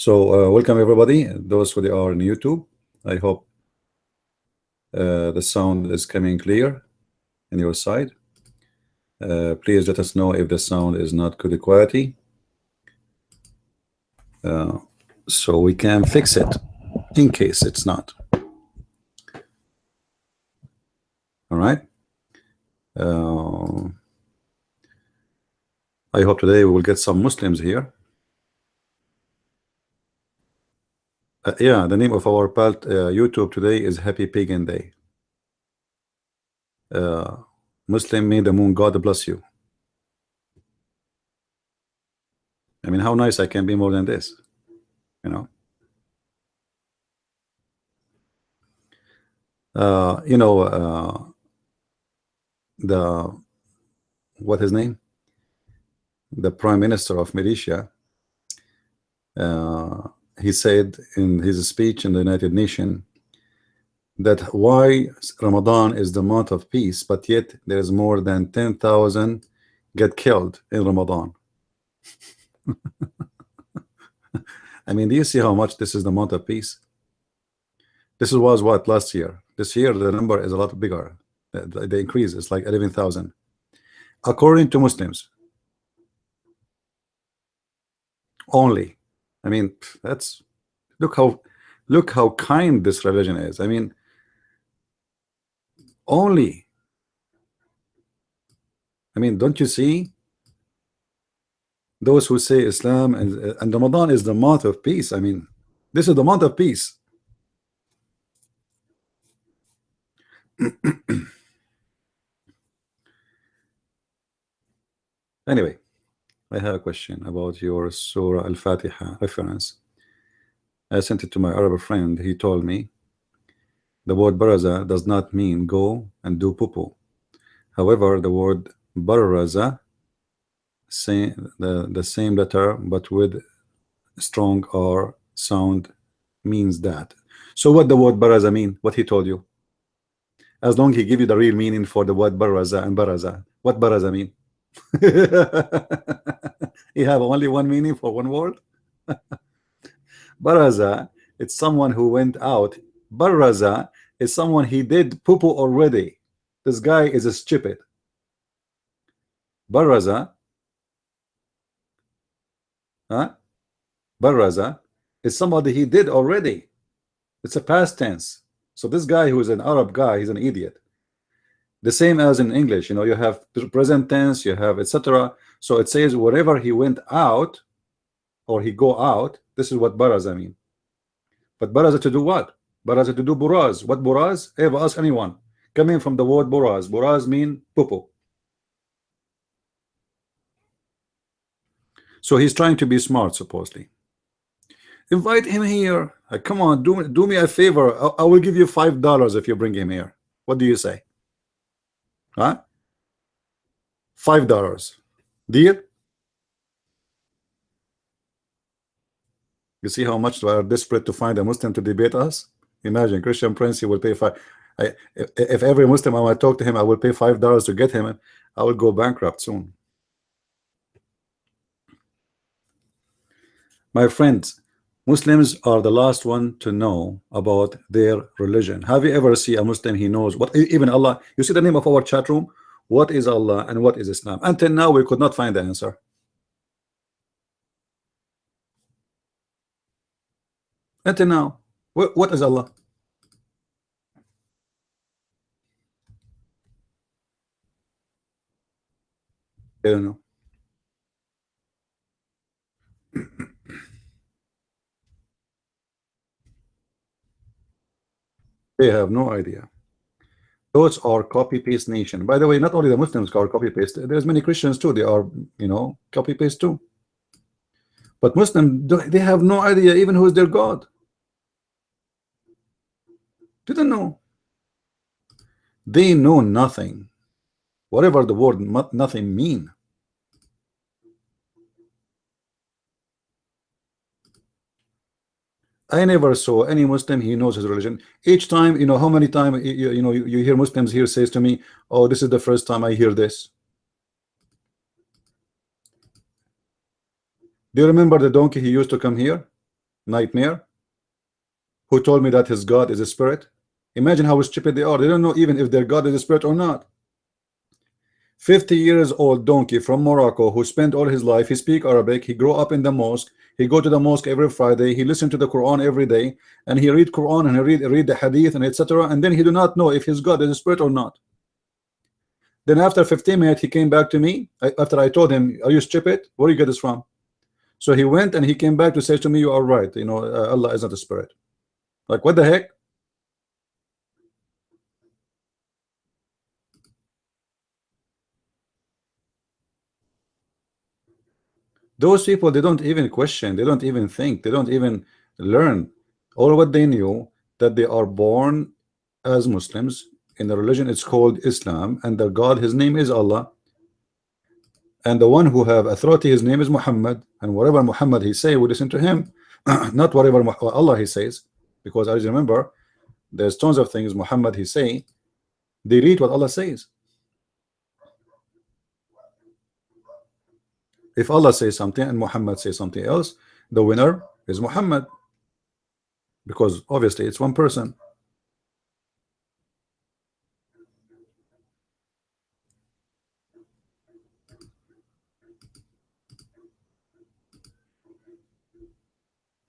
So welcome everybody, those who are on YouTube. I hope the sound is coming clear on your side. Please let us know if the sound is not good quality, so we can fix it in case it's not. All right. I hope today we will get some Muslims here. Yeah, the name of our YouTube today is Happy Pagan Day. Muslim, may the moon God bless you. I mean, how nice I can be more than this, you know. What his name? The Prime Minister of Malaysia. He said in his speech in the United Nations that why Ramadan is the month of peace, but yet there is more than 10,000 get killed in Ramadan. I mean, do you see how much this is the month of peace? This was what last year. This year the number is a lot bigger. The increase is like 11,000 according to Muslims only. I mean, that's look how kind this religion is. I mean, only. I mean, don't you see those who say Islam and Ramadan is the month of peace? I mean, this is the month of peace. Anyway, I have a question about your Surah Al-Fatiha reference. I sent it to my Arab friend. He told me the word baraza does not mean go and do poo-poo. However, the word baraza, the same letter but with strong or sound, means that. So what the word baraza mean? What he told you? As long he give you the real meaning for the word baraza and baraza. What baraza mean? You have only one meaning for one word. Baraza, it's someone who went out. Baraza is someone he did poo-poo already. This guy is a stupid. Baraza, Baraza is somebody he did already. It's a past tense. So this guy who is an Arab guy, he's an idiot. The same as in English, you know, you have present tense, you have etc. So it says wherever he went out or he go out, this is what baraza mean. But baraza to do what? Baraza to do buraz. What buraz? Ever ask anyone. Coming from the word buraz. Buraz mean poo-poo. So he's trying to be smart, supposedly. Invite him here. Come on, do me a favor. I will give you $5 if you bring him here. What do you say? Huh? $5. Deal? You see how much we are desperate to find a Muslim to debate us? Imagine Christian Prince, he will pay if every Muslim I want to talk to him, I will pay $5 to get him. I will go bankrupt soon. My friends, Muslims are the last one to know about their religion. Have you ever seen a Muslim he knows what even Allah? You see the name of our chat room? What is Allah and what is Islam? Until now we could not find the answer. Until now, what is Allah? I don't know. They have no idea. Those are copy-paste nation. By the way, not only the Muslims are copy-paste, there's many Christians too. They are, you know, copy-paste too. But Muslims, they have no idea even who is their God. They don't know. They know nothing. Whatever the word nothing mean. I never saw any Muslim he knows his religion. Each time, you know, how many times you hear Muslims here says to me, "Oh, this is the first time I hear this." Do you remember the donkey he used to come here? Nightmare. Who told me that his God is a spirit? Imagine how stupid they are. They don't know even if their God is a spirit or not. 50 years old donkey from Morocco who spent all his life, he speak Arabic, he grew up in the mosque, he go to the mosque every Friday, he listen to the Quran every day, and he read Quran and he read the hadith and etc. And then he do not know if his God is a spirit or not. Then after 15 minutes he came back to me after I told him, are you stupid? Where you get this from? So he went and he came back to say to me, you are right, you know, Allah is not a spirit. Like, what the heck? Those people, they don't even question, they don't even think, they don't even learn. All what they knew, that they are born as Muslims in the religion, it's called Islam, and their God, his name is Allah, and the one who have authority, his name is Muhammad, and whatever Muhammad he say, we listen to him. Not whatever Allah he says, because as you remember, there's tons of things Muhammad he say, they read what Allah says. If Allah says something and Muhammad says something else, the winner is Muhammad, because obviously it's one person.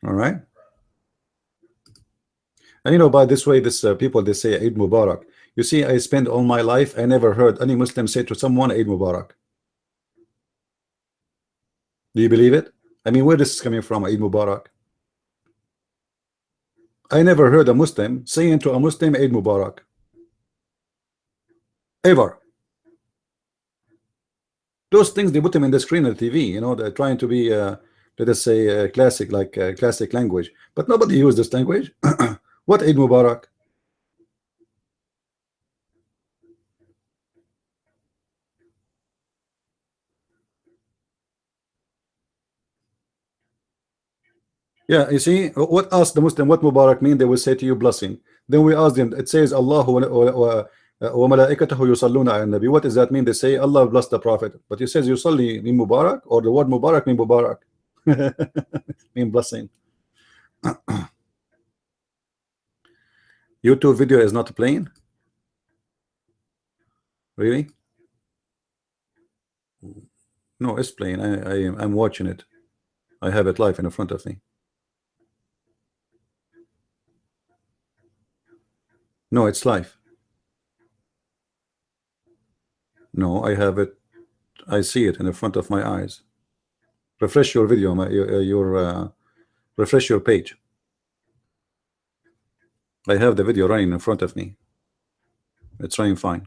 All right. And you know, by this way, this people, they say Eid Mubarak. You see, I spend all my life, I never heard any Muslim say to someone Eid Mubarak. Do you believe it? I mean, where this is coming from, Eid Mubarak? I never heard a Muslim saying to a Muslim Eid Mubarak. Ever. Those things, they put them in the screen on the TV, you know, they're trying to be, let us say, classic, like classic language. But nobody used this language. What Eid Mubarak? Yeah, you see, what ask the Muslim what Mubarak mean? They will say to you blessing. Then we ask them, it says Allah wa malaikatahu yusalluna ala nabi. What does that mean? They say Allah bless the Prophet. But he says yusalli mean Mubarak, or the word Mubarak mean Mubarak. Mean blessing. YouTube video is not playing? Really? No, it's playing. I'm watching it. I have it live in front of me. No, it's live. No, I have it. I see it in the front of my eyes. Refresh your video, refresh your page. I have the video running in front of me. It's running fine.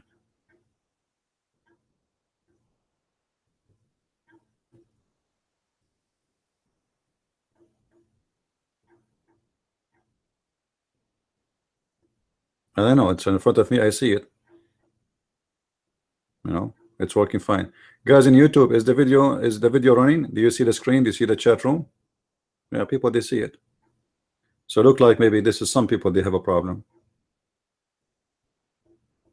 And I know it's in front of me. I see it. You know, it's working fine. Guys in YouTube, is the video running? Do you see the screen? Do you see the chat room? Yeah, people, they see it. So look like maybe this is some people, they have a problem.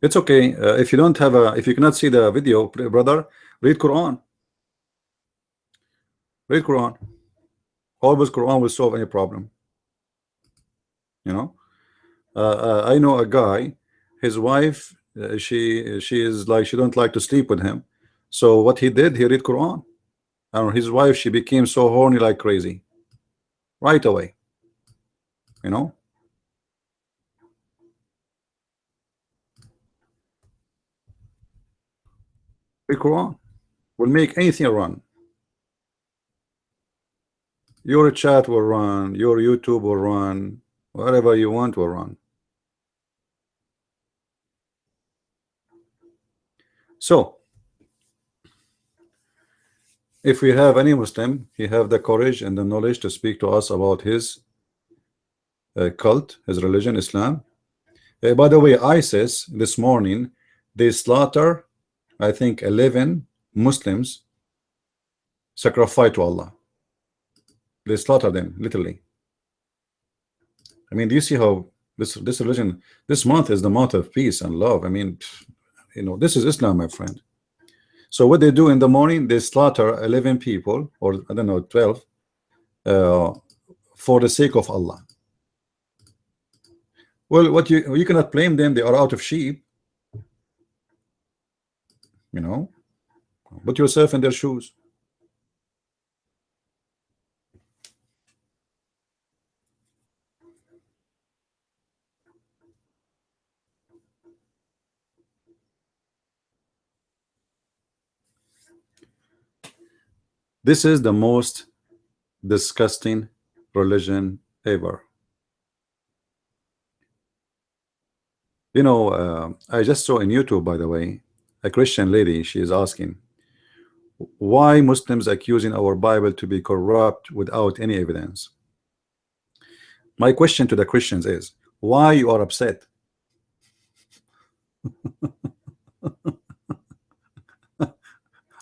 It's okay. If you don't have if you cannot see the video, brother, read Quran. Read Quran. Always Quran will solve any problem. You know, I know a guy, his wife, she is like, she don't like to sleep with him. So what he did, he read Quran, and his wife, she became so horny like crazy right away. You know, read Quran will make anything run. Your chat will run, your YouTube will run, whatever you want will run. So if we have any Muslim, he have the courage and the knowledge to speak to us about his cult, his religion, Islam. By the way, ISIS this morning, they slaughter, I think, 11 Muslims, sacrificed to Allah. They slaughter them literally. I mean, do you see how this religion, this month is the month of peace and love? I mean, you know, this is Islam, my friend. So what they do in the morning, they slaughter 11 people, or I don't know, 12, for the sake of Allah. Well, what you cannot blame them, they are out of sheep, you know. Put yourself in their shoes. This is the most disgusting religion ever. You know, I just saw in YouTube, by the way, a Christian lady, she is asking, why Muslims accusing our Bible to be corrupt without any evidence? My question to the Christians is, why you are upset?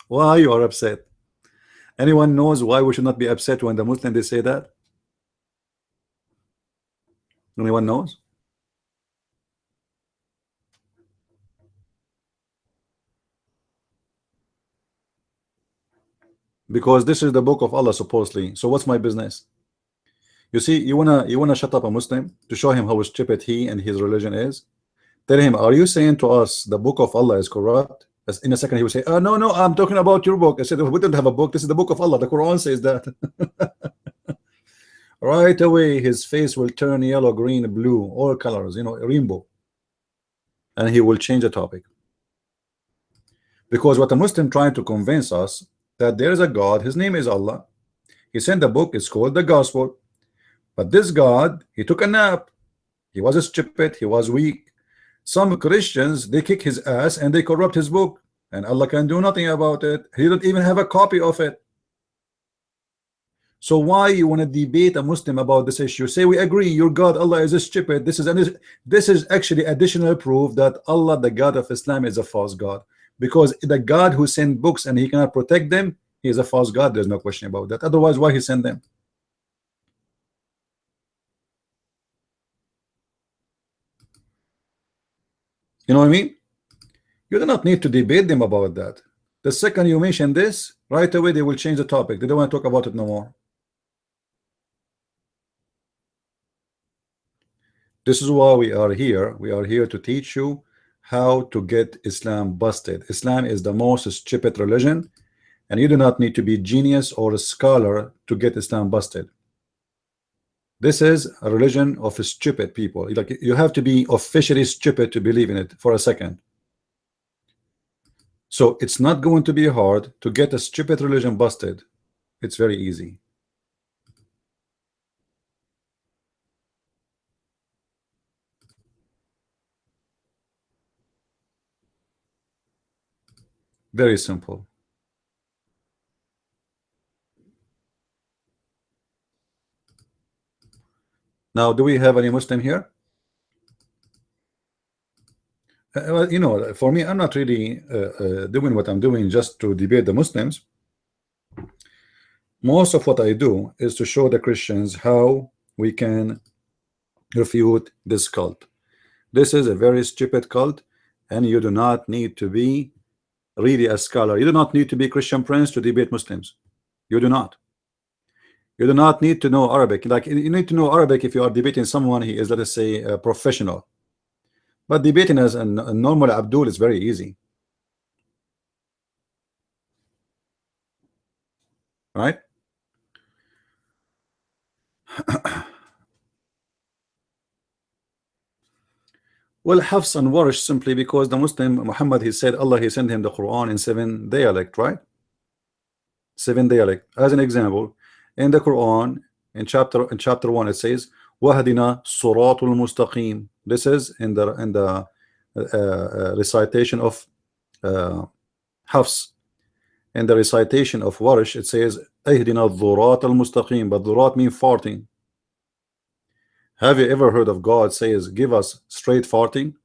Why you are upset? Anyone knows why we should not be upset when the Muslims they say that? Anyone knows? Because this is the book of Allah supposedly. So what's my business? You see, you wanna shut up a Muslim to show him how stupid he and his religion is. Tell him, are you saying to us the book of Allah is corrupt? As in a second he will say, no, no, I'm talking about your book. I said, we don't have a book. This is the book of Allah. The Quran says that. Right away his face will turn yellow, green, blue, all colors, you know, rainbow, and he will change the topic. Because what a Muslim trying to convince us that there is a God, his name is Allah, he sent a book, it's called the gospel, but this God, he took a nap, he was stupid, he was weak. Some Christians, they kick his ass and they corrupt his book, and Allah can do nothing about it. He don't even have a copy of it. So why you want to debate a Muslim about this issue? Say we agree, your God Allah is stupid. This is actually additional proof that Allah, the God of Islam, is a false God. Because the God who sent books and he cannot protect them, he is a false God. There's no question about that. Otherwise, why he sent them? You know what I mean? You do not need to debate them about that. The second you mention this, right away they will change the topic. They don't want to talk about it no more. This is why we are here. We are here to teach you how to get Islam busted. Islam is the most stupid religion, and you do not need to be genius or a scholar to get Islam busted. This is a religion of stupid people. Like, you have to be officially stupid to believe in it for a second. So it's not going to be hard to get a stupid religion busted. It's very easy. Very simple. Now, do we have any Muslim here? Well, you know, for me, I'm not really doing what I'm doing just to debate the Muslims. Most of what I do is to show the Christians how we can refute this cult. This is a very stupid cult, and you do not need to be really a scholar. You do not need to be Christian Prince to debate Muslims. You do not. You do not need to know Arabic. Like, you need to know Arabic if you are debating someone he is, let us say, a professional. But debating as a normal Abdul is very easy, right? Well, Hafs and Warsh simply because the Muslim Muhammad, he said Allah, he sent him the Quran in 7 dialect, right? 7 dialect. As an example, in the Quran, in chapter 1, it says, "Wahdina suratul mustaqim." This is in the recitation of Hafs. In the recitation of Warsh, it says, "Ihdina dhurat al-mustaqim," but dhurat mean farting. Have you ever heard of God says, "Give us straight farting"?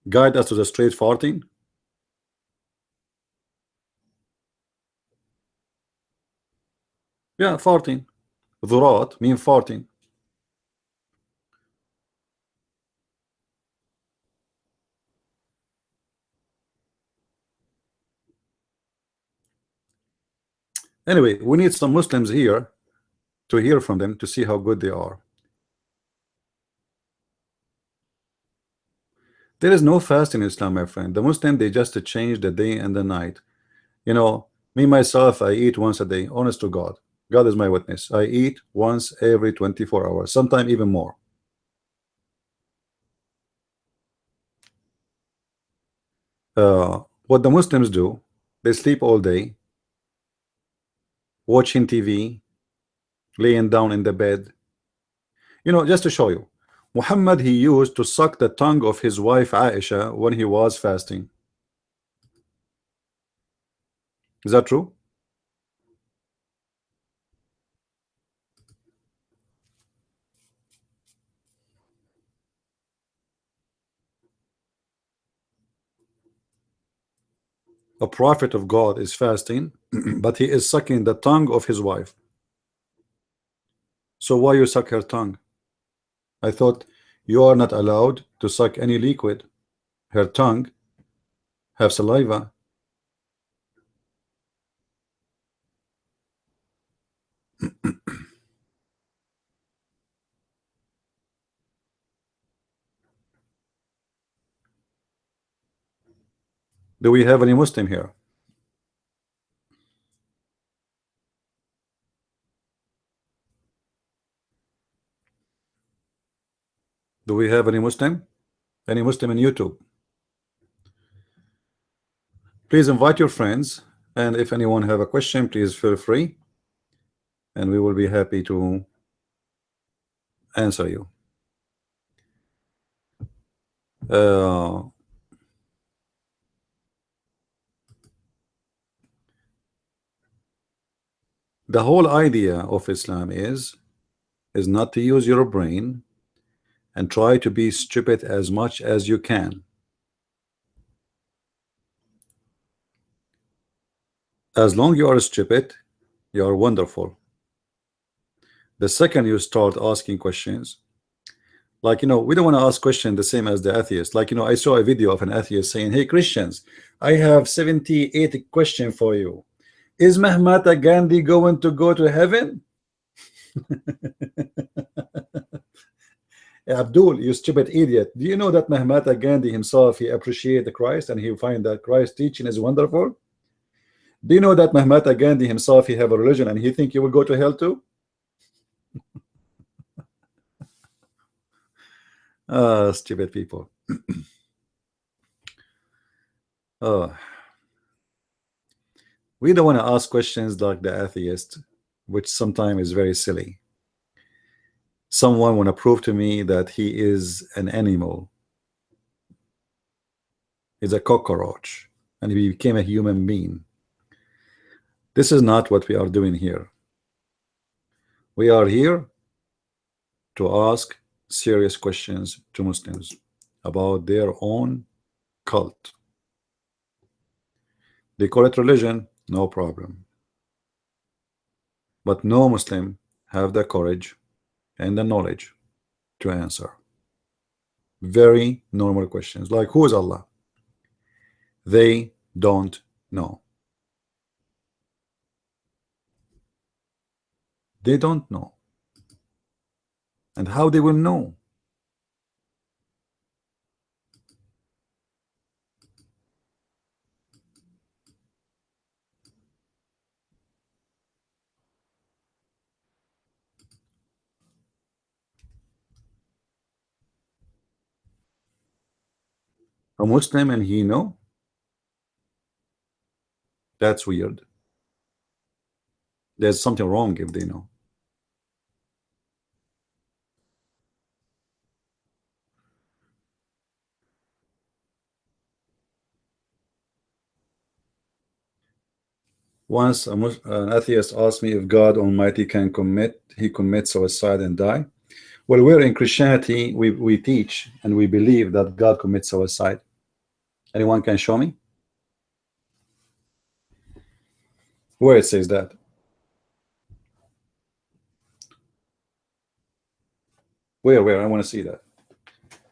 Guide us to the straight farting. Yeah, farting. Dhurat mean farting. Anyway, we need some Muslims here to hear from them to see how good they are. There is no fast in Islam, my friend. The Muslim, they just change the day and the night. You know, me myself, I eat once a day, honest to God. God is my witness. I eat once every 24 hours, sometimes even more. What the Muslims do, they sleep all day, watching TV, laying down in the bed. You know, just to show you, Muhammad, he used to suck the tongue of his wife Aisha when he was fasting. Is that true? A prophet of God is fasting, but he is sucking the tongue of his wife. So why you suck her tongue? I thought you are not allowed to suck any liquid. Her tongue have saliva. Do we have any Muslim here? Do we have any Muslim? Any Muslim in YouTube? Please invite your friends, and if anyone have a question, please feel free, and we will be happy to answer you. The whole idea of Islam is not to use your brain and try to be stupid as much as you can. As long you are stupid, you are wonderful. The second you start asking questions, like, you know, we don't want to ask questions the same as the atheist. Like, you know, I saw a video of an atheist saying, hey Christians, I have 78 question for you. Is Mahatma Gandhi going to go to heaven? Abdul, you stupid idiot. Do you know that Mahatma Gandhi himself, he appreciated the Christ and he find that Christ teaching is wonderful? Do you know that Mahatma Gandhi himself, he have a religion and he think you will go to hell too? Stupid people. We don't want to ask questions like the atheist, which sometimes is very silly. Someone want to prove to me that he is an animal. He's a cockroach and he became a human being. This is not what we are doing here. We are here to ask serious questions to Muslims about their own cult. They call it religion, no problem. But no Muslim have the courage and the knowledge to answer very normal questions like who is Allah? They don't know. They don't know. And how they will know? A Muslim and he know? That's weird. There's something wrong if they know. Once an atheist asked me if God Almighty can commit suicide and die. Well, we're in Christianity, we teach and we believe that God commits suicide. Anyone can show me where it says that? Where? I want to see that.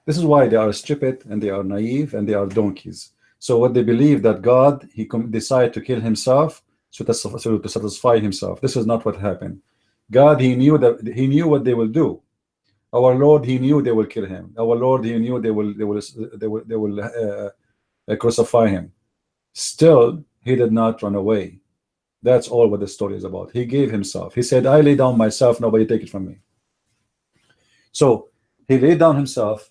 This is why they are stupid and they are naive and they are donkeys. So what they believe that God, he decided to kill himself to satisfy himself. This is not what happened. God, he knew what they will do. Our Lord, he knew they will kill him. Our Lord, he knew they will crucify him. Still, he did not run away. That's all what the story is about. He gave himself. He said, I lay down myself, nobody take it from me. So he laid down himself,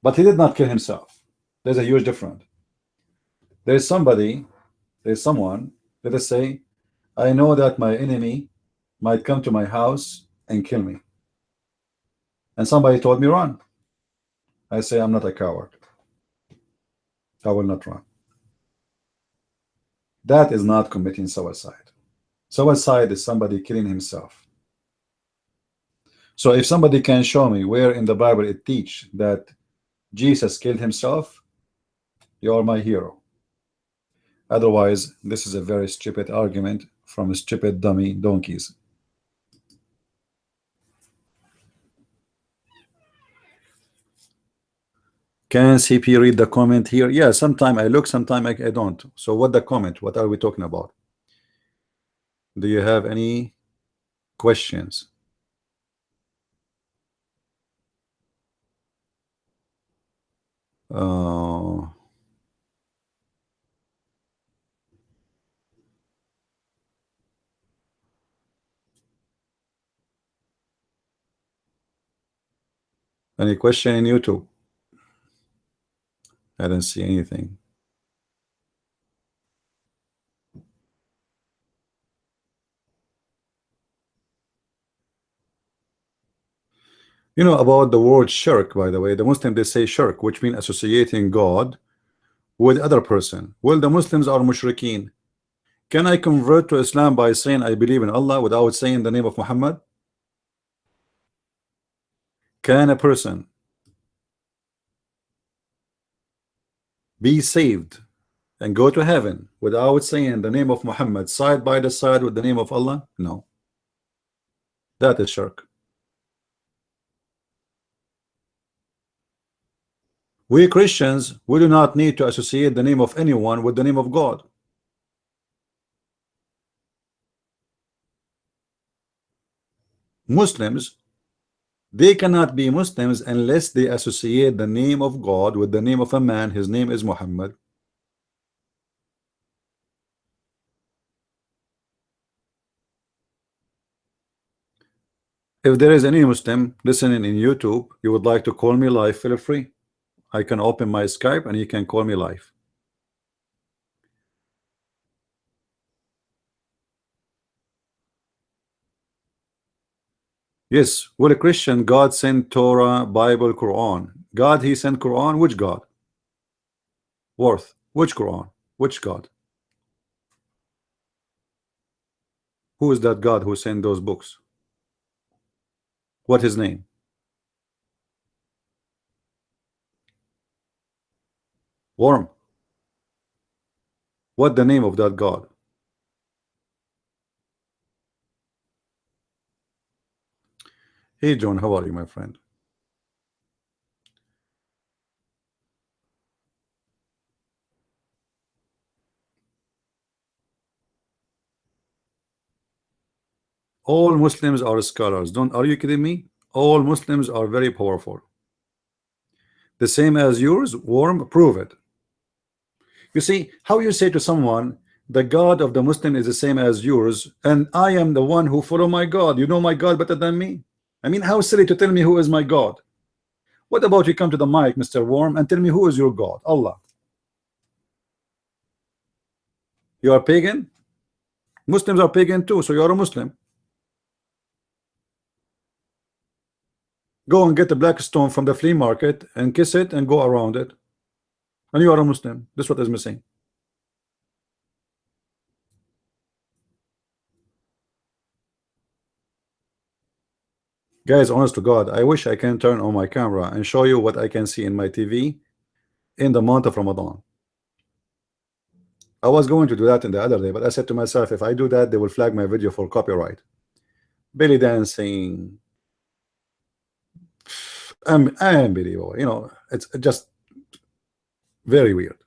but he did not kill himself. There's a huge difference. There's someone, let us say, I know that my enemy might come to my house and kill me. And somebody told me run. I say, I'm not a coward. I will not run. That is not committing suicide. Suicide is somebody killing himself. So if somebody can show me where in the Bible it teach that Jesus killed himself, you are my hero. Otherwise, this is a very stupid argument from stupid dummy donkeys. Can CP read the comment here? Yeah, sometime I look, sometime I don't. So what the comment? What are we talking about? Do you have any questions? Any question in YouTube? I don't see anything. You know about the word shirk, by the way, the Muslim they say shirk, which means associating God with other person. Well, the Muslims are mushrikeen. Can I convert to Islam by saying I believe in Allah without saying the name of Muhammad? Can a person be saved and go to heaven without saying the name of Muhammad side by the side with the name of Allah? No. That is shirk. We Christians, we do not need to associate the name of anyone with the name of God. Muslims, they cannot be Muslims unless they associate the name of God with the name of a man. His name is Muhammad. If there is any Muslim listening in YouTube, you would like to call me live, feel free. I can open my Skype and you can call me live. Yes, well, a Christian, God sent Torah, Bible, Quran. God, he sent Quran. Which God? Worth. Which Quran? Which God? Who is that God who sent those books? What his name? Worm. What the name of that God? Hey John, how are you, my friend? All Muslims are scholars. Don't, are you kidding me? All Muslims are very powerful. The same as yours. Worm, prove it. You see how you say to someone the God of the Muslim is the same as yours and I am the one who follow my God. You know my God better than me. I mean, how silly to tell me who is my God. What about you come to the mic, Mr. Worm, and tell me who is your God? Allah. You are pagan. Muslims are pagan too, so you are a Muslim. Go and get a black stone from the flea market and kiss it and go around it, and you are a Muslim. That's what is missing. Guys, honest to God, I wish I can turn on my camera and show you what I can see in my TV in the month of Ramadan. I was going to do that in the other day, but I said to myself, if I do that, they will flag my video for copyright. Belly dancing, unbelievable. You know, it's just very weird.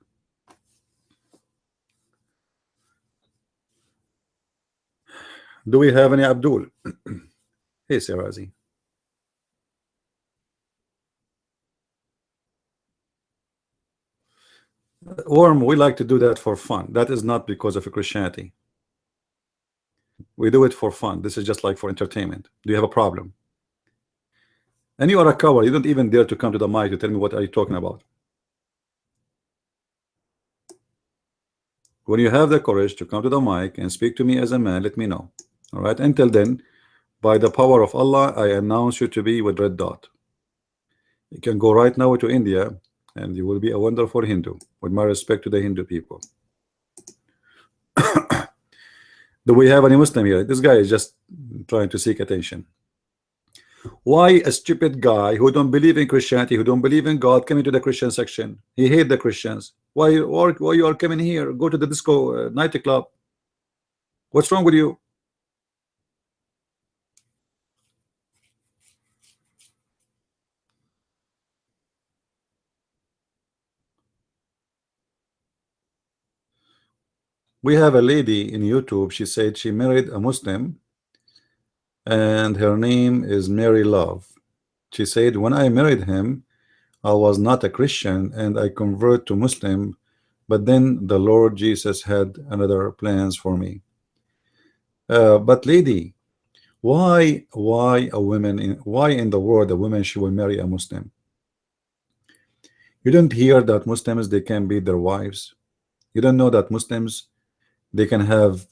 Do we have any Abdul? Hey, Sirazi. Worm, we like to do that for fun. That is not because of Christianity. We do it for fun. This is just like for entertainment. Do you have a problem? And you are a coward. You don't even dare to come to the mic to tell me what are you talking about. When you have the courage to come to the mic and speak to me as a man, let me know. All right. Until then, by the power of Allah, I announce you to be with red dot. You can go right now to India and you will be a wonderful Hindu. With my respect to the Hindu people. Do we have any Muslim here? This guy is just trying to seek attention. Why a stupid guy who don't believe in Christianity, who don't believe in God, coming to the Christian section? He hate the Christians. Why you are coming here? Go to the disco nightclub. What's wrong with you? We have a lady in YouTube. She said she married a Muslim and her name is Mary Love. She said, when I married him, I was not a Christian and I convert to Muslim, but then the Lord Jesus had another plans for me. But lady, why why in the world a woman she will marry a Muslim? You don't hear that Muslims they can beat their wives. You don't know that Muslims they can have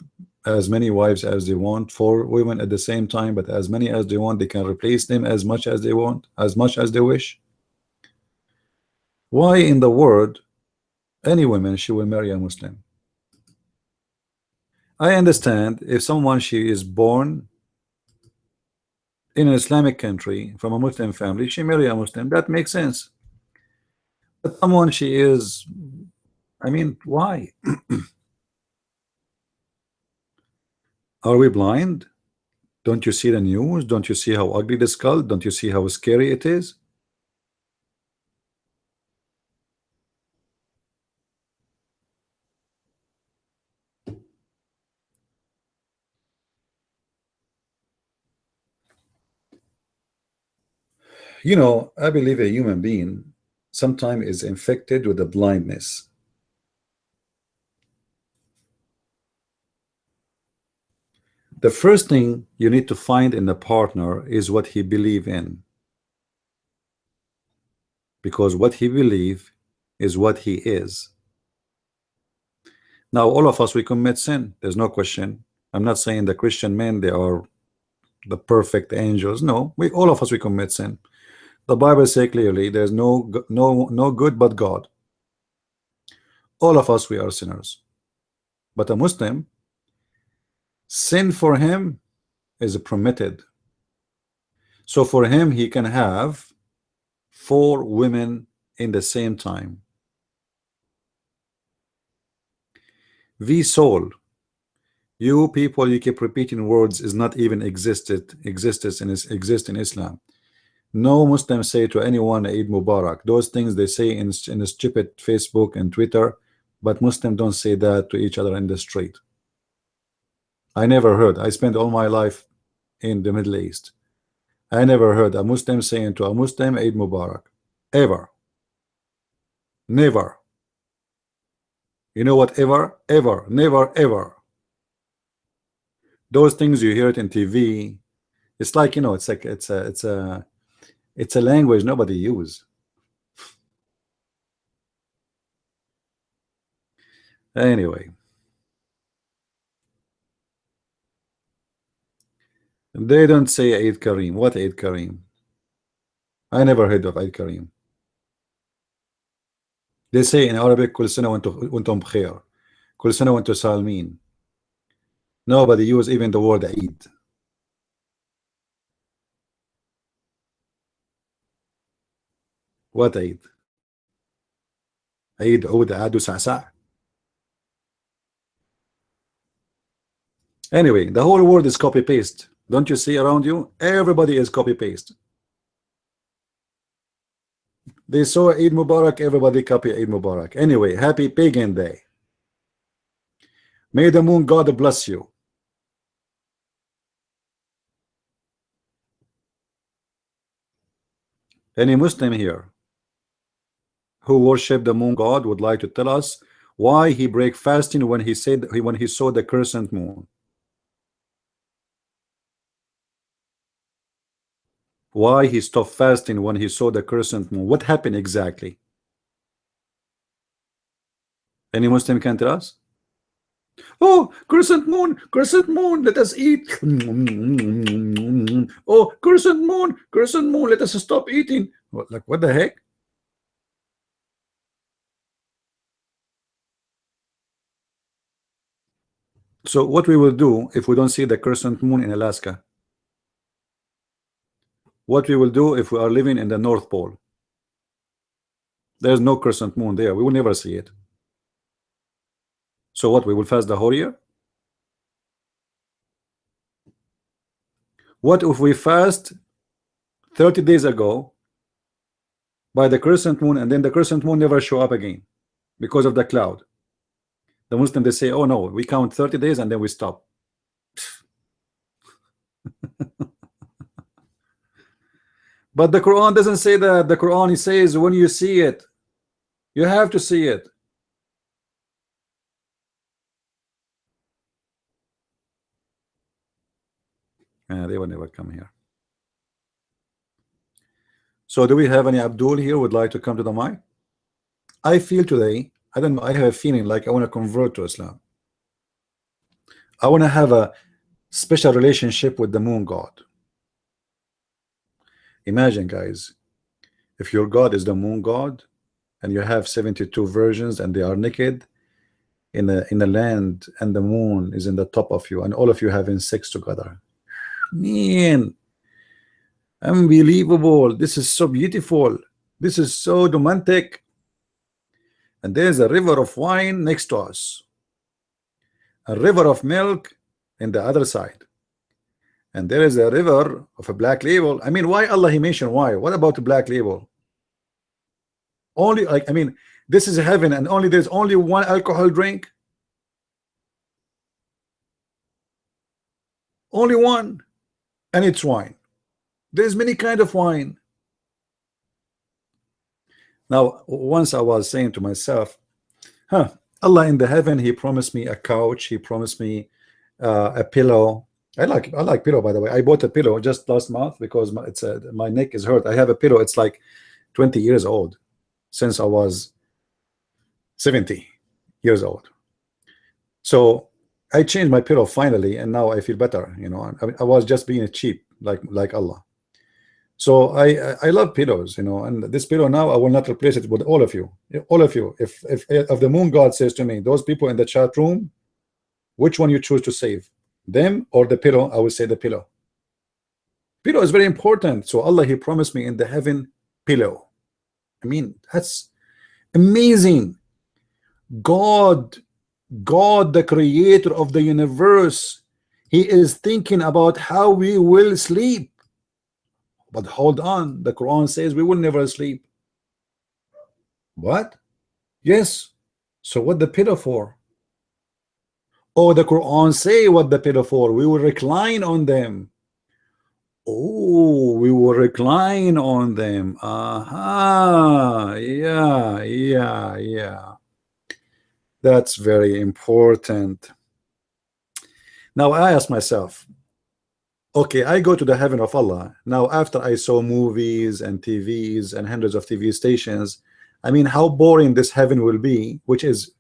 as many wives as they want, 4 women at the same time, but as many as they want. They can replace them as much as they want, as much as they wish. Why in the world any woman she will marry a Muslim? I understand if someone she is born in an Islamic country from a Muslim family, she marry a Muslim, that makes sense. But someone she is, I mean, why? Are we blind? Don't you see the news? Don't you see how ugly the skull? Don't you see how scary it is? You know, I believe a human being sometimes is infected with a blindness. The first thing you need to find in a partner is what he believes in. Because what he believes is what he is. Now, all of us, we commit sin. There's no question. I'm not saying the Christian men, they are the perfect angels. No, all of us, we commit sin. The Bible says clearly, there's no good but God. All of us, we are sinners. But a Muslim, sin for him is permitted. So for him, he can have 4 women in the same time. The soul, you people, you keep repeating words is not even exist in Islam. No Muslim say to anyone Eid Mubarak. Those things they say in a stupid Facebook and Twitter, but Muslims don't say that to each other in the street. I never heard. I spent all my life in the Middle East. I never heard a Muslim saying to a Muslim Eid Mubarak. Ever. Never. You know what? Ever, never, ever. Those things you hear it in TV. It's like, you know, it's like it's a language nobody use. Anyway, they don't say Eid Kareem. What Eid Kareem? I never heard of Eid Kareem. They say in Arabic كل سنة وانتم بخير. كل سنة وانتم سالمين. Nobody use even the word Eid. What Eid? Eid عود عاد وسعسع. Anyway, the whole world is copy paste. Don't you see around you? Everybody is copy paste. They saw Eid Mubarak, everybody copy Eid Mubarak. Anyway, happy pagan day. May the moon God bless you. Any Muslim here who worship the moon god would like to tell us why he break fasting when he saw the crescent moon? Why he stopped fasting when he saw the crescent moon? What happened exactly? Any Muslim can tell us? Oh, crescent moon, let us eat. Oh, crescent moon, let us stop eating. What the heck? So what we will do if we don't see the crescent moon in Alaska? What we will do if we are living in the North Pole? There's no crescent moon there. We will never see it. So what, we will fast the whole year? What if we fast 30 days ago by the crescent moon, and then the crescent moon never show up again because of the cloud? The Muslim, they say, oh no, we count 30 days and then we stop. But the Quran doesn't say that. The Quran says when you see it, you have to see it. They will never come here. So do we have any Abdul here would like to come to the mic? I feel today, I don't know, I have a feeling like I want to convert to Islam. I want to have a special relationship with the moon god. Imagine, guys, if your god is the moon god and you have 72 versions and they are naked in the land and the moon is in the top of you and all of you having sex together. Man, unbelievable. This is so beautiful. This is so romantic. And there's a river of wine next to us, a river of milk in the other side, and there is a river of a black label. I mean, why Allah he mentioned wine? What about the black label? Only, like, I mean, this is heaven and only there's only one alcohol drink, only one, and it's wine. There's many kind of wine. Now once I was saying to myself, Allah in the heaven, he promised me a couch, he promised me a pillow. I like pillow, by the way. I bought a pillow just last month because my neck is hurt. I have a pillow, it's like 20 years old, since I was 70 years old. So I changed my pillow finally, and now I feel better. You know, I was just being cheap like Allah. So I love pillows, you know, and this pillow now I will not replace it with all of you. All of you. If the moon god says to me, those people in the chat room, which one you choose to save, them or the pillow? I will say the pillow. Pillow is very important. So Allah, he promised me in the heaven pillow. I mean, that's amazing. God, the creator of the universe, he is thinking about how we will sleep. But hold on, the Quran says we will never sleep. What? Yes. So what the pillow for? Oh, the Quran say what the pillow for? We will recline on them. Oh, we will recline on them. Aha. Yeah. That's very important. Now I ask myself, okay, I go to the heaven of Allah. Now, after I saw movies and TVs and hundreds of TV stations, I mean, how boring this heaven will be, which is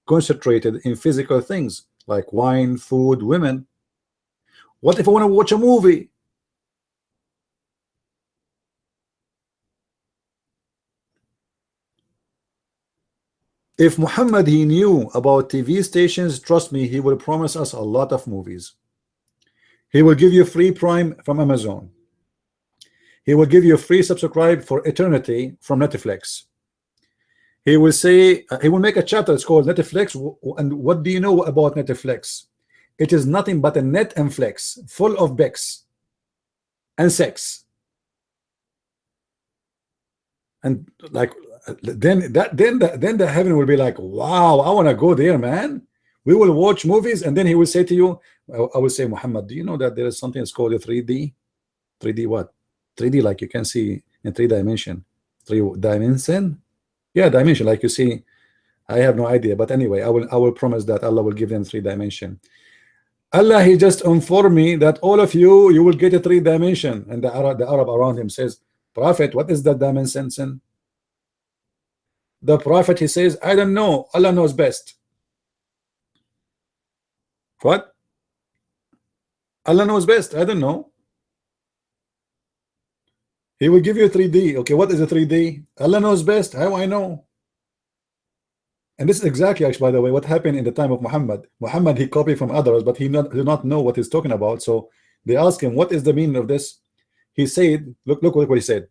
concentrated in physical things like wine, food, women. What if I want to watch a movie? If Muhammad he knew about TV stations, trust me, he will promise us a lot of movies. He will give you free Prime from Amazon. He will give you free subscribe for eternity from Netflix. He will say, he will make a chapter, it's called Netflix. And what do you know about Netflix? It is nothing but a net and flex full of bex and sex. And like then the heaven will be like, wow, I want to go there, man. We will watch movies, and then he will say to you, I will say, Muhammad, do you know that there is something that's called a 3D? 3D what? 3D, like you can see in three dimension. Three dimension? Yeah, dimension. Like you see, I have no idea. But anyway, I will promise that Allah will give them three dimension. Allah, he just informed me that all of you will get a three dimension. And the Arab around him says, Prophet, what is that dimension? The Prophet, he says, I don't know. Allah knows best. What? Allah knows best. I don't know. He will give you 3D. Okay, what is a 3D? Allah knows best. How I know? And this is exactly, actually, by the way, what happened in the time of Muhammad. Muhammad, he copied from others, but he did not know what he's talking about. So they asked him, what is the meaning of this? He said, look what he said.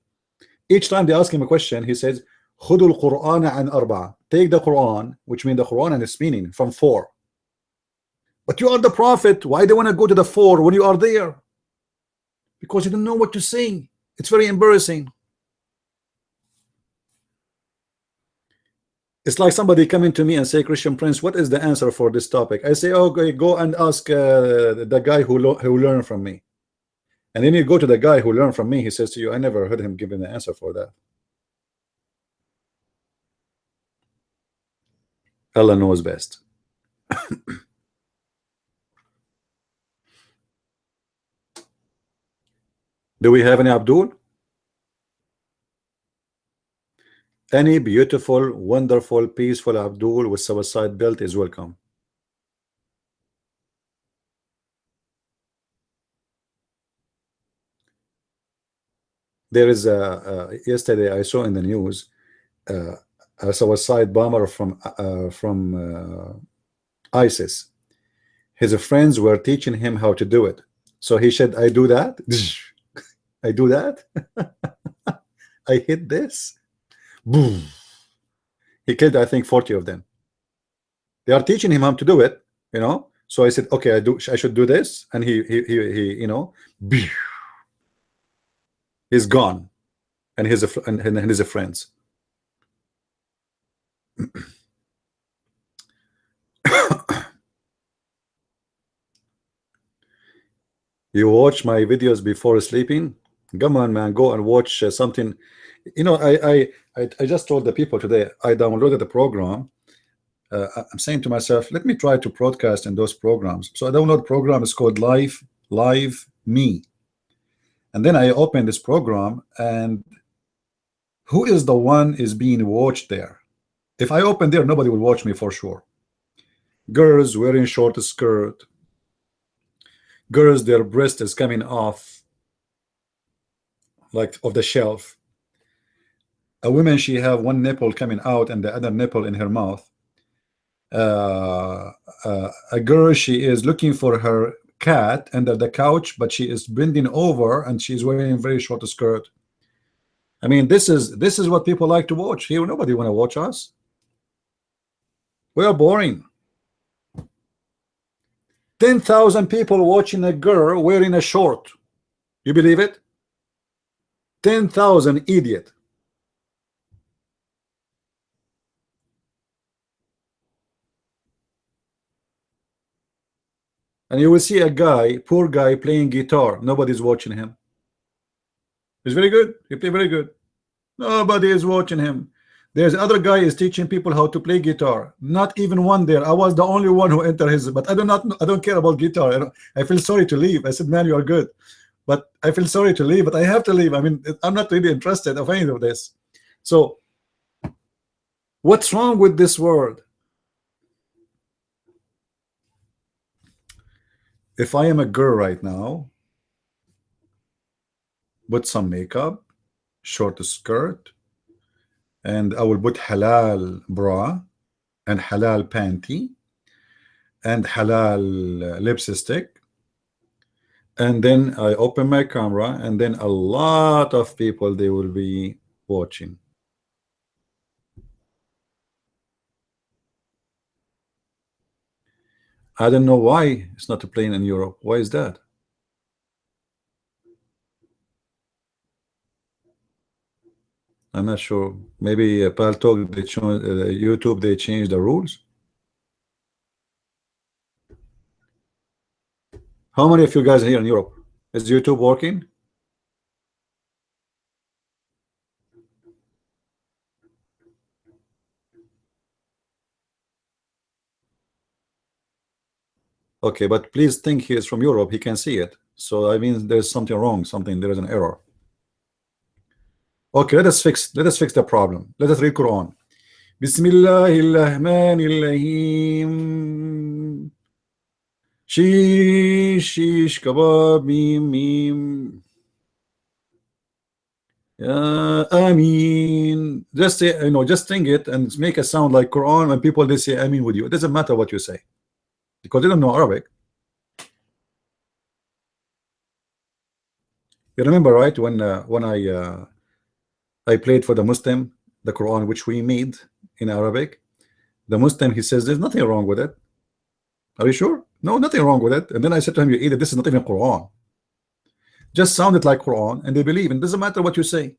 Each time they ask him a question, he says, خُذُوا الْقُرْآنَ عَنْ أَرْبَعَ. Take the Quran, which means the Quran and its meaning, from 4. But you are the Prophet. Why do you want to go to the 4 when you are there? Because you don't know what to say. It's very embarrassing. It's like somebody coming to me and say, Christian Prince, what is the answer for this topic? I say, okay, go and ask the guy who learned from me. And then you go to the guy who learned from me. He says to you, I never heard him giving the answer for that. Allah knows best. Do we have any Abdul? Any beautiful, wonderful, peaceful Abdul with suicide belt is welcome. There is yesterday I saw in the news a suicide bomber from ISIS. His friends were teaching him how to do it. So he said, I do that. I do that. I hit this. Boom. He killed, I think, 40 of them. They are teaching him how to do it, you know. So I said, okay, I should do this, and he you know, he's gone, and his friends. You watch my videos before sleeping? Come on, man, go and watch something. You know, I just told the people today, I downloaded the program. I'm saying to myself, let me try to broadcast in those programs. So I download a program. It's called Live Me. And then I open this program, and who is the one is being watched there? If I open there, nobody will watch me for sure. Girls wearing short skirt. Girls, their breast is coming off, like of the shelf. A woman, she have one nipple coming out and the other nipple in her mouth. A girl, she is looking for her cat under the couch, but she is bending over and she's wearing a very short skirt. I mean, this is what people like to watch. Here, nobody want to watch us. We are boring. 10,000 people watching a girl wearing a short. You believe it? 10,000 idiot. And you will see a guy, poor guy, playing guitar. Nobody's watching him. He's very good. He play very good. Nobody is watching him. There's other guy is teaching people how to play guitar. Not even one there. I was the only one who entered his. But I don't care about guitar. I feel sorry to leave. I said, man, you are good. But I feel sorry to leave. But I have to leave. I mean, I'm not really interested of any of this. So, what's wrong with this world? If I am a girl right now, put some makeup, short skirt, and I will put halal bra and halal panty and halal lipstick, and then I open my camera, and then a lot of people, they will be watching. I don't know why it's not playing in Europe. Why is that? I'm not sure. Maybe Paltalk, they changed, YouTube, they changed the rules. How many of you guys are here in Europe? Is YouTube working? Okay, but please think he is from Europe. He can see it. So I mean, there's something wrong. Something there is an error. Okay, let us fix the problem. Let us read Quran. Bismillahirrahmanirrahim. Shish kebab mim mim. Amin. Just say, just sing it and make a sound like Quran when people they say Amin with you. It doesn't matter what you say because they don't know Arabic. You remember, right? When I played for the Muslim the Quran which we made in Arabic. The Muslim he says there's nothing wrong with it. Are you sure? No, nothing wrong with it. And then I said to him, you either this is not even Quran. Just sound it like Quran, and they believe. And it doesn't matter what you say.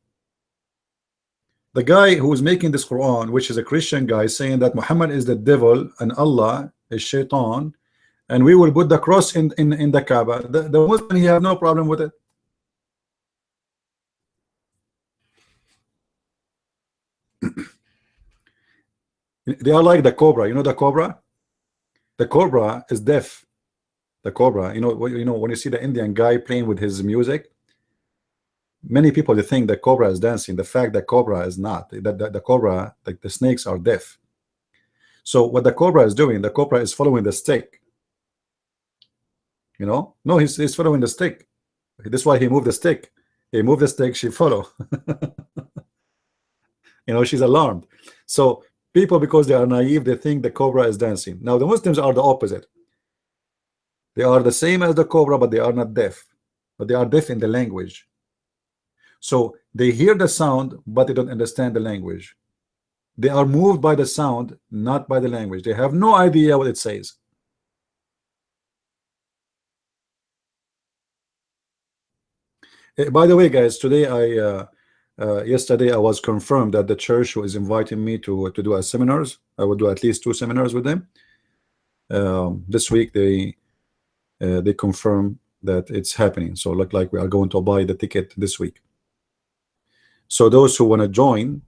The guy who is making this Quran, which is a Christian guy, saying that Muhammad is the devil and Allah is shaitan, and we will put the cross in the Kaaba. The Muslim he have no problem with it. They are like the cobra. You know the cobra? The cobra is deaf. The cobra. You know when you see the Indian guy playing with his music, many people they think the cobra is dancing. The fact that cobra is not. The cobra, like the snakes, are deaf. So what the cobra is doing, the cobra is following the stick. No, he's following the stick. That's why he moved the stick. He moved the stick. She follow. She's alarmed. So people, because they are naive, they think the cobra is dancing. Now the Muslims are the opposite. They are the same as the cobra, but they are not deaf. But they are deaf in the language. So they hear the sound, but they don't understand the language. They are moved by the sound, not by the language. They have no idea what it says. By the way, guys, today yesterday I was confirmed that the church was inviting me to do a seminars. I would do at least 2 seminars with them. This week they confirm that it's happening. So look like we are going to buy the ticket this week. So those who want to join,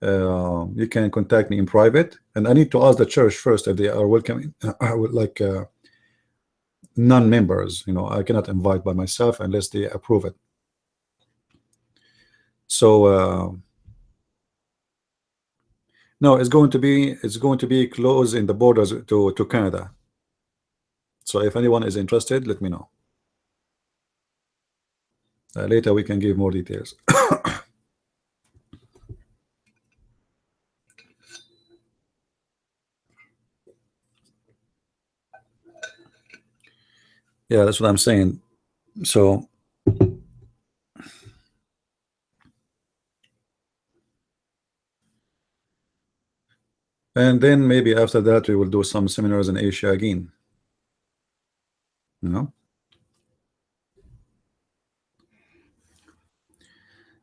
you can contact me in private, and I need to ask the church first if they are welcoming. I would like non-members. I cannot invite by myself unless they approve it. So no, it's going to be close in the borders to Canada. So if anyone is interested, let me know. Later we can give more details. Yeah, that's what I'm saying. So and then maybe after that we will do some seminars in Asia again.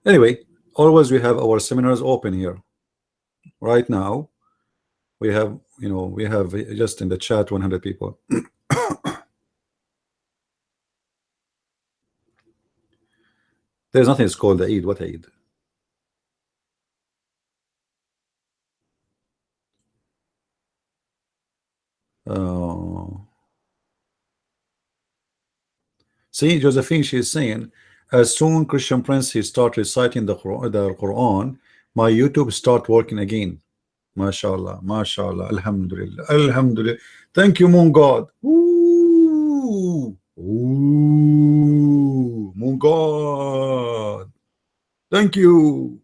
Anyway, always we have our seminars open here. Right now we have just in the chat 100 people. There's nothing it's called the Eid. What Eid? Uh, See, Josephine, she's saying, as soon Christian Prince he start reciting the Quran, my YouTube start working again. MashaAllah, MashaAllah, Alhamdulillah, Alhamdulillah. Thank you, Moon God. Ooh, ooh, Moon God. Thank you,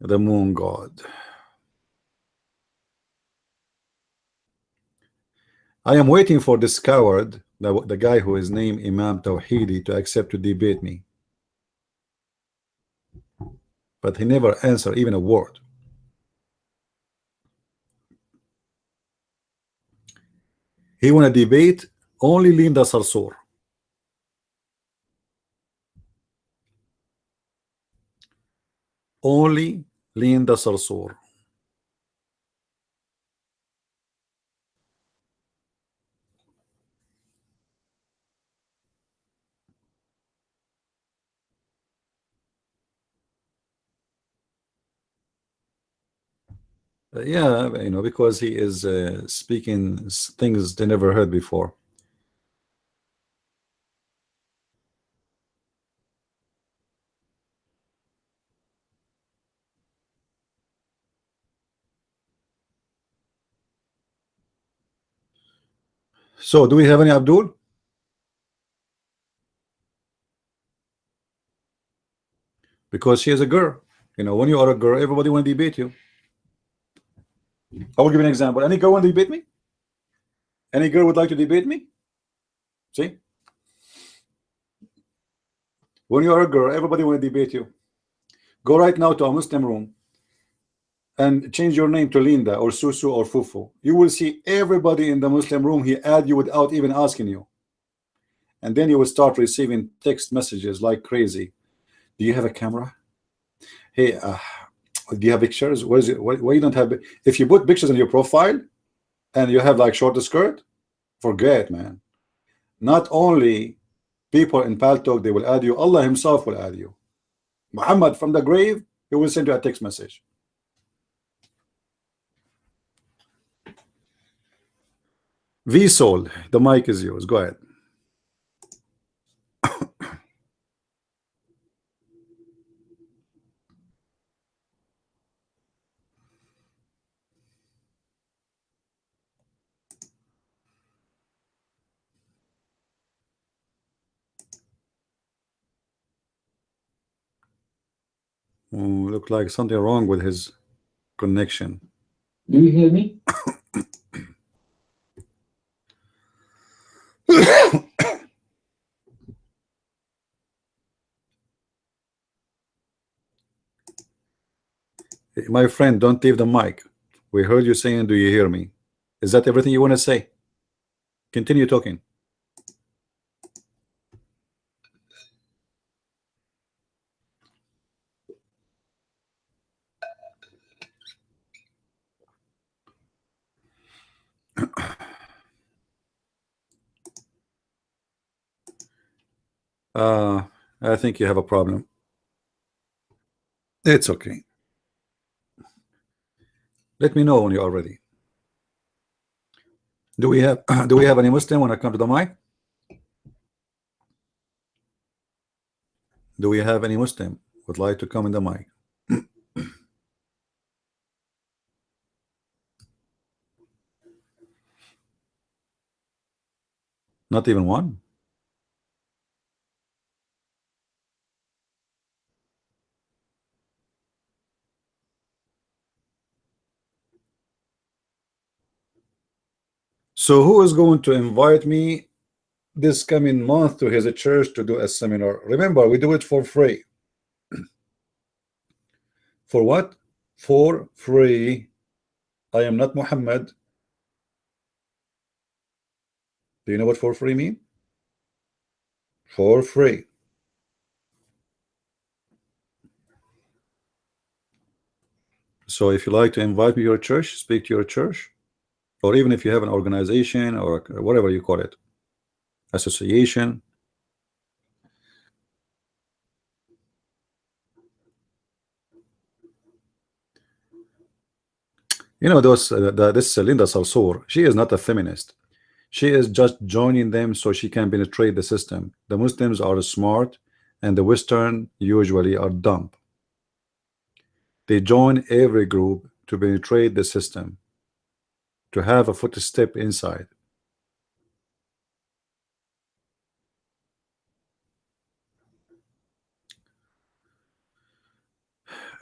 the Moon God. I am waiting for this coward, the guy who is named Imam Tawhidi, to accept to debate me. But he never answered even a word. He want to debate only Linda Sarsour. Only Linda Sarsour. Yeah, because he is speaking things they never heard before. So, do we have any Abdul? Because she is a girl. When you are a girl, everybody want to debate you. I will give you an example. Any girl want to debate me? Any girl would like to debate me? See, when you are a girl, everybody want to debate you. Go right now to a Muslim room and change your name to Linda or Susu or Fufu. You will see everybody in the Muslim room, he add you without even asking you. And then you will start receiving text messages like crazy. Do you have a camera? Hey, do you have pictures? What is it? Why you don't have? If you put pictures in your profile and you have like short skirt, forget, man. Not only people in Paltalk, they will add you. Allah Himself will add you. Muhammad from the grave, He will send you a text message. VSOL, the mic is yours. Go ahead. Look like something wrong with his connection. Do you hear me? My friend, don't leave the mic. We heard you saying, do you hear me? Is that everything you want to say? Continue talking. Uh, I think you have a problem. It's okay. Let me know when you are ready. Do we have do we have any Muslim when I come to the mic? Do we have any Muslim would like to come in the mic? Not even one. So who is going to invite me this coming month to his church to do a seminar? Remember, we do it for free. For what? For free. I am not Muhammad. Do you know what for free mean? For free. So if you like to invite me to your church, speak to your church, or even if you have an organization or whatever you call it, association. Those this Linda Salsour, she is not a feminist. She is just joining them so she can penetrate the system. The Muslims are smart and the Western usually are dumb. They join every group to penetrate the system, to have a footstep inside.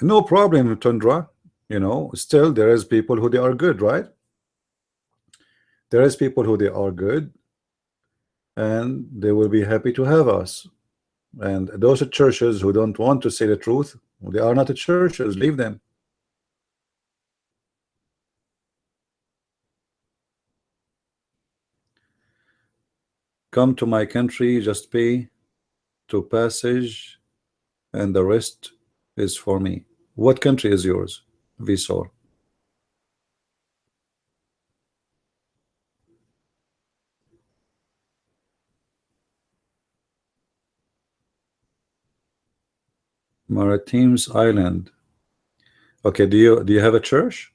No problem, Tundra. Still there is people who they are good, right? There is people who they are good and they will be happy to have us. And those are churches who don't want to say the truth, they are not churches, leave them. Come to my country, just pay to passage and the rest is for me. What country is yours? Visor. Maritimes Island. Okay, do you have a church?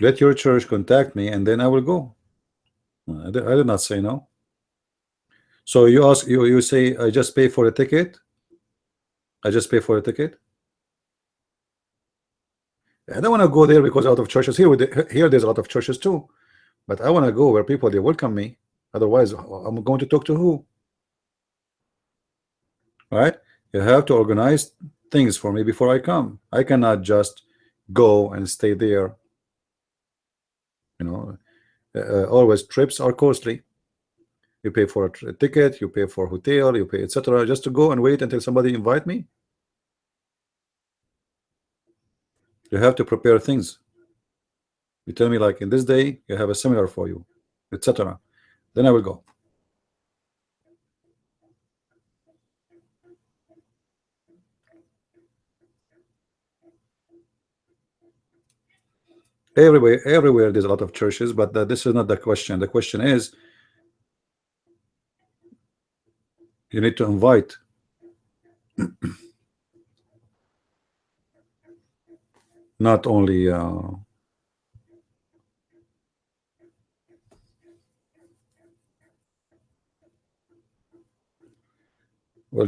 Let your church contact me, and then I will go. I did not say no. So you ask, you say, I just pay for a ticket. I just pay for a ticket. I don't want to go there because a lot of churches here. Here, there's a lot of churches too, but I want to go where people they welcome me. Otherwise, I'm going to talk to who? Right? You have to organize things for me before I come. I cannot just go and stay there. You know, always trips are costly. You pay for a ticket, you pay for hotel, you pay etc. just to go and wait until somebody invite me. You have to prepare things. You tell me like in this day you have a seminar for you, etc. Then I will go. Everywhere there's a lot of churches, but this is not the question. The question is you need to invite. Not only well,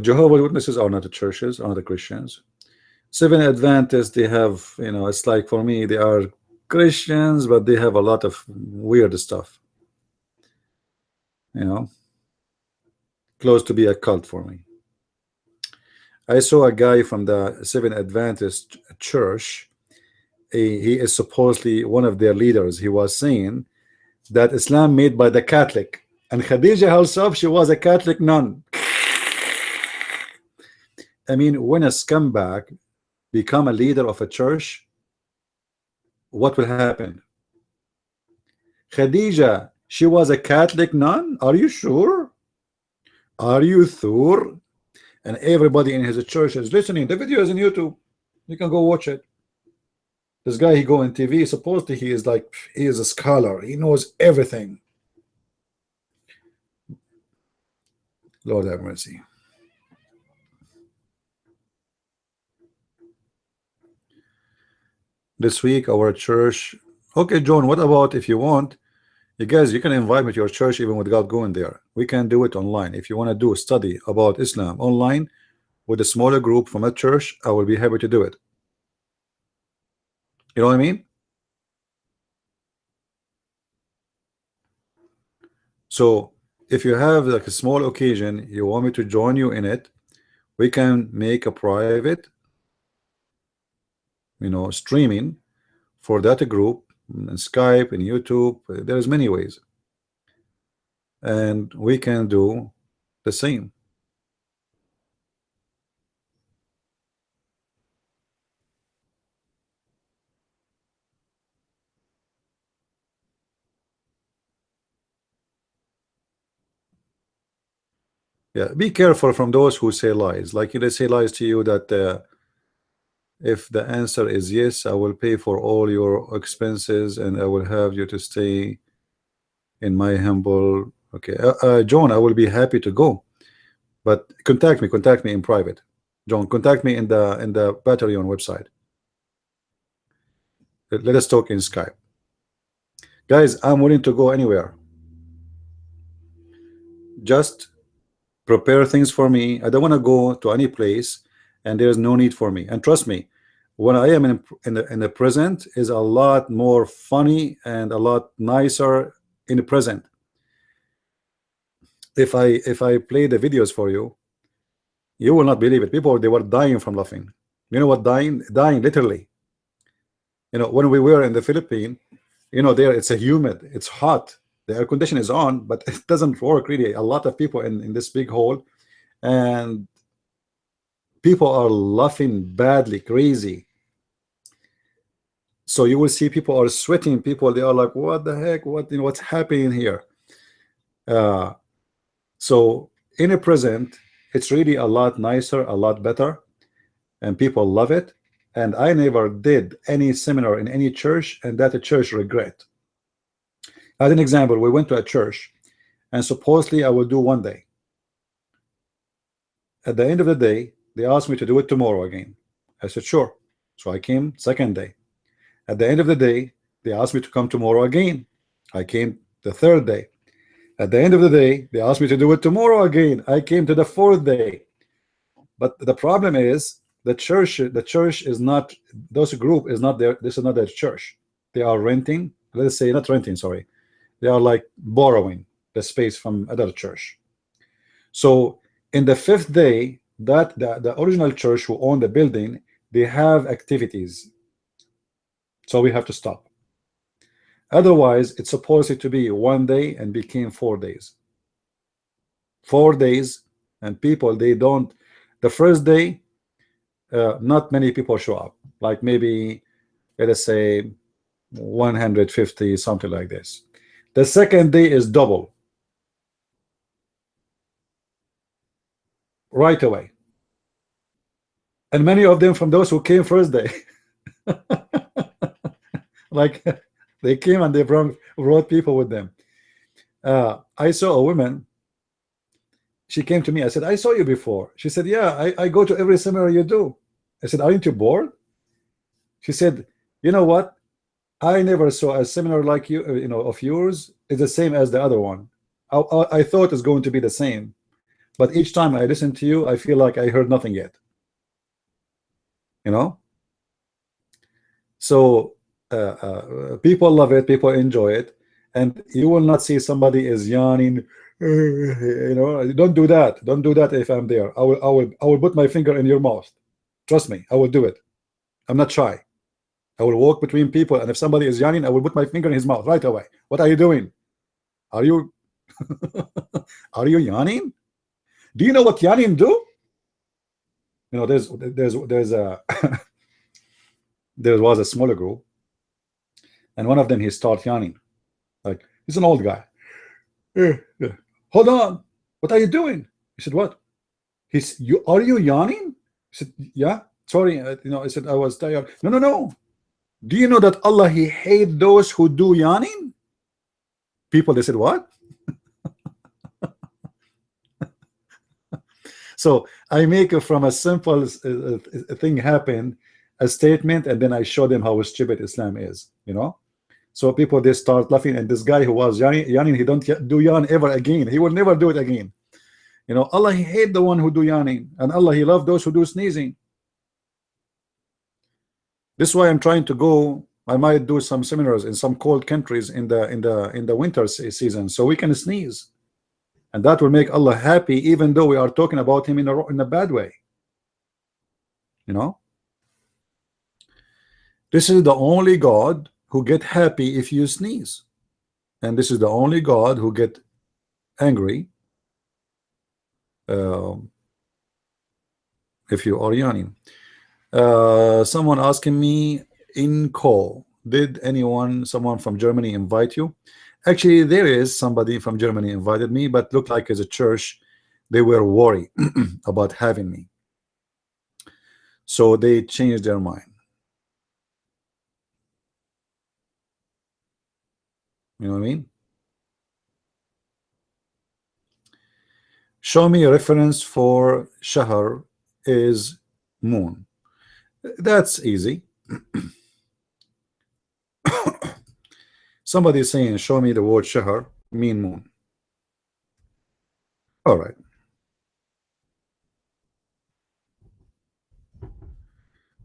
Jehovah's Witnesses are not the churches, are not the Christians. Seven Adventists, they have, you know, it's like for me, they are Christians, but they have a lot of weird stuff. You know, close to be a cult for me. I saw a guy from the Seven Adventist church. He is supposedly one of their leaders. He was saying that Islam made by the Catholic, and Khadija herself, she was a Catholic nun. I mean, when a scumbag become a leader of a church, what will happen? Khadija, she was a Catholic nun? Are you sure? Are you sure? And everybody in his church is listening. The video is on YouTube. You can go watch it. This guy, he go on TV. Supposedly he is like, he is a scholar. He knows everything. Lord have mercy. This week, our church. Okay, John, what about if you want? You guys, you can invite me to your church even without going there. We can do it online. If you want to do a study about Islam online with a smaller group from a church, I will be happy to do it. You know what I mean? So if you have like a small occasion, you want me to join you in it, we can make a private, you know, streaming for that group in Skype and YouTube. There's many ways, and we can do the same. Yeah, be careful from those who say lies. Like they say lies to you that if the answer is yes, I will pay for all your expenses and I will have you to stay in my humble. Okay, John, I will be happy to go, but contact me in private. John, contact me in the Patreon website. Let us talk in Skype. Guys, I'm willing to go anywhere. Just prepare things for me. I don't want to go to any place and there's no need for me. And trust me, when I am in the present is a lot more funny and a lot nicer in the present. If I play the videos for you, you will not believe it. People, they were dying from laughing. You know what? Dying literally. You know, when we were in the Philippines, you know, there it's a humid, it's hot, the air condition is on, but it doesn't work really. A lot of people in this big hole, and people are laughing badly, crazy. So you will see people are sweating. People, they are like, what the heck? What, you know, what's happening here? So in a present, it's really a lot nicer, a lot better, and people love it. And I never did any seminar in any church, and that a church regret. As an example, we went to a church, and supposedly I will do one day. At the end of the day, they asked me to do it tomorrow again. I said, sure. So I came second day. At the end of the day, They asked me to come tomorrow again. I came the third day. At the end of the day, they asked me to do it tomorrow again. I came to the fourth day. But the problem is the church is not, those group is not there. This is not their church. They are renting, let's say, not renting, sorry. They are like borrowing the space from another church. So in the fifth day, that the original church who owned the building, they have activities. So we have to stop. Otherwise, it's supposed to be one day and became 4 days. 4 days, and people, they don't, the first day, not many people show up, like maybe, let us say, 150, something like this. The second day is double right away, and many of them from those who came first day. Like they came and they brought people with them. I saw a woman. She came to me. I said, I saw you before. She said, yeah, I go to every seminar you do. I said, aren't you bored? She said, you know what? I never saw a seminar like you, of yours. It's the same as the other one. I thought it's going to be the same, but each time I listen to you, I feel like I heard nothing yet. So people love it, people enjoy it, and you will not see somebody is yawning. Don't do that. Don't do that. If I'm there, I will put my finger in your mouth. Trust me, I will do it. I'm not shy. I will walk between people, and if somebody is yawning, I will put my finger in his mouth right away. What are you doing? Are you are you yawning? Do you know what yawning do? There's a there was a smaller group, and one of them, he started yawning. Like, he's an old guy. Hold on, what are you doing? He said, what? Are you yawning? He said, yeah, sorry. I said, I was tired. No. Do you know that Allah, he hate those who do yawning? People, they said, what? So I make from a simple thing happen a statement, and then I show them how stupid Islam is. So people, they start laughing, and this guy who was yawning, he don't do yawn ever again. He will never do it again. Allah, he hate the one who do yawning, and Allah, he love those who do sneezing. This is why I'm trying to go. I might do some seminars in some cold countries in the winter season, so we can sneeze, and that will make Allah happy, even though we are talking about him in a bad way. This is the only God who get happy if you sneeze, and this is the only God who get angry if you are yawning. Someone asking me in call, did someone from Germany invite you? Actually, there is somebody from Germany invited me, but looked like as a church they were worried about having me, so they changed their mind. You know what I mean? Show me a reference for Shahr is moon. That's easy. Somebody is saying, show me the word Shahr mean moon. All right.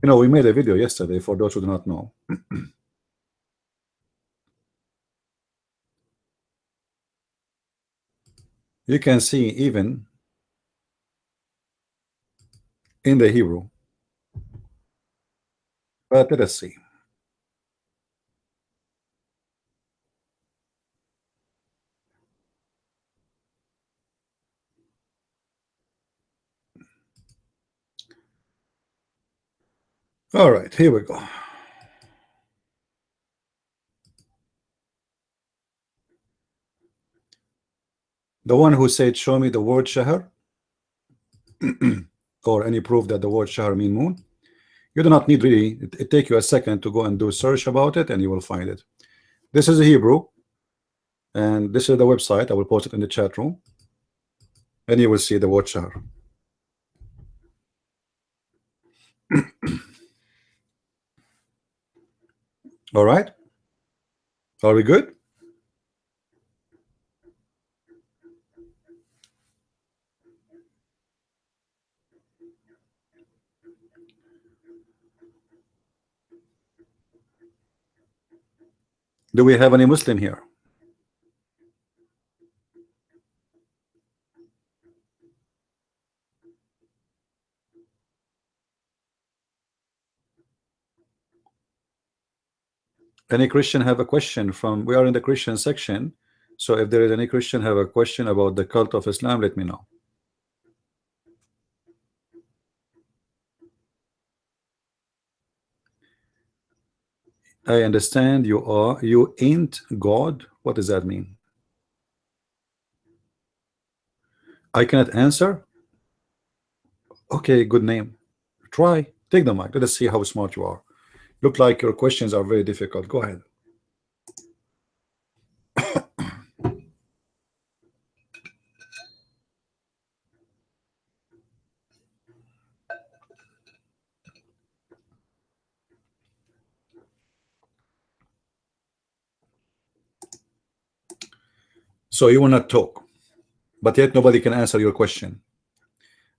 We made a video yesterday for those who do not know. You can see even in the Hebrew, but let us see. All right, here we go. The one who said, show me the word Shahr or any proof that the word Shahr mean moon, you do not need really, it take you a second to go and do search about it, and you will find it. This is a Hebrew, and this is the website. I will post it in the chat room, and you will see the word Shahr. All right. Are we good? Do we have any Muslim here? Any Christian have a question from? We are in the Christian section, so if there is any Christian have a question about the cult of Islam, let me know. I understand you ain't God. What does that mean? I cannot answer. Okay, good name. Try. Take the mic. Let us see how smart you are. Look like your questions are very difficult. Go ahead. So you will not talk, but yet nobody can answer your question.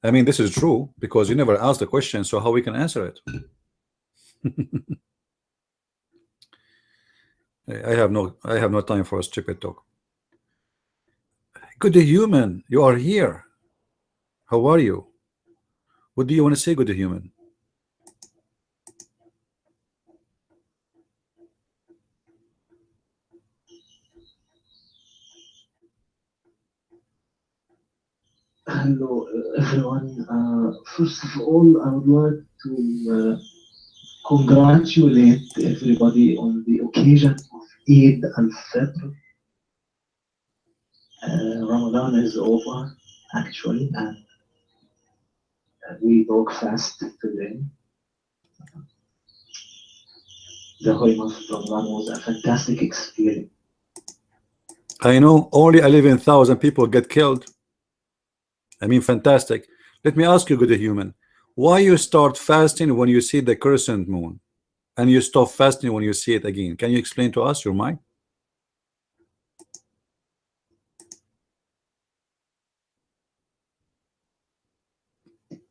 I mean, this is true because you never asked the question, so how we can answer it? I have no time for a stupid talk. Good human, you are here. How are you? What do you want to say, good human? Hello, everyone. First of all, I would like to congratulate everybody on the occasion of Eid al-Fitr. Ramadan is over, actually, and we broke fast today. The whole month of Ramadan was a fantastic experience. I know only 11,000 people get killed. I mean, fantastic. Let me ask you, good human, why you start fasting when you see the crescent moon and you stop fasting when you see it again? Can you explain to us your mind?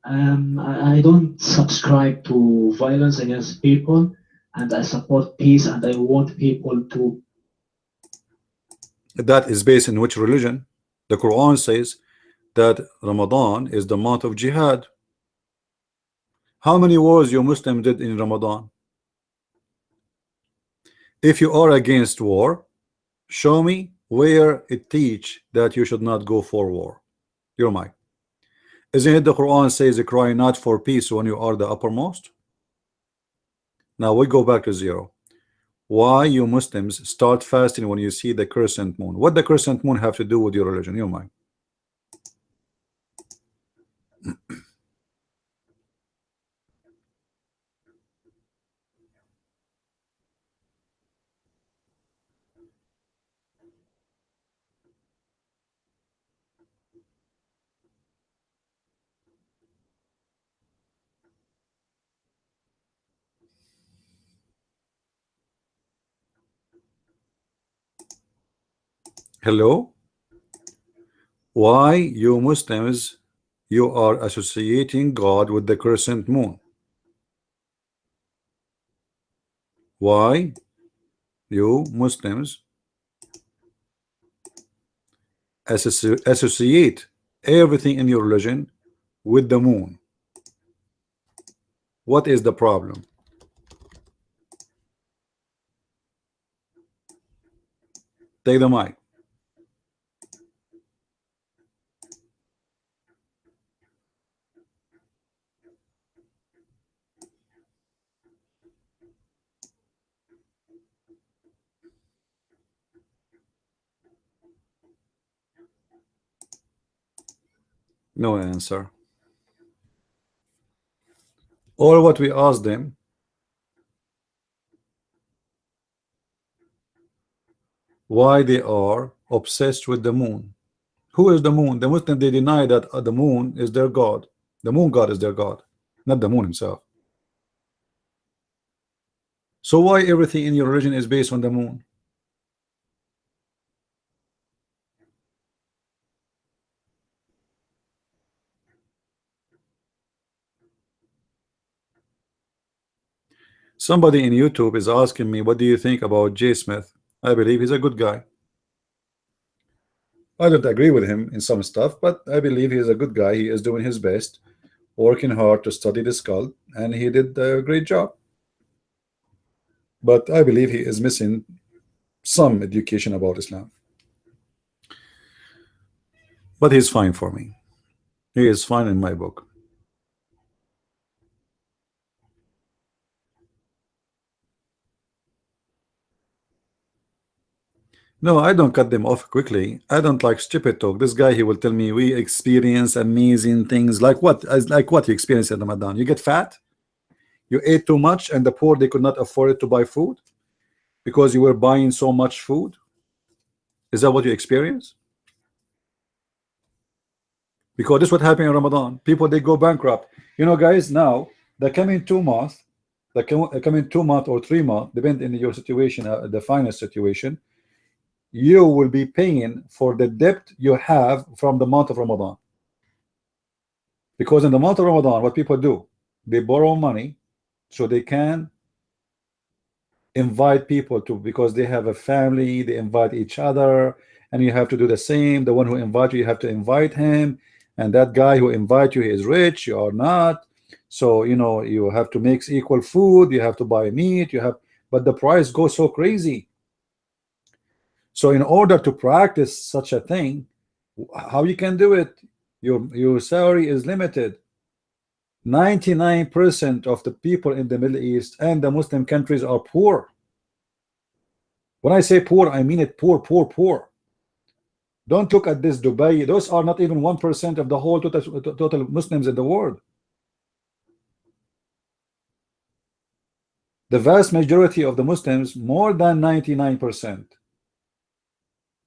I don't subscribe to violence against people, and I support peace, and I want people to. That is based in which religion? The Quran says that Ramadan is the month of jihad. How many wars you Muslim did in Ramadan? If you are against war, show me where it teach that you should not go for war. Your mic. Isn't it the Quran says cry not for peace when you are the uppermost? Now we go back to zero. Why you Muslims start fasting when you see the crescent moon? What the crescent moon have to do with your religion? Your mic. Hello? Why you Muslims you are associating God with the crescent moon? Why you Muslims associate everything in your religion with the moon? What is the problem? Take the mic. No answer. All what we asked them, why they are obsessed with the moon. Who is the moon? The Muslim, they deny that the moon is their God. The moon God is their God, not the moon himself. So why everything in your religion is based on the moon? Somebody in YouTube is asking me, what do you think about Jay Smith? I believe he's a good guy. I don't agree with him in some stuff, but I believe he's a good guy. He is doing his best, working hard to study the skull, and he did a great job. But I believe he is missing some education about Islam. But he's fine for me. He is fine in my book. No, I don't cut them off quickly. I don't like stupid talk. This guy, he will tell me we experience amazing things. Like what? Like what you experience in Ramadan? You get fat? You ate too much and the poor, they could not afford it to buy food because you were buying so much food? Is that what you experience? Because this is what happened in Ramadan. People, they go bankrupt. You know, guys, now the coming 2 months, the coming 2 month or 3 month, depending on your situation, the finance situation, you will be paying for the debt you have from the month of Ramadan. Because in the month of Ramadan, what people do, they borrow money so they can invite people to, because they have a family, they invite each other, and you have to do the same. The one who invite you have to invite him, and that guy who invite you, he is rich, you are not. So you know, you have to mix equal food, you have to buy meat, you have, but the price goes so crazy. So in order to practice such a thing, how you can do it? Your salary is limited. 99% of the people in the Middle East and the Muslim countries are poor. When I say poor, I mean it poor, poor, poor. Don't look at this Dubai. Those are not even 1% of the whole total Muslims in the world. The vast majority of the Muslims, more than 99%,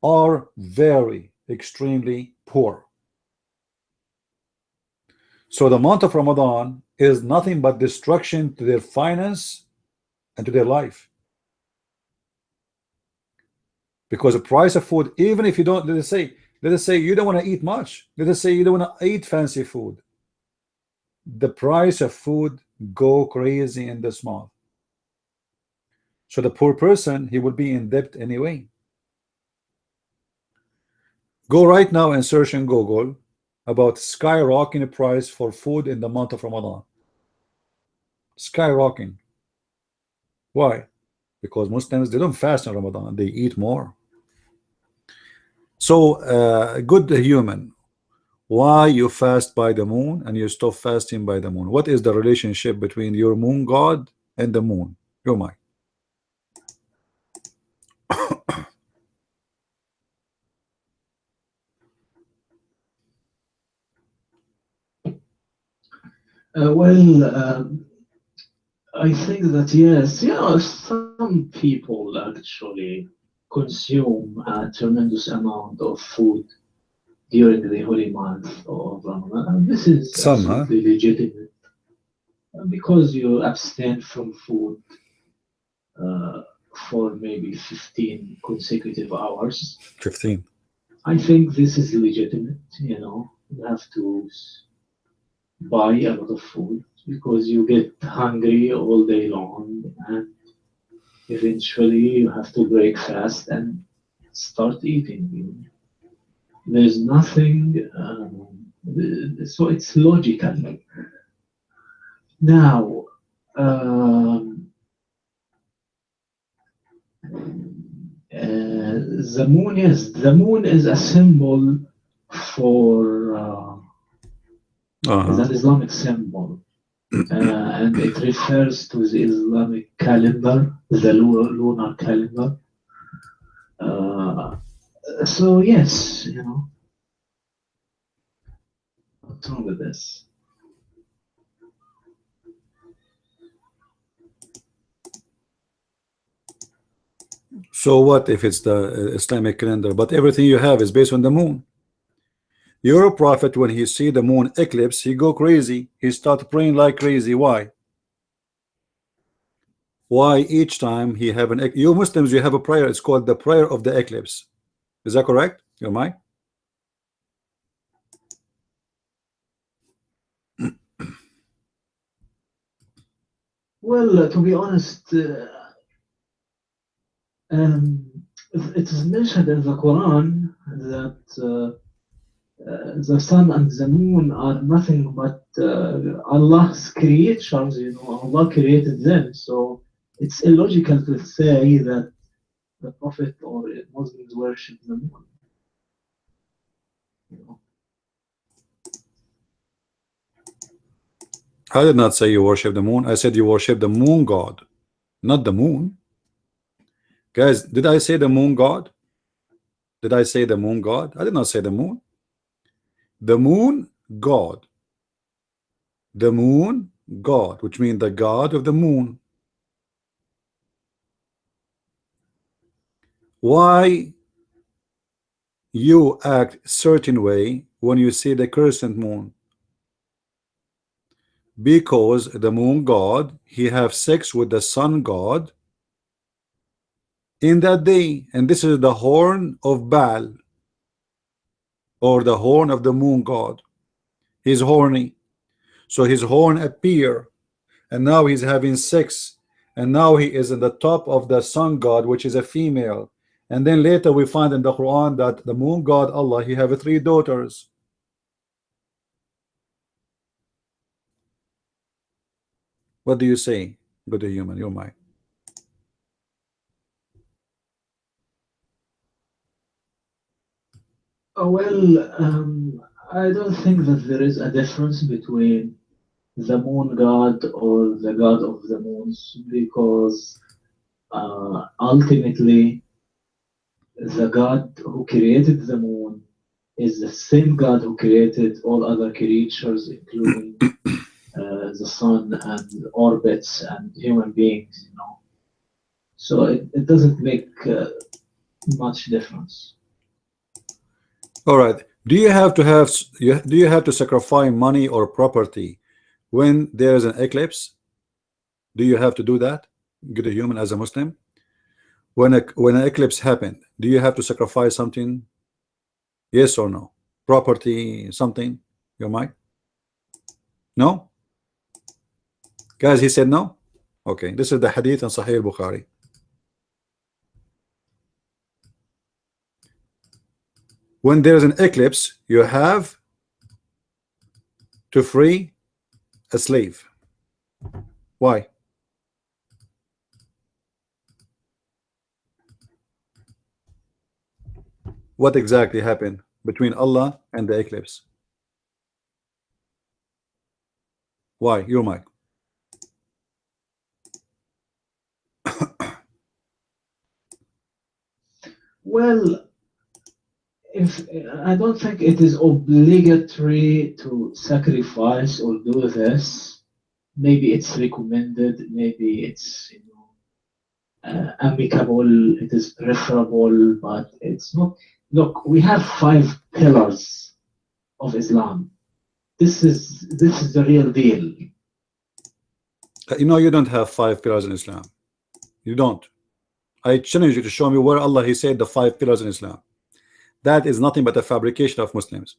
are very extremely poor. So the month of Ramadan is nothing but destruction to their finance and to their life. Because the price of food, even if you don't, let us say you don't want to eat much, let us say you don't want to eat fancy food, the price of food go crazy in this month. So the poor person, he will be in debt anyway. Go right now and search in Google about skyrocketing price for food in the month of Ramadan. Skyrocketing. Why? Because Muslims, they don't fast in Ramadan, they eat more. So good human, why you fast by the moon and you stop fasting by the moon? What is the relationship between your moon god and the moon? Your mind. I think that yes, some people actually consume a tremendous amount of food during the holy month of Ramadan. And this is Some, huh? absolutely legitimate because you abstain from food uh, for maybe 15 consecutive hours. 15. I think this is legitimate. You have to buy a lot of food because you get hungry all day long, and eventually you have to break fast and start eating. There's nothing, so it's logical. Now, the moon, yes, the moon is a symbol for is an Islamic symbol. And it refers to the Islamic calendar, the lunar calendar. So yes, what's wrong with this? So what if it's the Islamic calendar, but everything you have is based on the moon? Your prophet, when he see the moon eclipse, he go crazy. He start praying like crazy. Why? Why each time he have an, you Muslims, you have a prayer, it's called the prayer of the eclipse. Is that correct? Your mind? Well, to be honest, um, it is mentioned in the Quran that the sun and the moon are nothing but Allah's creatures. You know, Allah created them. So it's illogical to say that the Prophet or Muslims worship the moon. You know. I did not say you worship the moon. I said you worship the moon god, not the moon. Guys, did I say the moon god? Did I say the moon god? I did not say the moon. The moon god. The moon god, which means the god of the moon. Why you act certain way when you see the crescent moon? Because the moon god, he have sex with the sun god in that day, and this is the horn of Baal, or the horn of the moon god. He's horny, so his horn appear, and now he's having sex, and now he is in the top of the sun god, which is a female. And then later we find in the Quran that the moon god Allah, he have three daughters. What do you say, good human? You're mine. Well, I don't think that there is a difference between the moon god or the god of the moons, because ultimately the god who created the moon is the same god who created all other creatures, including the sun and orbits and human beings. You know, so it doesn't make much difference. All right. Do you have to have do you have to sacrifice money or property when there is an eclipse? Do you have to do that, good human, as a Muslim? When an eclipse happened, do you have to sacrifice something? Yes or no? Property, something? Your mic? No? Guys, he said no? Okay, this is the hadith in Sahih Bukhari. When there is an eclipse, you have to free a slave. Why? What exactly happened between Allah and the eclipse? Why? Your mic. Well, if I don't think it is obligatory to sacrifice or do this. Maybe it's recommended. Maybe it's amicable. It is preferable, but it's not. Look, we have 5 pillars of Islam. This is the real deal. You know, you don't have 5 pillars in Islam. You don't. I challenge you to show me where Allah he said the 5 pillars in Islam. That is nothing but a fabrication of Muslims.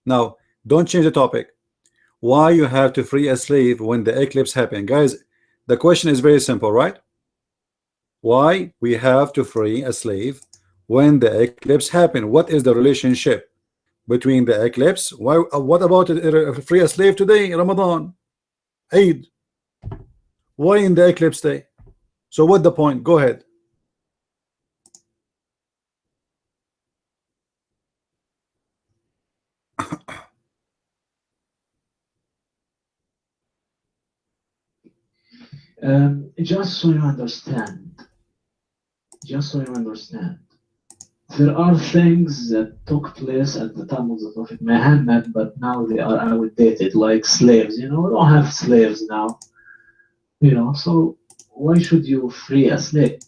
Now, don't change the topic. Why you have to free a slave when the eclipse happened? Guys, the question is very simple, right? Why we have to free a slave when the eclipse happened? What is the relationship between the eclipse? Why? What about free a slave today, Ramadan, Eid? Why in the eclipse day? So what the point? Go ahead. Just so you understand, there are things that took place at the time of the Prophet Muhammad, but now they are outdated, like slaves. You know, we don't have slaves now. You know, so why should you free a slave?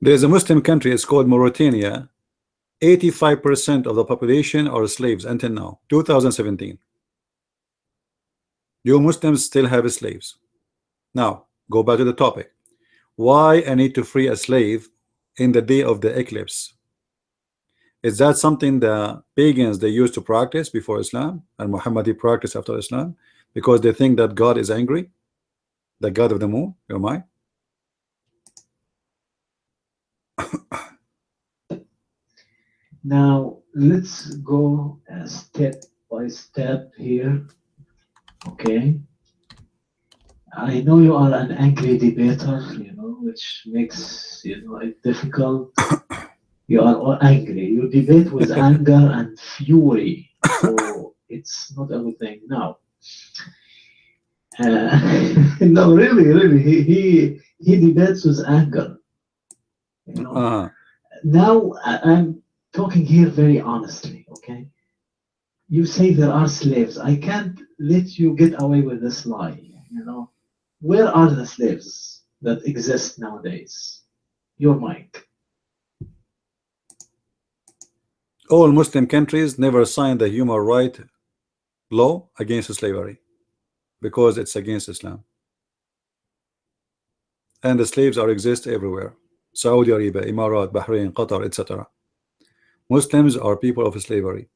There's a Muslim country, it's called Mauritania. 85% of the population are slaves until now, 2017. You Muslims still have slaves. Now, go back to the topic. Why I need to free a slave in the day of the eclipse? Is that something the pagans they used to practice before Islam, and Muhammad practiced after Islam, because they think that God is angry, the God of the moon? Your mind? Now let's go step by step here. Okay. I know you are an angry debater, which makes it difficult. You are all angry. You debate with anger and fury, so it's not everything. Now, no, really, really, he debates with anger. Now I'm talking here very honestly. Okay, you say there are slaves. I can't let you get away with this lie. Where are the slaves that exist nowadays? Your mic. All Muslim countries never signed the human right law against slavery because it's against Islam, and the slaves are exist everywhere. Saudi Arabia, Emirat, Bahrain, Qatar, etc. Muslims are people of slavery.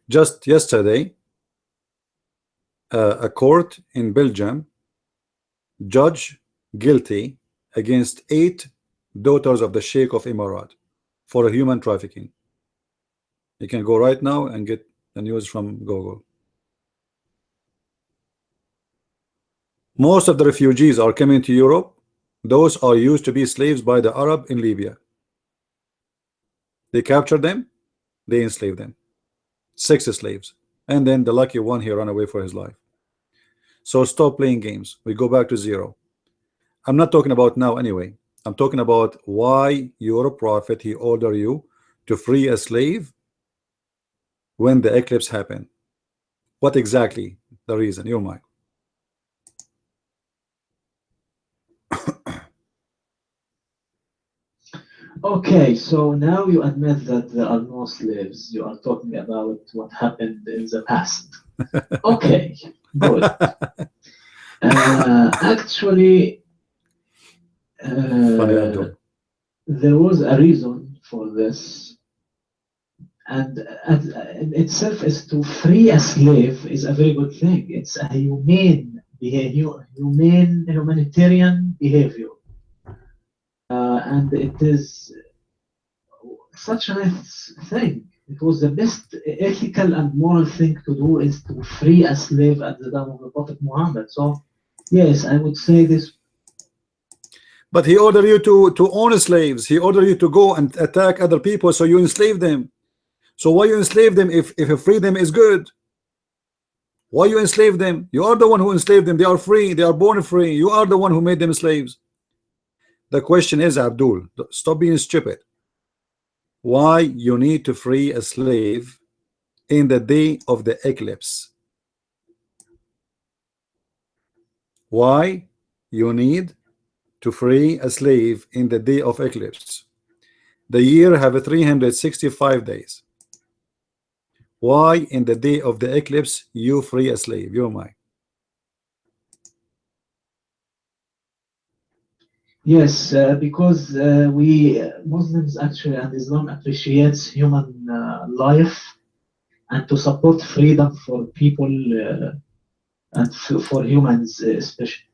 Just yesterday, a court in Belgium judged guilty against 8 daughters of the Sheikh of Emirat for human trafficking. You can go right now and get the news from Google. Most of the refugees are coming to Europe. Those are used to be slaves by the Arab in Libya. They capture them, they enslave them. 6 slaves, and then the lucky one, he ran away for his life. So stop playing games. We go back to zero. I'm not talking about now anyway. I'm talking about why your prophet, he ordered you to free a slave when the eclipse happened. What exactly the reason? Your mind. Okay, so now you admit that there are no slaves. You are talking about what happened in the past. Okay, good. Actually, Funny, Abdul. there was a reason for this, and in itself is to free a slave is a very good thing. It's a humane behavior, humanitarian behavior, and it is such a nice thing. It was the best ethical and moral thing to do is to free a slave at the time of the Prophet Muhammad. So, yes, I would say this. But he ordered you to own slaves. He ordered you to go and attack other people, so you enslave them. So why you enslave them if freedom is good? Why you enslave them? You are the one who enslaved them. They are free. They are born free. You are the one who made them slaves. The question is, Abdul, stop being stupid. Why you need to free a slave in the day of the eclipse? Why you need to free a slave in the day of eclipse? The year have 365 days. Why in the day of the eclipse you free a slave? You're mine. Yes, because we Muslims actually and Islam appreciates human life and to support freedom for people and for humans especially.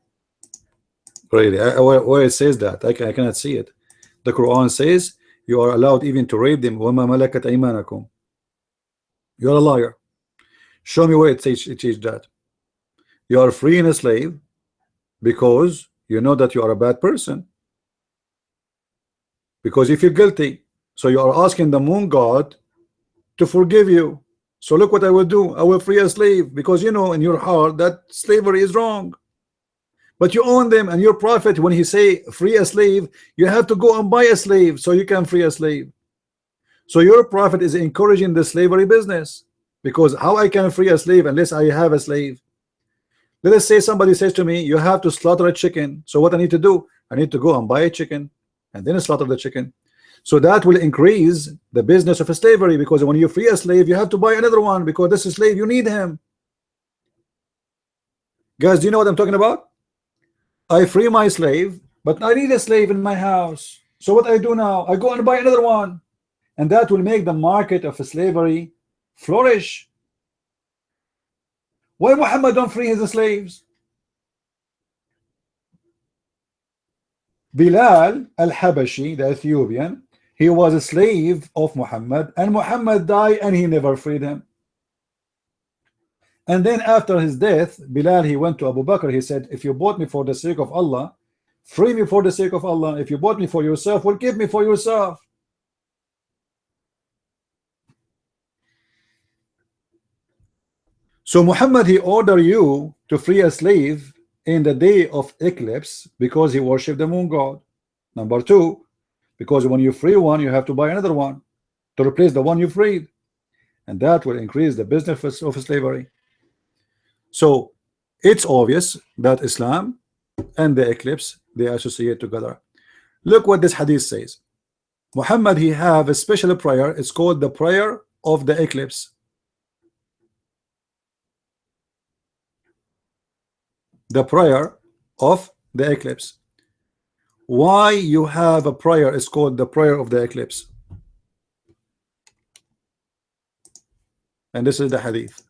Really? Where it says that? I cannot see it. The Quran says you are allowed even to rape them. وَمَا مَلَكَتْ أَيْمَانَكُمْ. You're a liar. Show me where it says that. You are freeing a slave because you know that you are a bad person. Because you feel guilty. So you are asking the moon god to forgive you. So look what I will do. I will free a slave because you know in your heart that slavery is wrong. But you own them, and your prophet, when he say free a slave, you have to go and buy a slave so you can free a slave. So your prophet is encouraging the slavery business, because how I can free a slave unless I have a slave? Let us say somebody says to me, you have to slaughter a chicken. So what I need to do? I need to go and buy a chicken and then slaughter the chicken. So that will increase the business of a slavery, because when you free a slave, you have to buy another one, because this is slave, you need him. Guys, do you know what I'm talking about? I free my slave, but I need a slave in my house. So what I do now? I go and buy another one. and that will make the market of slavery flourish. Why Muhammad don't free his slaves? Bilal al-Habashi, the Ethiopian, he was a slave of Muhammad, and Muhammad died and he never freed him. And then after his death, Bilal, he went to Abu Bakr, he said, if you bought me for the sake of Allah, free me for the sake of Allah. If you bought me for yourself, well, give me for yourself. So Muhammad, he ordered you to free a slave in the day of eclipse because he worshipped the moon god. Number two, because when you free one, you have to buy another one to replace the one you freed, and that will increase the business of slavery. So it's obvious that Islam and the eclipse, they associate together. Look what this hadith says. Muhammad, he have a special prayer. It's called the prayer of the eclipse. The prayer of the eclipse. Why you have a prayer is called the prayer of the eclipse? And this is the hadith.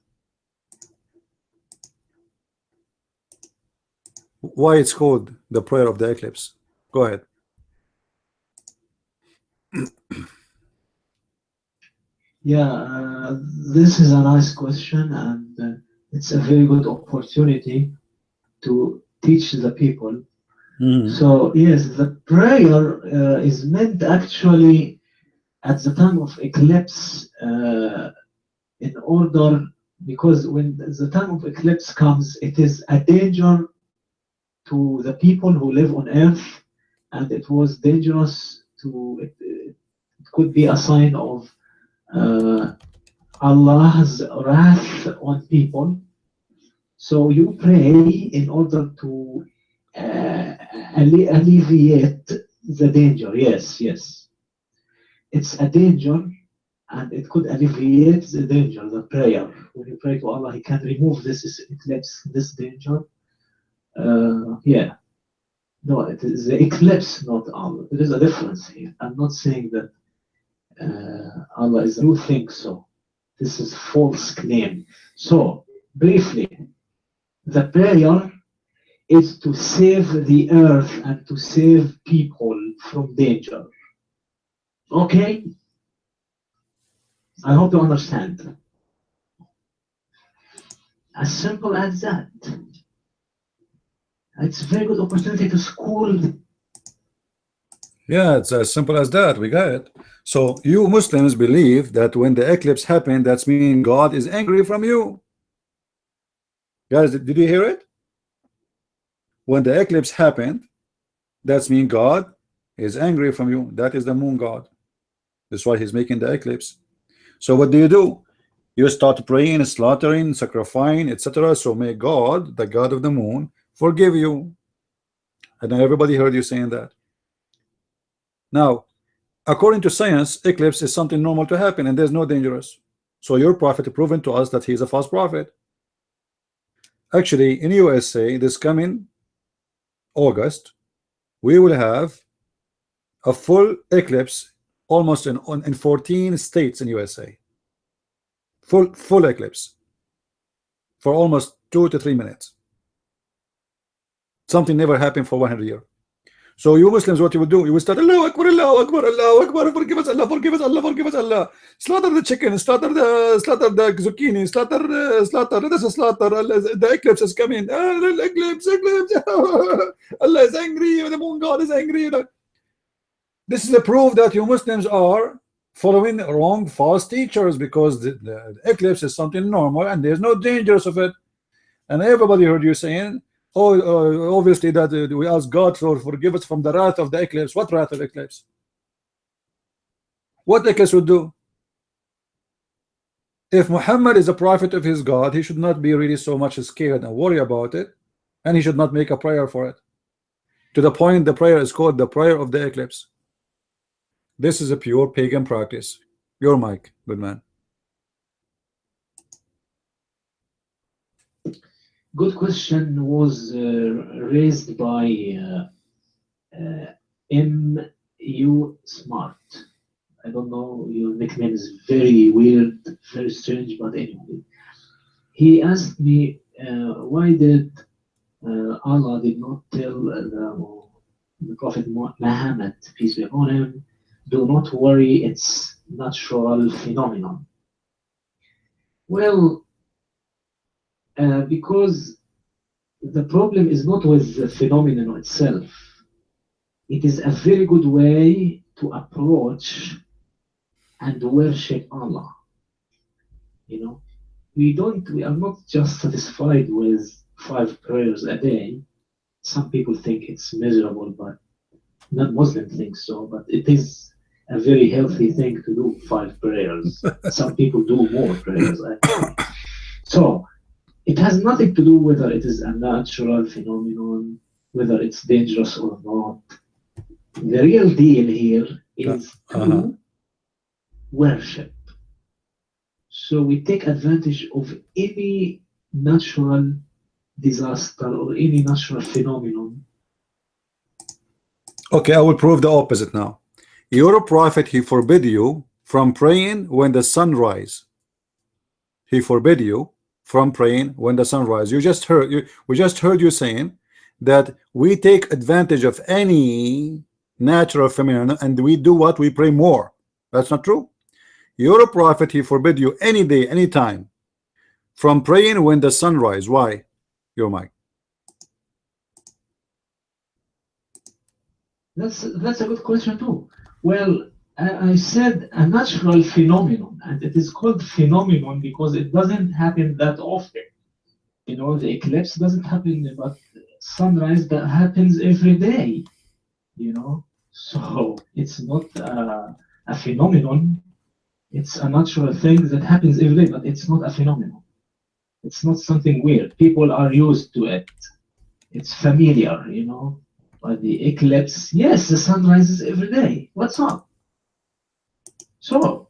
Why it's called the prayer of the eclipse? Go ahead. Yeah, this is a nice question, and it's a very good opportunity to teach the people. So yes, the prayer is meant actually at the time of eclipse in order, because when the time of eclipse comes, it is a danger to the people who live on earth, and it was dangerous to it could be a sign of Allah's wrath on people. So you pray in order to alleviate the danger. Yes, yes. It's a danger, and it could alleviate the danger, the prayer. When you pray to Allah, He can remove this eclipse, this danger. Yeah. No, it is the eclipse, not Allah. There is a difference here. I'm not saying that Allah is. You think so. This is false claim. So, briefly, the prayer is to save the earth and to save people from danger. Okay? I hope you understand. As simple as that. It's a very good opportunity to school. Yeah, it's as simple as that. We got it. So you Muslims believe that when the eclipse happened, that's mean God is angry from you. Guys, did you hear it? When the eclipse happened, that's mean God is angry from you. That is the moon god. That's why he's making the eclipse. So what do? You start praying, slaughtering, sacrificing, etc. So may God, the God of the moon, forgive you. And everybody heard you saying that. Now, according to science, eclipse is something normal to happen, and there's no dangerous. So your prophet proven to us that he's a false prophet. Actually, in USA, this coming August, we will have a full eclipse almost in 14 states in USA. Full eclipse for almost 2 to 3 minutes. Something never happened for 100 years. So you Muslims, what you will do? You will start Allahu Akbar, Allahu Akbar, Allahu Akbar, forgive us Allah, forgive us Allah, forgive us Allah. Slaughter the chicken, slaughter the zucchini, slaughter, let us slaughter. The eclipse is coming. The eclipse. Allah is angry. The moon god is angry. This is a proof that you Muslims are following wrong false teachers, because the eclipse is something normal and there's no dangers of it. And everybody heard you saying, oh, obviously that we ask God to forgive us from the wrath of the eclipse. What wrath of eclipse? What eclipse would do? If Muhammad is a prophet of his God, he should not be really so much scared and worry about it, and he should not make a prayer for it. To the point, the prayer is called the prayer of the eclipse. This is a pure pagan practice. Your mic, good man. Good question was raised by MU Smart. I don't know, your nickname is very weird, very strange, but anyway. He asked me, why did Allah did not tell the Prophet Muhammad, peace be upon him, do not worry, it's natural phenomenon. Well, because the problem is not with the phenomenon itself. It is a very good way to approach and worship Allah. You know, we are not just satisfied with 5 prayers a day. Some people think it's miserable, but non-Muslims think so. But it is a very healthy thing to do 5 prayers. Some people do more prayers, actually. So it has nothing to do whether it is a natural phenomenon, whether it's dangerous or not. The real deal here is to worship. So we take advantage of any natural disaster or any natural phenomenon. Okay, I will prove the opposite now. Your prophet, he forbid you from praying when the sun rise. He forbid you from praying when the sun rise. We just heard you saying that we take advantage of any natural phenomenon and we do what? We pray more. That's not true. Your prophet, he forbid you any day, any time from praying when the sun rise. Why? Your mic. That's a good question too. Well, I said a natural phenomenon, and it is called phenomenon because it doesn't happen that often. You know, the eclipse doesn't happen, but sunrise that happens every day. You know, so it's not a phenomenon. It's a natural thing that happens every day, but it's not a phenomenon. It's not something weird. People are used to it. It's familiar, you know. But the eclipse, yes, the sun rises every day. What's up? So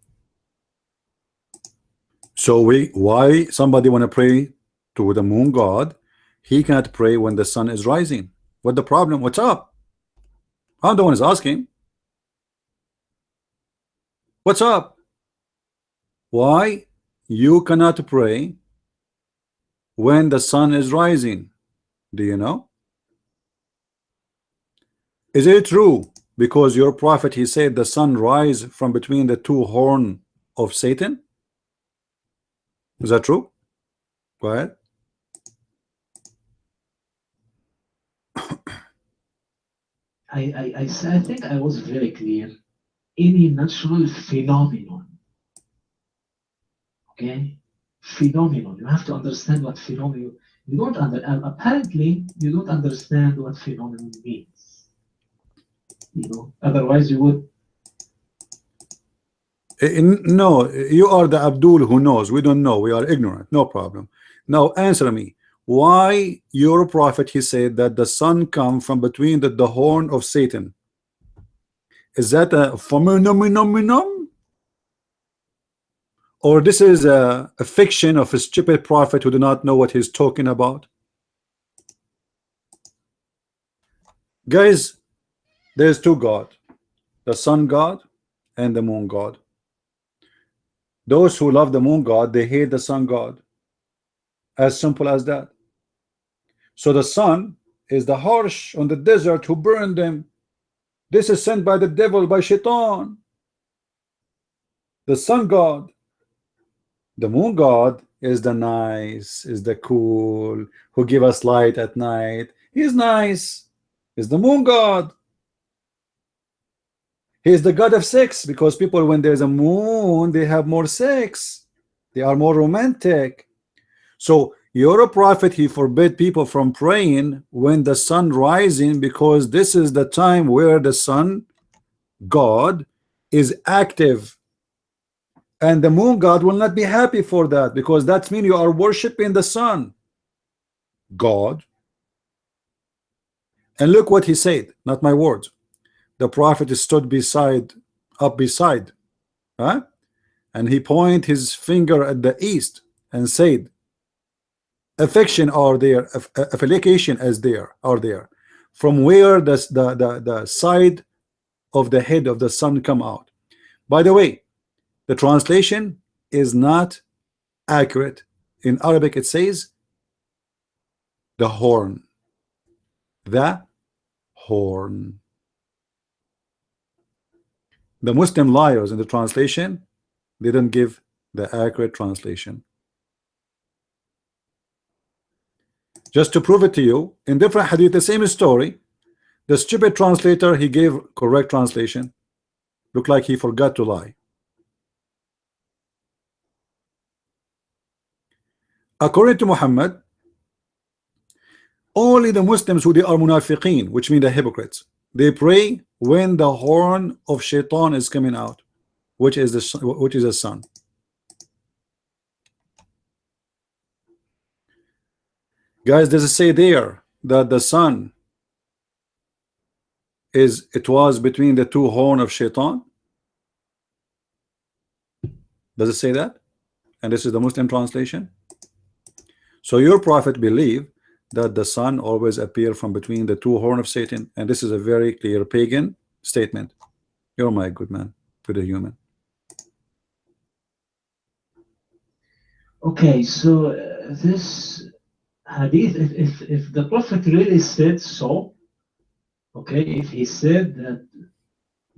why somebody want to pray to the moon god? He cannot pray when the sun is rising. What the problem? What's up? I'm the one is asking. What's up? Why you cannot pray when the sun is rising? Do you know? Is it true? Because your prophet, he said the sun rise from between the 2 horns of Satan. Is that true? Go ahead. I think I was very clear. Any natural phenomenon, okay? Phenomenon. You have to understand what phenomenon. You don't apparently you don't understand what phenomenon means. You know, otherwise you would. No, you are the Abdul who knows. We don't know. We are ignorant. No problem. Now answer me. Why your prophet, he said that the sun come from between the horn of Satan? Is that a phenomenon? Or this is a fiction of a stupid prophet who do not know what he's talking about? Guys, there's 2 gods, the sun god and the moon god. Those who love the moon god, they hate the sun god. As simple as that. So the sun is the harsh on the desert who burned them. This is sent by the devil, by Shaitan. The sun god. The moon god is the nice, is the cool, who give us light at night. He's nice. He's the moon god. He's the god of sex, because people, when there's a moon, they have more sex. They are more romantic. So your prophet, he forbid people from praying when the sun rising, because this is the time where the sun god is active. And the moon god will not be happy for that, because that means you are worshiping the sun god. And look what he said, not my words. The prophet stood up beside, huh? And he pointed his finger at the east and said, affection are there, affiliation as there are there, from where the side of the head of the sun come out. By the way, the translation is not accurate. In Arabic it says the horn, the horn. The Muslim liars in the translation didn't give the accurate translation. Just to prove it to you, in different hadith, the same story, the stupid translator, he gave correct translation. Looked like he forgot to lie. According to Muhammad, only the Muslims who they are munafiqeen, which mean the hypocrites, they pray when the horn of shaitan is coming out, which is the sun. Guys, does it say there that the sun was between the two horn of shaitan? Does it say that? And this is the Muslim translation. So your prophet believed that the sun always appear from between the two horn of Satan, and this is a very clear pagan statement. You're my good man, good human. Okay, so this hadith, if the prophet really said so, okay, if he said that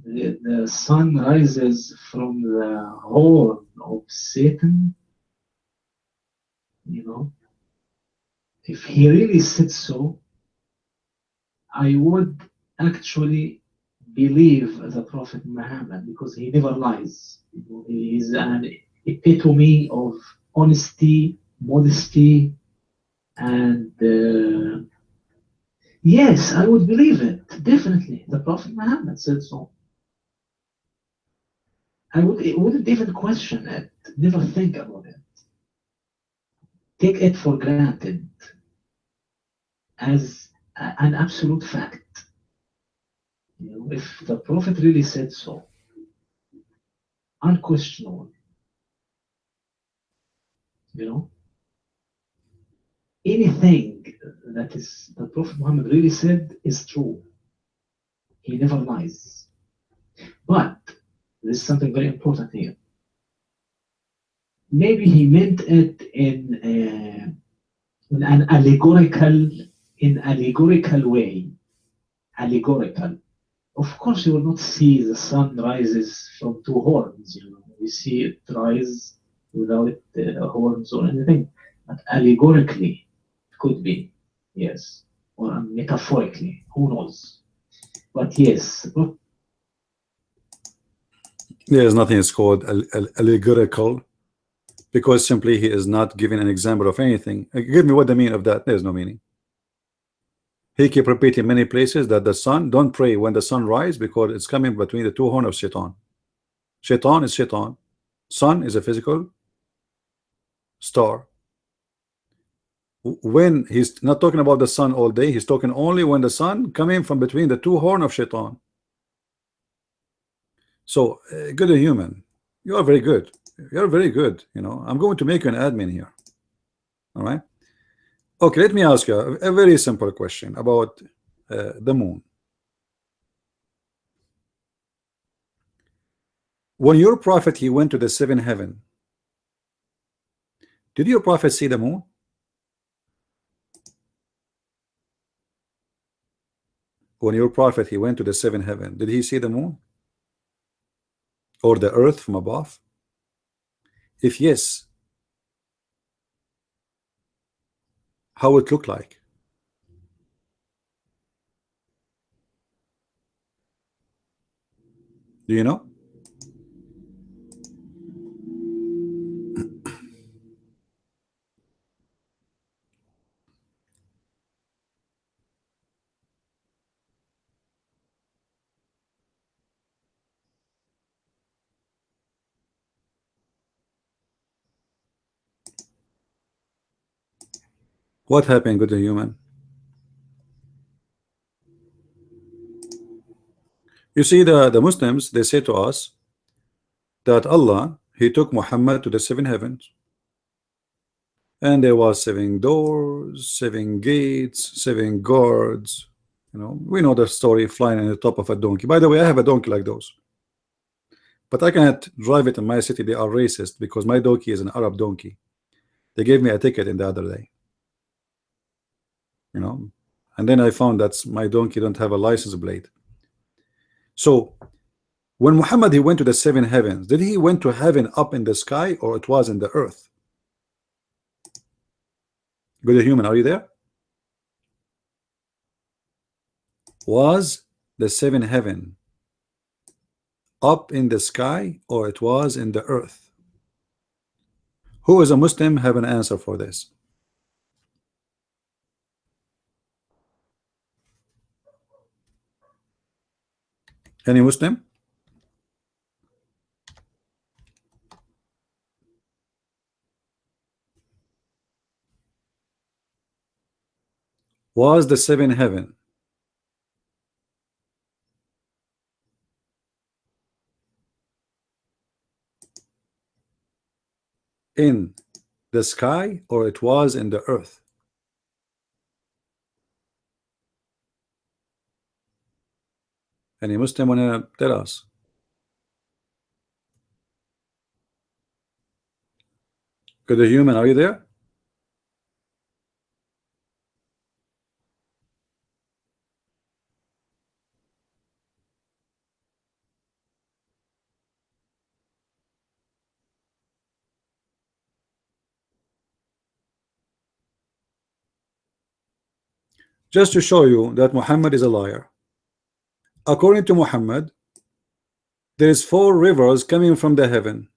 the sun rises from the horn of Satan, you know, if he really said so, I would actually believe the Prophet Muhammad, because he never lies. He is an epitome of honesty, modesty, and yes, I would believe it, definitely. The Prophet Muhammad said so. I wouldn't even question it, never think about it. Take it for granted as an absolute fact. You know, if the Prophet really said so, unquestionable, you know, anything that is the Prophet Muhammad really said is true. He never lies. But there's something very important here. Maybe he meant it in an allegorical way. Allegorical. Of course, you will not see the sun rises from two horns. You know, we see it rise without horns or anything. But allegorically, it could be, yes, or metaphorically, who knows? But yes, There's nothing is called allegorical, because simply he is not giving an example of anything. Give me what the meaning of that. There's no meaning. He keep repeating many places that the sun, don't pray when the sun rise, because it's coming between the two horns of Shaitan. Shaitan is Shaitan. Sun is a physical star. When he's not talking about the sun all day, he's talking only when the sun coming from between the two horns of Shaitan. So good human, you are very good. You're very good. You know, I'm going to make you an admin here. All right. Okay, let me ask you a very simple question about the moon. When your prophet he went to the seventh heaven, did your prophet see the moon? When your prophet he went to the seventh heaven, did he see the moon or the earth from above? If yes, how it looked like? Do you know? What happened with the human? You see, the Muslims, they say to us that Allah he took Muhammad to the seven heavens, and there was seven doors, seven gates, seven guards. You know, we know the story, flying on the top of a donkey. By the way, I have a donkey like those. but I cannot drive it in my city. They are racist because my donkey is an Arab donkey. They gave me a ticket in the other day, you know, and then I found that my donkey don't have a license plate. So when Muhammad he went to the seven heavens, did he went to heaven up in the sky or it was in the earth? Good human, are you there? Was the seven heaven up in the sky or it was in the earth? Who is a Muslim have an answer for this? Any Muslim? Was the seven heaven in the sky or it was in the earth? Any Muslim wanna tell us? Good human, are you there? Just to show you that Muhammad is a liar. According to Muhammad, there is four rivers coming from the heaven.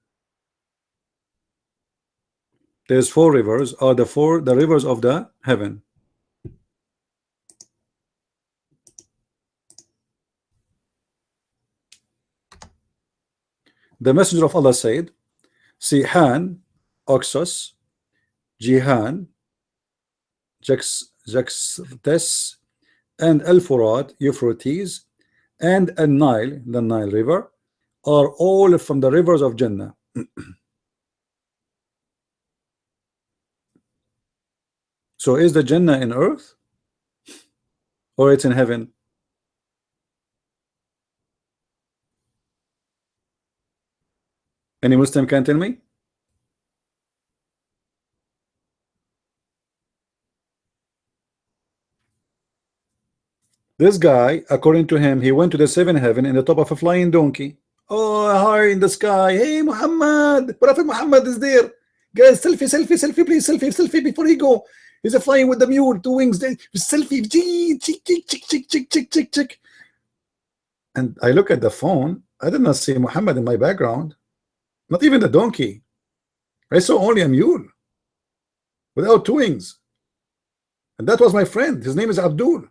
There's four rivers, are the rivers of the heaven. The messenger of Allah said, Sihan, Oxus, Jihan, Jaxtes, and Al Furat, Euphrates, and Al Nile, the Nile River, are all from the rivers of Jannah. So is the Jannah in earth or it's in heaven? Any Muslim can tell me? This guy, according to him, he went to the seven heaven in the top of a flying donkey. Oh, high in the sky. Hey, Muhammad. Prophet Muhammad is there. Guys, selfie, selfie, selfie, please. Selfie, selfie before he go. He's a flying with the mule, two wings. Selfie. Chick, chick, chick, chick, chick, chick, chick, chick. And I look at the phone. I did not see Muhammad in my background. Not even the donkey. I saw only a mule without two wings. And that was my friend. His name is Abdul.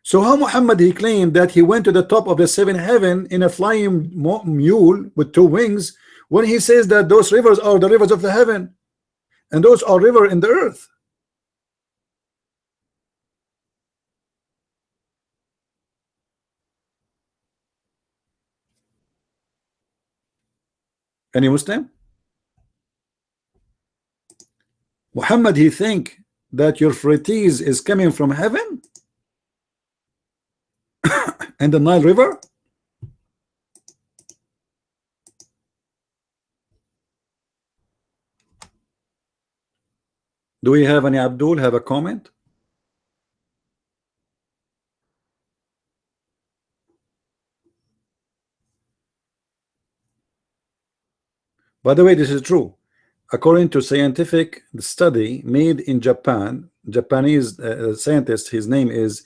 So how Muhammad he claimed that he went to the top of the seven heaven in a flying mule with two wings when he says that those rivers are the rivers of the heaven and those are river in the earth? Any Muslim? Muhammad he think that Euphrates is coming from heaven and the Nile River? Do we have any Abdul have a comment? By the way, this is true. According to scientific study made in Japan, Japanese scientist, his name is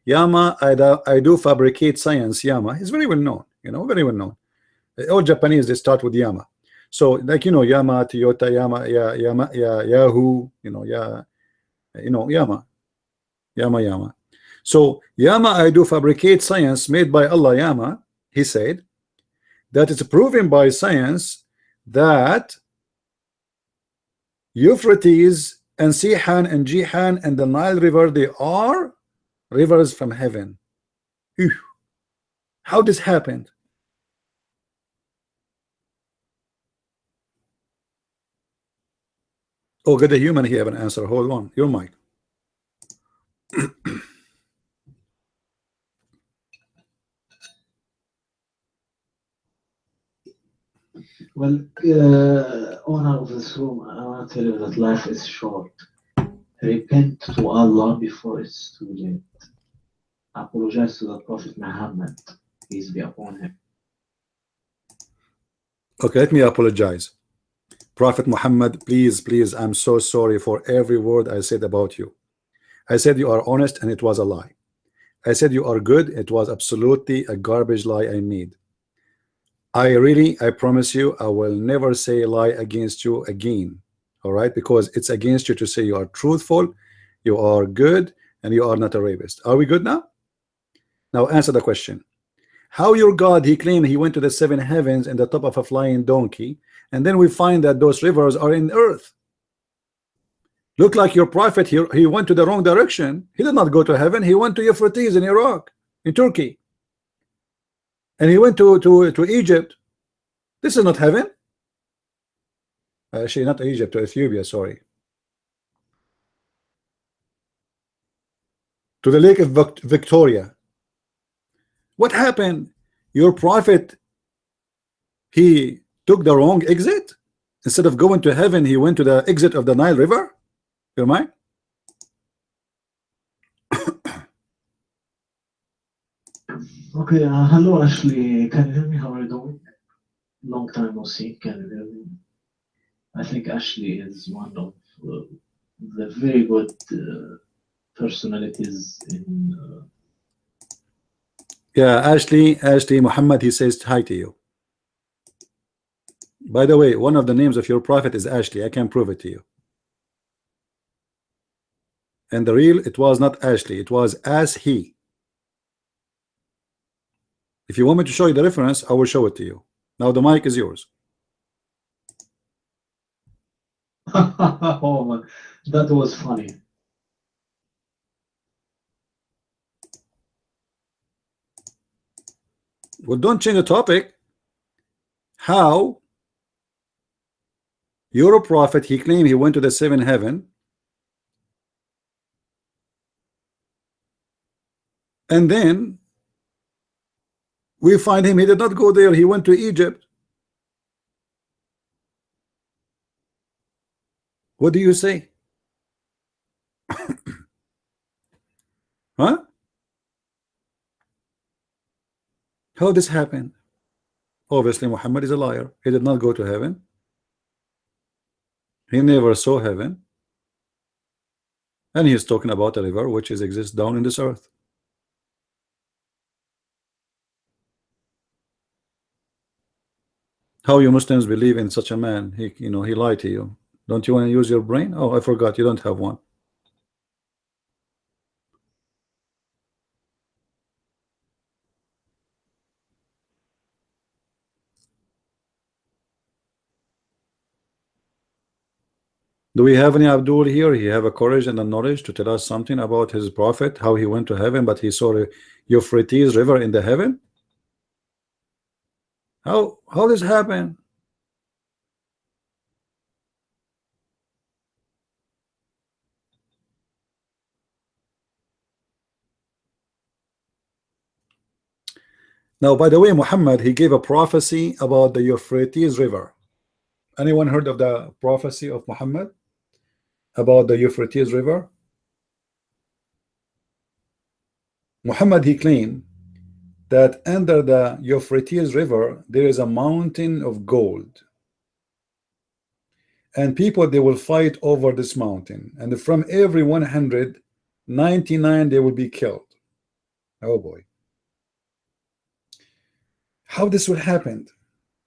Yama. I do fabricate science. Yama. He's very well known. You know, very well known. All Japanese they start with Yama. So, like Yama, Toyota, Yama, Yahoo. Yama, Yama. So Yama, I do fabricate science made by Allah. Yama. He said that it's proven by science that Euphrates and Sihan and Jihan and the Nile River, they are rivers from heaven. Ew. How this happened? Oh, get the human here have an answer. Hold on, your mic. Well, owner of this room, I want to tell you that life is short. Repent to Allah before it's too late. Apologize to the Prophet Muhammad, peace be upon him. Okay, let me apologize. Prophet Muhammad, please, please, I'm so sorry for every word I said about you. I said you are honest and it was a lie. I said you are good, it was absolutely a garbage lie I made. I promise you, I will never say a lie against you again. All right, because it's against you to say you are truthful, you are good, and you are not a rapist. Are we good now? Now answer the question. How your God, he claimed he went to the seven heavens in the top of a flying donkey, and then we find that those rivers are in earth. Look like your prophet here, he went to the wrong direction. He did not go to heaven, he went to Euphrates in Iraq, in Turkey. And he went to Egypt. This is not heaven. Actually, not Egypt, to Ethiopia, sorry. To the lake of Victoria. What happened? Your prophet, he took the wrong exit. Instead of going to heaven, he went to the exit of the Nile River. Your mind? Okay, hello Ashley, can you hear me? How are you doing? Long time no see, can you hear me? I think Ashley is one of the very good personalities in. Yeah, Ashley Muhammad, he says hi to you. By the way, one of the names of your prophet is Ashley. I can prove it to you. And the real, it was not Ashley, it was as he. If you want me to show you the reference, I will show it to you. Now the mic is yours. Oh man, that was funny. Well, don't change the topic. How your prophet, he claimed he went to the seventh heaven, and then we find him, he did not go there, he went to Egypt. What do you say? Huh? How this happened? Obviously Muhammad is a liar. He did not go to heaven. He never saw heaven. And he is talking about a river which exists down in this earth. How you Muslims believe in such a man? He lied to you. Don't you want to use your brain? Oh, I forgot, you don't have one. Do we have any Abdul here? He have a courage and a knowledge to tell us something about his prophet, how he went to heaven, but he saw the Euphrates river in the heaven? How this happened? Now, by the way, Muhammad, he gave a prophecy about the Euphrates river. Anyone heard of the prophecy of Muhammad about the Euphrates river? Muhammad, he claimed that under the Euphrates river there is a mountain of gold, and people, they will fight over this mountain, and from every 199 they will be killed. Oh boy, how this will happen?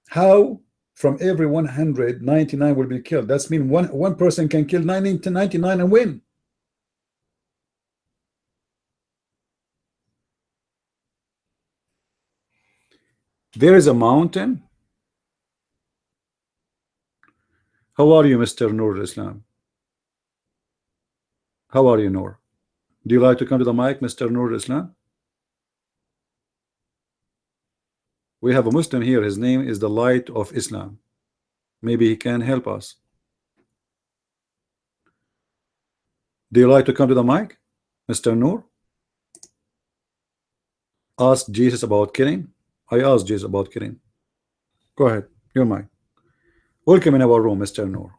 How from every 199 will be killed? That's mean one person can kill 99 and win. There is a mountain. How are you, Mr. Nur Islam? How are you, Nur? Do you like to come to the mic, Mr. Nur Islam? We have a Muslim here, his name is the Light of Islam. Maybe he can help us. Do you like to come to the mic, Mr. Nur? Ask Jesus about killing. I asked Jesus about killing. Go ahead, your mic. Welcome in our room, Mr. Noor.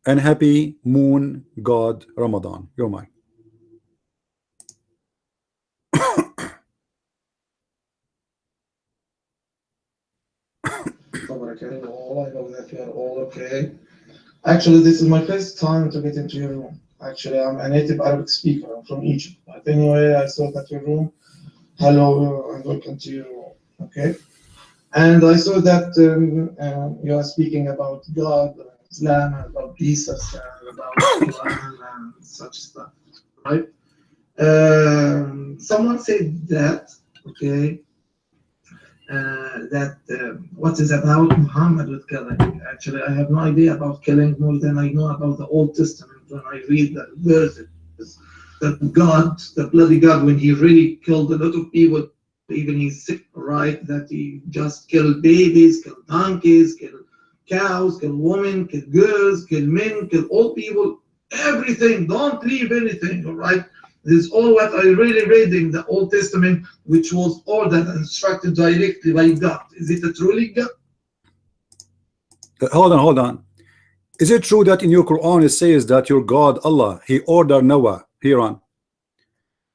And happy moon god Ramadan. Your mic. All I know that you are all okay. Actually, this is my first time to get into your room. Actually, I'm a native Arabic speaker. I'm from Egypt. But anyway, I saw that your room. Hello and welcome to your room. Okay. And I saw that you are speaking about God, Islam, and about Jesus, and about Quran and such stuff, right? Someone said that, okay, that what is about Muhammad with killing. Actually, I have no idea about killing more than I know about the Old Testament when I read the verses. That God, the bloody God, when he really killed a lot of people, even he's sick, right? That he just killed babies, killed donkeys, killed cows, killed women, killed girls, killed men, killed old people, everything. Don't leave anything, all right? This is all what I really read in the Old Testament, which was ordered and instructed directly by God. Is it a truly God? Hold on. Is it true that in your Quran it says that your God Allah he ordered Noah here on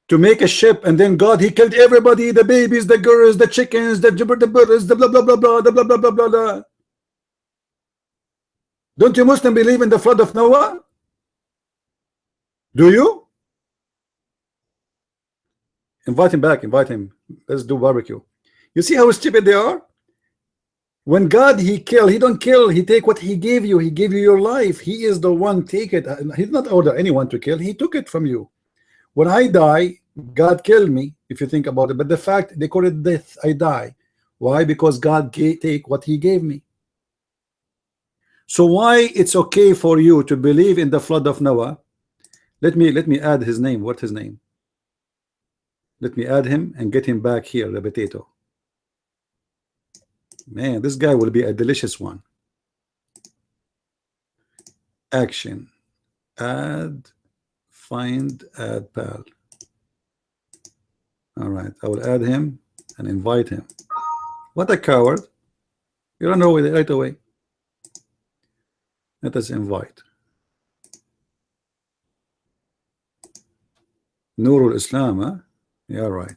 to make a ship, and then God he killed everybody, the babies, the girls, the chickens, the birds, the blah blah blah blah, the blah blah blah blah blah. Don't you Muslim believe in the flood of Noah? Do you? Invite him back, invite him. Let's do barbecue. You see how stupid they are? When God he kill, he don't kill, he take what he gave you. He gave you your life. He is the one take it. He did not order anyone to kill, he took it from you. When I die, God killed me, if you think about it. But the fact they call it death, I die. Why? Because God take what he gave me. So why it's okay for you to believe in the flood of Noah? Let me add his name. What's his name? Let me add him and get him back here, the potato. Man, this guy will be a delicious one. Action. Add. Find. Add pal. All right, I will add him and invite him. What a coward. You run away right away. Let us invite. Nurul Islam, huh? Yeah, right.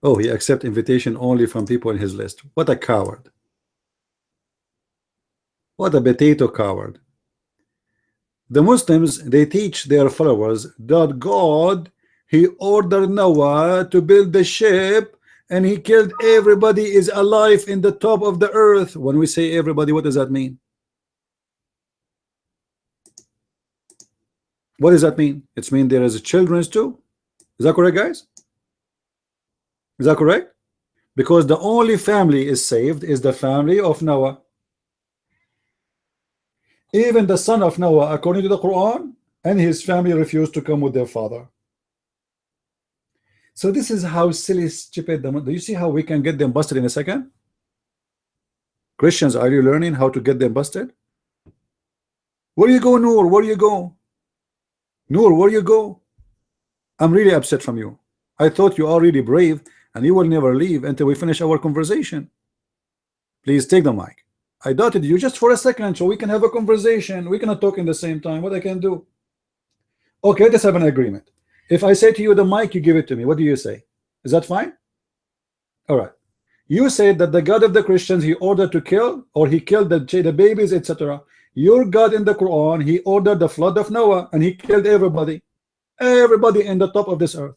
Oh, he accept invitation only from people in his list. What a coward. What a potato coward. The Muslims, they teach their followers that God, he ordered Noah to build the ship, and he killed everybody is alive in the top of the earth. When we say everybody, what does that mean? What does that mean? It's mean there is children too. Is that correct, guys? Is that correct? Because the only family is saved is the family of Noah. Even the son of Noah, according to the Quran, and his family refused to come with their father. So this is how silly, stupid. Do you see how we can get them busted in a second? Christians, are you learning how to get them busted? Where you go, Noor? Where you go? Noor, where you go? I'm really upset from you. I thought you are really brave and you will never leave until we finish our conversation. Please take the mic. I doubted you just for a second so we can have a conversation. We cannot talk in the same time. What I can do? Okay, let's have an agreement. If I say to you the mic, you give it to me. What do you say? Is that fine? All right. You said that the God of the Christians he ordered to kill, or he killed the babies, etc. Your God in the Quran, he ordered the flood of Noah and he killed everybody. Everybody in the top of this earth,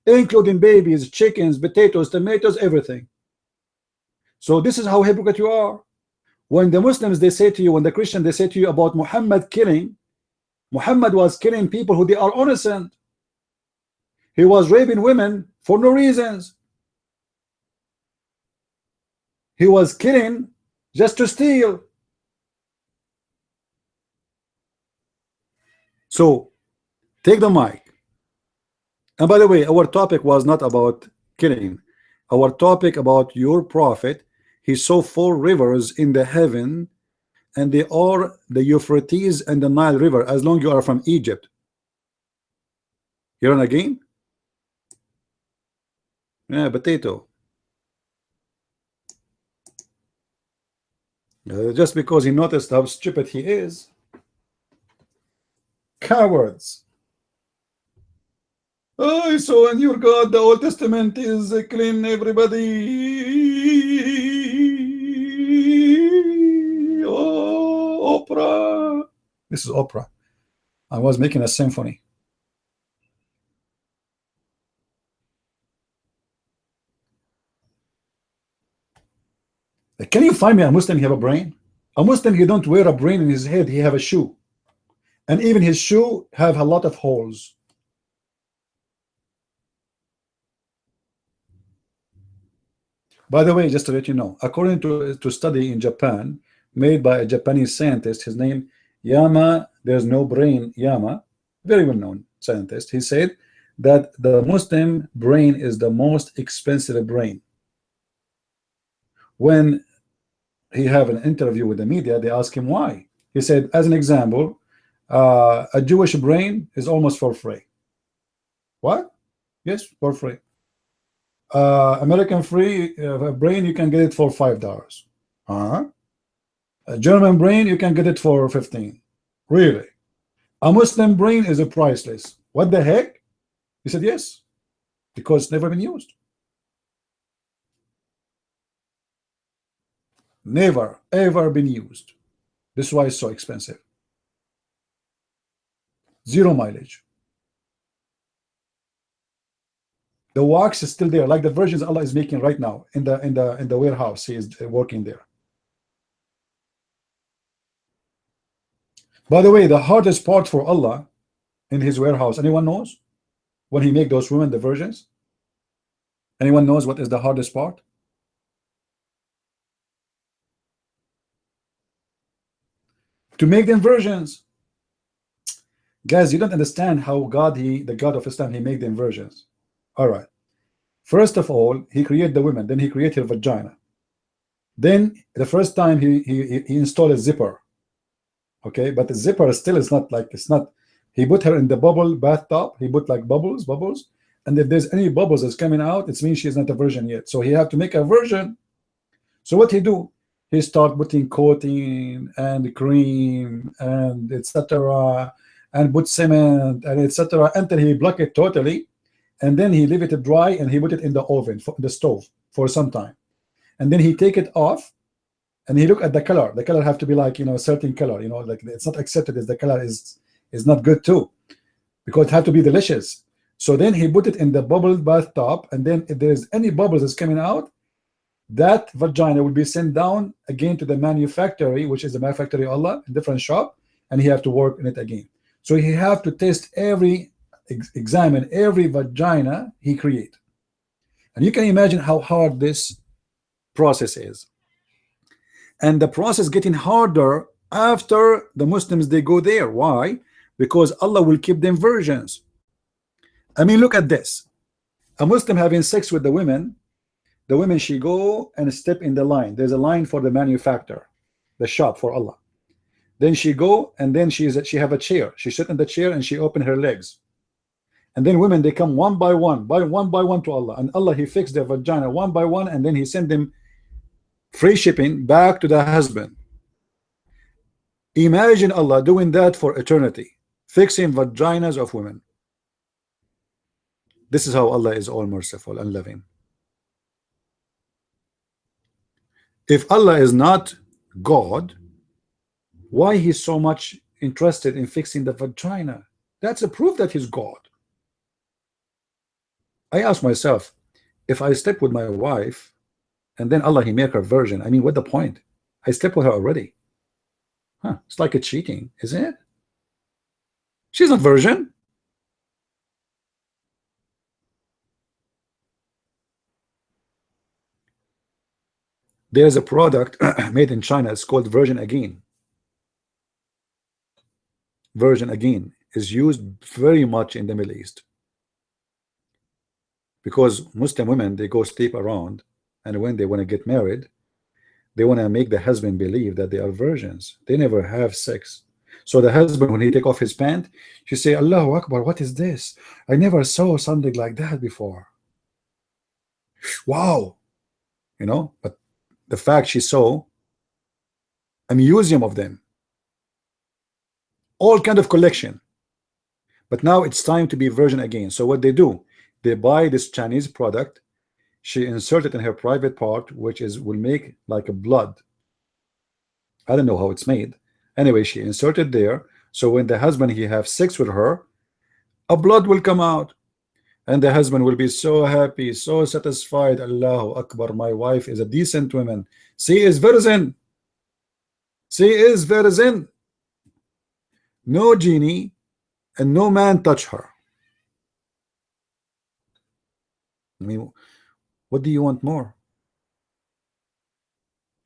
including babies, chickens, potatoes, tomatoes, everything. So this is how hypocrite you are. When the Muslims they say to you, when the Christian they say to you about Muhammad killing, Muhammad was killing people who they are innocent. He was raping women for no reasons. He was killing just to steal. So take the mic. And by the way, our topic was not about killing. Our topic about your prophet. He saw 4 rivers in the heaven, and they are the Euphrates and the Nile River, as long as you are from Egypt. You're on a game? Yeah, potato. Just because he noticed how stupid he is. Cowards. Oh, so in your God, the Old Testament is clean everybody. Oh, opera. This is opera. I was making a symphony. Can you find me a Muslim have a brain? A Muslim, he don't wear a brain in his head, he have a shoe. And even his shoe have a lot of holes. By the way, just to let you know, according to study in Japan made by a Japanese scientist, his name Yama, there's no brain Yama, very well known scientist, he said that the Muslim brain is the most expensive brain. When he have an interview with the media, they ask him why. He said, as an example, a Jewish brain is almost for free. What? Yes, for free. American free brain, you can get it for $5. A German brain, you can get it for 15. Really? A Muslim brain is a priceless. What the heck? He said yes, because it's never been used. Never ever been used. This is why it's so expensive. Zero mileage. The wax is still there, like the versions Allah is making right now in the warehouse. He is working there. By the way, the hardest part for Allah in his warehouse, anyone knows? When he make those women the virgins? Anyone knows what is the hardest part? To make them virgins. Guys, you don't understand how God, the God of Islam, he made them virgins. All right. First of all, he created the women, then he created her vagina. Then the first time he installed a zipper. Okay, but the zipper still is not like, it's not, he put her in the bubble bathtub, he put like bubbles, and if there's any bubbles that's coming out, it means she's not a virgin yet. So he have to make a virgin. So what he do? He start putting coating and cream and etc. and put cement and etc. until he block it totally, and then he leave it dry and he put it in the oven, the stove for some time, and then he take it off and he look at the color. The color have to be like, you know, a certain color, you know, like it's not accepted as the color is not good too, because it have to be delicious. So then he put it in the bubble bathtub, and then if there's any bubbles that's coming out, that vagina will be sent down again to the manufactory, which is the manufactory Allah, a different shop, and he have to work in it again. So he have to test examine every vagina he create, and you can imagine how hard this process is. And the process getting harder after the Muslims they go there. Why? Because Allah will keep them virgins. I mean, look at this. A Muslim having sex with the women, she go and step in the line. There's a line for the manufacturer, the shop for Allah. Then she go, and then she have a chair. She sit in the chair and she open her legs. And then women, they come one by one to Allah. And Allah, he fixed their vagina one by one, and then he send them free shipping back to the husband. Imagine Allah doing that for eternity, fixing vaginas of women. This is how Allah is all merciful and loving. If Allah is not God, why he's so much interested in fixing the vagina? That's a proof that he's God. I ask myself, if I slept with my wife and then Allah he make her virgin, I mean, what the point? I slept with her already. It's like a cheating, isn't it? She's not virgin. There's a product made in China. It's called Virgin Again. Virgin Again is used very much in the Middle East, because Muslim women, they go sleep around, and when they want to get married, they want to make the husband believe that they are virgins. They never have sex. So the husband, when he take off his pant, she say, Allahu Akbar, what is this? I never saw something like that before. wow, you know. But the fact she saw a museum of them, all kind of collection. But now it's time to be virgin again. So what they do, they buy this Chinese product. She inserted in her private part, which is will make like a blood. I don't know how it's made. Anyway, she inserted there. So when the husband he have sex with her, a blood will come out, and the husband will be so happy, so satisfied. Allahu Akbar, my wife is a decent woman. She is virgin. She is virgin. No genie and no man touch her. I mean, what do you want more?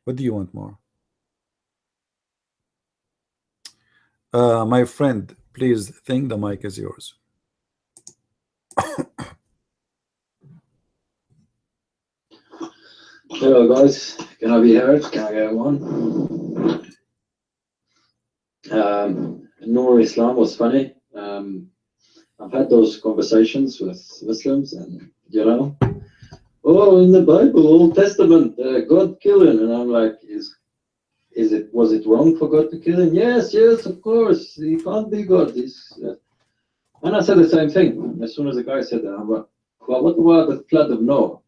What do you want more? My friend, please think the mic is yours. Hello guys, can I be heard? Can I get one? Noor Islam was funny. I've had those conversations with Muslims, and you know, oh, in the Bible, Old Testament, God killing, and I'm like, was it wrong for God to kill him? Yes, of course, he can't be God. And I said the same thing as soon as the guy said that. I'm like, well, what about the flood of Noah?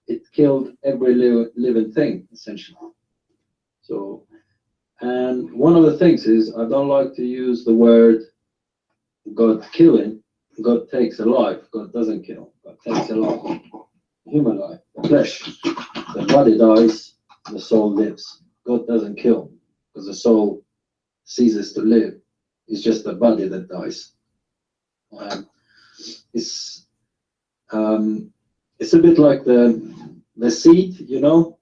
It killed every living thing, essentially. So, and one of the things is I don't like to use the word God killing. God takes a life. God doesn't kill. God takes a life. Human life, the flesh. The body dies, the soul lives. God doesn't kill because the soul ceases to live. It's just the body that dies. It's a bit like the seed, you know.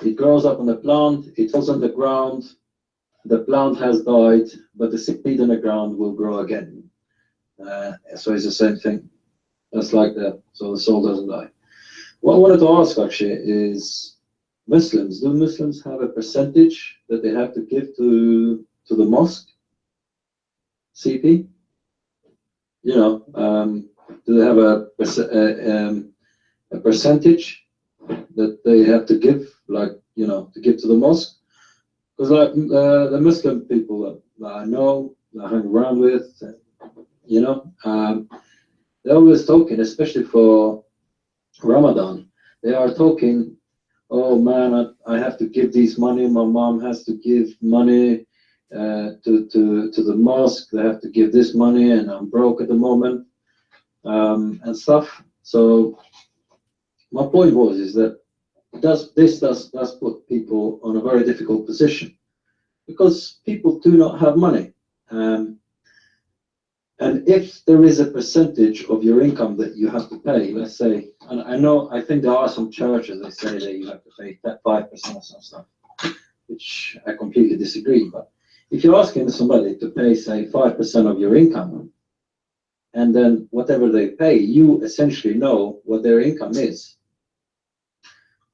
It grows up on the plant, it falls on the ground, the plant has died, but the seed in the ground will grow again. So it's the same thing. That's like that. So the soul doesn't die. What I wanted to ask actually is, do Muslims have a percentage that they have to give to the mosque? CP? You know, do they have a percentage that they have to give, like, you know, to give to the mosque? Because like the Muslim people that I know, that I hang around with, you know, they're always talking, especially for Ramadan. They are talking, oh man, I have to give these money. My mom has to give money to the mosque. They have to give this money, and I'm broke at the moment, and stuff. So my point is that this does put people on a very difficult position, because people do not have money. And if there is a percentage of your income that you have to pay, let's say, and I think there are some churches that say that you have to pay that 5% or some stuff, which I completely disagree. But if you're asking somebody to pay, say, 5% of your income, and then whatever they pay, you essentially know what their income is.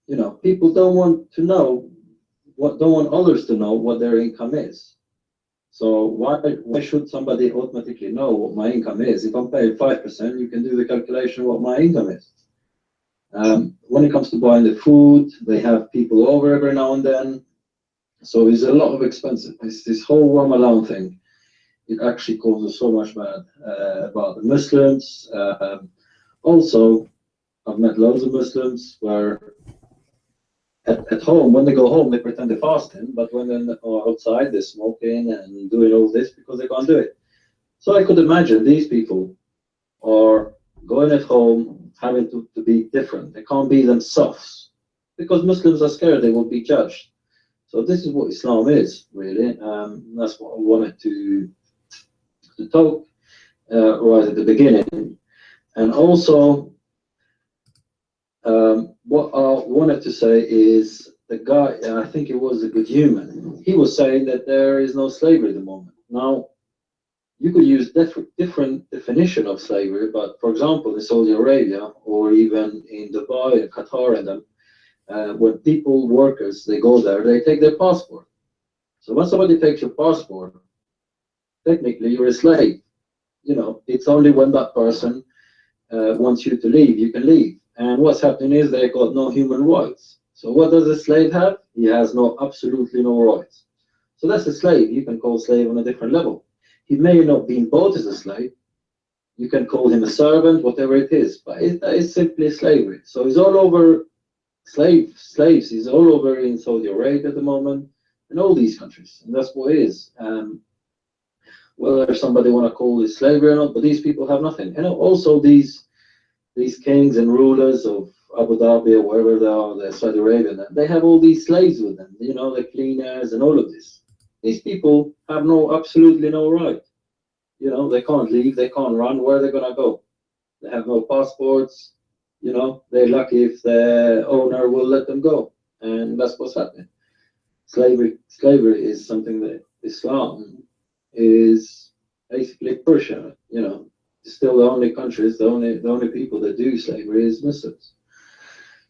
You know, people don't want others to know what their income is. So why should somebody automatically know what my income is? If I'm paying 5%, you can do the calculation what my income is. When it comes to buying the food, they have people over every now and then. So there's a lot of expenses. This whole Ramadan thing, it actually causes so much bad about the Muslims. Also, I've met loads of Muslims where at home, when they go home, they pretend they're fasting, but when they're outside, they're smoking and doing all this because they can't do it. So I could imagine these people are going at home, having to be different. They can't be themselves because Muslims are scared they will be judged. So this is what Islam is, really. That's what I wanted to talk right at the beginning. And also, what I wanted to say is the guy, I think it was a good human, he was saying that there is no slavery at the moment. Now, you could use different definition of slavery, but for example, in Saudi Arabia or even in Dubai and Qatar and them, when people, workers, they go there, they take their passport. So when somebody takes your passport, technically you're a slave. You know, it's only when that person wants you to leave, you can leave. And what's happening is they got no human rights. So what does a slave have? He has absolutely no rights. So that's a slave. You can call slave on a different level. He may not have been bought as a slave. You can call him a servant, whatever it is, but that is simply slavery. So he's all over slaves. He's all over in Saudi Arabia at the moment, and all these countries, and that's what it is. Whether somebody want to call it slavery or not, but these people have nothing. And also these kings and rulers of Abu Dhabi or wherever they are, they're Saudi Arabia, they have all these slaves with them, the cleaners and all of this. These people have absolutely no right. They can't leave, they can't run. Where are they gonna go? They have no passports. They're lucky if the owner will let them go, and that's what's happening. Slavery is something that Islam is basically pushing. Still the only countries, the only people that do slavery is Muslims.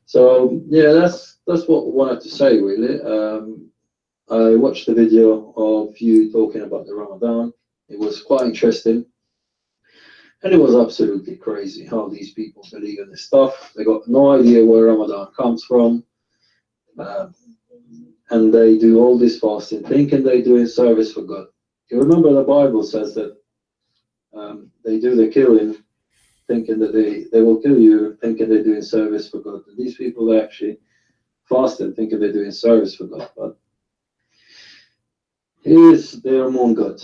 So yeah, that's what I wanted to say really. I watched the video of you talking about the Ramadan. It was quite interesting. And it was absolutely crazy how these people believe in this stuff. They got no idea where Ramadan comes from. And they do all this fasting, thinking they're doing service for God. You remember the Bible says that they do the killing, thinking that they will kill you, thinking they're doing service for God. And these people are actually fasting, thinking they're doing service for God. But they're among God.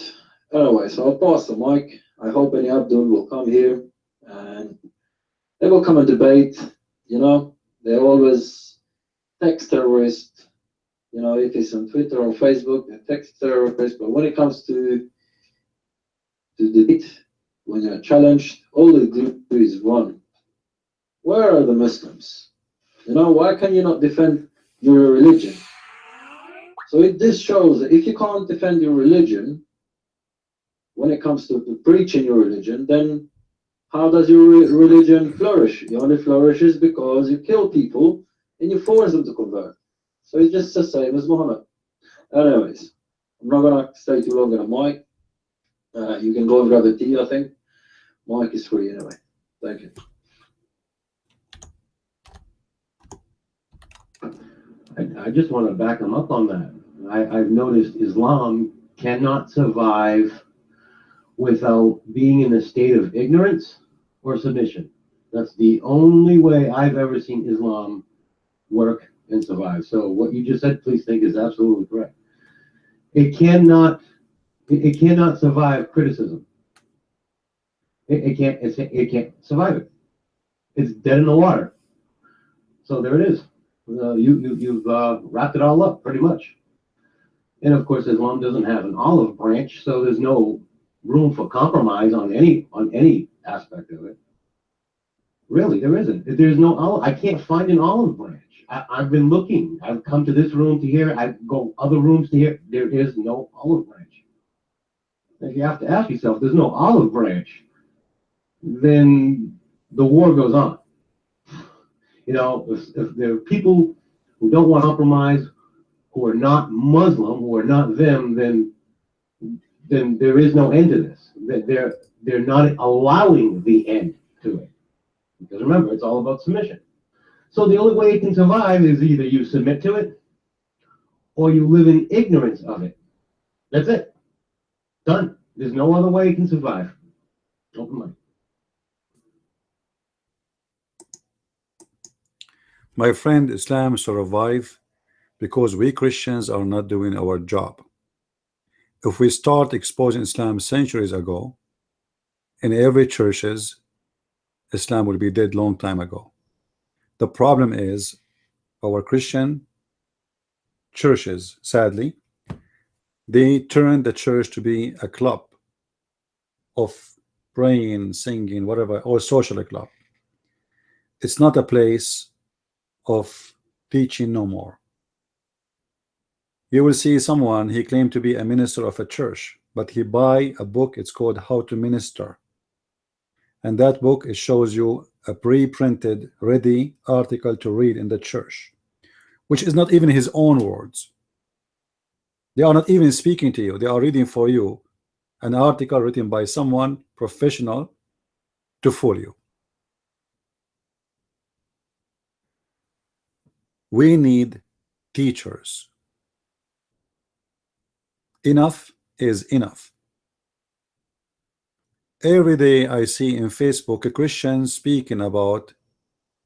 Anyway, so I'll pass the mic. I hope any Abdul will come here and they will come and debate. They're always text terrorists. If it's on Twitter or Facebook, they're text terrorists. But when it comes to debate, when you're challenged, all they do is run. Where are the Muslims? Why can you not defend your religion? So this shows that if you can't defend your religion, when it comes to preaching your religion, then how does your religion flourish? It only flourishes because you kill people and you force them to convert. So it's just the same as Muhammad. Anyways, I'm not going to stay too long on the mic. You can go and grab a tea, I think. Mic is free anyway. Thank you. I just want to back them up on that. I've noticed Islam cannot survive without being in a state of ignorance or submission. That's the only way I've ever seen Islam work and survive. So what you just said, please think, is absolutely correct. It cannot survive criticism. It can't survive it. It's dead in the water. So there it is. You've wrapped it all up pretty much. And of course, Islam doesn't have an olive branch, so there's no room for compromise on any aspect of it. Really, there isn't. There's no olive. I can't find an olive branch. I've been looking. I've come to this room to here. I go other rooms to here. There is no olive branch. If you have to ask yourself, there's no olive branch, then the war goes on. If there are people who don't want to compromise, who are not Muslim, who are not them, then there is no end to this. They're not allowing the end to it. Because remember, it's all about submission. So the only way it can survive is either you submit to it or you live in ignorance of it. That's it. Done. There's no other way it can survive. Open mic. My friend, Islam survive because we Christians are not doing our job. If we start exposing Islam centuries ago, in every churches, Islam would be dead long time ago. The problem is our Christian churches, sadly, they turned the church to be a club of praying, singing, whatever, or social club. It's not a place of teaching no more. You will see someone, he claimed to be a minister of a church, but he buy a book, it's called How to Minister. And that book, it shows you a pre-printed, ready article to read in the church, which is not even his own words. They are not even speaking to you. They are reading for you an article written by someone professional to fool you. We need teachers. Enough is enough. Every day I see in Facebook a Christian speaking about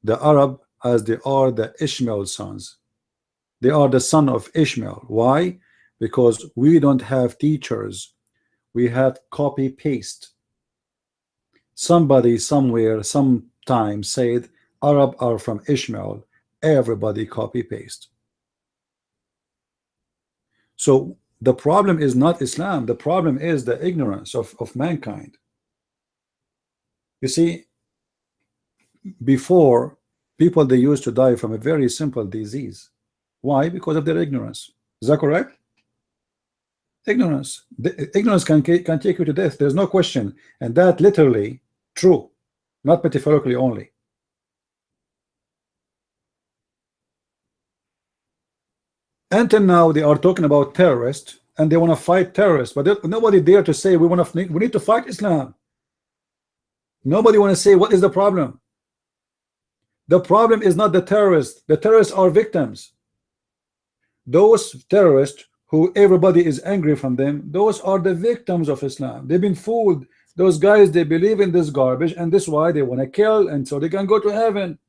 the Arab as they are the Ishmael sons. They are the son of Ishmael. Why? Because we don't have teachers. We have copy paste. Somebody somewhere sometime said Arab are from Ishmael. Everybody copy paste. So the problem is not Islam. The problem is the ignorance of mankind. You see, before, people, they used to die from a very simple disease. Why? Because of their ignorance. Is that correct? Ignorance. Ignorance can take you to death. There's no question. And that literally true, not metaphorically only. Until now, they are talking about terrorists and they want to fight terrorists, but nobody dare to say we need to fight Islam. Nobody want to say what is the problem. The problem is not the terrorists. The terrorists are victims. Those terrorists who everybody is angry from them, those are the victims of Islam. They've been fooled. Those guys, they believe in this garbage, and this is why they want to kill, and so they can go to heaven.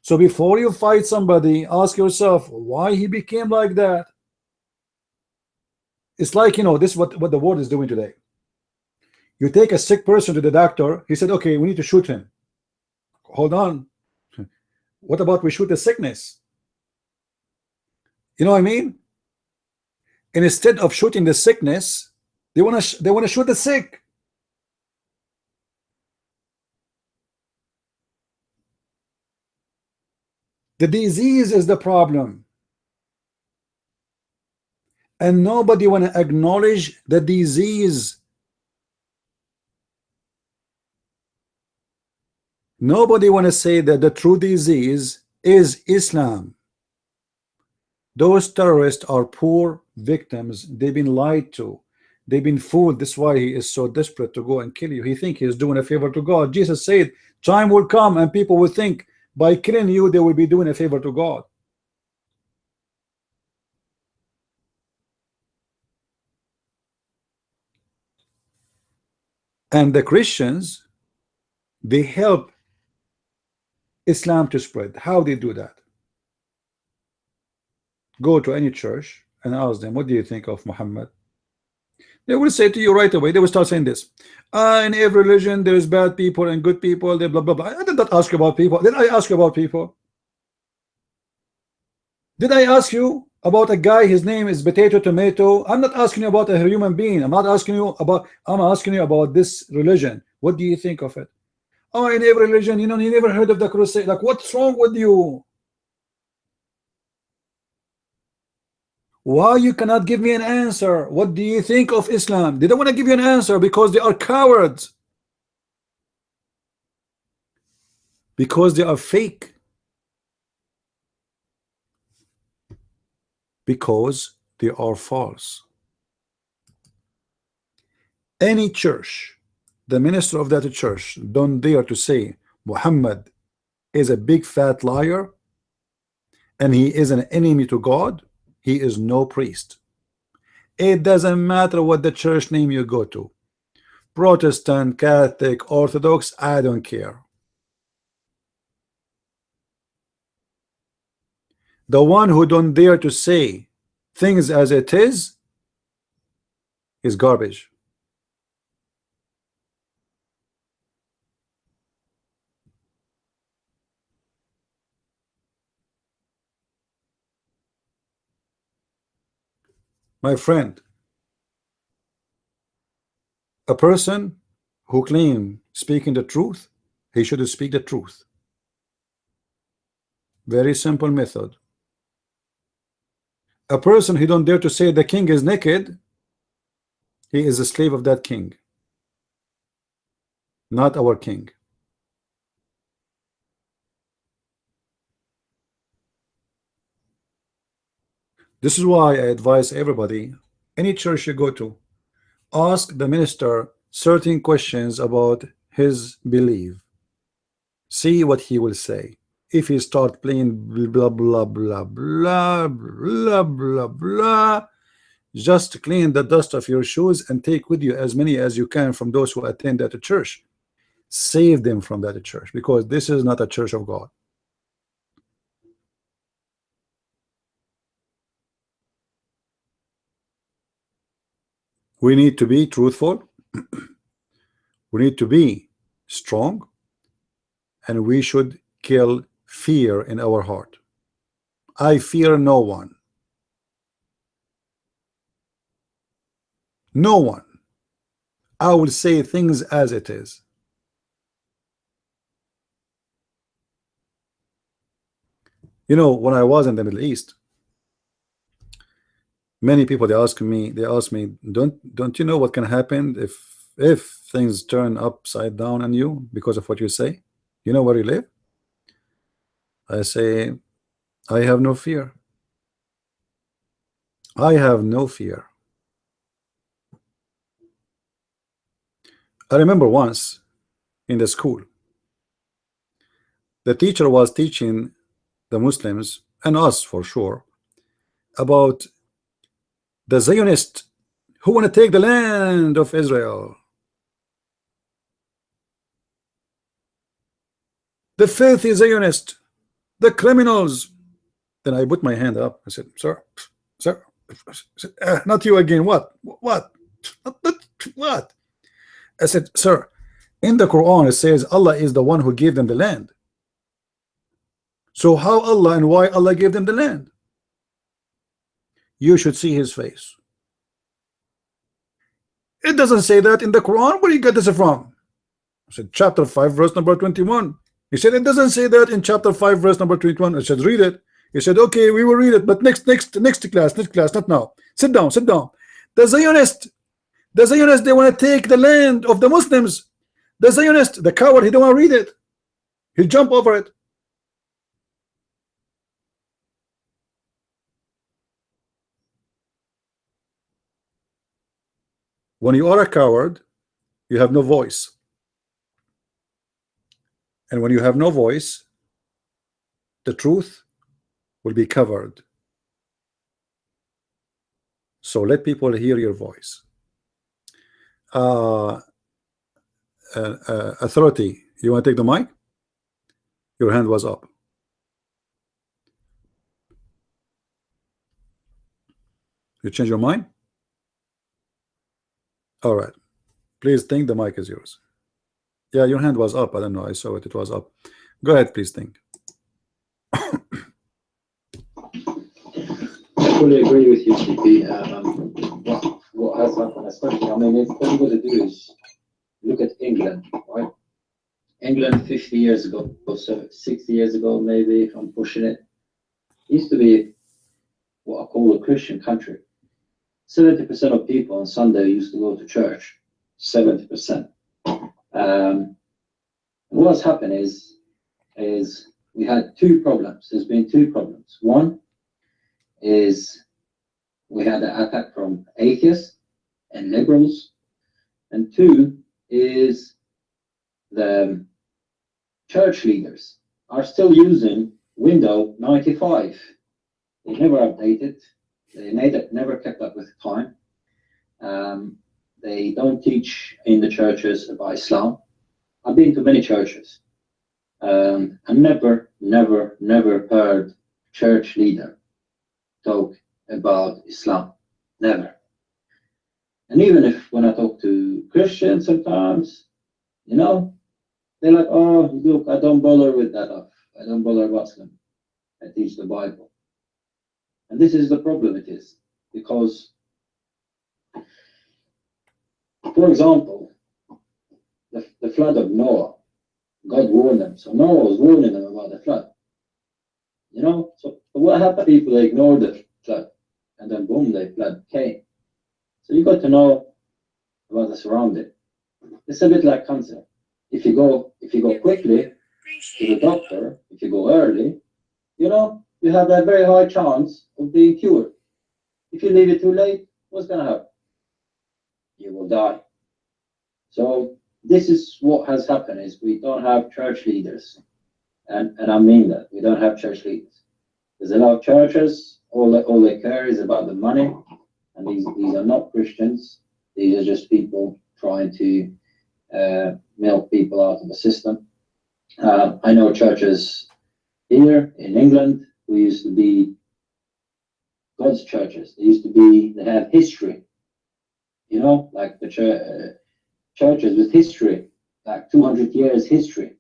So before you fight somebody, ask yourself why he became like that. It's like, you know, this is what the world is doing today. You take a sick person to the doctor. He said, okay, we need to shoot him. Hold on. What about we shoot the sickness? You know what I mean? And instead of shooting the sickness, they want to shoot the sick. The disease is the problem, and nobody want to acknowledge the disease. Nobody want to say that the true disease is Islam. Those terrorists are poor victims. They've been lied to. They've been fooled. That's why he is so desperate to go and kill you. He thinks he is doing a favor to God. Jesus said, time will come and people will think by killing you, they will be doing a favor to God. And the Christians, they help Islam to spread. How they do that? Go to any church and ask them, what do you think of Muhammad? They will say to you right away, they will start saying this. In every religion, there is bad people and good people, they blah, blah, blah. I did not ask you about people. Did I ask you about people? Did I ask you about a guy, his name is Potato Tomato? I'm not asking you about a human being. I'm asking you about this religion. What do you think of it? Oh, in every religion, you know, you never heard of the crusade. Like, what's wrong with you? Why you cannot give me an answer? What do you think of Islam? They don't want to give you an answer because they are cowards. Because they are fake. Because they are false. Any church, the minister of that church don't dare to say Muhammad is a big fat liar and he is an enemy to God, he is no priest. It doesn't matter what the church name you go to, Protestant, Catholic, Orthodox, I don't care. The one who don't dare to say things as it is garbage. My friend, a person who claims speaking the truth, he should speak the truth. Very simple method. A person who don't dare to say the king is naked, he is a slave of that king, not our king. This is why I advise everybody, any church you go to, ask the minister certain questions about his belief. See what he will say. if he start playing blah blah blah blah blah blah blah, just clean the dust of your shoes and take with you as many as you can from those who attend that church. Save them from that church, because this is not a church of God. We need to be truthful, we need to be strong, and we should kill fear in our heart. I fear no one. No one. I will say things as it is. You know, when I was in the Middle East, many people they ask me, don't you know what can happen if things turn upside down on you because of what you say? You know where you live? I say, I have no fear. I have no fear. I remember once in the school, the teacher was teaching the Muslims, and us for sure, about the Zionists who want to take the land of Israel. The filthy Zionists, the criminals. Then I put my hand up. I said, sir, not you again. What? What? What? I said, sir, in the Quran it says Allah is the one who gave them the land. So how Allah and why Allah gave them the land? You should see his face. It doesn't say that in the Quran. Where you get this from? I said, chapter 5 verse number 21. He said, it doesn't say that in chapter 5 verse number 21. I said, read it. He said, okay, we will read it, but next class, not now. Sit down. The Zionists, they want to take the land of the Muslims. The Zionist, the coward, he don't want to read it. He jump over it. When you are a coward, you have no voice. And when you have no voice, the truth will be covered. So let people hear your voice. Authority, you want to take the mic? Your hand was up. You change your mind? All right. Please think, the mic is yours. Yeah, your hand was up. I don't know. I saw it. It was up. Go ahead, please think. I fully agree with you, CP. What has happened, especially, I mean, it's all you got to do is look at England, right? England 50 years ago, or so 60 years ago, maybe, if I'm pushing it, used to be what I call a Christian country. 70% of people on Sunday used to go to church. 70%. And what's happened is we had two problems. There's been two problems. One is we had an attack from atheists and liberals, and two is the church leaders are still using Windows 95. They never updated. They never kept up with time. They don't teach in the churches about Islam. I've been to many churches. I never heard church leader talk about Islam. Never. And even if when I talk to Christians sometimes, you know, they're like, oh, look, I don't bother with that stuff. I don't bother about Islam. I teach the Bible. And this is the problem it is. Because, for example, the flood of Noah, God warned them. So Noah was warning them about the flood. You know, so what happened? People, they ignored the flood. And then boom, the flood came. So you got to know about the surrounding. It's a bit like cancer. If you go quickly to the doctor, if you go early, you know, you have a very high chance of being cured. If you leave it too late, what's going to happen? You will die. So this is what has happened, is we don't have church leaders And I mean that. We don't have church leaders. There's a lot of churches, all they care is about the money, and these are not Christians. These are just people trying to milk people out of the system. I know churches here in England who used to be God's churches. They have history, like the churches with history, like 200 years history.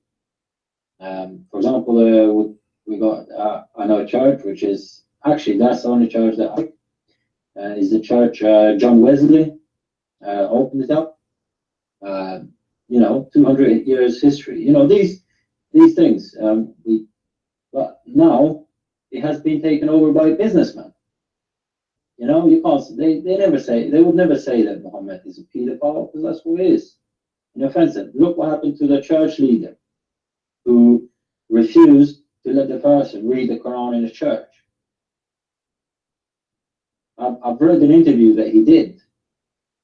For example, we got I know a church which is actually that's the only church that is the church John Wesley opened it up. 200 years history. These things. But now it has been taken over by businessmen. You can't. They would never say that Muhammad is a pedophile, because that's what he is. Offensive. Look what happened to the church leader who refused to let the person read the Quran in the church. I've read an interview that he did.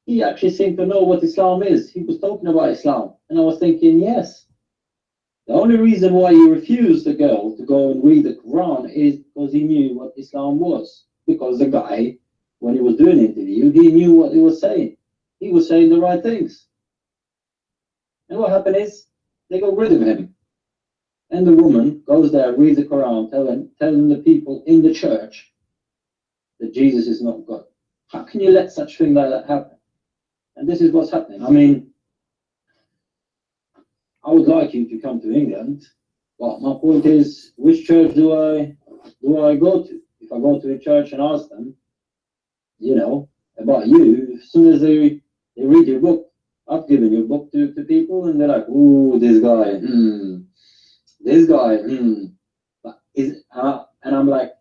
He actually seemed to know what Islam is. He was talking about Islam. And I was thinking, yes. The only reason why he refused the girl to go and read the Quran is because he knew what Islam was. Because the guy, when he was doing the interview, he knew what he was saying. He was saying the right things. And what happened is, they got rid of him. And the woman goes there, reads the Quran, telling the people in the church that Jesus is not God. How can you let such thing like that happen? And this is what's happening. I mean, I would like you to come to England, but my point is, which church do I go to? If I go to a church and ask them, about you, as soon as they read your book, I've given your book to people, and they're like, "Ooh, this guy, But and I'm like,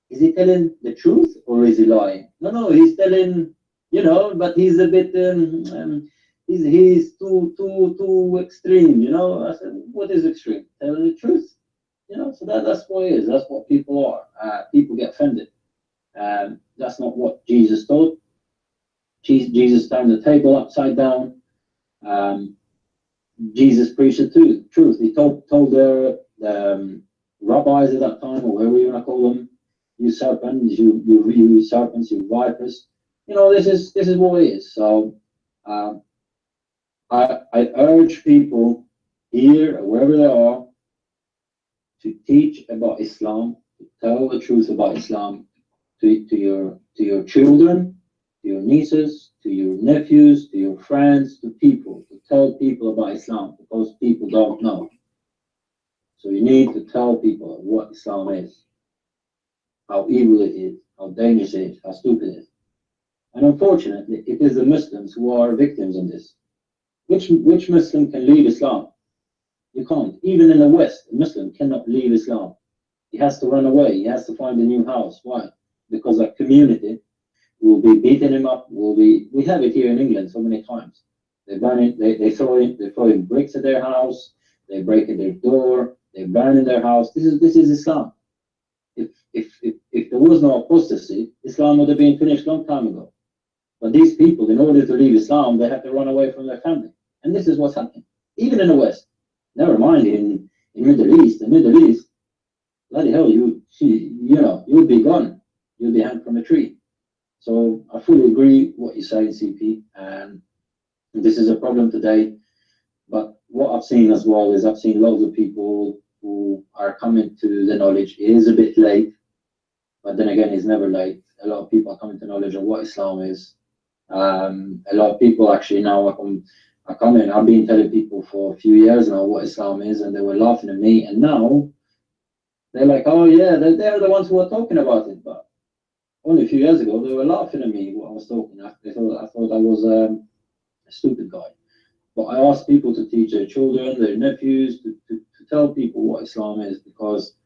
is he telling the truth or is he lying? No, he's telling, but he's a bit, he's too extreme, I said, what is extreme? Telling the truth, So that's what it is. That's what people are. People get offended. That's not what Jesus taught. Jesus turned the table upside down. Jesus preached the truth. He told the rabbis at that time, or whatever you want to call them, you serpents, you serpents, you vipers. This is what it is. So I urge people here, or wherever they are, to teach about Islam, to tell the truth about Islam to your children, to your nieces, to your nephews, to your friends, to people, to tell people about Islam, because people don't know. So you need to tell people what Islam is, how evil it is, how dangerous it is, how stupid it is. And unfortunately, it is the Muslims who are victims in this. Which Muslim can leave Islam? You can't. Even in the West, a Muslim cannot leave Islam. He has to run away. He has to find a new house. Why? Because a community will be beating him up. We have it here in England so many times. They burn it. They throw in bricks at their house. They break in their door. They burn in their house. This is Islam. If there was no apostasy, Islam would have been finished long time ago. But these people, in order to leave Islam, they have to run away from their family. And this is what's happening. Even in the West. Never mind in Middle East. In Middle East, bloody hell, you'd be gone. You'd be hanged from a tree. So I fully agree what you say, CP. And this is a problem today. But what I've seen as well is I've seen loads of people who are coming to the knowledge. It is a bit late, but then again, it's never late. A lot of people are coming to knowledge of what Islam is. A lot of people actually now are coming. I've been telling people for a few years now what Islam is, and they were laughing at me. And now they're like, "Oh yeah, they're the ones who are talking about it." But only a few years ago, they were laughing at me what I was talking. I thought I was a stupid guy. But I asked people to teach their children, their nephews, to tell people what Islam is, because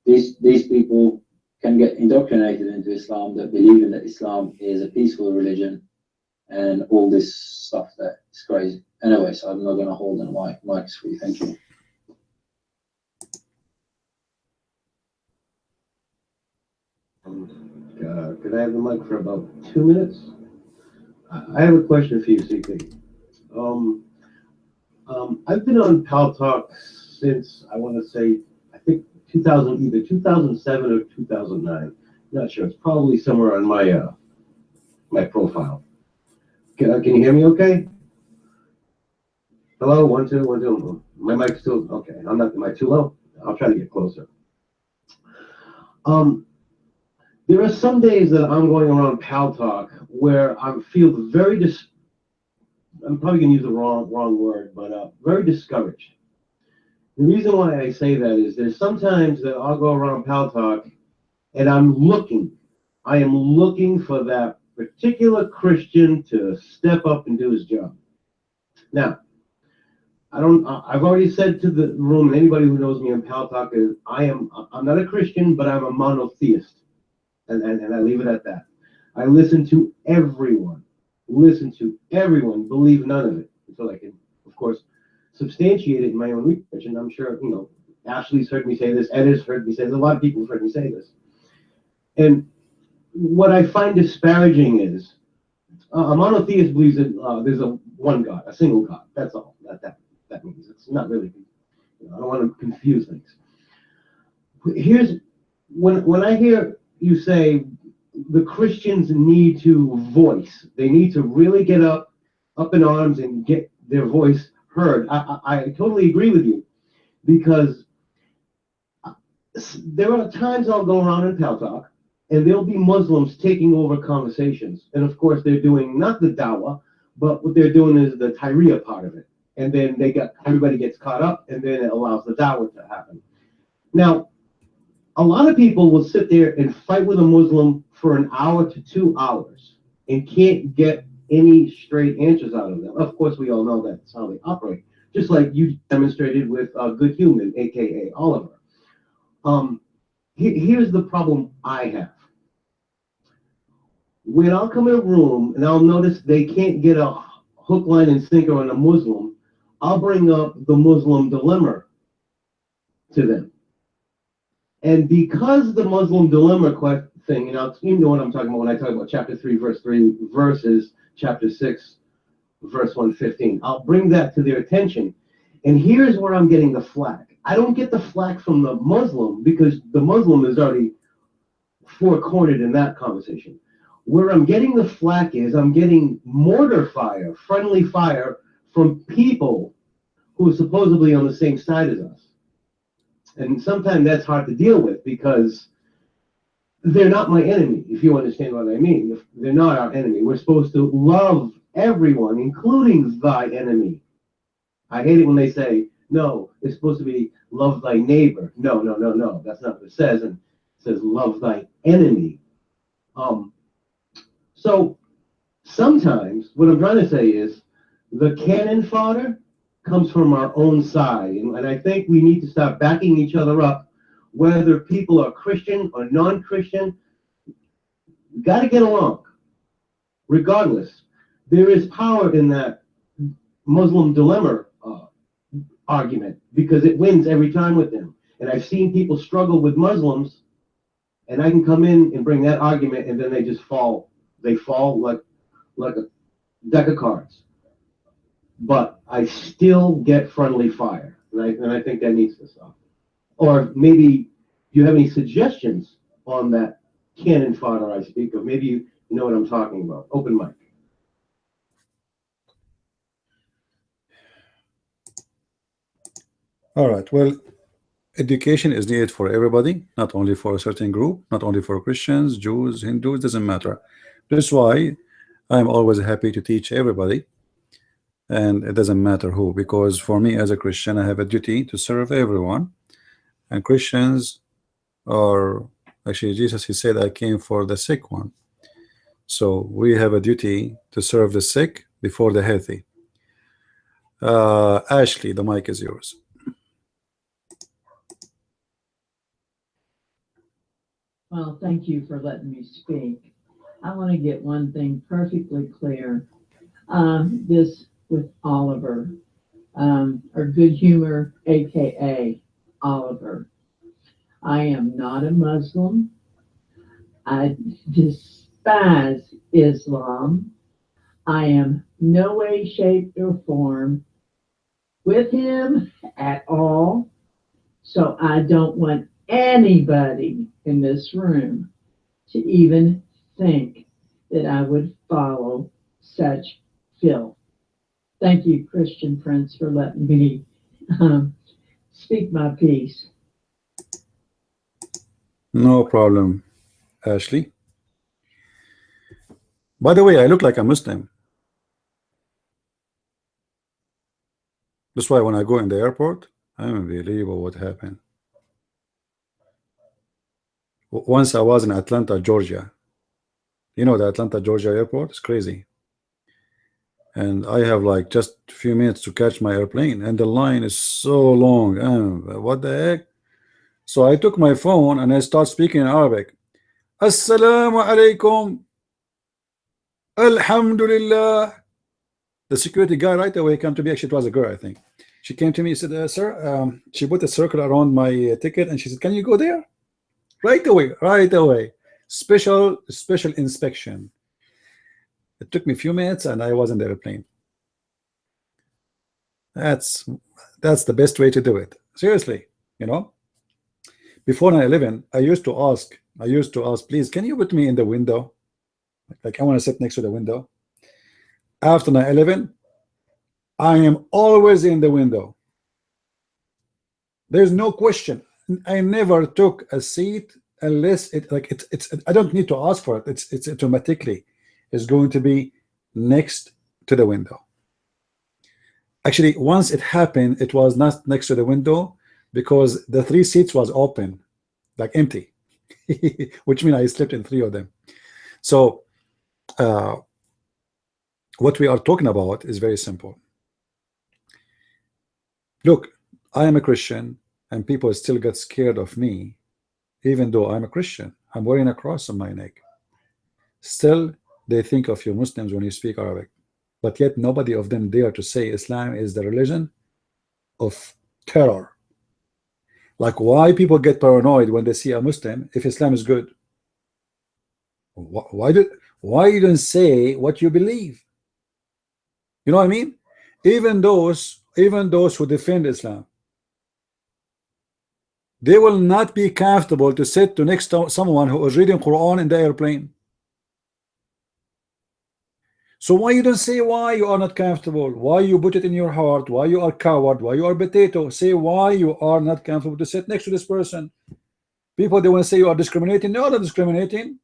these people can get indoctrinated into Islam, that believing that Islam is a peaceful religion and all this stuff that is crazy. Anyway, so I'm not going to hold on my mic's free. Thank you. Could I have the mic for about 2 minutes? I have a question for you, CP. I've been on Pal Talks since, I want to say, I think 2000, either 2007 or 2009. Not sure. It's probably somewhere on my my profile. Can you hear me okay? Hello, 1 2 1 2. My mic's still okay. I'm not. Am I too low? I'll try to get closer. There are some days that I'm going around Pal Talk where I feel very I'm probably going to use the wrong word, but very discouraged. The reason why I say that is there's sometimes that I'll go around Pal Talk and I am looking for that particular Christian to step up and do his job. Now, I've already said to the room and anybody who knows me in Pal Talk is I'm not a Christian, but I'm a monotheist. And I leave it at that. I listen to everyone, believe none of it, until I can, of course, substantiate it in my own research. And I'm sure, Ashley's heard me say this, Ed has heard me say this, a lot of people have heard me say this. And what I find disparaging is a monotheist believes that there's a one God, a single God. That's all that means. It's not really, I don't want to confuse things. Here's, when I hear you say the Christians need to voice, they need to really get up in arms and get their voice heard. I totally agree with you, because there are times I'll go around in Pal Talk and there'll be Muslims taking over conversations. And of course they're doing not the dawah, but what they're doing is the Tyriyah part of it. And then everybody gets caught up, and then it allows the dawah to happen. Now, a lot of people will sit there and fight with a Muslim for an hour to 2 hours and can't get any straight answers out of them. Of course, we all know that's how they operate, just like you demonstrated with Good Human, aka Oliver. Here's the problem I have. When I'll come in a room and I'll notice they can't get a hook, line, and sinker on a Muslim, I'll bring up the Muslim dilemma to them. And because the Muslim dilemma thing, you know what I'm talking about when I talk about chapter 3, verse 3 versus chapter 6, verse 115. I'll bring that to their attention. And here's where I'm getting the flack. I don't get the flack from the Muslim, because the Muslim is already four-cornered in that conversation. Where I'm getting the flack is I'm getting mortar fire, friendly fire, from people who are supposedly on the same side as us. And sometimes that's hard to deal with, because they're not my enemy, if you understand what I mean. They're not our enemy. We're supposed to love everyone, including thy enemy. I hate it when they say, no, it's supposed to be love thy neighbor. No. That's not what it says. And it says love thy enemy. So sometimes what I'm trying to say is the cannon fodder comes from our own side. And I think we need to start backing each other up, whether people are Christian or non-Christian. You got to get along. Regardless, there is power in that Muslim dilemma argument, because it wins every time with them. And I've seen people struggle with Muslims, and I can come in and bring that argument, and then they just fall. They fall like a deck of cards. But I still get friendly fire, and I think that needs to stop. Or maybe you have any suggestions on that cannon fodder I speak of. Maybe you know what I'm talking about. Open mic. All right. Well, education is needed for everybody, not only for a certain group, not only for Christians, Jews, Hindus, doesn't matter. That's why I'm always happy to teach everybody, and it doesn't matter who, because for me as a Christian, I have a duty to serve everyone. And Christians are actually, Jesus, he said, I came for the sick one. So we have a duty to serve the sick before the healthy. Ashley, the mic is yours. Well, thank you for letting me speak. I want to get one thing perfectly clear. This with Oliver, or Good Humor, aka Oliver. I am not a Muslim. I despise Islam. I am no way, shape, or form with him at all. So I don't want anybody in this room to even think that I would follow such filth. Thank you, Christian Prince, for letting me um, speak my piece. No problem, Ashley. By the way, I look like a Muslim. That's why when I go in the airport, I don't believe what happened. Once I was in Atlanta, Georgia. You know the Atlanta, Georgia airport? It's crazy. And I have like just a few minutes to catch my airplane, and the line is so long. What the heck? So I took my phone and I start speaking in Arabic. Assalamu alaikum. Alhamdulillah. The security guy right away came to me. Actually, it was a girl, I think. She came to me and said, sir, she put a circle around my ticket and she said, can you go there? Right away, right away. Special inspection. It took me a few minutes and I was in the airplane. That's the best way to do it. Seriously, you know. Before 9/11, I used to ask, please, can you put me in the window? Like I want to sit next to the window. After 9/11, I am always in the window. There's no question. I never took a seat unless it's I don't need to ask for it. It's automatically is going to be next to the window. Actually, once it happened, it was not next to the window because the 3 seats was open, like empty, which means I slept in 3 of them. So what we are talking about is very simple. Look, I am a Christian and people still get scared of me even though I'm a Christian. I'm wearing a cross on my neck. Still they think of you Muslims when you speak Arabic, but yet nobody of them dare to say Islam is the religion of terror. Like why people get paranoid when they see a Muslim if Islam is good? Why you don't say what you believe? You know what I mean? Even those who defend Islam, they will not be comfortable to sit to next to someone who is reading Quran in the airplane. So why you don't say why you are not comfortable? Why you put it in your heart? Why you are coward? Why you are potato? Say why you are not comfortable to sit next to this person. People, they want to say you are discriminating. No, not discriminating.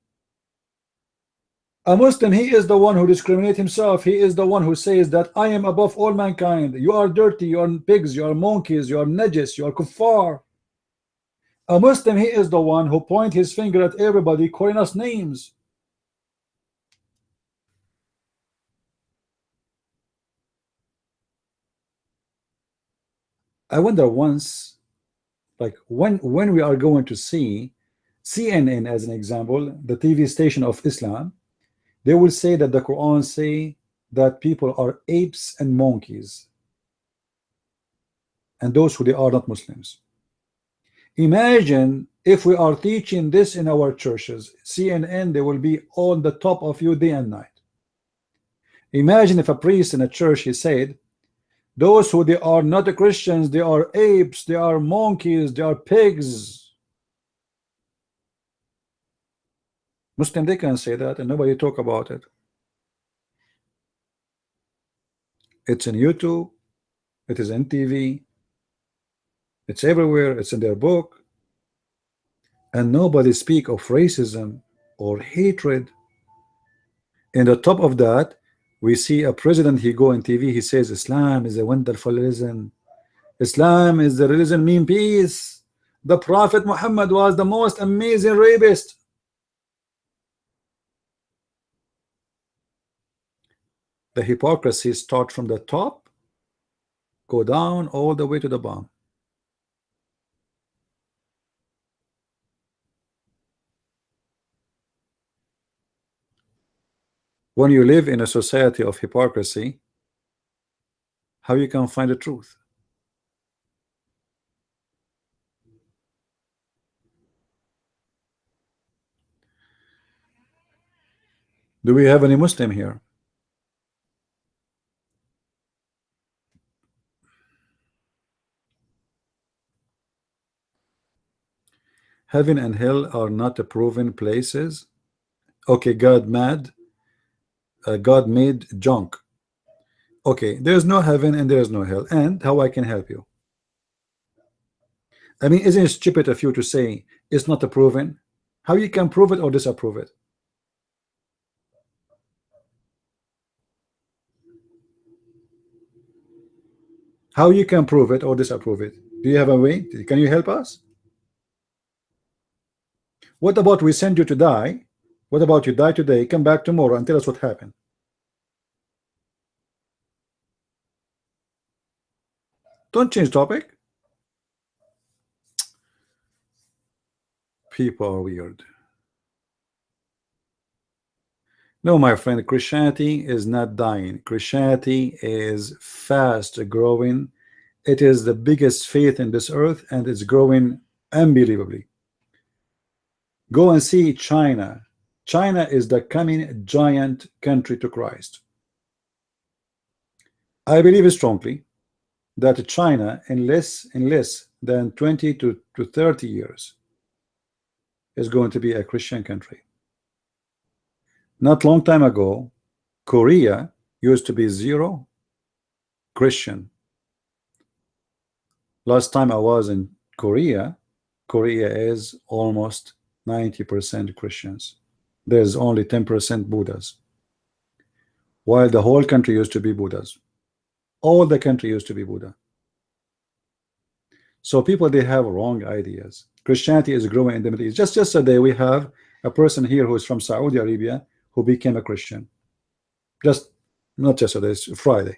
A Muslim, he is the one who discriminates himself. He is the one who says that I am above all mankind. You are dirty, you are pigs, you are monkeys, you are najis, you are kuffar. A Muslim, he is the one who points his finger at everybody, calling us names. I wonder once, like when we are going to see CNN as an example, the TV station of Islam, they will say that the Quran say that people are apes and monkeys, and those who they are not Muslims. Imagine if we are teaching this in our churches. CNN, they will be on the top of you day and night. Imagine if a priest in a church, he said, those who they are not Christians, they are apes, they are monkeys, they are pigs. Muslim, they can say that and nobody talk about it. It's in YouTube, it is in TV, it's everywhere, it's in their book, and nobody speak of racism or hatred. In the top of that, we see a president, he go on TV, he says Islam is a wonderful religion. Islam is the religion mean peace. The Prophet Muhammad was the most amazing rapist. The hypocrisy start from the top, go down all the way to the bottom. When you live in a society of hypocrisy, how you can find the truth? Do we have any Muslim here? Heaven and hell are not proven places. Okay, God mad. God made junk. Okay, there's no heaven and there's no hell. And how I can help you? I mean, isn't it stupid of you to say it's not proven? How you can prove it or disapprove it? How you can prove it or disapprove it? Do you have a way? Can you help us? What about we send you to die? What about you die today, come back tomorrow and tell us what happened? Don't change topic. People are weird. No, my friend, Christianity is not dying. Christianity is fast growing. It is the biggest faith in this earth, and it's growing unbelievably. Go and see China. China is the coming giant country to Christ. I believe strongly that China in less than 20 to 30 years is going to be a Christian country. Not long time ago, Korea used to be zero Christian. Last time I was in Korea, Korea is almost 90% Christians. There's only 10% Buddhas, while the whole country used to be Buddhas. All the country used to be Buddha. So people, they have wrong ideas. Christianity is growing in the Middle East. Just yesterday we have a person here who is from Saudi Arabia who became a Christian. Just not yesterday, it's Friday.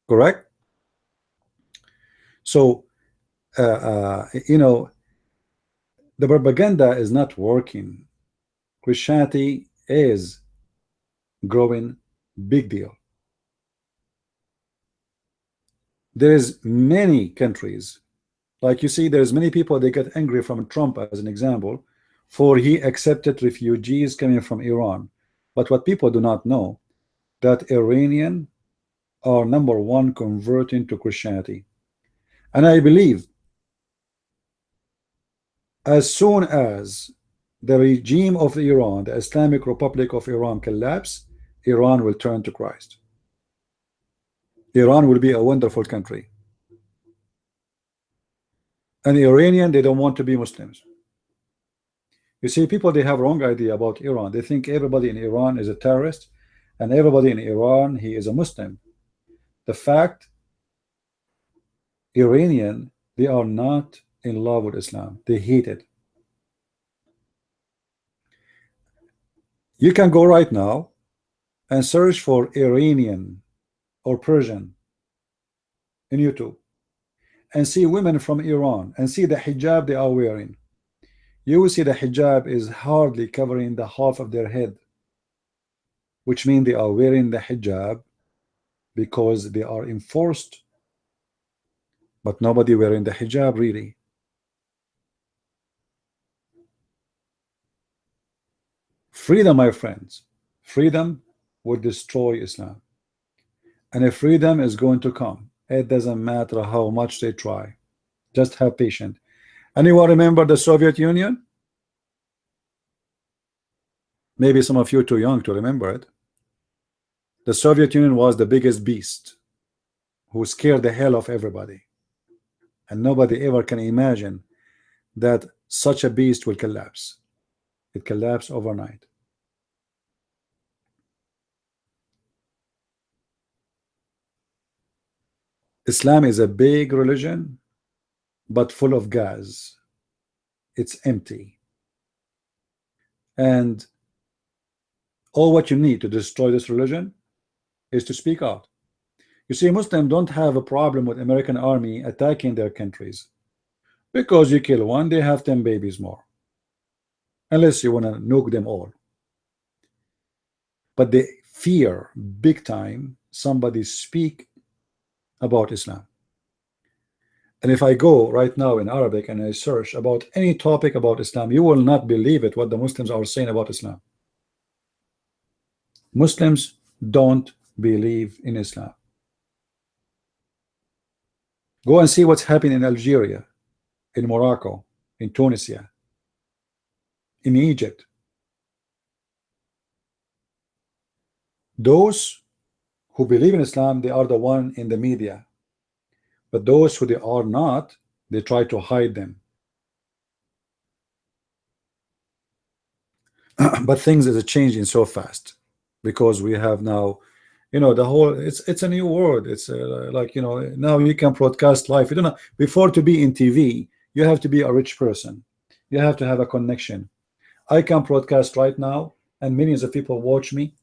Correct? So you know, the propaganda is not working. Christianity is growing, big deal. There is many countries, like you see, there's many people, they get angry from Trump as an example, for he accepted refugees coming from Iran. But what people do not know, that Iranian are #1 converting to Christianity. And I believe as soon as the regime of Iran, the Islamic Republic of Iran, collapse, Iran will turn to Christ. Iran will be a wonderful country. And Iranian, they don't want to be Muslims. You see, people, they have wrong idea about Iran. They think everybody in Iran is a terrorist, and everybody in Iran, he is a Muslim. The fact, Iranian, they are not in love with Islam. They hate it. You can go right now and search for Iranian or Persian in YouTube and see women from Iran and see the hijab they are wearing. You will see the hijab is hardly covering the half of their head, which means they are wearing the hijab because they are enforced, but nobody wearing the hijab really. Freedom, my friends, freedom would destroy Islam. And if freedom is going to come, it doesn't matter how much they try. Just have patience. Anyone remember the Soviet Union? Maybe some of you are too young to remember it. The Soviet Union was the biggest beast who scared the hell of everybody. And nobody ever can imagine that such a beast will collapse. It collapsed overnight. Islam is a big religion, but full of gas. It's empty. And all what you need to destroy this religion is to speak out. You see, Muslims don't have a problem with American army attacking their countries, because you kill one, they have 10 babies more, unless you want to nuke them all. But they fear big time somebody speak about Islam. And if I go right now in Arabic and I search about any topic about Islam, you will not believe it what the Muslims are saying about Islam. Muslims don't believe in Islam. Go and see what's happening in Algeria, in Morocco, in Tunisia, in Egypt. Those who believe in Islam, they are the one in the media, but those who they are not, they try to hide them. But things is changing so fast because we have now, you know, the whole, it's a new world. It's like, you know, now you can broadcast live. You don't know, before to be in TV you have to be a rich person, you have to have a connection. I can broadcast right now and millions of people watch me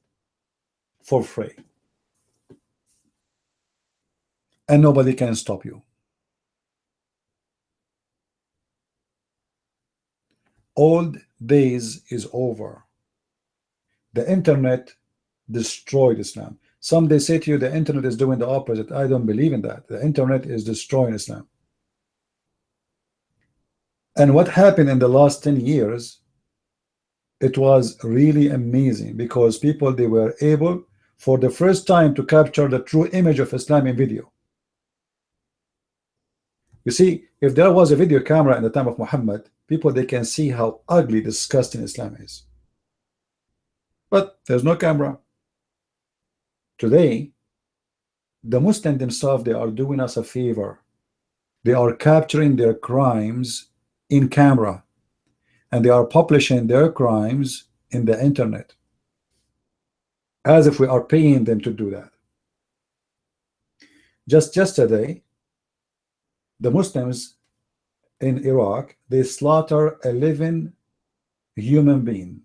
for free and nobody can stop you. Old days is over. The internet destroyed Islam. Some they say to you the internet is doing the opposite. I don't believe in that. The internet is destroying Islam. And what happened in the last 10 years, it was really amazing because people, they were able for the first time to capture the true image of Islam in video. You see, if there was a video camera in the time of Muhammad, people, they can see how ugly, disgusting Islam is. But there's no camera. Today, the Muslims themselves, they are doing us a favor. They are capturing their crimes in camera and they are publishing their crimes in the internet as if we are paying them to do that. Just yesterday, the Muslims in Iraq, they slaughter 11 human beings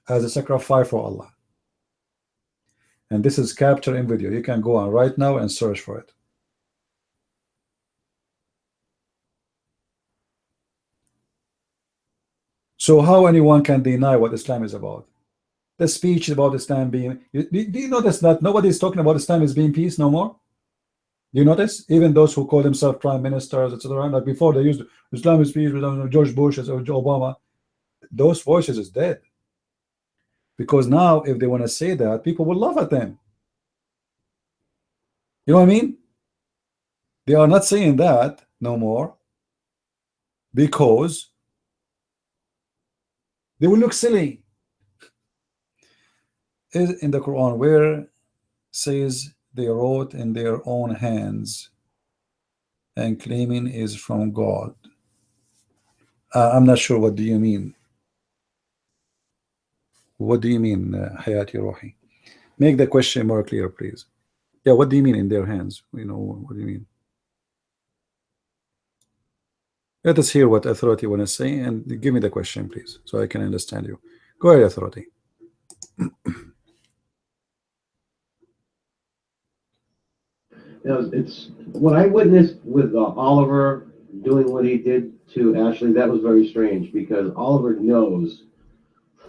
as a sacrifice for Allah. And this is captured in video. You can go on right now and search for it. So how anyone can deny what Islam is about? The speech about Islam being, do you notice that nobody is talking about Islam as being peace no more? Do you notice? Even those who call themselves prime ministers, etc. Like before, they used Islam is peace, George Bush or Obama. Those voices is dead. Because now, if they want to say that, people will laugh at them. You know what I mean? They are not saying that no more because they will look silly. Is in the Quran where says they wrote in their own hands and claiming is from God. I'm not sure, what do you mean? What do you mean, Hayati Rohi? Make the question more clear, please. Yeah, what do you mean in their hands? You know, what do you mean? Let us hear what authority want to say and give me the question, please, so I can understand you. Go ahead, authority. You know, it's what I witnessed with Oliver doing what he did to Ashley. That was very strange because Oliver knows,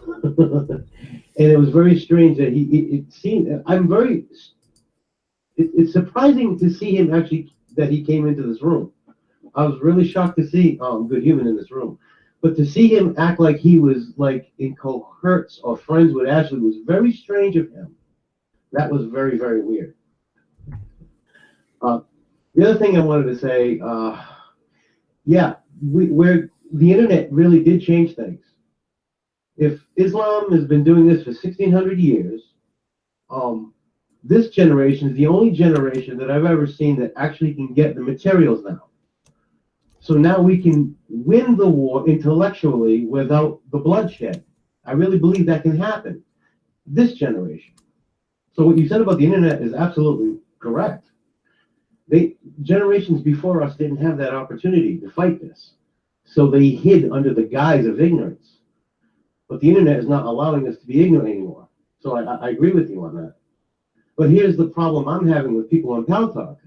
and it was very strange that it seemed. It's surprising to see him actually that he came into this room. I was really shocked to see Good Human in this room, but to see him act like he was like in cohorts or friends with Ashley was very strange of him. That was very, very weird. The other thing I wanted to say, yeah, where the internet really did change things. If Islam has been doing this for 1,600 years, this generation is the only generation that I've ever seen that actually can get the materials now. So now we can win the war intellectually without the bloodshed. I really believe that can happen. This generation. So what you said about the internet is absolutely correct. Generations before us didn't have that opportunity to fight this. So they hid under the guise of ignorance. But the internet is not allowing us to be ignorant anymore. So I agree with you on that. But here's the problem I'm having with people on Pal Talk.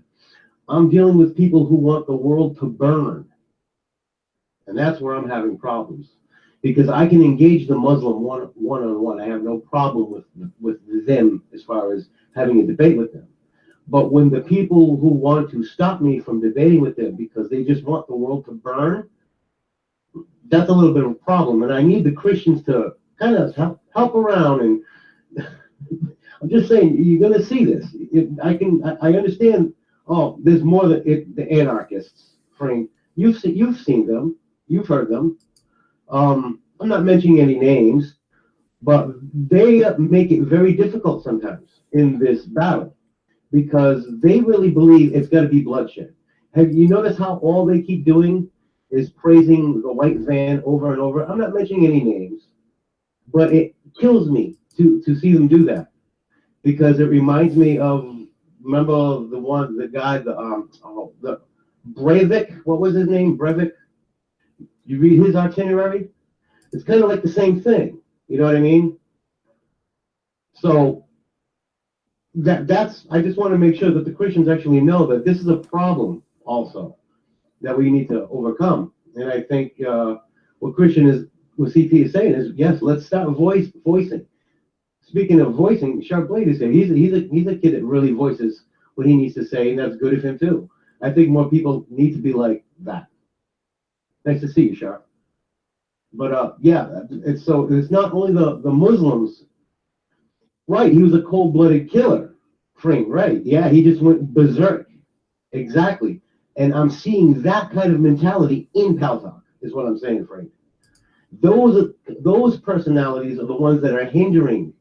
I'm dealing with people who want the world to burn. And that's where I'm having problems. Because I can engage the Muslim one-on-one. I have no problem with them as far as having a debate with them. But when the people who want to stop me from debating with them because they just want the world to burn, that's a little bit of a problem. And I need the Christians to kind of help around. And I'm just saying, you're going to see this. I understand. Oh, there's more than the anarchists. Frank, you've seen them. You've heard them. I'm not mentioning any names, but they make it very difficult sometimes in this battle because they really believe it's got to be bloodshed. Have you noticed how all they keep doing is praising the white van over and over? I'm not mentioning any names, but it kills me to see them do that because it reminds me of, remember the guy, the Breivik, what was his name? Breivik. You read his itinerary. It's kind of like the same thing. You know what I mean? So that's I just want to make sure that the Christians actually know that this is a problem also that we need to overcome. And I think what CP is saying is, yes, let's start voicing. Speaking of voicing, Sharp Blade is saying he's a kid that really voices what he needs to say, and that's good of him too. I think more people need to be like that. Nice to see you, Sharp. But yeah, it's not only the Muslims. Right, he was a cold-blooded killer, Frank. Right, yeah, he just went berserk. Exactly, and I'm seeing that kind of mentality in Paltalk. Is what I'm saying, Frank. Those personalities are the ones that are hindering.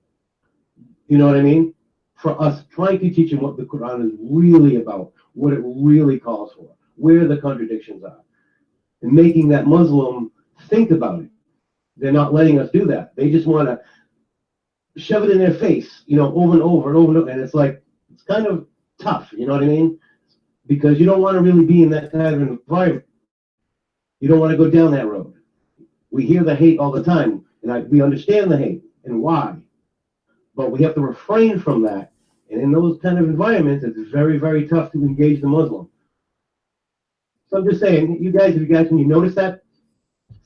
You know what I mean? For us trying to teach him what the Quran is really about, what it really calls for, where the contradictions are, and making that Muslim think about it. They're not letting us do that. They just want to shove it in their face, over and over and over and over. And it's like, it's kind of tough, you know what I mean? Because you don't want to really be in that kind of environment. You don't want to go down that road. We hear the hate all the time, and we understand the hate and why. But we have to refrain from that. And in those kind of environments, it's very, very tough to engage the Muslim. So I'm just saying, if you guys, when you notice that,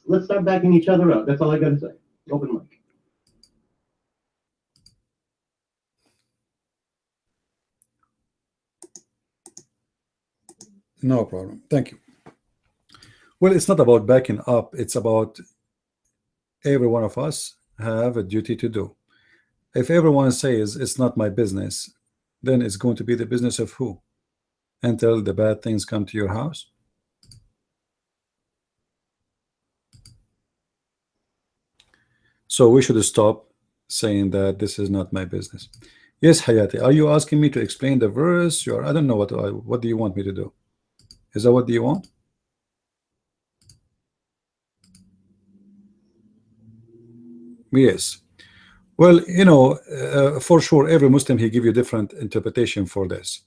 let's start backing each other up. That's all I got to say. Open mic. No problem. Thank you. Well, it's not about backing up. It's about every one of us have a duty to do. If everyone says it's not my business, then it's going to be the business of who? Until the bad things come to your house. So we should stop saying that this is not my business. Yes, Hayati, are you asking me to explain the verse? I don't know what do you want me to do? Is that what do you want? Yes. Well, for sure, every Muslim, he give you different interpretation for this.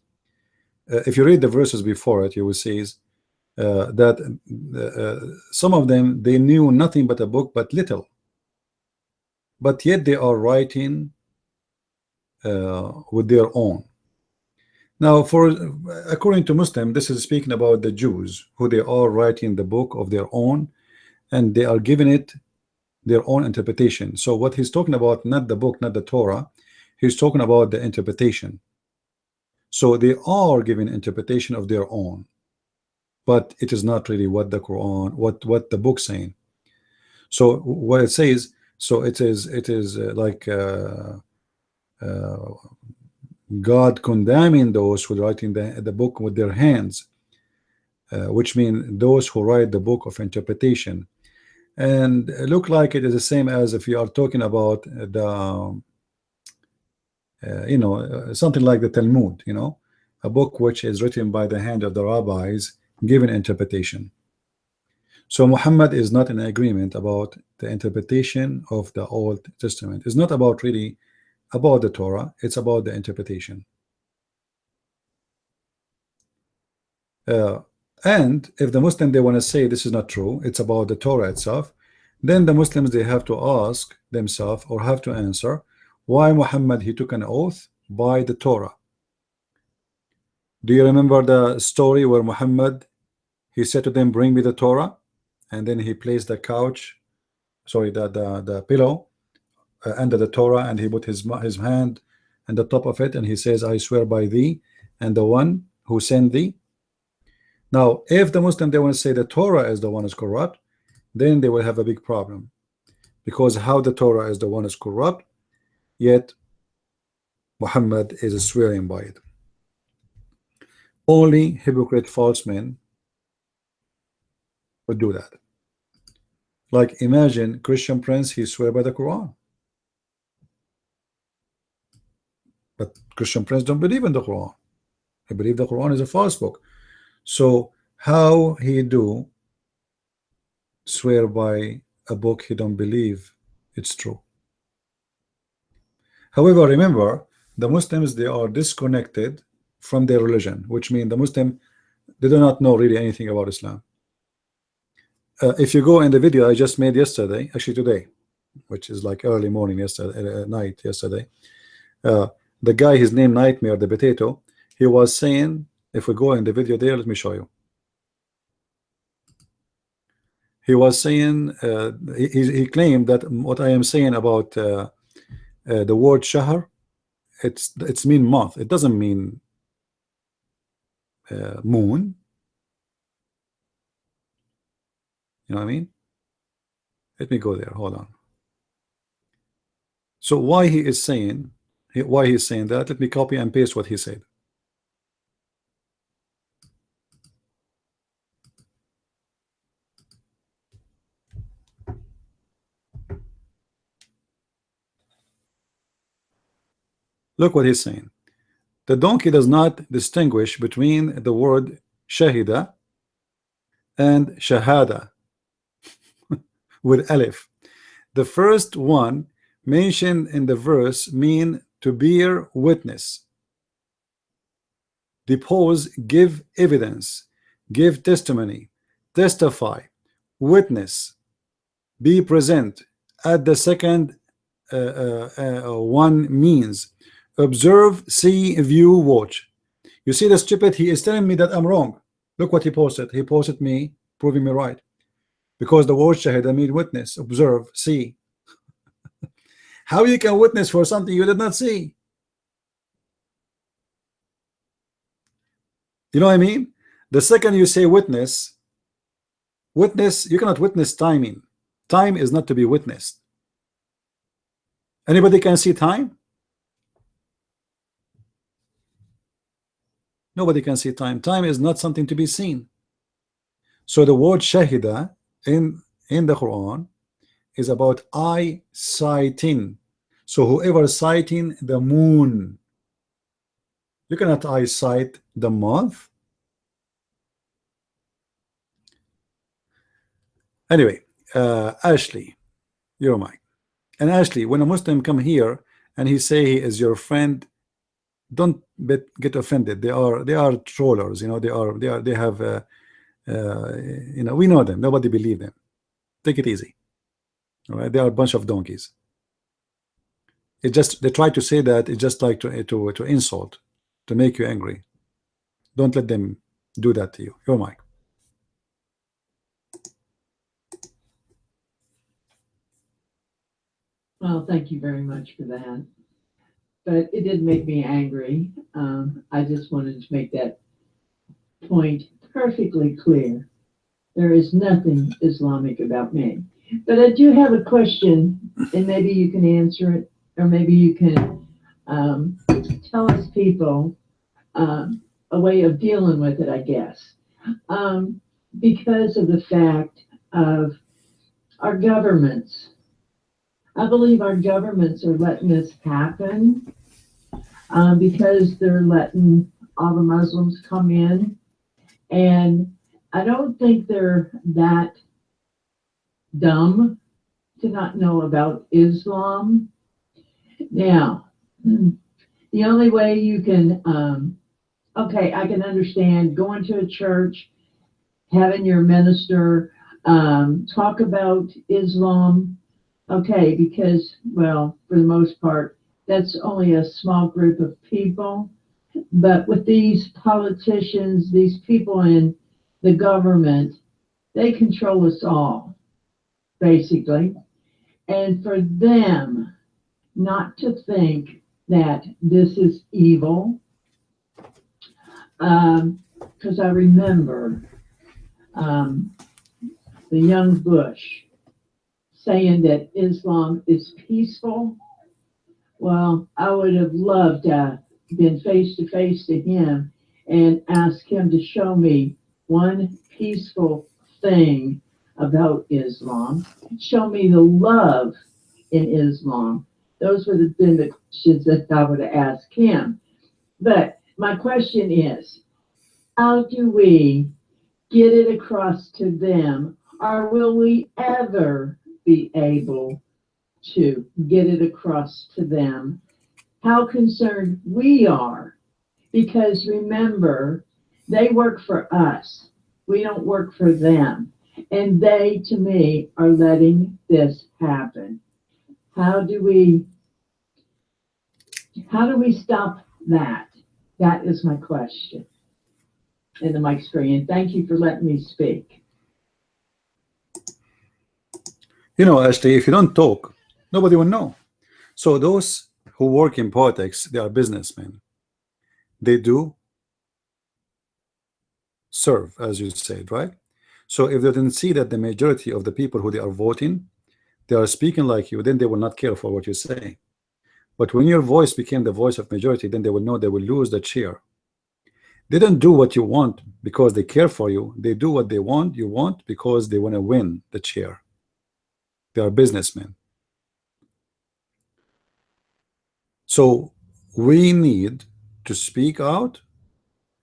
If you read the verses before it, you will see that some of them, they knew nothing but a book, but little. But yet they are writing with their own. Now, according to Muslim, this is speaking about the Jews, who they are writing the book of their own, and they are giving it their own interpretation. So what he's talking about, not the book, not the Torah, he's talking about the interpretation. So they are giving interpretation of their own, but it is not really what the Quran, what the book saying. So what it says, so it is like God condemning those who writing the book with their hands, which means those who write the book of interpretation. And look like it is the same as if you are talking about the something like the Talmud, a book which is written by the hand of the rabbis giving interpretation. So Muhammad is not in agreement about the interpretation of the Old Testament. It's not about really about the Torah, it's about the interpretation. And if the Muslim, they want to say this is not true, it's about the Torah itself, then the Muslims, they have to ask themselves or have to answer why Muhammad, he took an oath by the Torah. Do you remember the story where Muhammad, he said to them, bring me the Torah, and then he placed the pillow under the Torah, and he put his hand on the top of it, and he says, I swear by thee and the one who sent thee. Now, if the Muslim, they want to say the Torah is the one is corrupt, then they will have a big problem, because how the Torah is the one is corrupt, yet Muhammad is swearing by it. Only hypocrite false men would do that. Like imagine Christian Prince, he swear by the Quran, but Christian Prince don't believe in the Quran. He believe the Quran is a false book. So how he do swear by a book he don't believe it's true? However, remember, the Muslims, they are disconnected from their religion, which means the Muslim, they do not know really anything about Islam. If you go in the video I just made yesterday, actually today, which is like early morning yesterday, night yesterday, the guy, his name Nightmare the Potato, he was saying, if we go in the video there, let me show you. He was saying, he claimed that what I am saying about the word shahr, it's mean month. It doesn't mean moon. You know what I mean? Let me go there. Hold on. So why he is saying, why he's saying that? Let me copy and paste what he said. Look what he's saying. The donkey does not distinguish between the word shahida and shahada with alif. The first one mentioned in the verse mean to bear witness, depose, give evidence, give testimony, testify, witness, be present. At the second one means observe, see, view, watch. You see the stupid, he is telling me that I'm wrong. Look what he posted. He posted me proving me right, because the word shahida mean witness, observe, see. How you can witness for something you did not see? You know what I mean? The second you say witness, you cannot witness timing. Time is not to be witnessed. Anybody can see time? Nobody can see time. Time is not something to be seen. So the word shahida in the Quran is about eye sighting. So whoever sighting the moon, you cannot eye sight the month. Anyway, Ashley, you're mine. And Ashley, when a Muslim come here and he say he is your friend, don't get offended. They are trollers. You know, they have you know, we know them. Nobody believe them. Take it easy. All right, they are a bunch of donkeys. It just, they try to say that it's just like to insult, to make you angry. Don't let them do that to you. You're mine. Well, thank you very much for that. But it did make me angry. I just wanted to make that point perfectly clear. There is nothing Islamic about me. But I do have a question, and maybe you can answer it, or maybe you can tell us people a way of dealing with it, I guess. Because of the fact of our governments. I believe our governments are letting this happen because they're letting all the Muslims come in. And I don't think they're that dumb to not know about Islam. Now, the only way you can, okay, I can understand going to a church, having your minister talk about Islam. Okay, because, well, for the most part, that's only a small group of people. But with these politicians, these people in the government, they control us all, basically. And for them not to think that this is evil, because I remember the young Bush saying that Islam is peaceful. Well, I would have loved to have been face to face to him and ask him to show me one peaceful thing about Islam. Show me the love in Islam. Those would have been the questions that I would have asked him. But my question is, how do we get it across to them, or will we ever be able to get it across to them how concerned we are? Because remember, they work for us. We don't work for them. And they, to me, are letting this happen. How do we stop that? That is my question. And the mic screen. Thank you for letting me speak. You know, Ashley, if you don't talk, nobody will know. So those who work in politics, they are businessmen. They do serve, as you said, right? So if they didn't see that the majority of the people who they are voting, they are speaking like you, then they will not care for what you say. But when your voice became the voice of majority, then they will know they will lose the chair. They don't do what you want because they care for you. They do what they want, you want, because they want to win the chair. They are businessmen. So we need to speak out,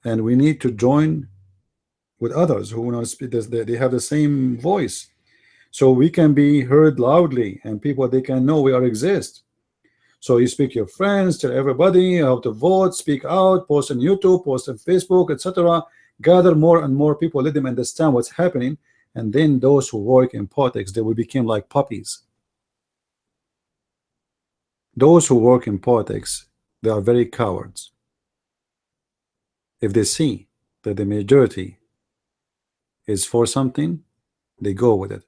and we need to join with others who want to speak. They have the same voice, so we can be heard loudly, and people, they can know we are exist. So you speak to your friends, tell everybody how to vote, speak out, post on YouTube, post on Facebook, etc. Gather more and more people, let them understand what's happening, and then those who work in politics, they will become like puppies. Those who work in politics, they are very cowards. If they see that the majority is for something, they go with it.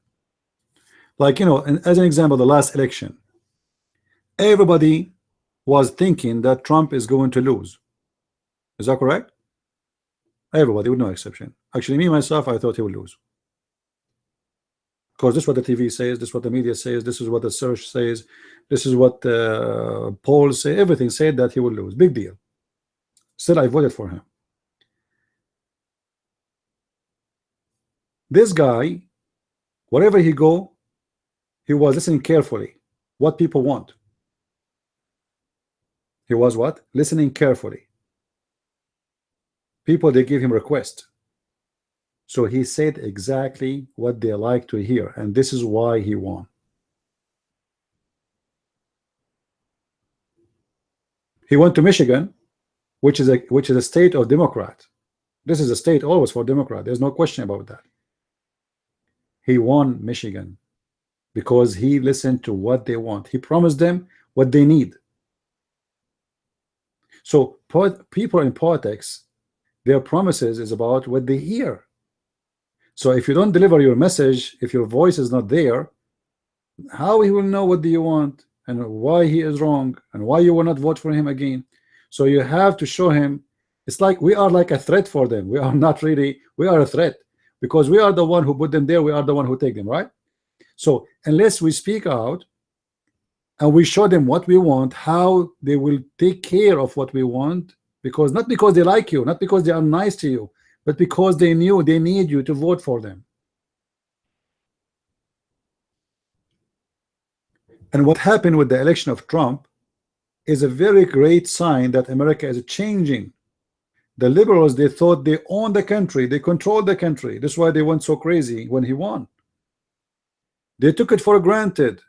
Like, you know, as an example, the last election, everybody was thinking that Trump is going to lose. Is that correct? Everybody, with no exception. Actually, me myself, I thought he would lose. Because this is what the TV says, this is what the media says, this is what the search says, this is what polls say, everything said that he will lose. Big deal. Still, I voted for him. This guy, wherever he go, he was listening carefully what people want. He was what? Listening carefully. People, they give him requests. So he said exactly what they like to hear, and this is why he won. He went to Michigan, which is a state of Democrat. This is a state always for Democrat. There's no question about that. He won Michigan because he listened to what they want. He promised them what they need. So people in politics, their promises is about what they hear. So if you don't deliver your message, if your voice is not there, how he will know what do you want and why he is wrong and why you will not vote for him again? So you have to show him. It's like we are like a threat for them. We are not really, we are a threat because we are the one who put them there. We are the one who take them, right? So unless we speak out and we show them what we want, how they will take care of what we want, because not because they like you, not because they are nice to you, but because they knew they need you to vote for them. And what happened with the election of Trump is a very great sign that America is changing. The liberals, they thought they owned the country, they controlled the country. That's why they went so crazy when he won. They took it for granted.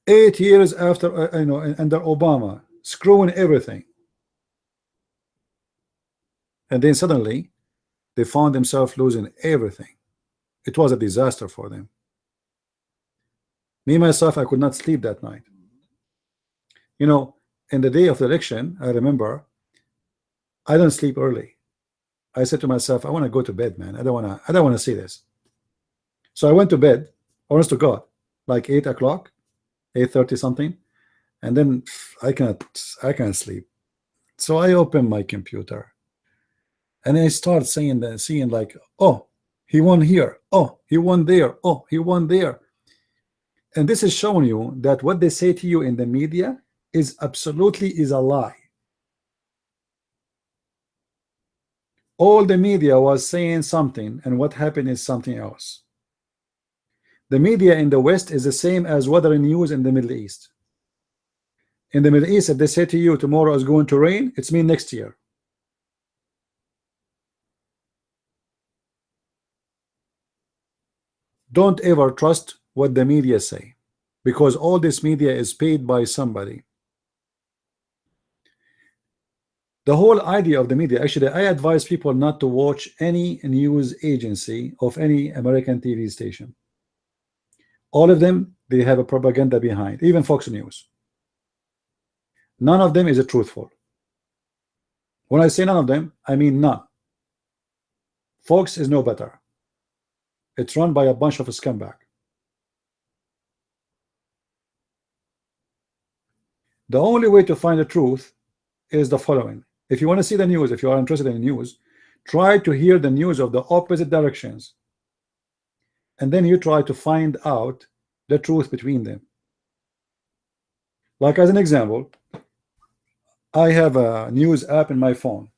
8 years after, under Obama, screwing everything. And then suddenly, they found themselves losing everything. It was a disaster for them. Me, myself, I could not sleep that night. You know, in the day of the election, I remember, I don't sleep early. I said to myself, I want to go to bed, man. I don't want to see this. So I went to bed, honest to God, like 8 o'clock, 8:30 something, and then I can't sleep. So I opened my computer, and I start seeing like, oh, he won here, oh, he won there, oh, he won there. And this is showing you that what they say to you in the media is absolutely a lie. All the media was saying something, and what happened is something else. The media in the West is the same as weather news in the Middle East. In the Middle East, if they say to you tomorrow is going to rain, it's mean next year. Don't ever trust what the media say, because all this media is paid by somebody. The whole idea of the media, actually, I advise people not to watch any news agency of any American TV station. All of them, they have a propaganda behind, even Fox News. None of them is truthful. When I say none of them, I mean none. Fox is no better. It's run by a bunch of scumbag. The only way to find the truth is the following. If you want to see the news, if you are interested in news, try to hear the news of the opposite directions, and then you try to find out the truth between them. Like as an example, I have a news app in my phone.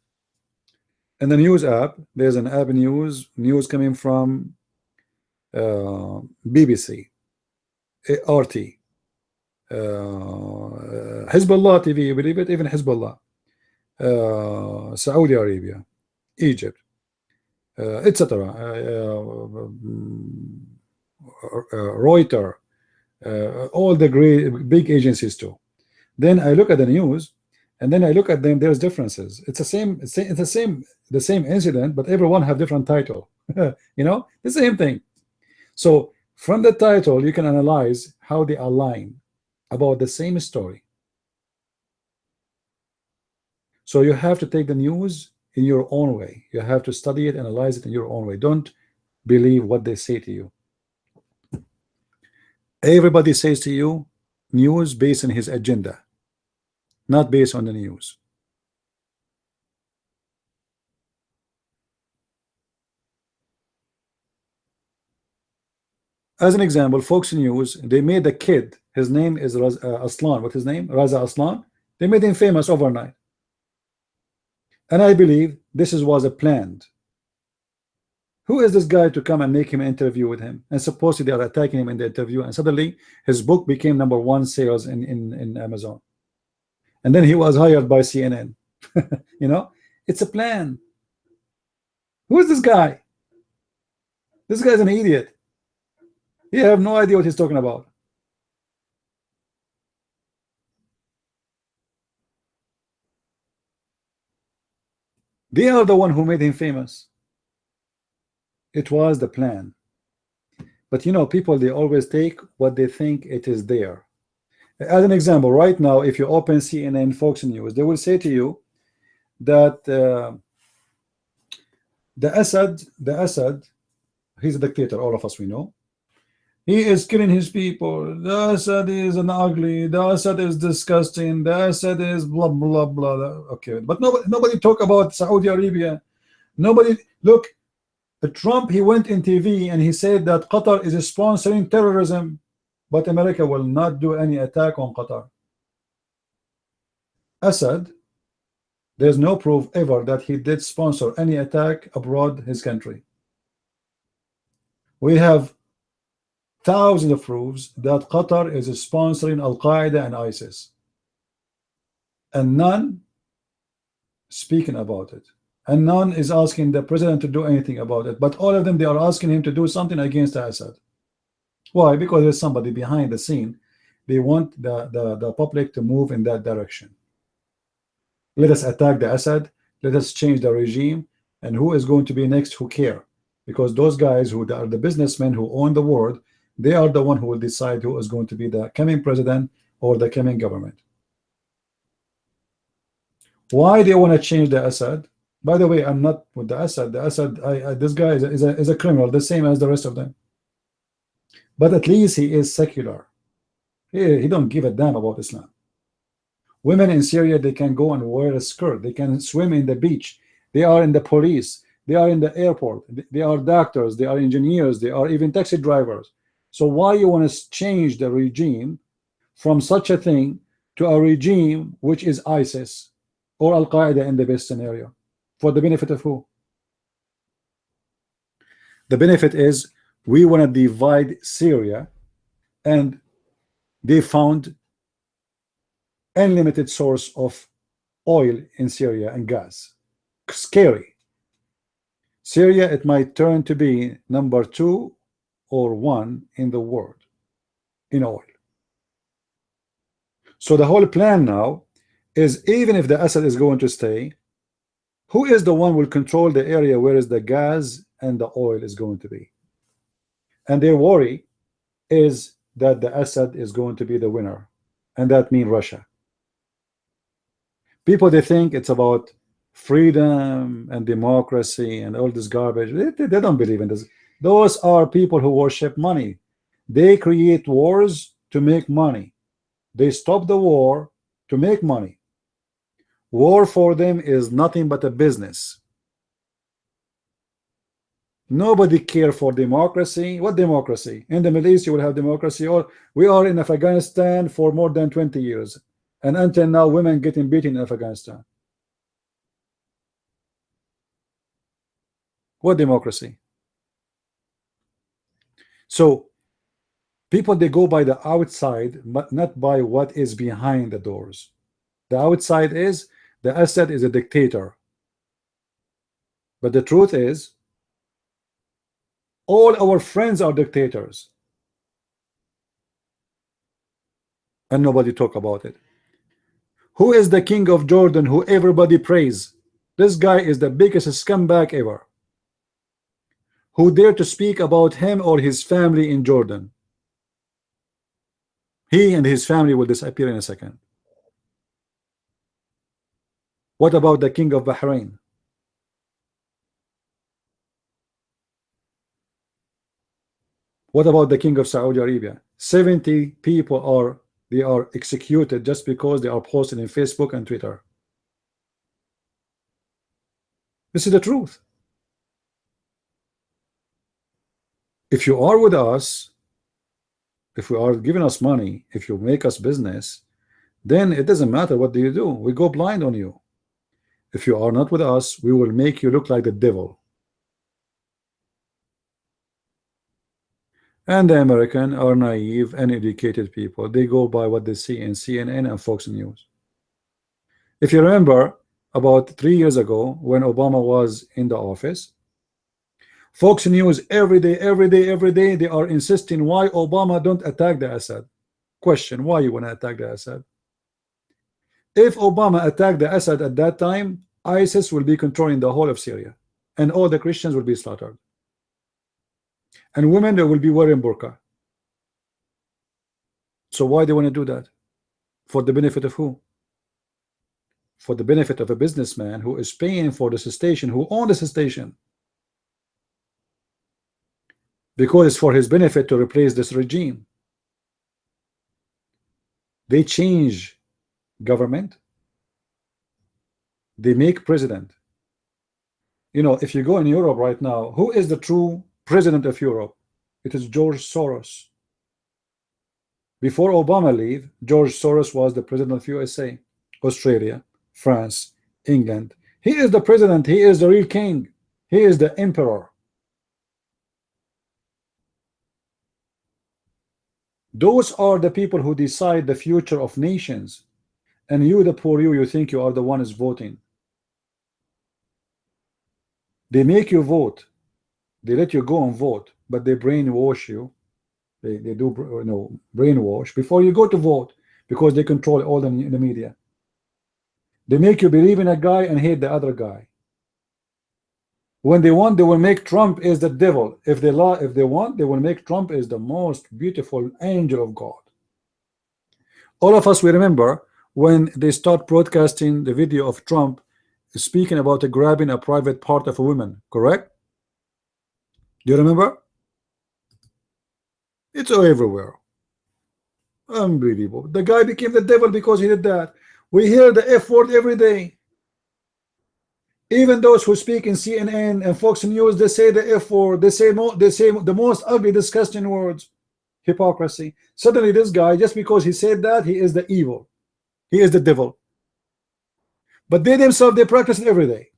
In the news app, there's an app news coming from BBC, RT, Hezbollah TV, you believe it? Even Hezbollah, Saudi Arabia, Egypt, etc. Reuters, all the great big agencies too. Then I look at the news, and then I look at them. There's differences. It's the same incident, but everyone have different title. You know, the same thing. So from the title, you can analyze how they align about the same story. So you have to take the news in your own way. You have to study it, analyze it in your own way. Don't believe what they say to you. Everybody says to you news based on his agenda, not based on the news. As an example, Fox News, they made a kid, his name is Aslan. What's his name? Raza Aslan. They made him famous overnight. And I believe this was a planned. Who is this guy to come and make him interview with him? And supposedly they are attacking him in the interview, and suddenly his book became #1 sales in Amazon. And then he was hired by CNN. You know, it's a plan. Who is this guy? This guy's an idiot. He have no idea what he's talking about. They are the one who made him famous. It was the plan. But you know, people, they always take what they think it is there. As an example, right now, if you open CNN, Fox News, they will say to you that the Assad, he's a dictator, all of us we know. He is killing his people. The Assad is an ugly. The Assad is disgusting. The Assad is blah blah blah. Okay, but nobody talk about Saudi Arabia. Nobody look. Trump, he went in TV and he said that Qatar is sponsoring terrorism, but America will not do any attack on Qatar. Assad, there's no proof ever that he did sponsor any attack abroad his country. We have thousands of proofs that Qatar is sponsoring Al-Qaeda and ISIS, and none speaking about it, and none is asking the president to do anything about it. But all of them, they are asking him to do something against Assad. Why? Because there's somebody behind the scene. They want the public to move in that direction. Let us attack the Assad, let us change the regime, and who is going to be next? Who care? Because those guys who are the businessmen who own the world, they are the one who will decide who is going to be the coming president or the coming government. Why they want to change the Assad? By the way, I'm not with the Assad. The Assad, this guy is a criminal, the same as the rest of them. But at least he is secular. He don't give a damn about Islam. Women in Syria, they can go and wear a skirt. They can swim in the beach. They are in the police. They are in the airport. They are doctors. They are engineers. They are even taxi drivers. So why you want to change the regime from such a thing to a regime which is ISIS or Al-Qaeda in the best scenario? For the benefit of who? The benefit is we want to divide Syria, and they found unlimited source of oil in Syria and gas. Scary. Syria, it might turn to be number 2 or 1 in the world in oil. So the whole plan now is, even if the Assad is going to stay, who is the one will control the area where is the gas and the oil is going to be? And their worry is that the Assad is going to be the winner, and that means Russia. People, they think it's about freedom and democracy and all this garbage. They don't believe in this. Those are people who worship money. They create wars to make money. They stop the war to make money. War for them is nothing but a business. Nobody care for democracy. What democracy? In the Middle East you will have democracy, or we are in Afghanistan for more than 20 years, and until now women getting beaten in Afghanistan. What democracy? So people, they go by the outside, but not by what is behind the doors. The outside is the Assad is a dictator, but the truth is all our friends are dictators, and nobody talk about it. Who is the king of Jordan who everybody praise? This guy is the biggest scumbag ever. Who dare to speak about him or his family in Jordan? He and his family will disappear in a second. What about the king of Bahrain? What about the king of Saudi Arabia? 70 people are executed just because they are posted in Facebook and Twitter. This is the truth. If you are with us, if you are giving us money, if you make us business, then it doesn't matter what do you do. We go blind on you. If you are not with us, we will make you look like the devil. And the American are naive and educated people. They go by what they see in CNN and Fox News. If you remember, about 3 years ago, when Obama was in the office, Fox News every day, they are insisting why Obama don't attack the Assad. Question, why you want to attack the Assad? If Obama attacked the Assad at that time, ISIS will be controlling the whole of Syria, and all the Christians will be slaughtered. And women, they will be wearing burqa. So why they want to do that? For the benefit of who? For the benefit of a businessman who is paying for this station, who owns this station. Because it's for his benefit to replace this regime. They change government. They make president. You know, if you go in Europe right now, who is the true president of Europe? It is George Soros. Before Obama leave, George Soros was the president of USA, Australia, France, England. He is the president. He is the real king. He is the emperor. Those are the people who decide the future of nations. And you, the poor you think you are the one is voting. They make you vote. They let you go and vote, but they brainwash you. They do, you know, brainwash before you go to vote, because they control all the media. They make you believe in a guy and hate the other guy. When they want, they will make Trump is the devil. If they want, they will make Trump is the most beautiful angel of God. All of us, we remember when they start broadcasting the video of Trump speaking about grabbing a private part of a woman, correct? Do you remember? It's everywhere. Unbelievable. The guy became the devil because he did that. We hear the F word every day. Even those who speak in CNN and Fox News, they say the F word. They say the most ugly, disgusting words. Hypocrisy. Suddenly, this guy, just because he said that, he is the evil. He is the devil. But they themselves, they practice it every day.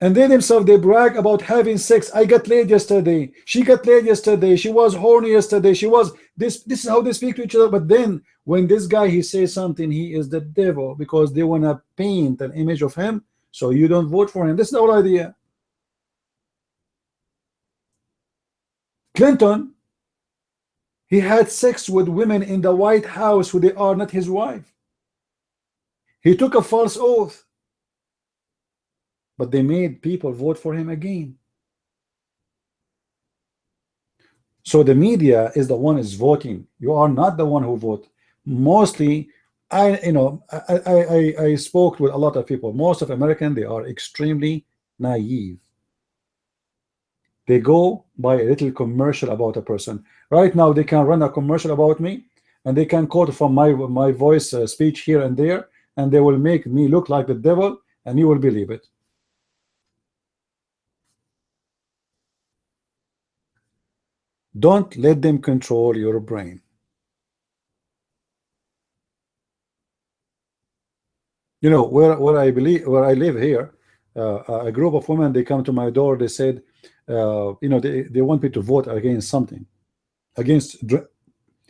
And they themselves, they brag about having sex. I got laid yesterday. She got laid yesterday. She was horny yesterday. She was this. This is how they speak to each other. But then when this guy, he says something, he is the devil, because they want to paint an image of him. So you don't vote for him. This is the whole idea. Clinton, he had sex with women in the White House who they are not his wife. He took a false oath. But they made people vote for him again. So the media is the one is voting. You are not the one who vote. Mostly, I spoke with a lot of people. Most of Americans, they are extremely naive. They go by a little commercial about a person. Right now, they can run a commercial about me, and they can quote from my voice speech here and there, and they will make me look like the devil, and you will believe it. Don't let them control your brain. You know, where I live here, a group of women, they come to my door. They said, they want me to vote against something, against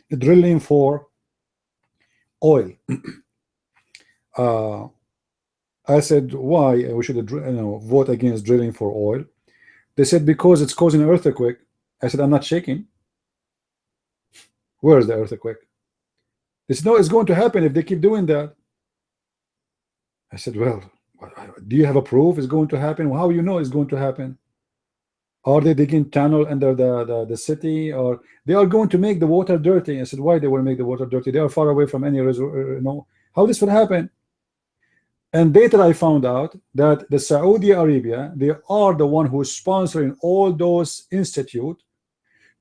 drilling for oil. I said, why we should vote against drilling for oil? They said, because it's causing an earthquake. I said, I'm not shaking. Where is the earthquake? They said, no, it's going to happen if they keep doing that. I said, well, do you have a proof it's going to happen? How you know it's going to happen? Are they digging tunnel under the city, or they are going to make the water dirty? I said, why they will make the water dirty? They are far away from any how this will happen? And later I found out that the Saudi Arabia, they are the one who is sponsoring all those institutes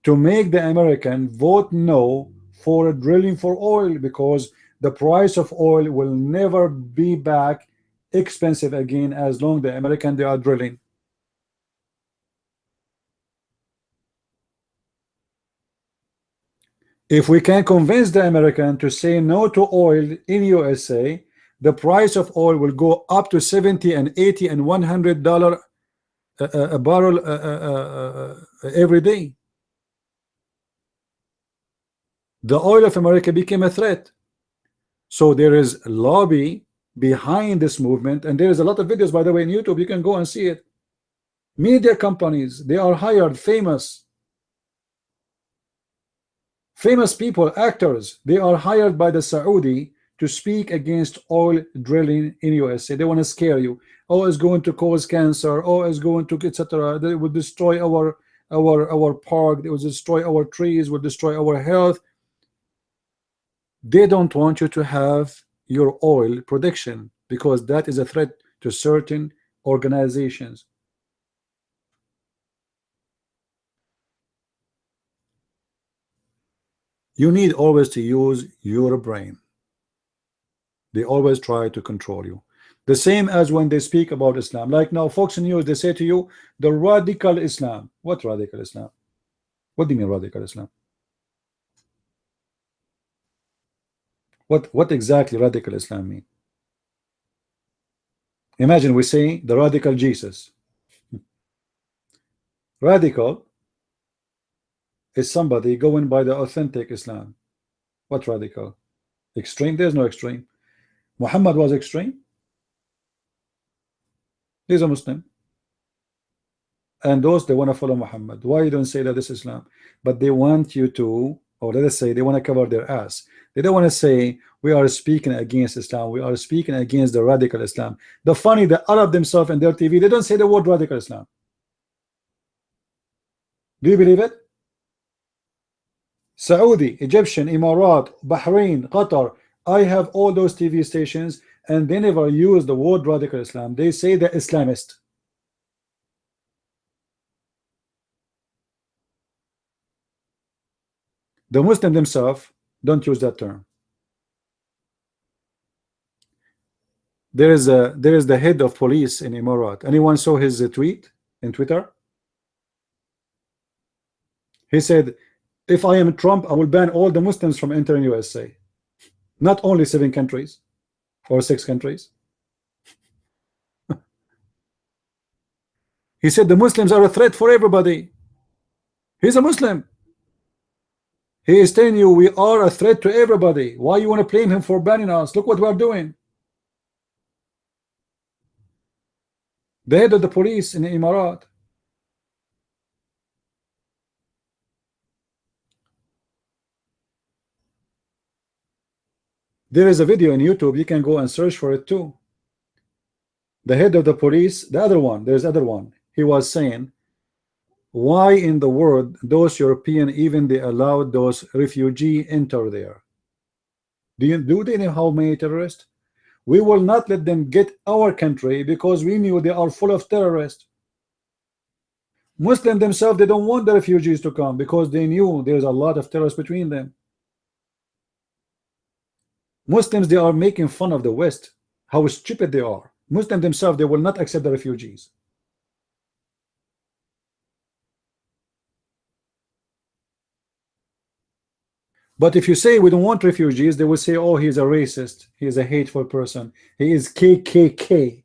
to make the American vote no for drilling for oil, because the price of oil will never be back expensive again as long the American they are drilling. If we can convince the American to say no to oil in USA, the price of oil will go up to 70 and 80 and $100 a barrel every day. The oil of America became a threat. So there is lobby behind this movement, and there is a lot of videos, by the way, in YouTube. You can go and see it. Media companies, they are hired, famous people, actors, they are hired by the Saudi to speak against oil drilling in USA. They want to scare you. Oh, it's going to cause cancer. Oh, it's going to, etc. They will destroy our park. They will destroy our trees. Will destroy our health. They don't want you to have your oil production, because that is a threat to certain organizations. You need always to use your brain. They always try to control you. The same as when they speak about Islam. Like now, Fox News, they say to you, the radical Islam. What radical Islam? What do you mean radical Islam? What exactly radical Islam mean? Imagine we say the radical Jesus. Radical is somebody going by the authentic Islam. What radical? Extreme? There's no extreme. Muhammad was extreme. He's a Muslim. And those, they want to follow Muhammad. Why you don't say that this is Islam? But they want you to, or let us say, they want to cover their ass. They don't want to say, we are speaking against Islam. We are speaking against the radical Islam. The funny, the Arab themselves and their TV, they don't say the word radical Islam. Do you believe it? Saudi, Egyptian, Emirat, Bahrain, Qatar, I have all those TV stations, and they never use the word radical Islam. They say the Islamist. The Muslim themselves don't use that term. There is the head of police in Emirat. Anyone saw his tweet in Twitter? He said, if I am Trump, I will ban all the Muslims from entering USA. Not only 7 countries or 6 countries. He said the Muslims are a threat for everybody. He's a Muslim. He is telling you we are a threat to everybody. Why you want to blame him for banning us? Look what we are doing. The head of the police in the Emirat. There is a video on YouTube. You can go and search for it too. The head of the police, the other one, there's other one. He was saying, why in the world those European even they allowed those refugee enter there? Do they know how many terrorists? We will not let them get our country because we knew they are full of terrorists. Muslims themselves, they don't want the refugees to come because they knew there's a lot of terrorists between them. Muslims, they are making fun of the West, how stupid they are. Muslims themselves, they will not accept the refugees. But if you say we don't want refugees, they will say, oh, he's a racist, he is a hateful person, he is KKK.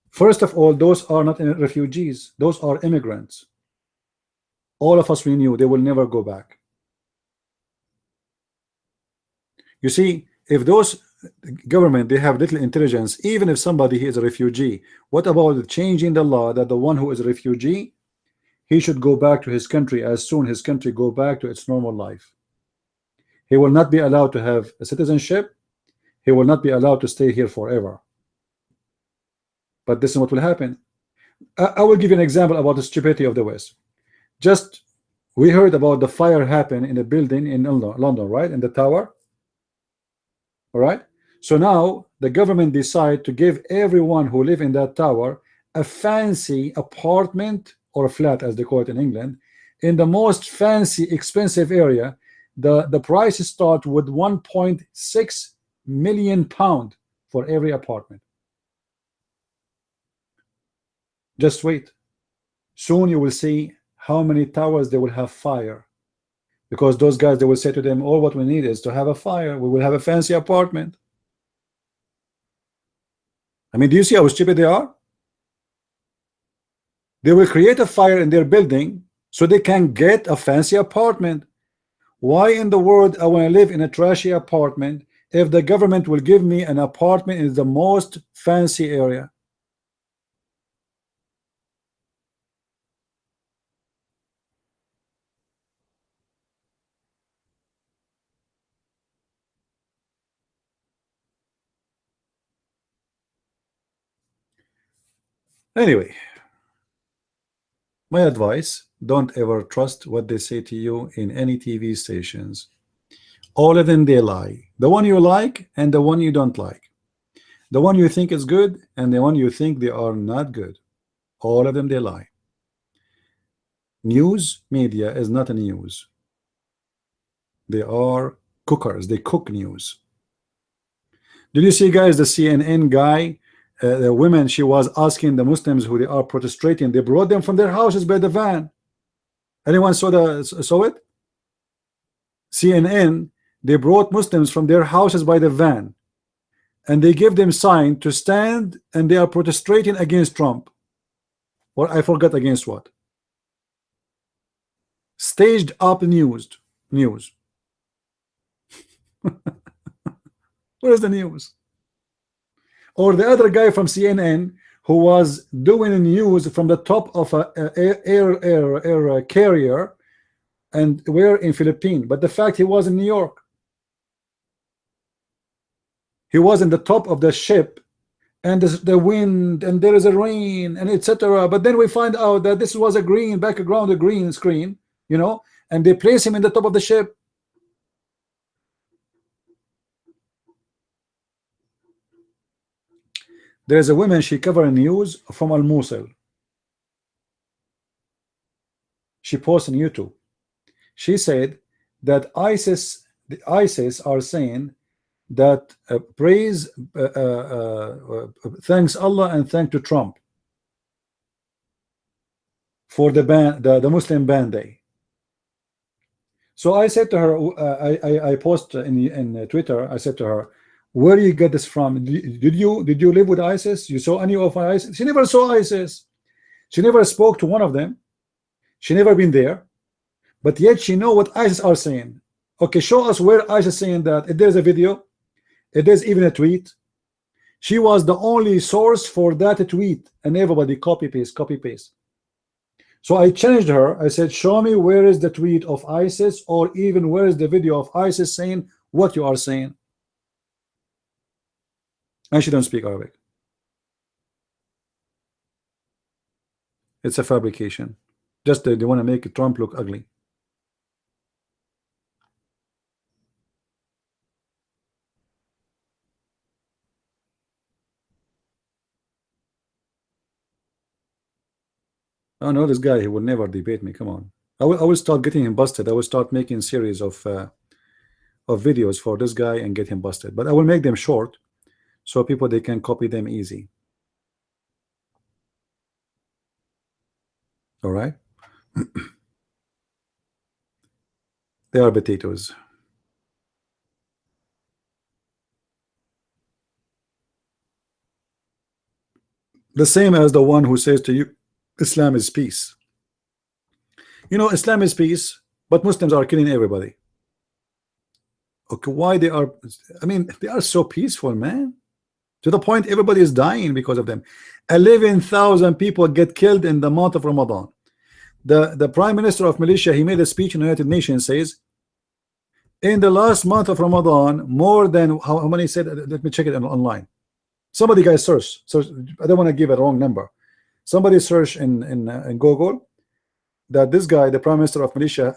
First of all, those are not refugees, those are immigrants. All of us, we knew they will never go back. You see, if those government, they have little intelligence, even if somebody is a refugee, what about changing the law that the one who is a refugee, he should go back to his country as soon his country go back to its normal life? He will not be allowed to have a citizenship. He will not be allowed to stay here forever. But this is what will happen. I will give you an example about the stupidity of the West. Just we heard about the fire happen in a building in London, right? In the tower. All right. So now the government decide to give everyone who live in that tower a fancy apartment or a flat, as they call it in England, in the most fancy, expensive area. The prices start with 1.6 million pounds for every apartment. Just wait. Soon you will see how many towers they will have fire, because those guys, they will say to them, all what we need is to have a fire. We will have a fancy apartment. I mean, do you see how stupid they are? They will create a fire in their building so they can get a fancy apartment. Why in the world I want to live in a trashy apartment if the government will give me an apartment in the most fancy area? Anyway, my advice, don't ever trust what they say to you in any TV stations. All of them, they lie. The one you like and the one you don't like. The one you think is good and the one you think they are not good. All of them, they lie. News media is not a news. They are cookers. They cook news. Did you see, guys, the CNN guy, the women, she was asking the Muslims who they are protesting, they brought them from their houses by the van. Anyone saw it? CNN, they brought Muslims from their houses by the van, and they give them sign to stand, and they are protesting against Trump. Or I forgot against what. Staged up news. Where is the news? Or the other guy from CNN who was doing news from the top of a air carrier, and we're in Philippines, but the fact he was in New York. He was in the top of the ship, and the wind, and there is a rain, and etc. But then we find out that this was a green background, a green screen, you know, and they place him in the top of the ship. There's a woman, she covered news from Al-Mosul. She posted on YouTube. She said that the ISIS are saying that thanks Allah and thank to Trump for the Muslim ban day. So I said to her, I post in Twitter. I said to her, "Where do you get this from? Did you live with ISIS? You saw any of ISIS?" She never saw ISIS. She never spoke to one of them. She never been there, but yet she know what ISIS are saying. Okay, show us where ISIS saying that. If there's a video, if there's even a tweet. She was the only source for that tweet, and everybody copy paste, copy paste. So I challenged her. I said, show me where is the tweet of ISIS, or even where is the video of ISIS saying what you are saying. And she don't speak Arabic. It's a fabrication. Just they want to make Trump look ugly. I know this guy. He will never debate me. Come on. I will start getting him busted. I will start making series of videos for this guy and get him busted. But I will make them short, so people they can copy them easy. All right. They are potatoes. The same as the one who says to you, Islam is peace. You know, Islam is peace, but Muslims are killing everybody. Okay, why they are? I mean, they are so peaceful, man. To the point everybody is dying because of them. 11,000 people get killed in the month of Ramadan. The Prime Minister of Malaysia, he made a speech in the United Nations, says, in the last month of Ramadan, more than how many said? Let me check it online. Somebody guys search. I don't want to give a wrong number. Somebody search in Google that this guy, the Prime Minister of Malaysia,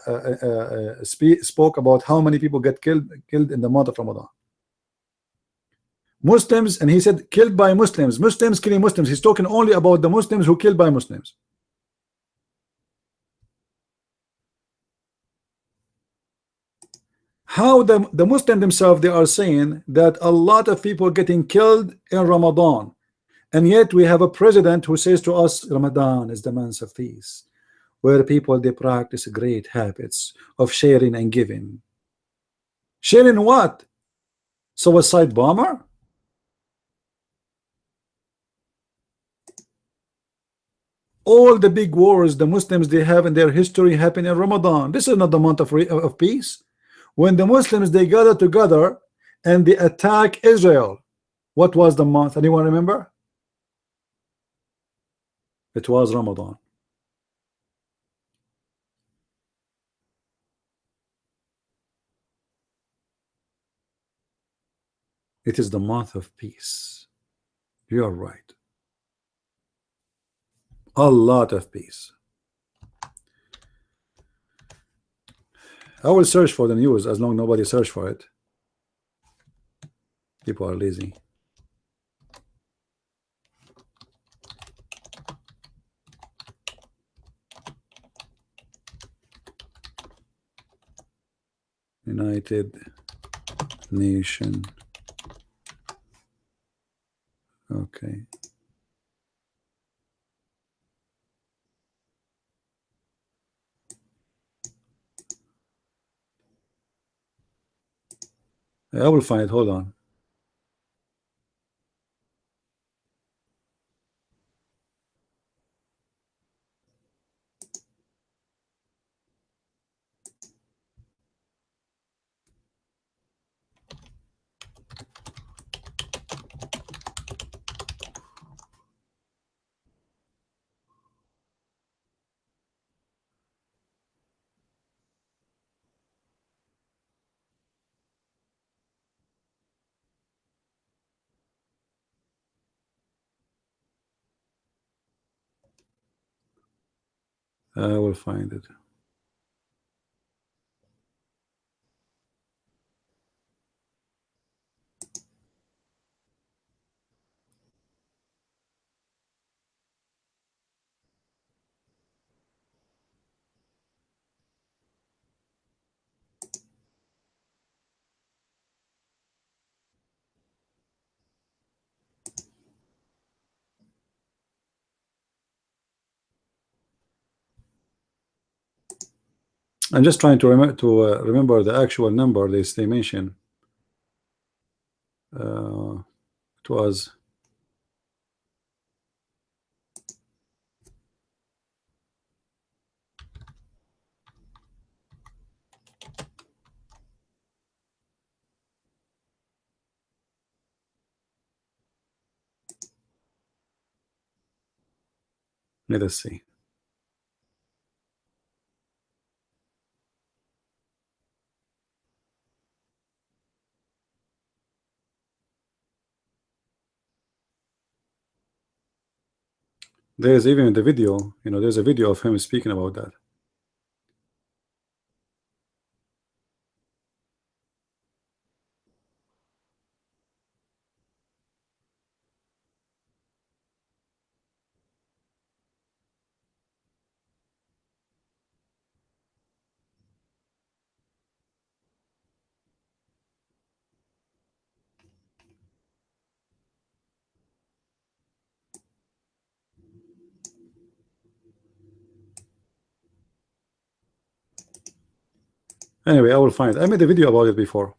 spoke about how many people get killed in the month of Ramadan. Muslims, and he said killed by Muslims. Muslims killing Muslims. He's talking only about the Muslims who killed by Muslims. How the Muslims themselves, they are saying that a lot of people getting killed in Ramadan, and yet we have a president who says to us Ramadan is the month of peace, where people they practice great habits of sharing and giving. Sharing what? Suicide bomber? All the big wars the Muslims they have in their history happen in Ramadan. This is not the month of peace. When the Muslims they gather together and they attack Israel, what was the month? Anyone remember? It was Ramadan. It is the month of peace. You are right. A lot of peace. I will search for the news as long as nobody search for it. People are lazy. United Nation. Okay. I will find it. Hold on. I will find it. I'm just trying to remember the actual number they mention. It was let us see. There's even the video, there's a video of him speaking about that. Anyway, I will find it. I made a video about it before.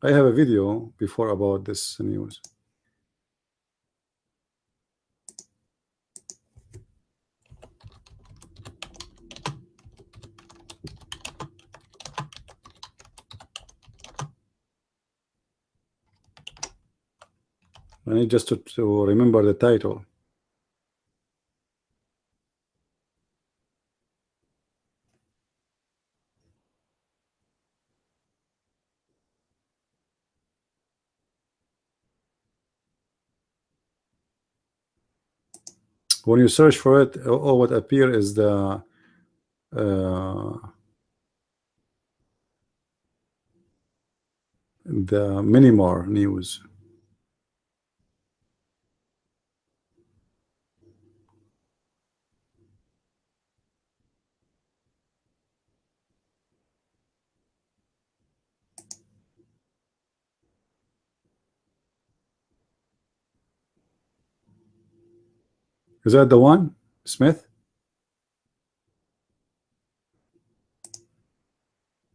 I have a video before about this news. I need just to remember the title. When you search for it, all what appear is the Myanmar news. Is that the one, Smith?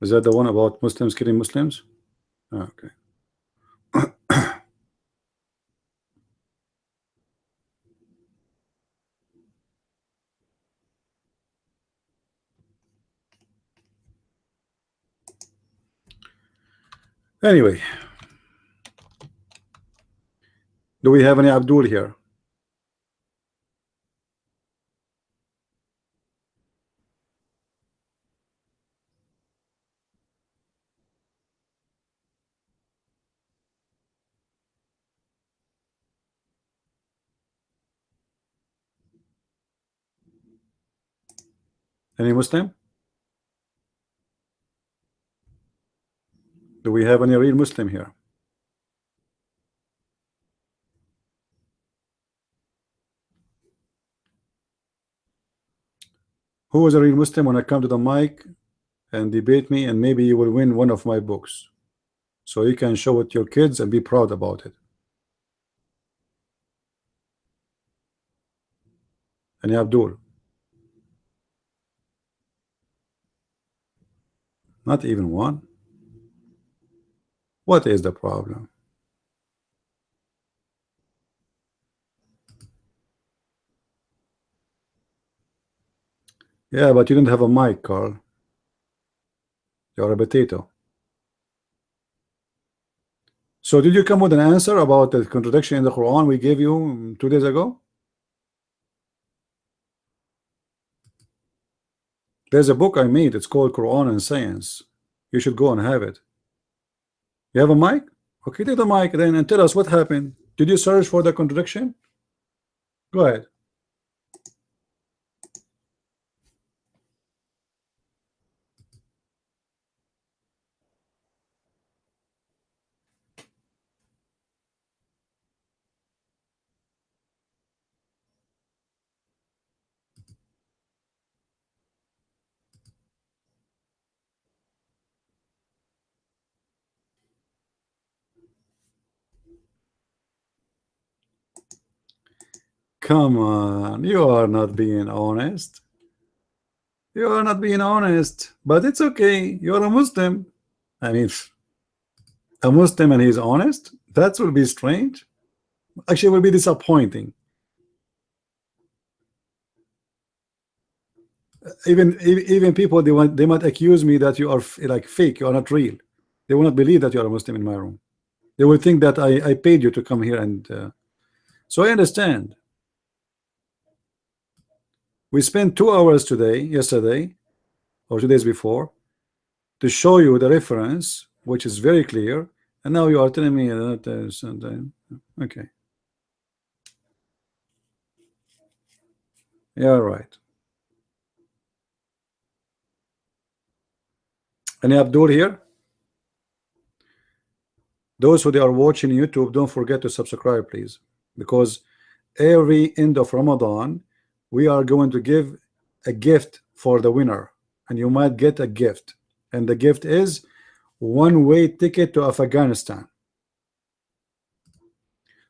Is that the one about Muslims killing Muslims? Okay. Anyway, do we have any Abdul here? Any Muslim? Do we have any real Muslim here? Who is a real Muslim when I come to the mic and debate me, and maybe you will win one of my books, so you can show it to your kids and be proud about it. Any Abdul? Not even one. What is the problem? Yeah, but you didn't have a mic, Carl. You're a potato. So did you come with an answer about the contradiction in the Quran we gave you 2 days ago? There's a book I made. It's called Quran and Science. You should go and have it. You have a mic? Okay, take the mic then and tell us what happened. Did you search for the contradiction? Go ahead. Come on, you are not being honest. You are not being honest, but it's okay. You're a Muslim. I mean, a Muslim and he's honest? That will be strange. Actually, it will be disappointing. Even people, they might accuse me that you are like fake, you are not real. They will not believe that you are a Muslim in my room. They will think that I paid you to come here, and so I understand. We spent 2 hours yesterday or 2 days before, to show you the reference, which is very clear, and now you are telling me that something. Okay, yeah, right. Any Abdul here? Those who they are watching YouTube, don't forget to subscribe, please, because every end of Ramadan we are going to give a gift for the winner, and you might get a gift, and the gift is one-way ticket to Afghanistan.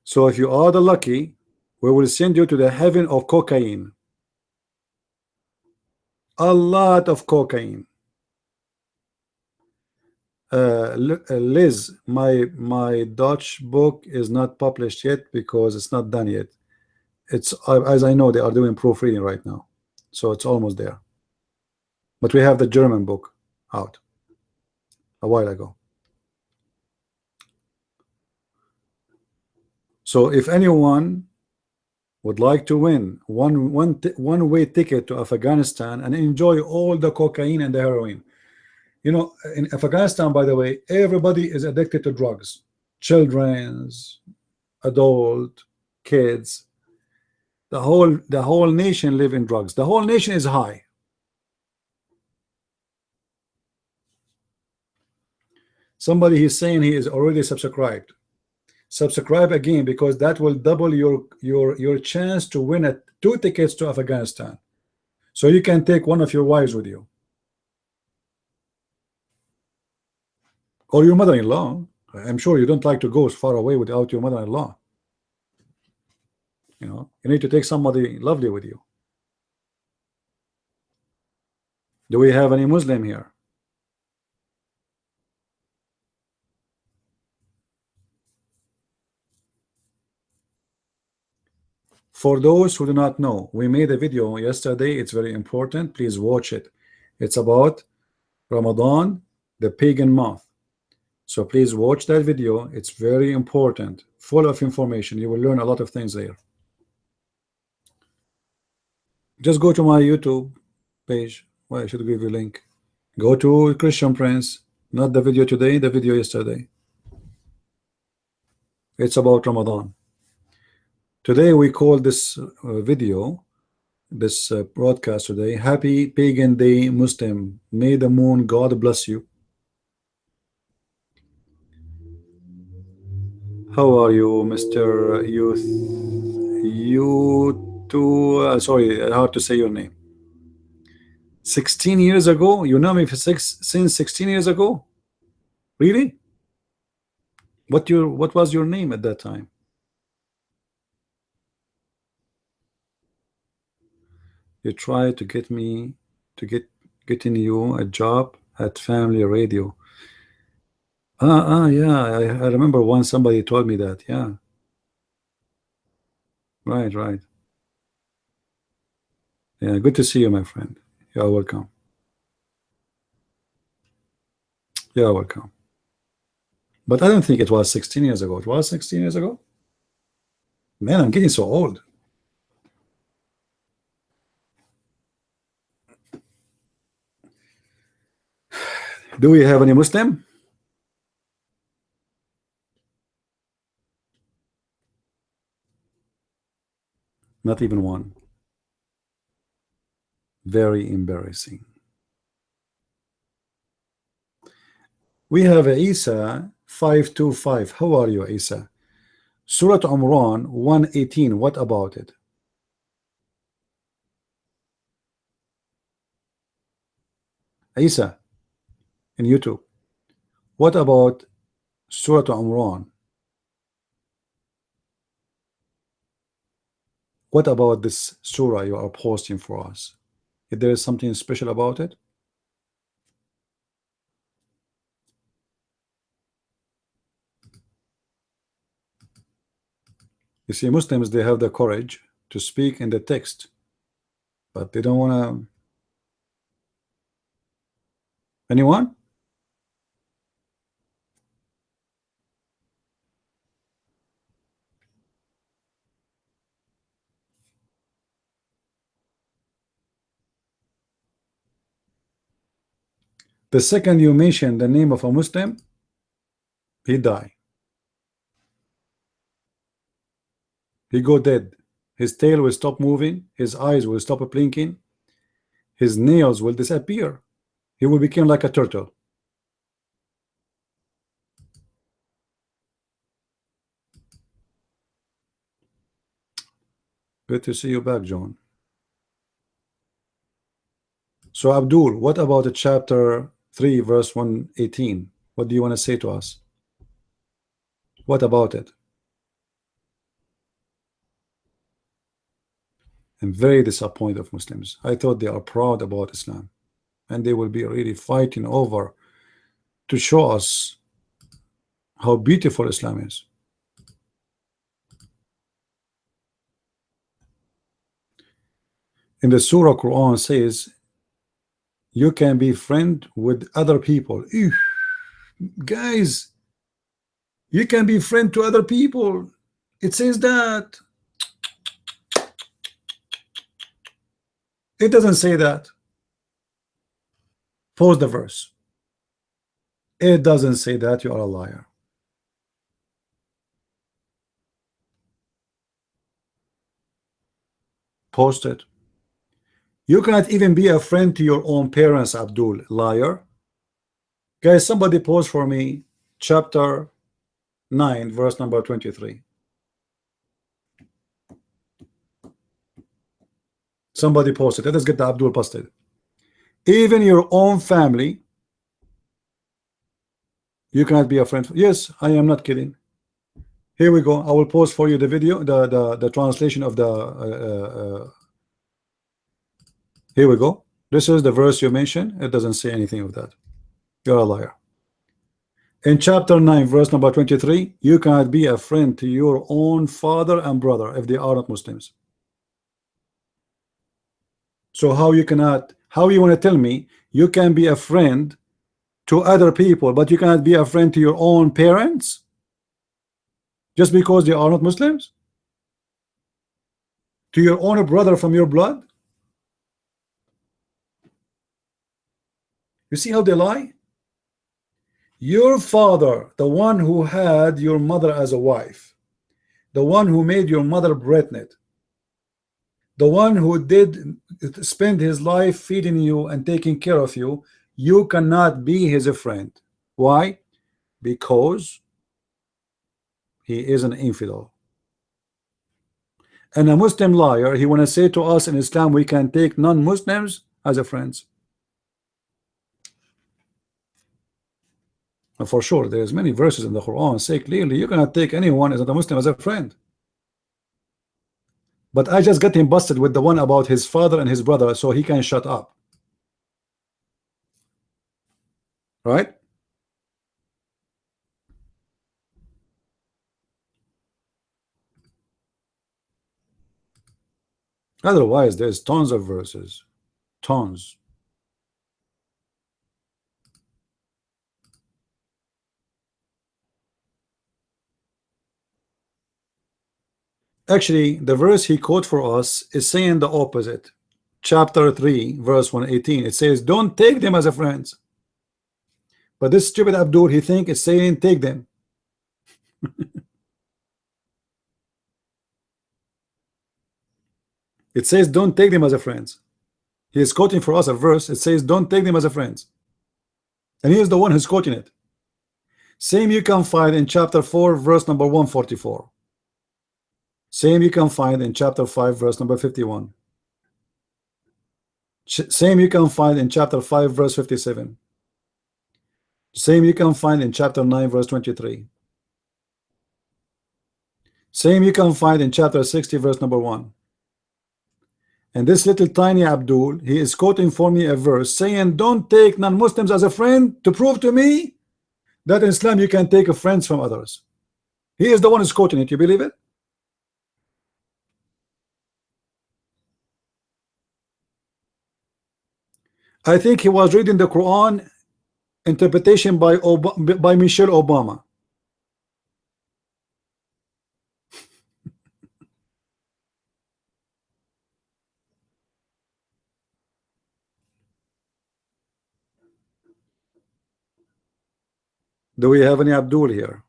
So if you are the lucky, we will send you to the heaven of cocaine. A lot of cocaine. Liz, my Dutch book is not published yet because it's not done yet. It's as I know, they are doing proofreading right now, so it's almost there. But we have the German book out a while ago. So if anyone would like to win one-way ticket to Afghanistan and enjoy all the cocaine and the heroin, you know, in Afghanistan, by the way, everybody is addicted to drugs. Children's, adult, kids. The whole nation live in drugs. The whole nation is high. Somebody is saying he is already subscribed. Subscribe again, because that will double your chance to win 2 tickets to Afghanistan. So you can take one of your wives with you, or your mother-in-law. I'm sure you don't like to go far away without your mother-in-law. You know, you need to take somebody lovely with you. Do we have any Muslim here? For those who do not know, we made a video yesterday. It's very important. Please watch it. It's about Ramadan, the pagan month. So please watch that video. It's very important, full of information. You will learn a lot of things there. Just go to my YouTube page. Well, I should give you a link. Go to Christian Prince, not the video today, the video yesterday. It's about Ramadan. Today we call this video, this broadcast today, Happy Pagan Day Muslim. May the moon God bless you. How are you, Mr. Youth? You too. Sorry, hard to say your name. 16 years ago? You know me for since 16 years ago? Really? What was your name at that time? You tried to get me to getting you a job at Family Radio. Yeah, I remember once somebody told me that. Yeah, right. Yeah, good to see you, my friend. You're welcome. You're welcome. But I don't think it was 16 years ago. It was 16 years ago? Man, I'm getting so old. Do we have any Muslim? Not even one. Very embarrassing. We have Isa 525. How are you, Isa? Surah Umran 118. What about it? Isa in YouTube. What about Surah Umran? What about this surah you are posting for us? if there is something special about it? You see, Muslims, they have the courage to speak in the text, but they don't want to. Anyone? The second you mention the name of a Muslim, he die. He go dead. His tail will stop moving. His eyes will stop blinking. His nails will disappear. He will become like a turtle. Good to see you back, John. So Abdul, what about the chapter 3 verse 118? What do you want to say to us? What about it? I'm very disappointed of Muslims. I thought they are proud about Islam, and they will be really fighting over to show us how beautiful Islam is. In the Surah, Quran says you can be friend with other people. Ew. Guys, you can be friend to other people. It says that. It doesn't say that. Pause the verse. It doesn't say that. You are a liar. Post it. You cannot even be a friend to your own parents, Abdul. Liar. Guys, somebody post for me chapter 9 verse number 23. Somebody posted. Let us get the Abdul posted. Even your own family, you cannot be a friend. Yes, I am not kidding. Here we go. I will post for you the video, the translation of the. Here we go. This is the verse you mentioned. It doesn't say anything of that. You're a liar. In chapter 9, verse number 23, you cannot be a friend to your own father and brother if they are not Muslims. So how you cannot, how you want to tell me you can be a friend to other people, but you cannot be a friend to your own parents just because they are not Muslims? To your own brother from your blood? You see how they lie? Your father, the one who had your mother as a wife, the one who made your mother pregnant, the one who did spend his life feeding you and taking care of you, you cannot be his friend. Why? Because he is an infidel. And a Muslim liar, he want to say to us in Islam, we can take non-Muslims as a friends. And for sure, there's many verses in the Quran say clearly you cannot take anyone as a Muslim as a friend. But I just got him busted with the one about his father and his brother, so he can shut up. Right? Otherwise, there's tons of verses. Tons. Actually, the verse he quote for us is saying the opposite. Chapter 3, verse 118. It says, don't take them as a friends. But this stupid Abdul, he think it's saying take them. It says don't take them as a friends. He is quoting for us a verse. It says don't take them as a friends. And he is the one who's quoting it. Same you can find in chapter 4, verse number 144. Same you can find in chapter 5, verse number 51. Same you can find in chapter 5, verse 57. Same you can find in chapter 9, verse 23. Same you can find in chapter 60, verse number 1. And this little tiny Abdul, he is quoting for me a verse saying, don't take non-Muslims as a friend, to prove to me that in Islam you can take friends from others. He is the one who's quoting it. You believe it? I think he was reading the Quran interpretation by Michelle Obama. Do we have any Abdul here?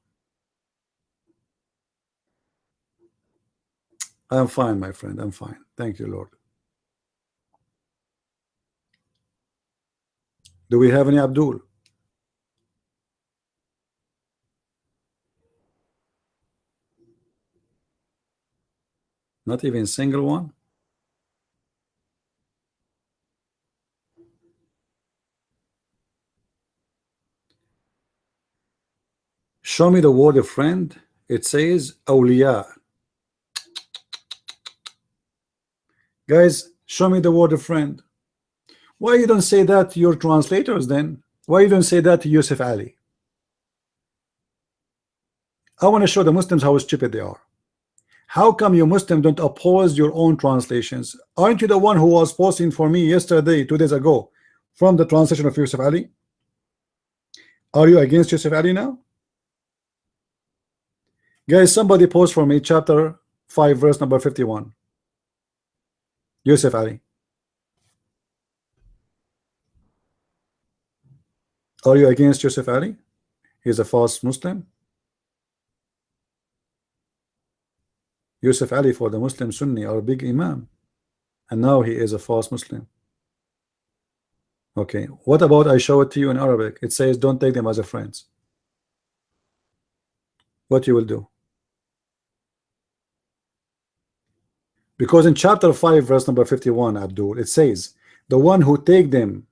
I'm fine, my friend. I'm fine. Thank you, Lord. Do we have any Abdul? Not even a single one? Show me the word of friend. It says awliya. Guys, show me the word of friend. Why you don't say that to your translators then? Why you don't say that to Yusuf Ali? I want to show the Muslims how stupid they are. How come you Muslims don't oppose your own translations? Aren't you the one who was posting for me yesterday, 2 days ago, from the translation of Yusuf Ali? Are you against Yusuf Ali now? Guys, somebody post for me chapter 5 verse number 51. Yusuf Ali. Are you against Yusuf Ali? He's a false Muslim. Yusuf Ali for the Muslim Sunni, our big Imam, and now he is a false Muslim. Okay, what about I show it to you in Arabic? It says don't take them as a friends. What you will do? Because in chapter 5 verse number 51, Abdul, it says the one who take them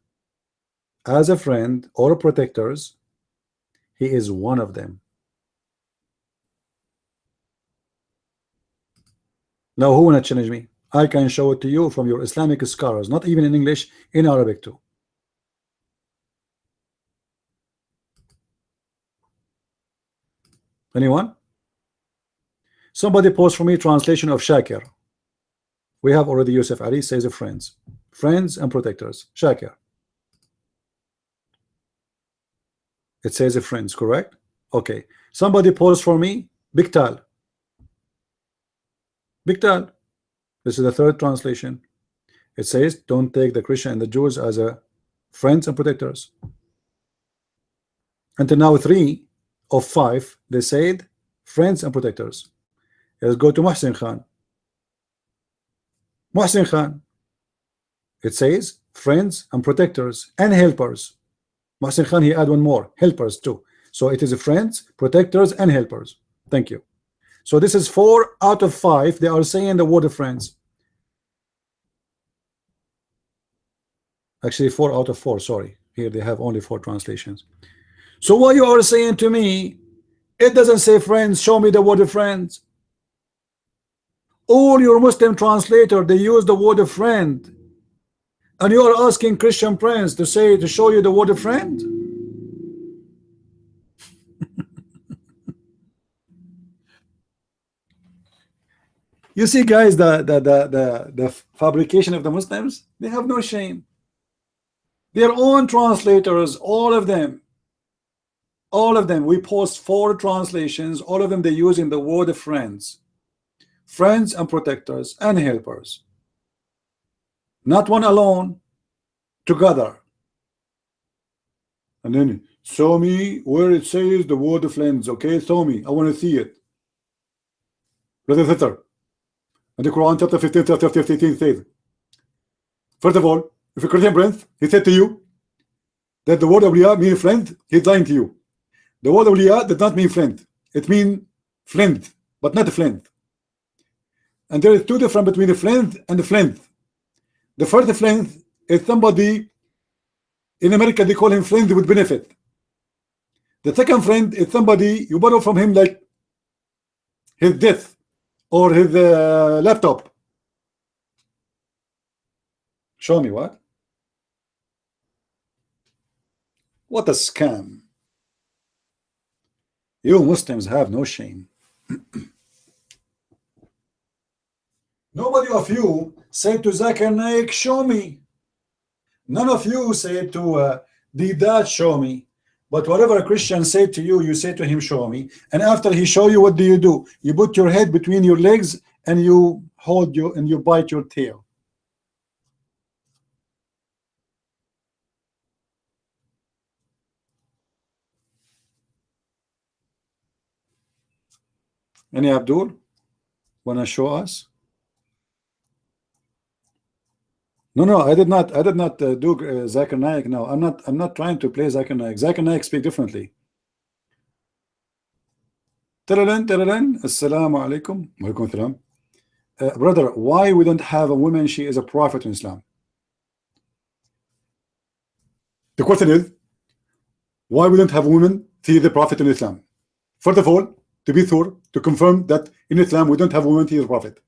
as a friend or protectors, he is one of them. Now who wanna challenge me? I can show it to you from your Islamic scholars, not even in English, in Arabic too. Anyone? Somebody post for me translation of Shakir. We have already Yusuf Ali says friends and protectors. Shakir. It says friends, correct? Okay. Somebody post for me Biktal. Biktal. This is the third translation. It says don't take the Christian and the Jews as a friends and protectors. Until now 3 of 5 they said friends and protectors. Let's go to Muhsin Khan. Muhsin Khan. It says friends and protectors and helpers. Muhsin Khan, he add one more, helpers too. So it is friends, protectors and helpers. Thank you. So this is 4 out of 5 they are saying the word of friends. Actually 4 out of 4, sorry. Here they have only 4 translations. So what you are saying to me, it doesn't say friends, show me the word of friends. All your Muslim translator, they use the word of friend. And you are asking Christian friends to show you the word of friend? You see, guys, the fabrication of the Muslims, they have no shame. Their own translators, all of them, we post 4 translations, all of them they use in the word of friends and protectors and helpers, not one alone, together. And then show me where it says the word of friends. Okay, show me, I want to see it. Brother Sitter, and the Quran chapter 15 chapter 15 says, first of all, if a Christian prince he said to you that the word awliya means friend, he's lying to you. The word awliya does not mean friend, it means friend, but not a friend. And there is 2 difference between a friend and a friend. The first friend is somebody in America they call him friend with benefit. The second friend is somebody you borrow from him like his death or his laptop. Show me what? What a scam. You Muslims have no shame. Nobody of you said to Zakir Naik, show me. None of you said to Didat, show me. But whatever a Christian said to you, you say to him, show me. And after he show you, what do? You put your head between your legs and you hold you and you bite your tail. Any Abdul wanna show us? No, I did not do Zakir Naik. No, I'm not trying to play Zakir Naik. Zakir Naik speak differently. Taralan, assalamu alaikum. Wa alaikum salam. Brother, why we don't have a woman? She is a prophet in Islam. The question is, why we don't have a woman? She is the prophet in Islam. First of all, to be sure, to confirm that in Islam we don't have a woman. She is a prophet.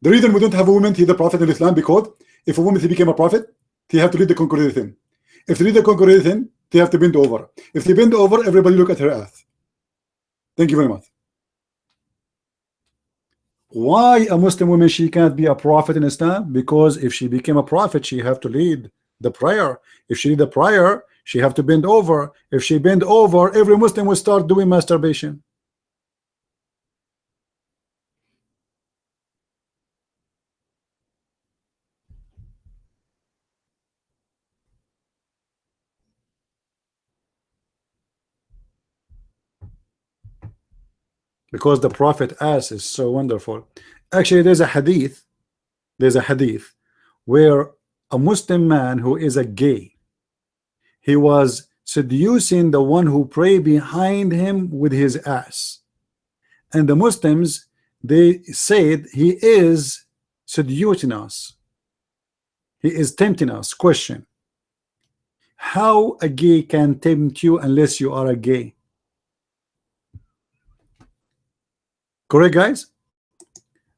The reason we don't have a woman, he is the prophet in Islam, because if a woman he became a prophet, he have to lead the congregation. If they lead the congregation, they have to bend over. If they bend over, everybody look at her ass. Thank you very much. Why a Muslim woman she can't be a prophet in Islam? Because if she became a prophet, she have to lead the prayer. If she lead the prayer, she have to bend over. If she bend over, every Muslim will start doing masturbation. Because the prophet ass is so wonderful. Actually, there's a hadith where a Muslim man who is a gay, he was seducing the one who pray behind him with his ass, and the Muslims, they said he is seducing us, he is tempting us. Question: how a gay can tempt you unless you are a gay? Correct, guys?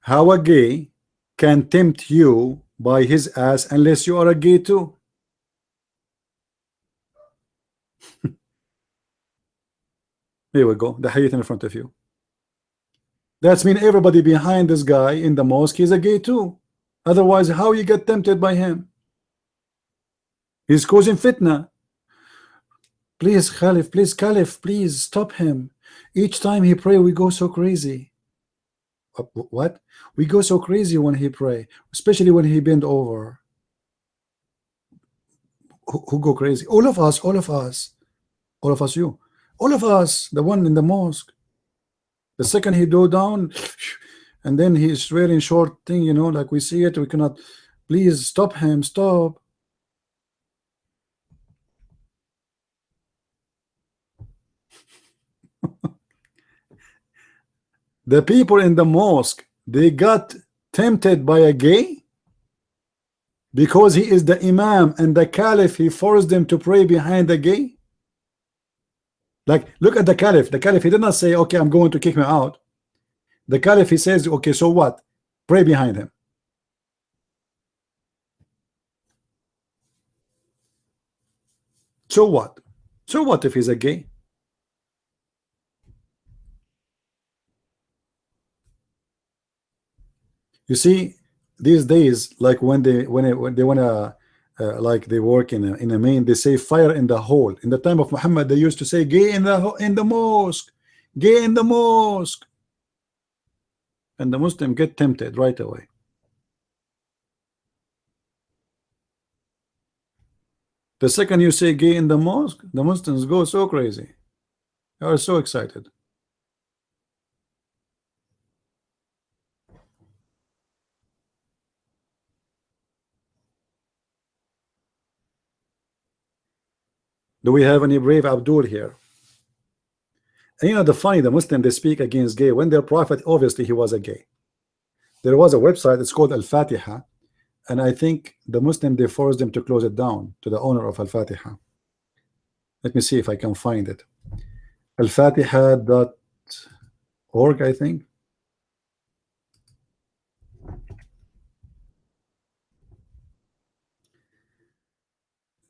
How a gay can tempt you by his ass unless you are a gay too? Here we go, the hadith in front of you. That's mean everybody behind this guy in the mosque is a gay too. Otherwise, how you get tempted by him? He's causing fitna. Please, Caliph, please stop him. Each time he pray, we go so crazy. What? We go so crazy when he pray, especially when he bend over. Who go crazy? All of us, you, all of us, the one in the mosque. The second he go down, and then he's wearing short thing, you know, like we see it, we cannot. Please stop him, stop. The people in the mosque, they got tempted by a gay because he is the imam and the caliph, he forced them to pray behind the gay. Like, look at the caliph. The caliph, he did not say, okay, I'm going to kick him out. The caliph, he says, okay, so what? Pray behind him. So what? So what if he's a gay? You see, these days, like when they wanna like they work in a main, they say fire in the hole. In the time of Muhammad, they used to say gay in the mosque, gay in the mosque, and the Muslim get tempted right away. The second you say gay in the mosque, the Muslims go so crazy. They are so excited. Do we have any brave Abdul here? And you know the Muslim, they speak against gay when their prophet, obviously he was a gay. There was a website, it's called Al-Fatiha, and I think the Muslim, they forced them to close it down, to the owner of Al-Fatiha. Let me see if I can find it. Al-Fatiha.org, I think.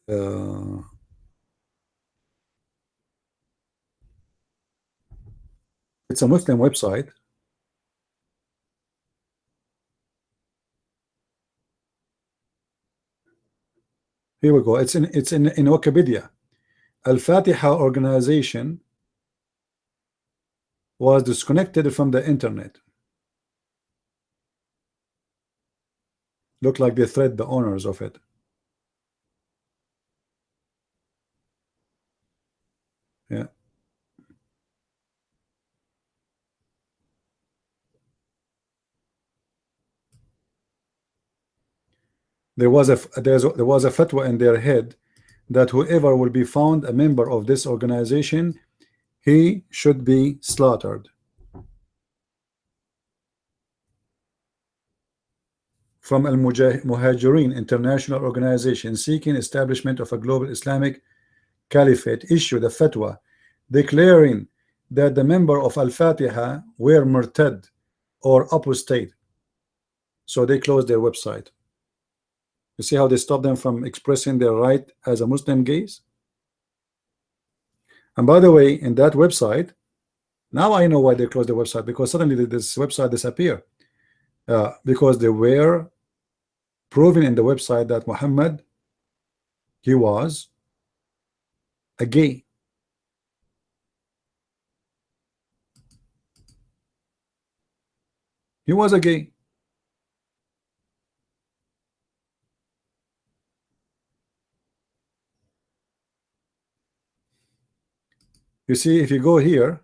uh, it's a Muslim website. Here we go. It's in Wikipedia. Al-Fatiha organization was disconnected from the internet. Look like they threat the owners of it. Yeah. There was a fatwa in their head that whoever will be found a member of this organization, he should be slaughtered. From Al-Muhajirin International Organization seeking establishment of a global Islamic caliphate, issued a fatwa declaring that the member of Al-Fatiha were murtad or apostate. So they closed their website. You see how they stop them from expressing their right as a Muslim gays? And by the way, in that website, now I know why they closed the website, because suddenly this website disappeared. Because they were proving in the website that Muhammad, he was a gay. He was a gay. You see, if you go here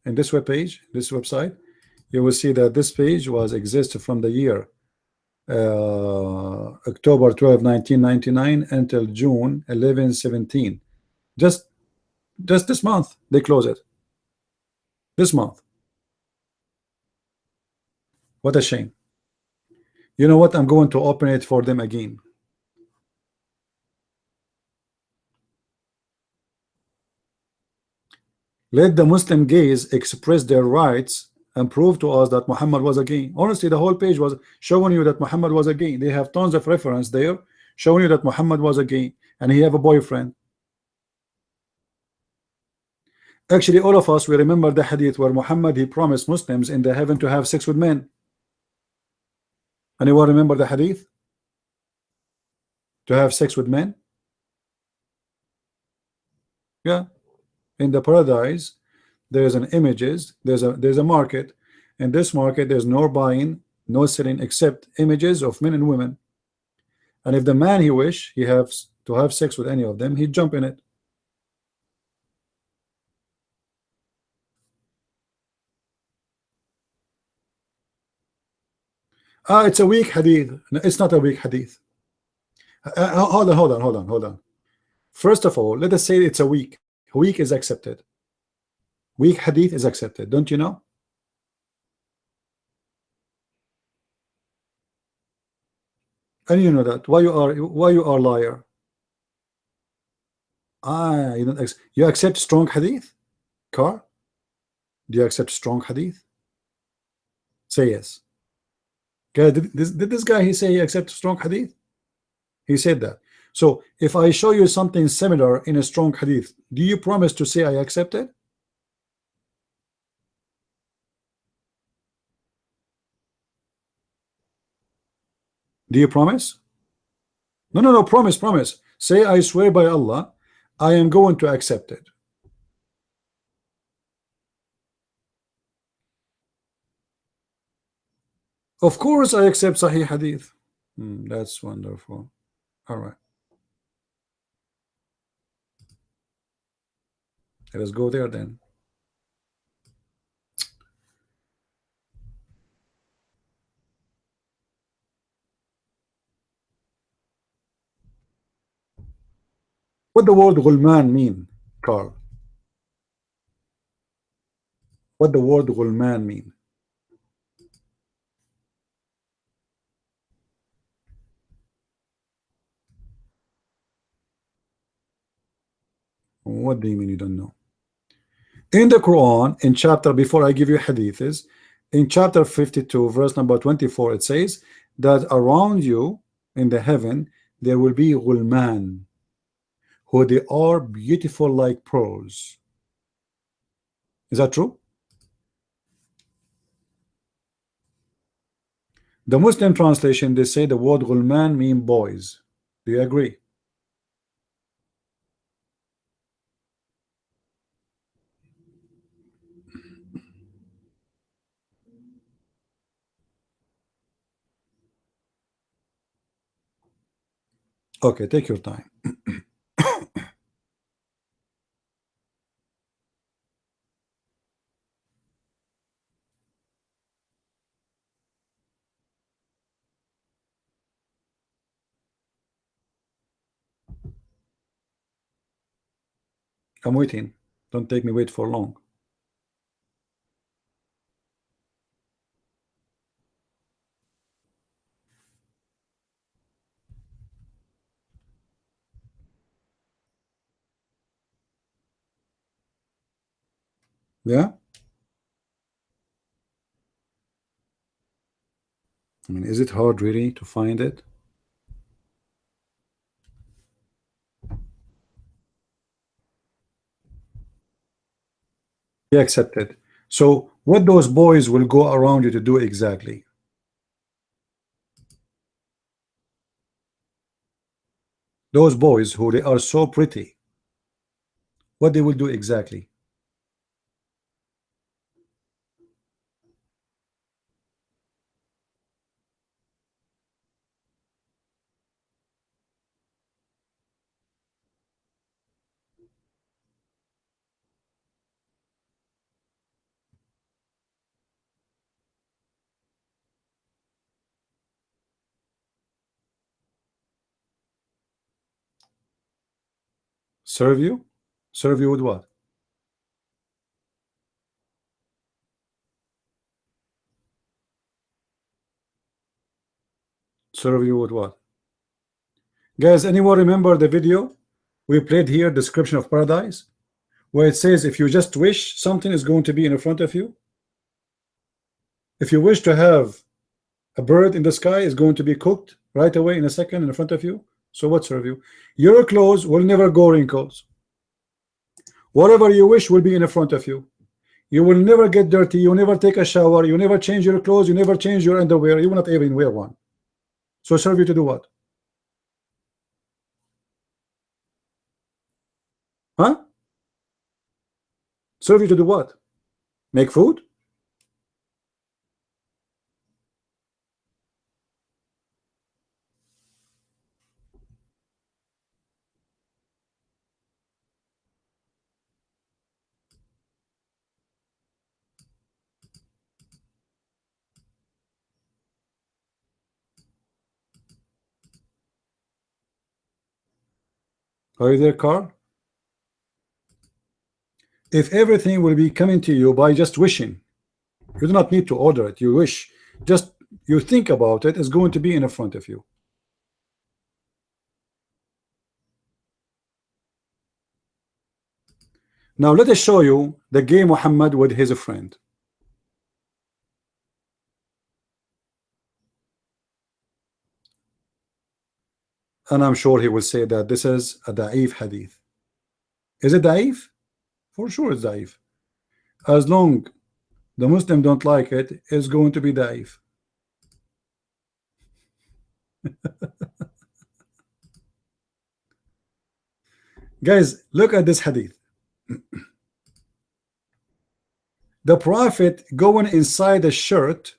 in this web page, this website, you will see that this page was existed from the year October 12, 1999 until June 11, 17. Just this month they close it. This month. What a shame. You know what? I'm going to open it for them again. Let the Muslim gays express their rights and prove to us that Muhammad was a gay. Honestly, the whole page was showing you that Muhammad was a gay. They have tons of reference there showing you that Muhammad was a gay and he have a boyfriend. Actually, all of us, we remember the hadith where Muhammad, he promised Muslims in the heaven to have sex with men. Anyone remember the hadith? To have sex with men? Yeah. In the paradise, there's an images, there's a market. In this market, there's no buying, no selling except images of men and women. And if the man he wish, he has to have sex with any of them, he'd jump in it. It's a weak hadith. No, it's not a weak hadith. Hold on. First of all, let us say it's a weak. Weak is accepted. Weak hadith is accepted. Don't you know? And you know that. Why you are a liar? You don't you accept strong hadith? Car? Do you accept strong hadith? Say yes. Okay, did this guy he say he accepts strong hadith? He said that. So if I show you something similar in a strong hadith, do you promise to say I accept it? Do you promise? No, promise. Say I swear by Allah, I am going to accept it. Of course I accept Sahih Hadith. That's wonderful. All right. Let us go there then. What the word Ghulman mean, Carl? What the word Ghulman mean? What do you mean you don't know? In the Quran, in chapter, before I give you hadiths, in chapter 52, verse number 24, it says that around you in the heaven there will be Ghulman. who they are beautiful like pearls. Is that true? The Muslim translation, they say the word gulman mean boys. Do you agree? Okay, take your time. I'm waiting. Don't take me wait for long. Yeah? I mean, is it hard really to find it? He accepted. So what those boys will go around you to do exactly? Those boys who they are so pretty, what they will do exactly? Serve you? Serve you with what? Serve you with what? Guys, anyone remember the video we played here, description of paradise, where it says if you just wish, something is going to be in front of you? If you wish to have a bird in the sky, is going to be cooked right away in a second in front of you. So what serve you? Your clothes will never go wrinkles. Whatever you wish will be in front of you. You will never get dirty. You never take a shower. You never change your clothes. You never change your underwear. You will not even wear one. So serve you to do what? Huh? Serve you to do what? Make food? Are you there, Carl? If everything will be coming to you by just wishing, you do not need to order it. You wish, just you think about it, it's going to be in front of you. Now let us show you the gay Muhammad with his friend. And I'm sure he will say that this is a da'if hadith. Is it da'if? For sure it's da'if. As long the Muslim don't like it, it's going to be da'if. Guys, look at this hadith. The prophet going inside a shirt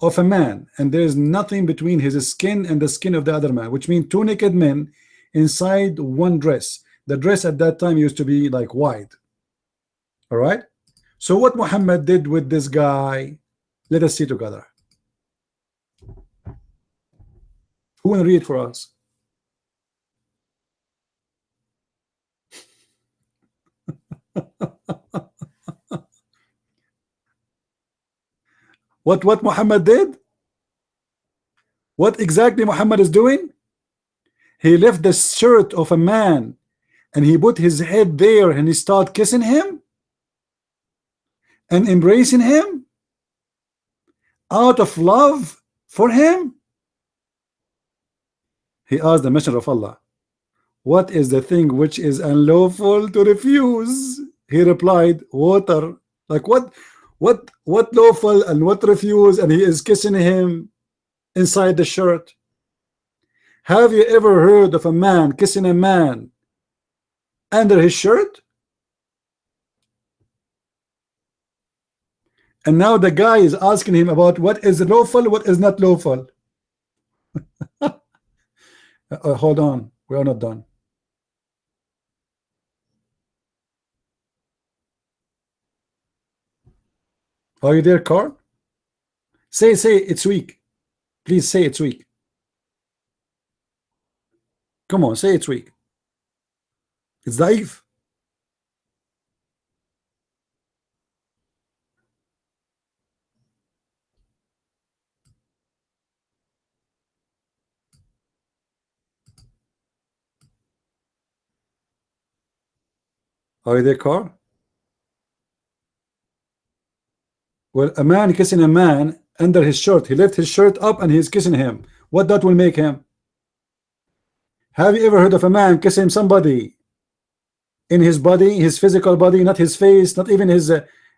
of a man, and there is nothing between his skin and the skin of the other man, which means two naked men inside one dress. The dress at that time used to be like wide. All right. So what Muhammad did with this guy, let us see together. Who will read for us? What Muhammad did? What exactly Muhammad is doing? He left the shirt of a man and he put his head there and he started kissing him and embracing him out of love for him. He asked the Messenger of Allah, What is the thing which is unlawful to refuse? He replied, water. Like what lawful and what refuse? And he is kissing him inside the shirt. Have you ever heard of a man kissing a man under his shirt? And now the guy is asking him about what is lawful, what is not lawful. Hold on, we are not done. Are you there, Carl? Say it's weak. Please say it's weak. Come on, say it's weak. It's ضعيف. Are you there, Carl? Well, a man kissing a man under his shirt. He left his shirt up and he's kissing him. What that will make him? Have you ever heard of a man kissing somebody in his body, his physical body, not his face, not even his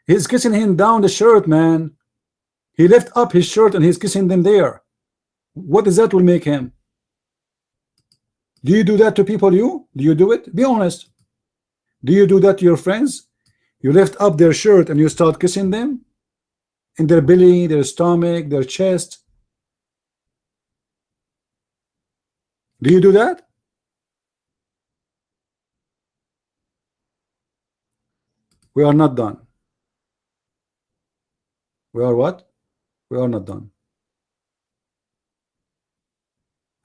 he's kissing him down the shirt, man. He left up his shirt and he's kissing them there. What does that will make him? Do you do that to people? Do you do it? Be honest. Do you do that to your friends? You lift up their shirt and you start kissing them in their belly, their stomach, their chest. Do you do that? We are not done. We are what? We are not done.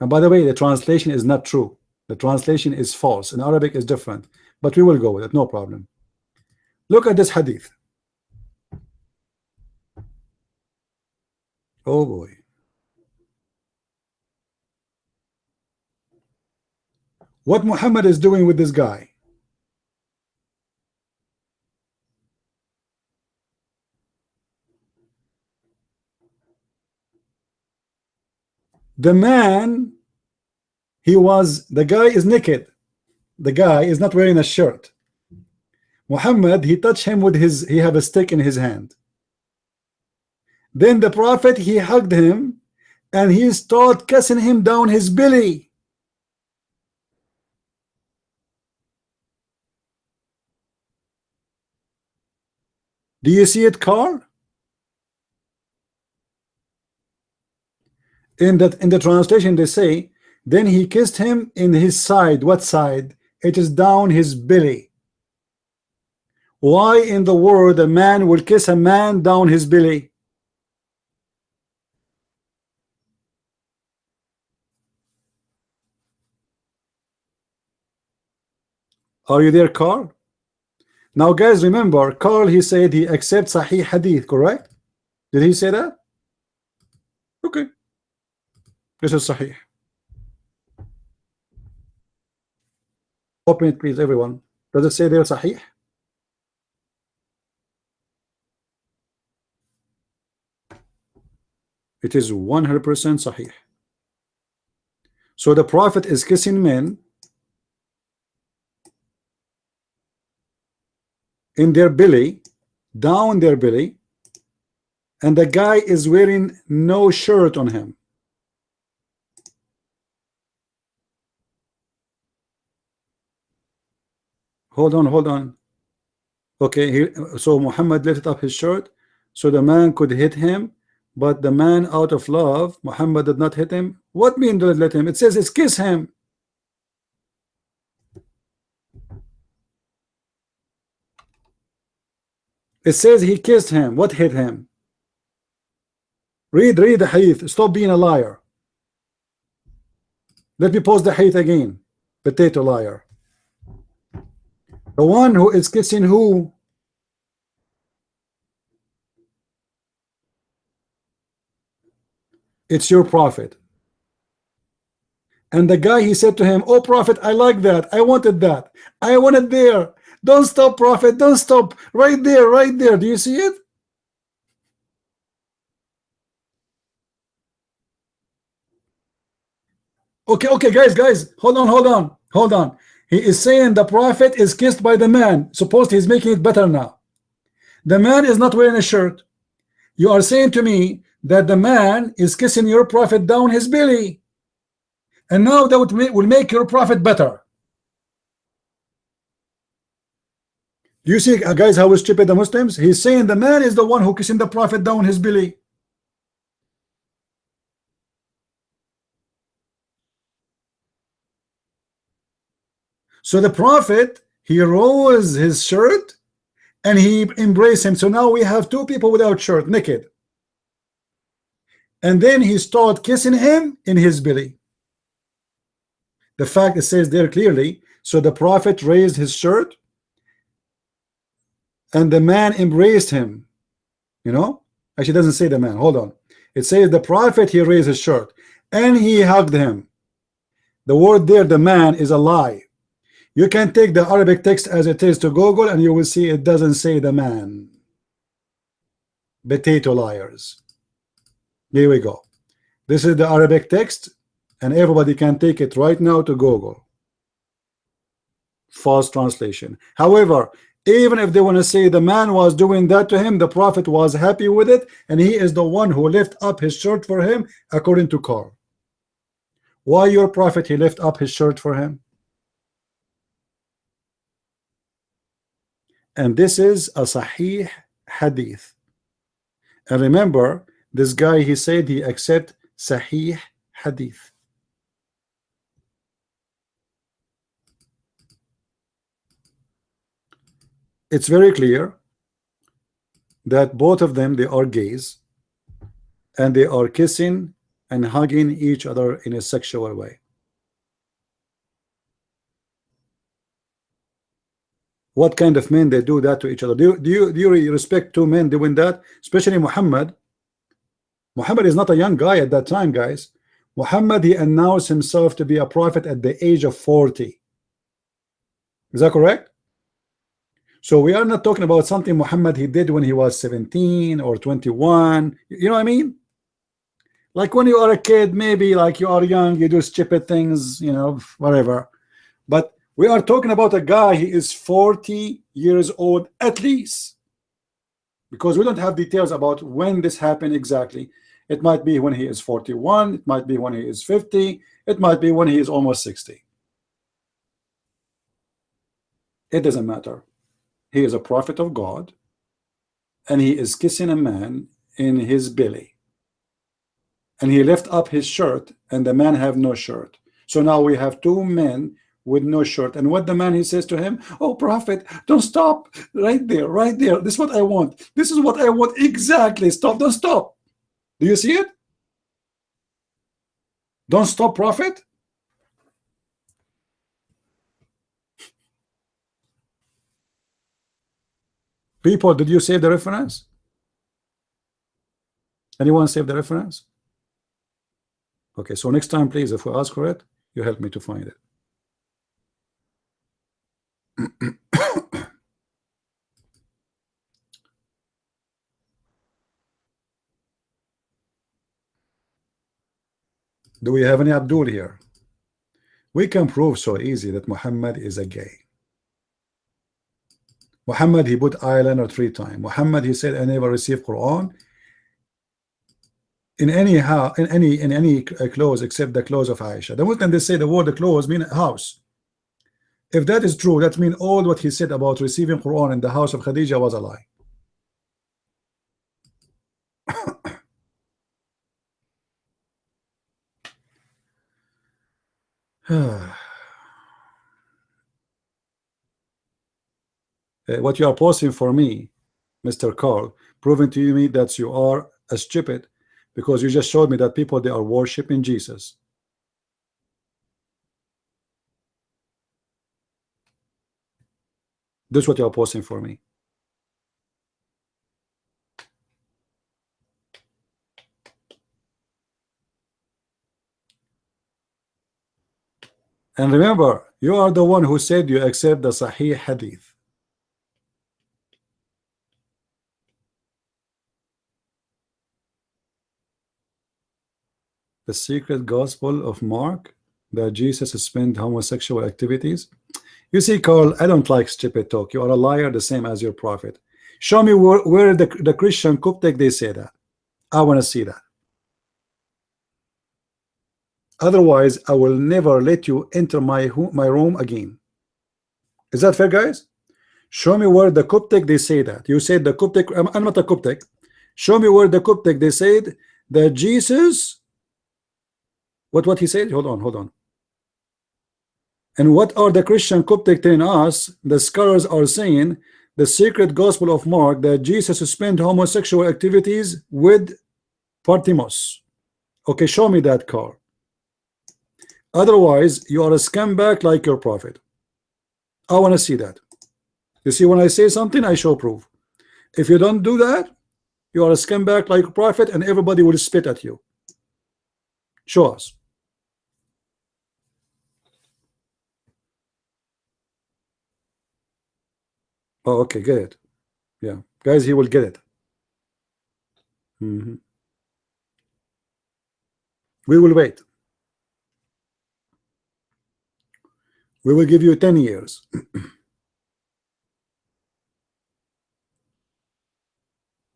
And by the way, the translation is not true. The translation is false. In Arabic is different, but we will go with it, no problem. Look at this hadith. Oh boy. What Muhammad is doing with this guy? The man, the guy is naked. The guy is not wearing a shirt. Muhammad, he touched him with he have a stick in his hand. Then the Prophet, he hugged him and he started kissing him down his belly. Do you see it, Carl? In the translation they say, then he kissed him in his side. What side? It is down his belly. Why in the world a man will kiss a man down his belly? Are you there, Carl? Now guys, remember, Carl, he said he accepts Sahih Hadith, correct? Did he say that? Okay. This is Sahih. Open it, please, everyone. Does it say there Sahih? It is 100% Sahih. So the Prophet is kissing men in their belly, down their belly, and the guy is wearing no shirt on him. Hold on. Okay, so Muhammad lifted up his shirt so the man could hit him, but the man, out of love, Muhammad did not hit him. What mean don't let him? It says it's kiss him. It says he kissed him. What hit him? Read the hadith. Stop being a liar. Let me post the hadith again. Potato liar. The one who is kissing who? It's your Prophet. And the guy, he said to him, oh Prophet, I like that. I wanted that. I want it there. Don't stop, Prophet. Don't stop. Right there, right there. Do you see it? Okay, guys. Hold on. Hold on. He is saying the prophet is kissed by the man. Suppose he's making it better now. The man is not wearing a shirt. You are saying to me that the man is kissing your prophet down his belly. And now that will make your prophet better. Do you see, guys, how stupid the Muslims? He's saying the man is the one who kissing the prophet down his belly. So the prophet, he rose his shirt and he embraced him. So now we have two people without shirt, naked. And then he started kissing him in his belly. The fact it says there clearly, so the prophet raised his shirt and the man embraced him. You know, actually it doesn't say the man, hold on. It says the prophet, he raised his shirt and he hugged him. The word there, the man, is a lie. You can take the Arabic text as it is to Google and you will see it doesn't say the man. Potato liars. Here we go. This is the Arabic text and everybody can take it right now to Google. False translation. However, even if they want to say the man was doing that to him, the prophet was happy with it and he is the one who lifted up his shirt for him, according to Carl. Why your prophet, he lifted up his shirt for him? And this is a Sahih hadith. And remember, this guy, he said he accept Sahih hadith. It's very clear that both of them, they are gays and they are kissing and hugging each other in a sexual way. What kind of men they do that to each other? Do you respect two men doing that? Especially Muhammad. Muhammad is not a young guy at that time, guys. Muhammad, he announced himself to be a prophet at the age of 40. Is that correct? So we are not talking about something Muhammad he did when he was 17 or 21. You know what I mean? Like when you are a kid, maybe like you are young, you do stupid things, you know, whatever. But we are talking about a guy, he is 40 years old at least. Because we don't have details about when this happened exactly. It might be when he is 41, it might be when he is 50, it might be when he is almost 60. It doesn't matter. He is a prophet of God and he is kissing a man in his belly. And he lifted up his shirt and the man have no shirt. So now we have two men with no shirt. And what the man, he says to him, oh prophet, don't stop. Right there, right there. This is what I want. This is what I want exactly. Stop, don't stop. Do you see it? Don't stop, prophet. People, did you save the reference? Anyone save the reference? Okay, so next time, please, if we ask for it, you help me to find it. Do we have any Abdul here? We can prove so easy that Muhammad is a gay. Muhammad, he put eyeliner 3 times. Muhammad, he said, I never received Quran in any clothes except the clothes of Aisha. The Muslims, they say the word the clothes mean house. If that is true, that means all what he said about receiving Quran in the house of Khadija was a lie. What you are posting for me, Mr. Carl, proving to me that you are a stupid, because you just showed me that people, they are worshiping Jesus. This is what you are posting for me. And remember, you are the one who said you accept the Sahih Hadith. The secret gospel of Mark. that Jesus suspend homosexual activities? You see, Carl, I don't like stupid talk. You are a liar, the same as your prophet. Show me where the Christian Coptic they say that. I want to see that. Otherwise, I will never let you enter my room again. Is that fair, guys? Show me where the Coptic they say that. You said the Coptic. I'm not a Coptic. Show me where the Coptic they said that Jesus. What he said? Hold on. And what are the Christian Coptic telling us? The scholars are saying the secret gospel of Mark that Jesus suspended homosexual activities with Partimos. Okay, show me that, Carl. Otherwise, you are a scumbag like your prophet. I want to see that. You see, when I say something, I show proof. If you don't do that, you are a scumbag like a prophet, and everybody will spit at you. Show us. Oh, okay, get it. Yeah, guys, he will get it. We will wait. We will give you 10 years.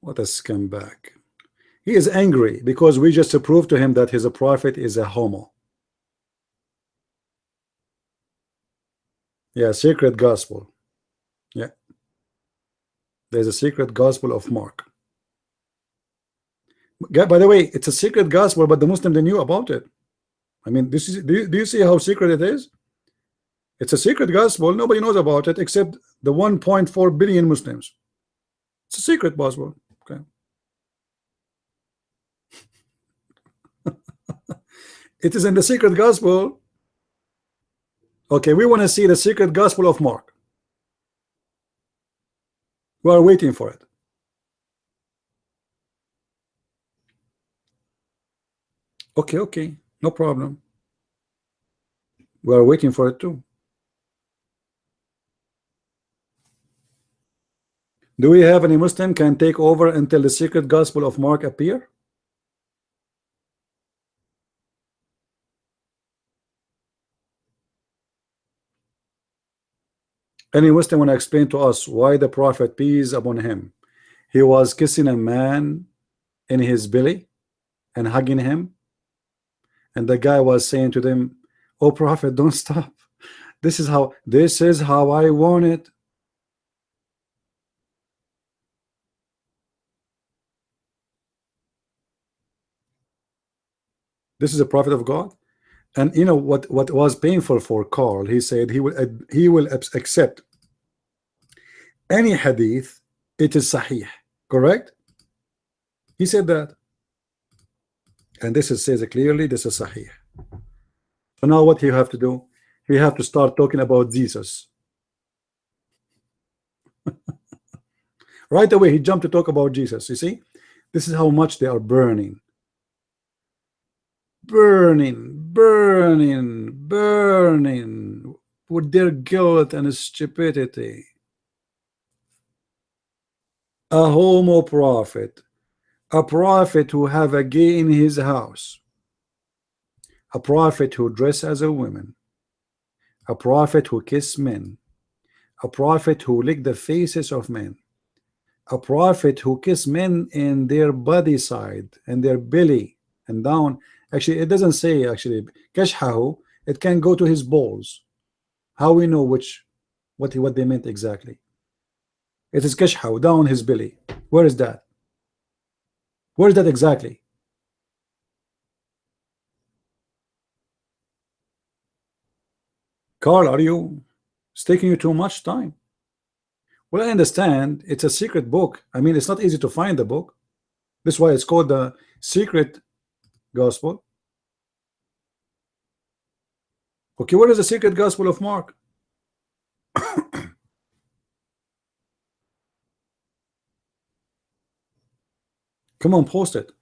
What a scumbag. He is angry because we just proved to him that his prophet is a homo. Yeah, secret gospel. Yeah. There's a secret gospel of Mark. By the way, it's a secret gospel, but the Muslim, they knew about it. I mean, this is do you see how secret it is? It's a secret gospel. Nobody knows about it except the 1.4 billion Muslims. It's a secret gospel. Okay. It is in the secret gospel. Okay, we want to see the secret gospel of Mark. We are waiting for it. Okay, no problem. We are waiting for it too. Do we have any Muslim can take over until the secret gospel of Mark appear? Any Muslim want to explain to us why the prophet, peace upon him, he was kissing a man in his belly and hugging him, and the guy was saying to them, "Oh prophet, don't stop. This is how I want it." This is a prophet of God. And you know what was painful for Carl? He said he will accept any hadith, it is sahih, correct? He said that, and this says it clearly, this is sahih. So now what you have to do? You have to start talking about Jesus. Right away he jumped to talk about Jesus. You see, this is how much they are burning with their guilt and stupidity. A homo prophet, a prophet who have a gay in his house, a prophet who dress as a woman, a prophet who kiss men, a prophet who lick the faces of men, a prophet who kiss men in their body side and their belly and down. Actually, it doesn't say actually kashhahu. It can go to his balls. How we know what they meant exactly? It is kashhahu, down his belly. Where is that? Where is that exactly? Carl, are you? It's taking you too much time. Well, I understand it's a secret book. I mean, it's not easy to find the book. That's why it's called the secret gospel. Okay, what is the secret gospel of Mark? Come on, post it.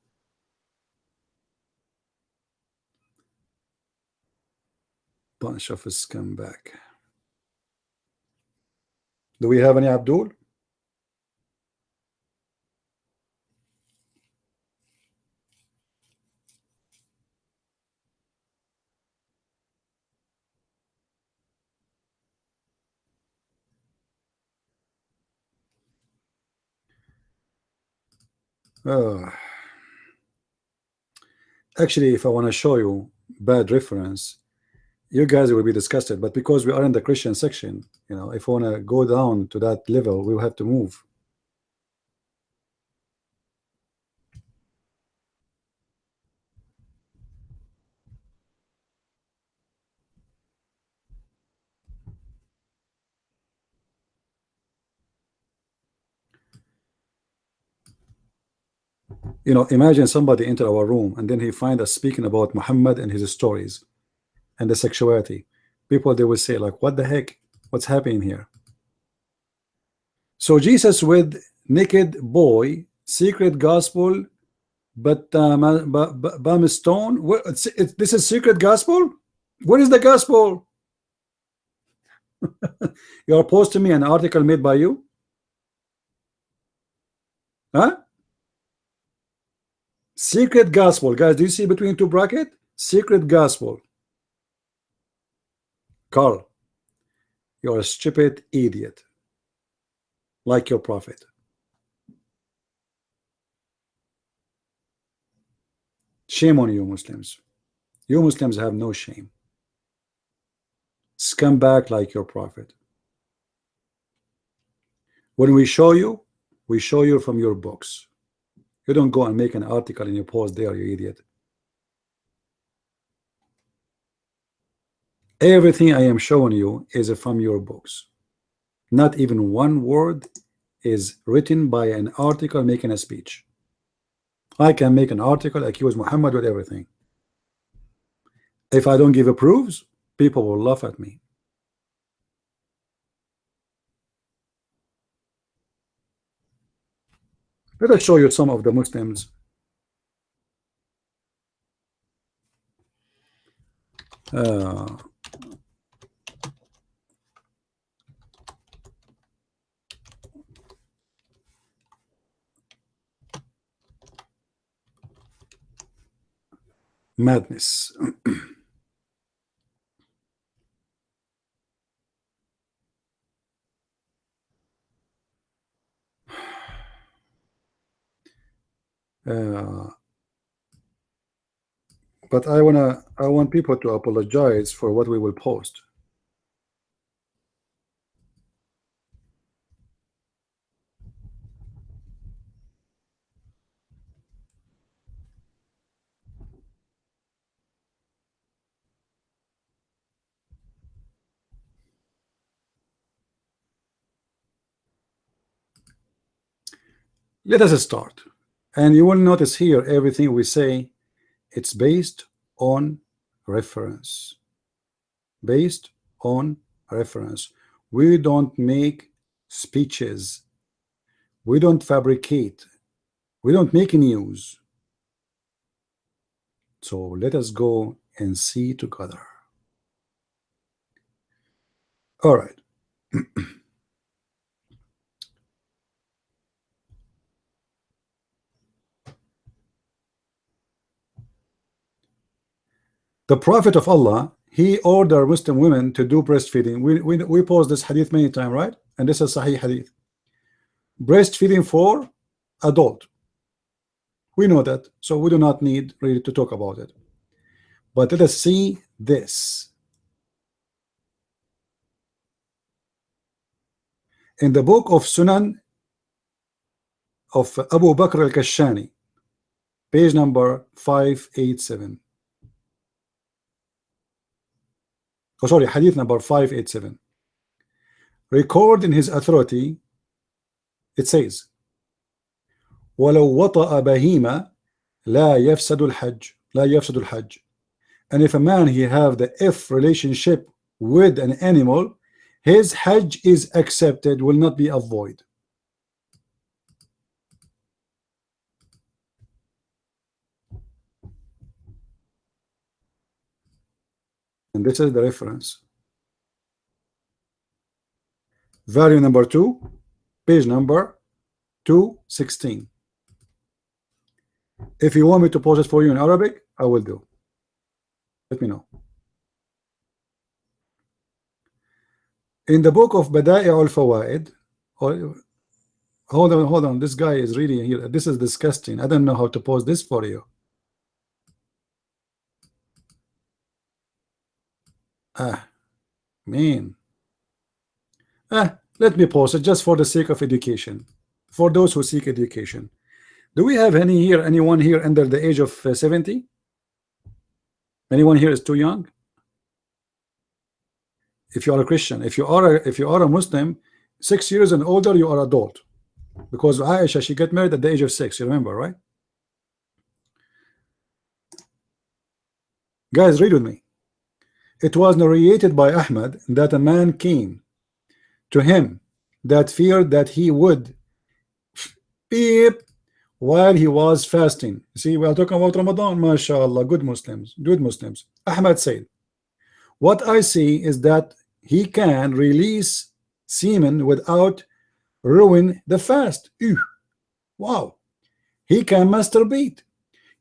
Bunch of a scumbag. Do we have any Abdul? Uh, actually, if I want to show you bad reference, you guys will be disgusted. But because we are in the Christian section, you know, if I want to go down to that level, we will have to move. You know, imagine somebody enter our room and then he find us speaking about Muhammad and his stories and the sexuality. People, they will say like, what the heck, what's happening here? So Jesus with naked boy, secret gospel, but Bam Stone. This is secret gospel. What is the gospel? You are posting me an article made by you, huh? Secret gospel, guys. Do you see between two bracket? Secret gospel. Carl, you're a stupid idiot, like your prophet. Shame on you, Muslims. You Muslims have no shame. Scumbag like your prophet. When we show you from your books. You don't go and make an article and you post there, you idiot. Everything I am showing you is from your books. Not even one word is written by an article making a speech. I can make an article, accuse Muhammad with everything. If I don't give a proofs, people will laugh at me. Let us show you some of the Muslims. Madness. But I want people to apologize for what we will post. Let us start. And you will notice here everything we say, it's based on reference. Based on reference. We don't make speeches. We don't fabricate. We don't make news. So let us go and see together. All right. The Prophet of Allah, he ordered Muslim women to do breastfeeding. We post this hadith many times, right? And this is Sahih hadith. Breastfeeding for adult. We know that, so we do not need really to talk about it. But let us see this. In the book of Sunan of Abu Bakr al-Kashani, page number 587. Oh, sorry, hadith number 587. Record in his authority, it says, وَلَوْ وَطَأَ بَهِيمَ لَا يَفْسَدُ الْحَجِّ لَا يَفْسَدُ الْحَجِّ. And if a man he have the if relationship with an animal, his hajj is accepted, will not be avoided. And this is the reference. Value number 2, page number 216. If you want me to post it for you in Arabic, I will do. Let me know. In the book of Bada'i al-Fawaid, hold on. This guy is reading here. This is disgusting. I don't know how to pose this for you. Ah, man. Let me pause it just for the sake of education. For those who seek education. Do we have anyone here under the age of 70? Anyone here is too young? If you are a Christian, if you are a Muslim, 6 years and older, you are adult. Because Aisha, she got married at the age of 6, you remember, right? Guys, read with me. It was narrated by Ahmad that a man came to him that feared that he would beep while he was fasting. See, we are talking about Ramadan, mashallah, good Muslims, good Muslims. Ahmad said, what I see is that he can release semen without ruin the fast. Ew. Wow. He can masturbate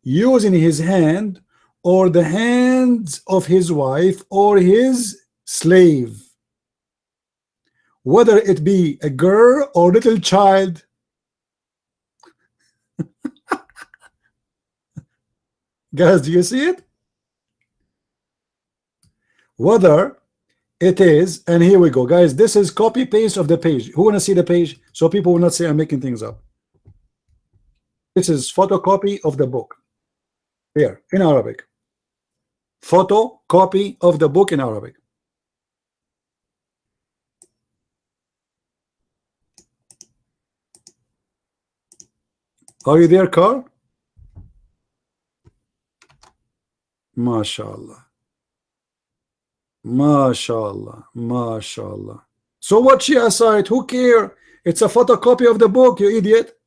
using his hand or the hands of his wife or his slave, whether it be a girl or little child. Guys, do you see it? Whether it is, and here we go, guys, this is copy paste of the page. Who want to see the page so people will not say I'm making things up? This is photocopy of the book here in Arabic. Photocopy of the book in Arabic. Are you there, Carl? MashaAllah. MashaAllah. MashaAllah. So what Shia site? Who care? It's a photocopy of the book, you idiot.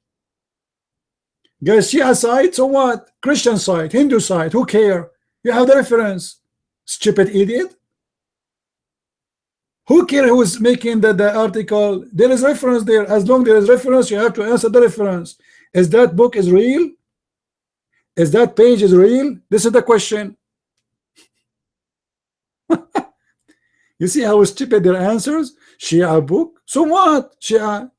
Guys, Shia site, so what? Christian site, Hindu site, who care? You have the reference. Stupid idiot. Who care who is making the article? There is reference there. As long as there is reference, you have to answer the reference. Is that book is real? Is that page is real? This is the question. You see how stupid their answers? Shia book? So what? Shia.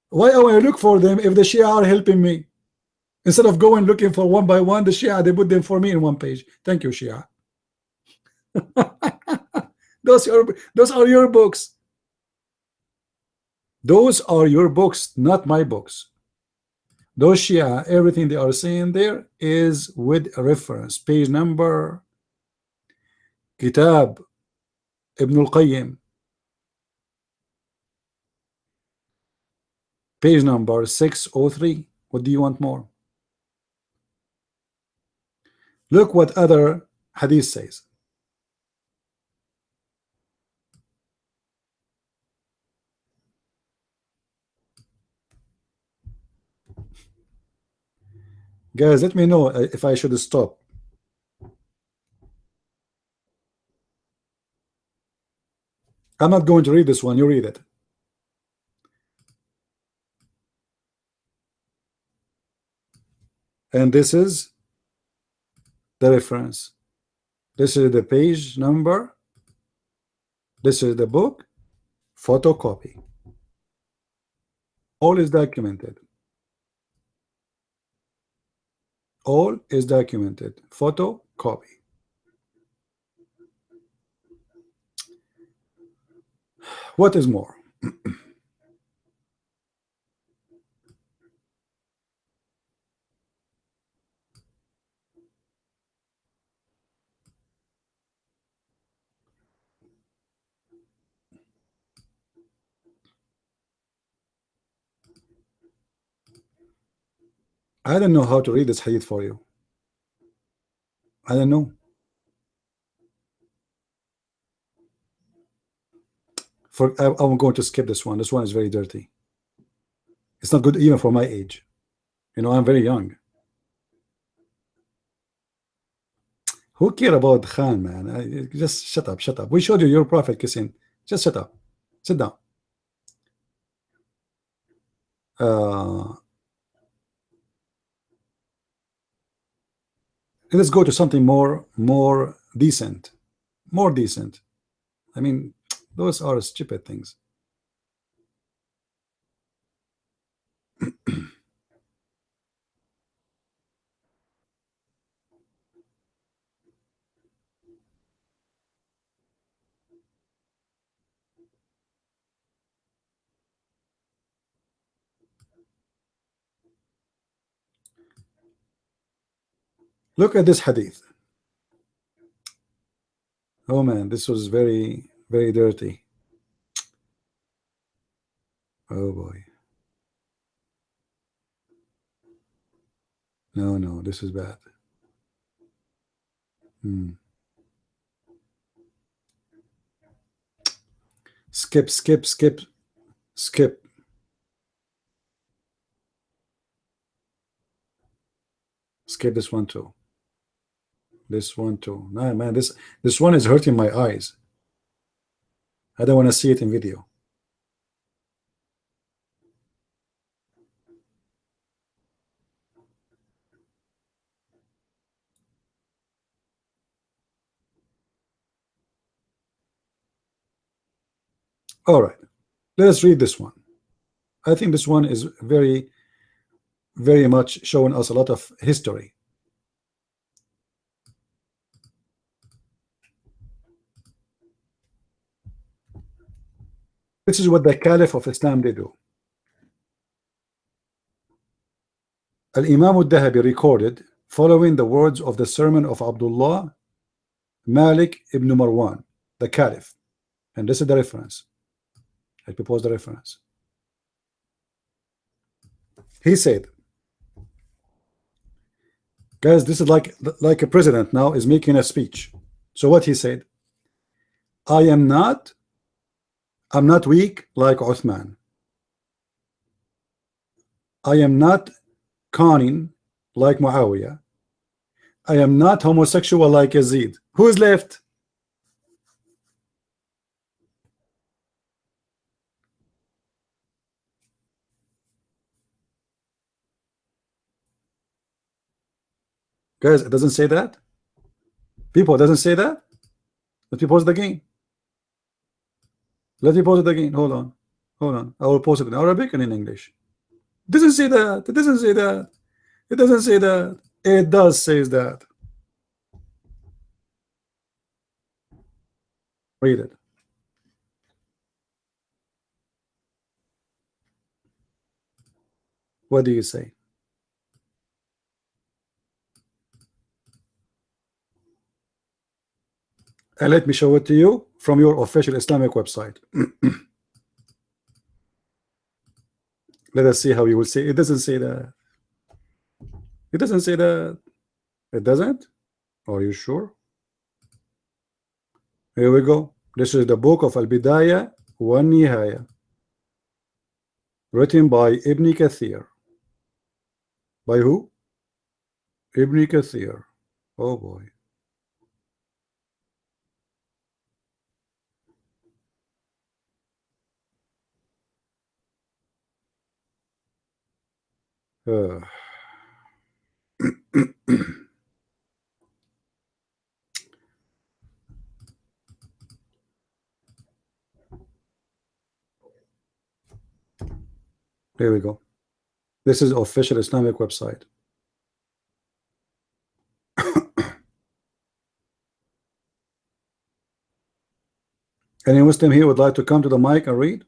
Why do I look for them if the Shia are helping me? Instead of going looking for one by one, the Shia, they put them for me in one page. Thank you, Shia. Those are your books. Those are your books, not my books. Those Shia, everything they are saying there is with a reference. Page number, Kitab Ibn al-Qayyim. Page number 603. What do you want more? Look what other hadith says. Guys, let me know if I should stop. I'm not going to read this one. You read it. And this is the reference. This is the page number. This is the book. Photocopy. All is documented. All is documented. Photocopy. What is more? I don't know how to read this hadith for you. I don't know. I'm going to skip this one. This one is very dirty. It's not good even for my age. You know, I'm very young. Who care about Khan, man? Just shut up, shut up. We showed you your prophet kissing. Just shut up. Sit down. Let's go to something more decent. More decent. I mean, those are stupid things. Look at this hadith. Oh man, this was very, very dirty. Oh boy. No, no, this is bad. Hmm. Skip, skip, skip, skip. Skip this one too. This one too. Nah, man, this one is hurting my eyes. I don't want to see it in video. All right, let's read this one. I think this one is very, very much showing us a lot of history. This is what the Caliph of Islam did do. Al-Imam al-Dahabi recorded following the words of the sermon of Abdullah Malik ibn Marwan, the Caliph. And this is the reference. I propose the reference. He said, guys, this is like a president now is making a speech. So what he said, I'm not weak like Uthman. I am not conning like Muawiyah. I am not homosexual like Yazid. Who is left? Guys, it doesn't say that. People, it doesn't say that. Let me pause it again. Let me pause it again. Hold on. Hold on. I will post it in Arabic and in English. It doesn't say that. It doesn't say that. It doesn't say that. It does say that. Read it. What do you say? And let me show it to you from your official Islamic website. Let us see how you will say. It doesn't say that. It doesn't say that. It doesn't? Are you sure? Here we go. This is the book of Al-Bidayah wa Nihaya, written by Ibn Kathir. By who? Ibn Kathir. Oh boy. Uh. Here we go. This is official Islamic website. Any Muslim here would like to come to the mic and read?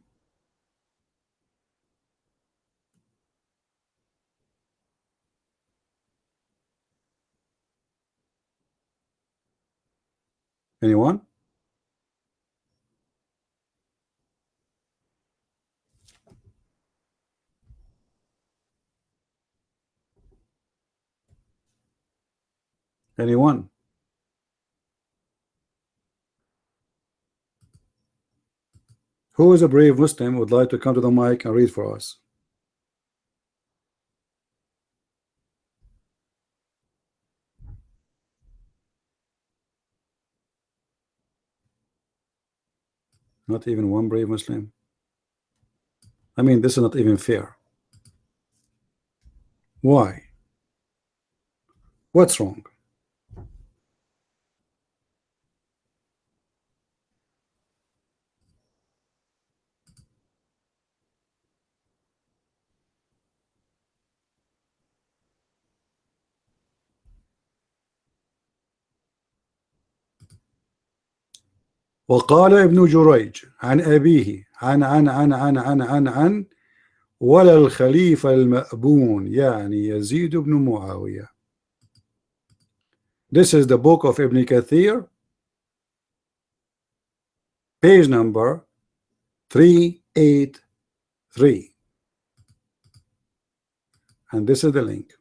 Anyone? Anyone? Who is a brave Muslim would like to come to the mic and read for us? Not even one brave Muslim. I mean, this is not even fair. Why? What's wrong? وقال ابن جريج عن أبيه عن ولا الخليفة المأبون يعني يزيد بن معاوية. This is the book of Ibn Kathir, page number 383, and this is the link.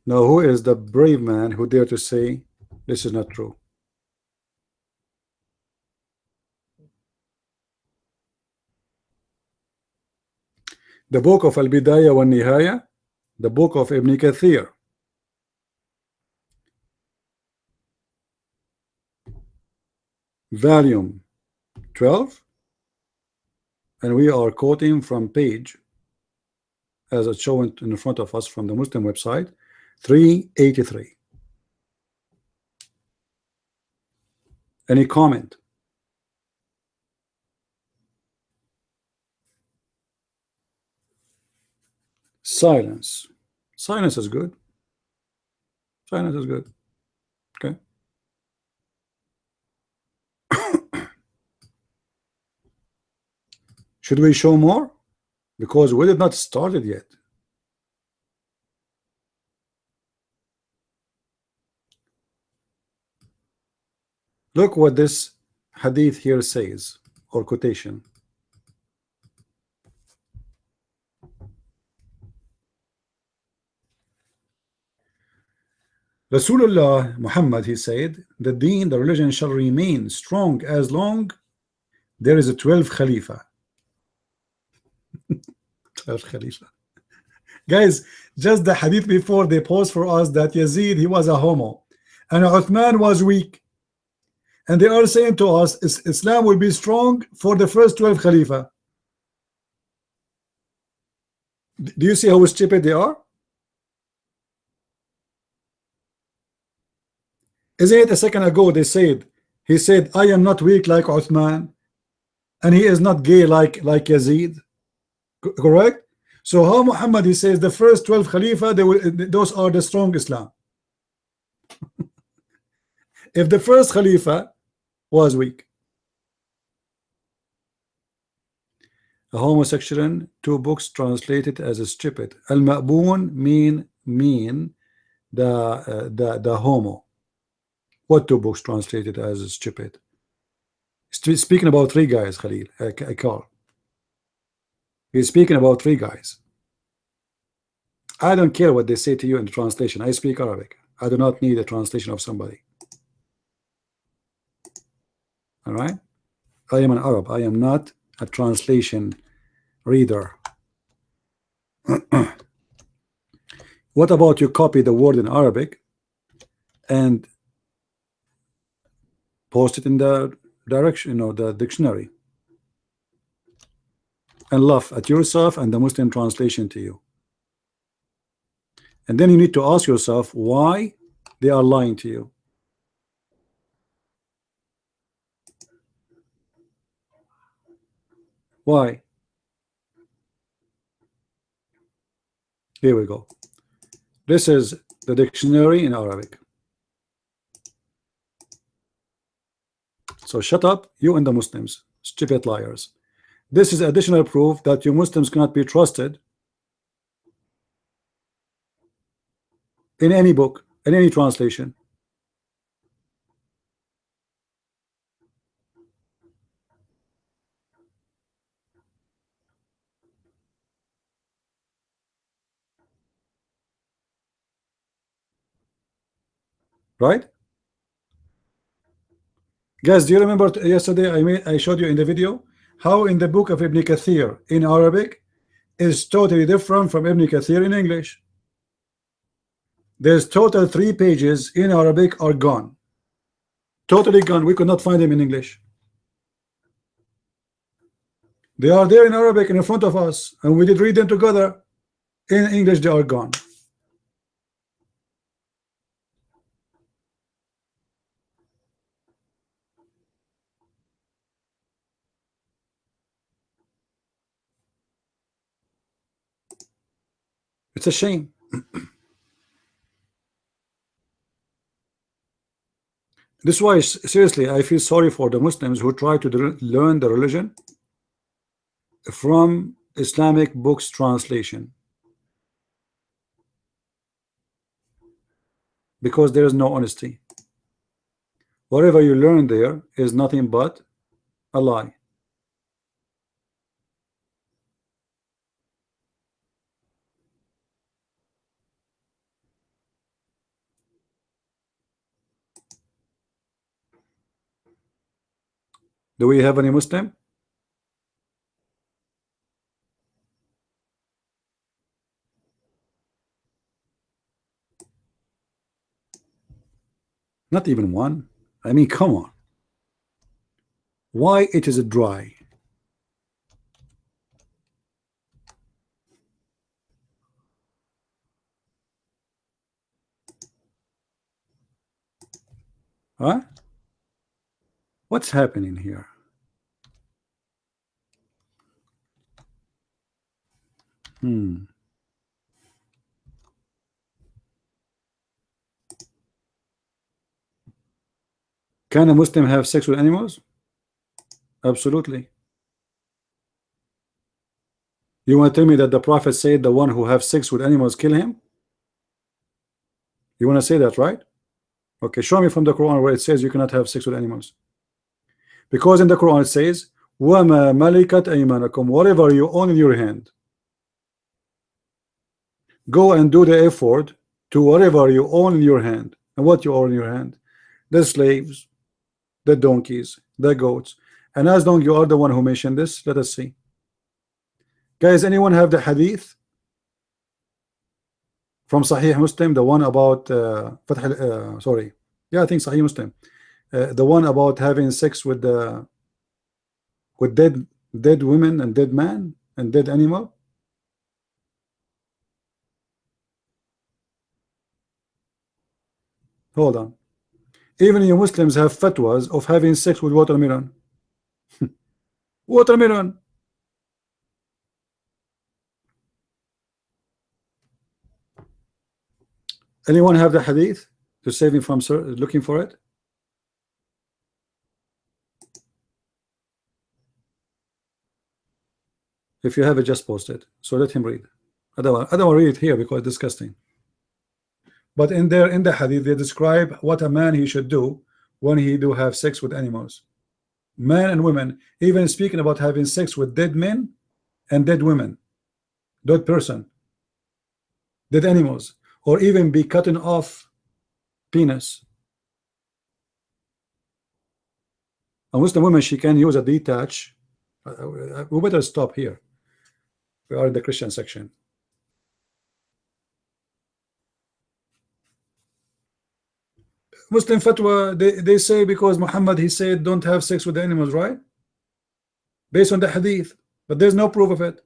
Now, who is the brave man who dare to say this is not true? The book of Al-Bidayah wa Nihaya, the book of Ibn Kathir, volume 12, and we are quoting from page, as it's shown in front of us from the Muslim website, 383. Any comment? Silence. Silence is good. Silence is good. Okay. Should we show more? Because we did not start it yet. Look what this hadith here says, or quotation. Rasulullah Muhammad, he said, the deen, the religion shall remain strong as long there is a 12 Khalifa. 12 Khalifa. Guys, just the hadith before they posed for us that Yazid, he was a homo, and Uthman was weak. And they are saying to us, Islam will be strong for the first 12 Khalifa. Do you see how stupid they are? Isn't it a second ago they said, he said, I am not weak like Uthman, and he is not gay like Yazid. Correct? So how Muhammad, he says the first 12 Khalifa, those are the strong Islam. If the first Khalifa was weak. A homosexual, 2 books translated as a stupid. Al-Ma'bun mean the homo. What 2 books translated as a stupid? Speaking about 3 guys, Khalil, Carl. He's speaking about 3 guys. I don't care what they say to you in the translation. I speak Arabic. I do not need a translation of somebody. All right? I am an Arab. I am not a translation reader. What about you copy the word in Arabic and post it in the direction, the dictionary, and laugh at yourself and the Muslim translation to you? And then you need to ask yourself why they are lying to you. Why? Here we go. This is the dictionary in Arabic. So shut up, you and the Muslims, stupid liars. This is additional proof that you Muslims cannot be trusted in any book, in any translation. Right? Guys, do you remember yesterday I showed you in the video how in the book of Ibn Kathir in Arabic is totally different from Ibn Kathir in English? There's total 3 pages in Arabic are gone. Totally gone. We could not find them in English. They are there in Arabic in front of us, and we did read them together. In English, they are gone. It's a shame. This is why, seriously, I feel sorry for the Muslims who try to learn the religion from Islamic books translation, because there is no honesty. Whatever you learn there is nothing but a lie. Do we have any Muslim? Not even one. I mean, come on. Why it is dry? Huh? What's happening here? Hmm. Can a Muslim have sex with animals? Absolutely. You want to tell me that the Prophet said the one who have sex with animals kill him? You want to say that, right? Okay, show me from the Quran where it says you cannot have sex with animals. Because in the Quran it says, وَمَا مَلِكَتْ أَيْمَانَكُمْ, whatever you own in your hand. Go and do the effort to whatever you own in your hand. And what you own in your hand? The slaves, the donkeys, the goats. And as long you are the one who mentioned this, let us see. Guys, anyone have the hadith from Sahih Muslim, the one about sorry, yeah, I think Sahih Muslim, the one about having sex with dead women and dead man and dead animal? Hold on. Even you Muslims have fatwas of having sex with watermelon. Watermelon. Anyone have the hadith to save me from looking for it? If you have it, just post it. So let him read. I don't want to read it here because it's disgusting. But in the hadith, they describe what a man he should do when he do have sex with animals. Men and women, even speaking about having sex with dead men and dead women, dead person, dead animals, or even be cutting off penis. A Muslim woman, she can use a detach. We better stop here. We are in the Christian section. Muslim fatwa, they say because Muhammad, he said don't have sex with the animals, right? Based on the hadith, but there's no proof of it.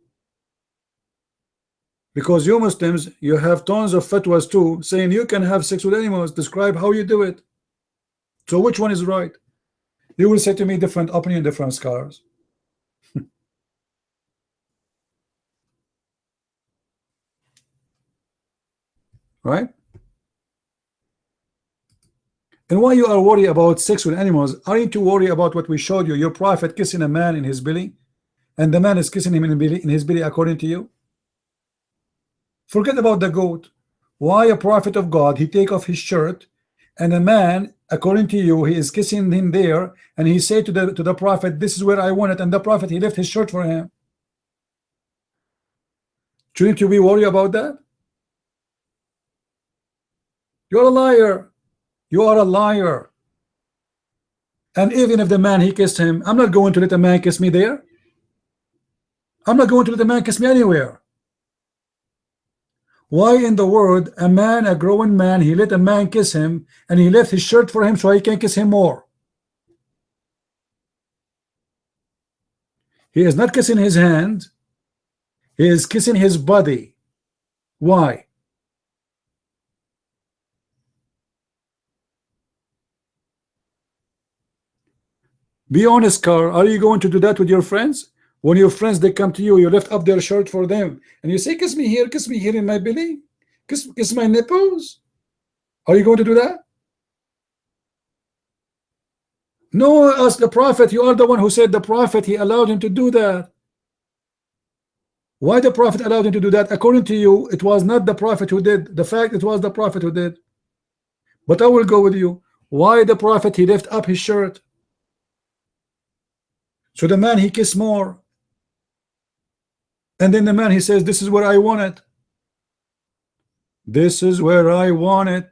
Because you Muslims, you have tons of fatwas too saying you can have sex with animals. Describe how you do it. So which one is right? You will say to me different opinion, different scholars. Right? And why you are worried about sex with animals? Aren't you worried about what we showed you? Your prophet kissing a man in his belly, and the man is kissing him in his belly according to you? Forget about the goat. Why a prophet of God, he take off his shirt, and a man, according to you, he is kissing him there, and he say to the prophet, this is where I want it, and the prophet, he left his shirt for him. Shouldn't you be worried about that? You're a liar. You are a liar. And even if the man, he kissed him, I'm not going to let a man kiss me there. I'm not going to let a man kiss me anywhere. Why in the world a man, a grown man, he let a man kiss him and he left his shirt for him so he can kiss him more? He is not kissing his hand, he is kissing his body. Why? Be honest, Carl. Are you going to do that with your friends? When your friends, they come to you, you lift up their shirt for them and you say, kiss me here in my belly, kiss my nipples. Are you going to do that? No, ask the prophet. You are the one who said the prophet, he allowed him to do that. Why the prophet allowed him to do that? According to you, it was not the prophet who did. The fact it was the prophet who did. But I will go with you. Why the prophet, he lift up his shirt? So the man, he kissed more. And then the man, he says, this is where I want it. This is where I want it.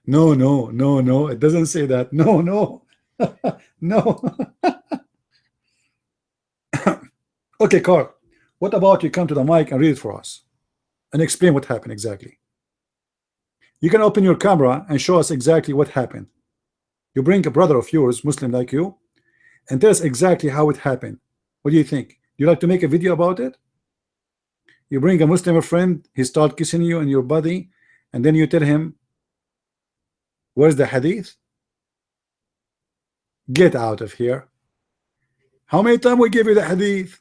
No, no, no, no. It doesn't say that. No, no. No. Okay, Carl. What about you come to the mic and read it for us and explain what happened exactly? You can open your camera and show us exactly what happened. You bring a brother of yours, Muslim like you, and tell us exactly how it happened. What do you think? Do you like to make a video about it? You bring a Muslim friend, he start kissing you in your body, and then you tell him, where's the hadith? Get out of here. How many times we give you the hadith?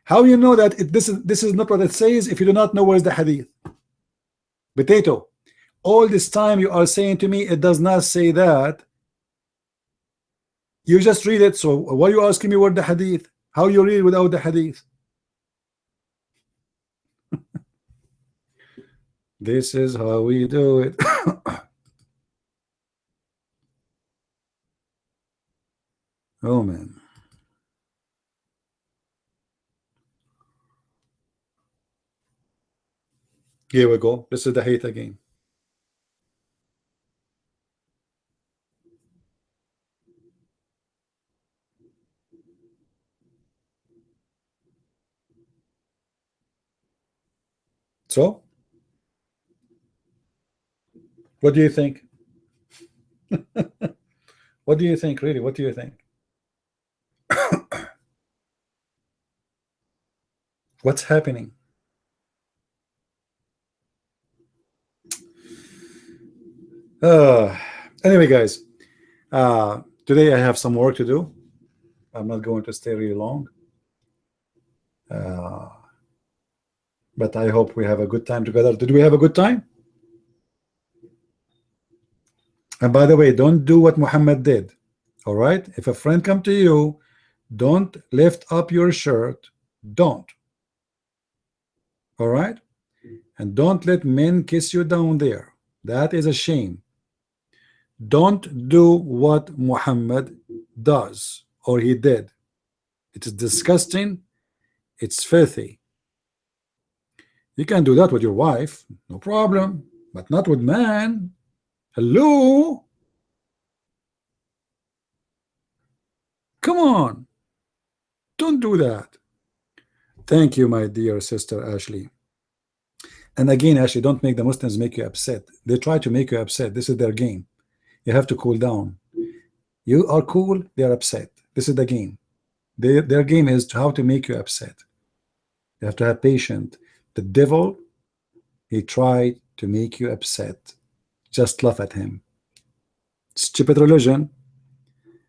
How you know that this is not what it says if you do not know where's the hadith? Potato. All this time you are saying to me it does not say that. You just read it. So why are you asking me where the hadith? How you read without the hadith? This is how we do it. Oh man. Here we go. This is the hate again. So, what do you think? What do you think, really? What do you think? What's happening? Anyway, guys, today I have some work to do. I'm not going to stay really long. But I hope we have a good time together. Did we have a good time? And by the way, don't do what Muhammad did. All right? If a friend come to you, don't lift up your shirt. Don't. All right? And don't let men kiss you down there. That is a shame. Don't do what Muhammad does or he did. It is disgusting. It's filthy. You can do that with your wife, no problem, but not with man. Hello? Come on. Don't do that. Thank you, my dear sister Ashley. And again, Ashley, don't make the Muslims make you upset. They try to make you upset. This is their game. You have to cool down. You are cool, they are upset. This is the game. Their game is how to make you upset. You have to have patience. The devil, he tried to make you upset. Just laugh at him. Stupid religion.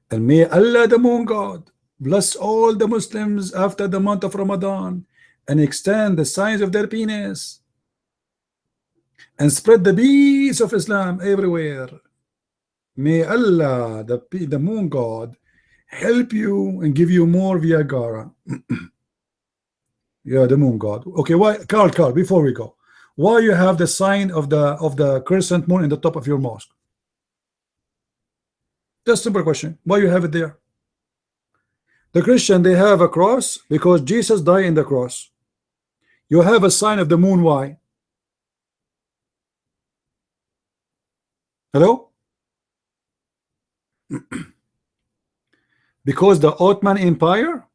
And may Allah, the moon god, bless all the Muslims after the month of Ramadan and extend the signs of their penis and spread the peace of Islam everywhere. May Allah, the moon god, help you and give you more Viagra. Yeah, the moon god. Okay, why, Carl, before we go, why you have the sign of the crescent moon in the top of your mosque? Just a simple question. Why you have it there? The Christian, they have a cross because Jesus died in the cross. You have a sign of the moon. Why? Hello? Because the Ottoman Empire,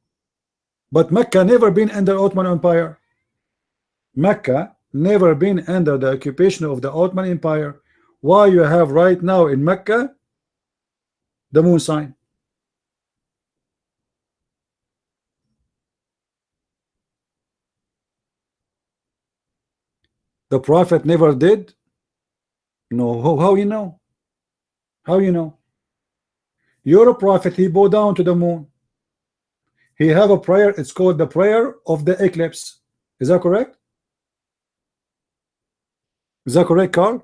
but Mecca never been under Ottoman Empire. Mecca never been under the occupation of the Ottoman Empire. Why you have right now in Mecca the moon sign? The prophet never did. No, how you know? How you know? You're a prophet, he bow down to the moon. He have a prayer, it's called the prayer of the eclipse. Is that correct? Is that correct, Carl?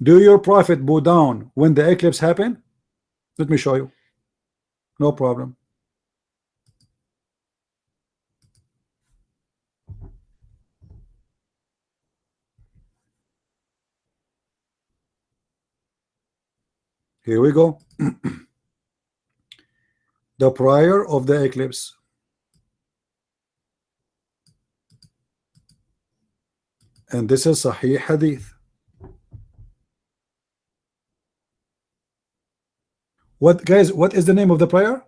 Do your prophet bow down when the eclipse happen? Let me show you. No problem. Here we go. The prior of the eclipse. And this is Sahih Hadith. What, guys, what is the name of the prior?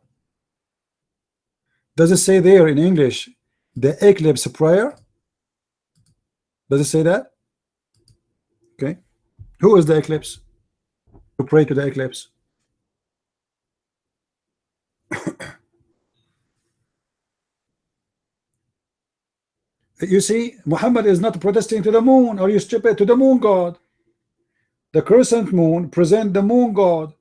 Does it say there in English the eclipse prior? Does it say that? Okay. Who is the eclipse? To pray to the eclipse. You see, Muhammad is not protesting to the moon. Are you stupid? To the moon god. The crescent moon present the moon god.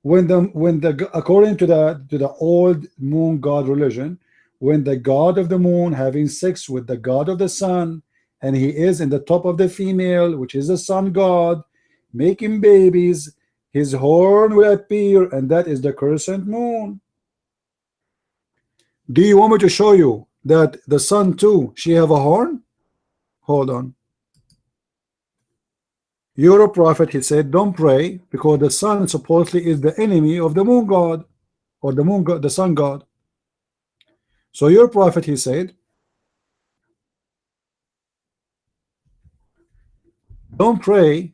When the according to the old moon god religion, when the god of the moon having sex with the god of the sun, and he is in the top of the female, which is the sun god, making babies, his horn will appear, and that is the crescent moon. Do you want me to show you that the sun too, she have a horn? Hold on. You're a prophet, he said, don't pray, because the sun supposedly is the enemy of the moon god, or the moon god, the sun god. So your prophet, he said, don't pray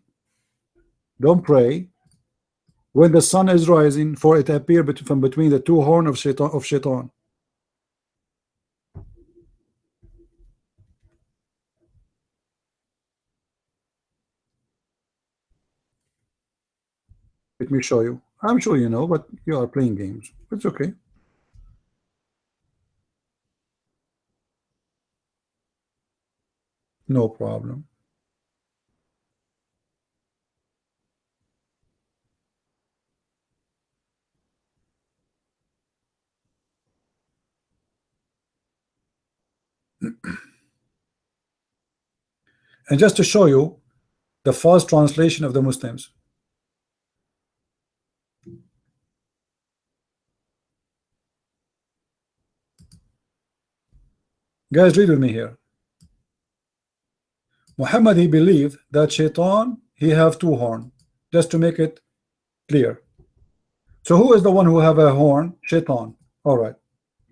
when the sun is rising, for it appear from between the two horns of shaitan. Let me show you. I'm sure you know, but you are playing games. It's okay. No problem. And just to show you the false translation of the Muslims. Guys, read with me here. Muhammad, he believed that shaitan, he have two horns, just to make it clear. So who is the one who have a horn? Shaitan. All right.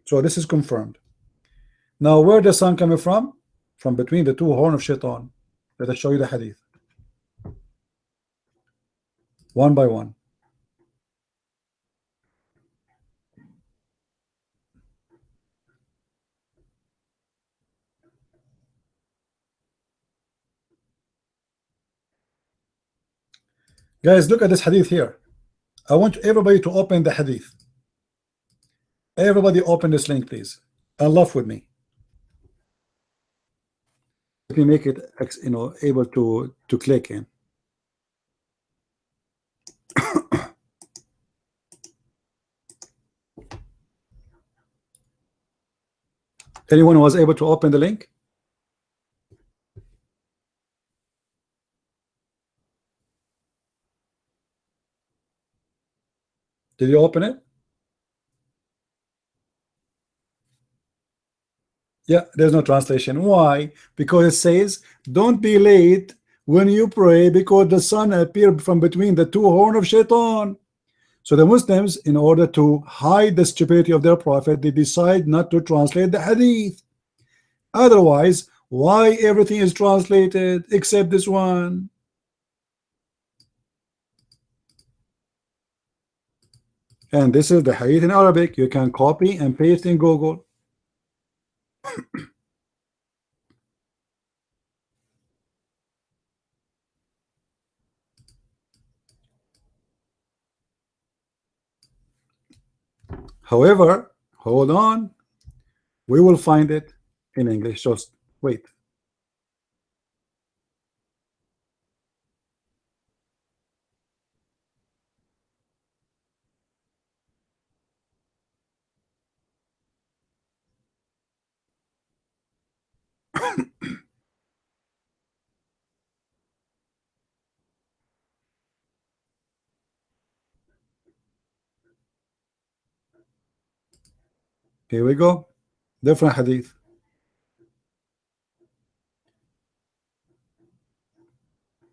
So this is confirmed. Now where the sun coming from? From between the two horns of shaitan. Let us show you the hadith. One by one. Guys, look at this hadith here. I want everybody to open the hadith. Everybody open this link, please, and laugh with me. Let me make it, able to click in. Anyone was able to open the link? Did you open it? Yeah, there's no translation. Why? Because it says, don't be late when you pray, because the sun appeared from between the two horns of shaitan. So the Muslims, in order to hide the stupidity of their prophet, they decide not to translate the hadith. Otherwise, why everything is translated except this one? And this is the hadith in Arabic. You can copy and paste in Google. However, hold on, we will find it in English. Just wait. Here we go. Different hadith.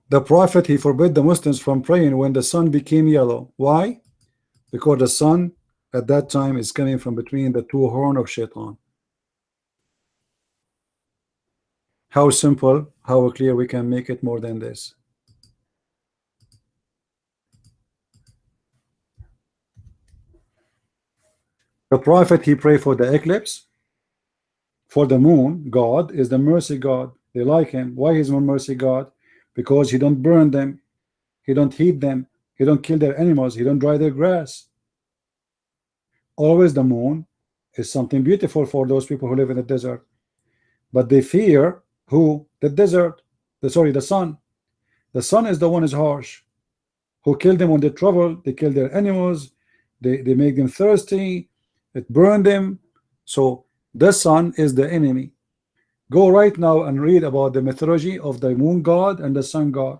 The Prophet, he forbid the Muslims from praying when the sun became yellow. Why? Because the sun at that time is coming from between the two horns of Shaitan. How simple, how clear we can make it more than this. The Prophet, he prayed for the eclipse, for the moon. God is the mercy God. They like him. Why is he mercy God? Because he don't burn them, he don't heat them, he don't kill their animals, he don't dry their grass. Always the moon is something beautiful for those people who live in the desert, but they fear who? The desert. The sun. The sun is the one is harsh, who kill them when they travel. They kill their animals, they make them thirsty, it burn them. So the sun is the enemy. Go right now and read about the mythology of the moon god and the sun god.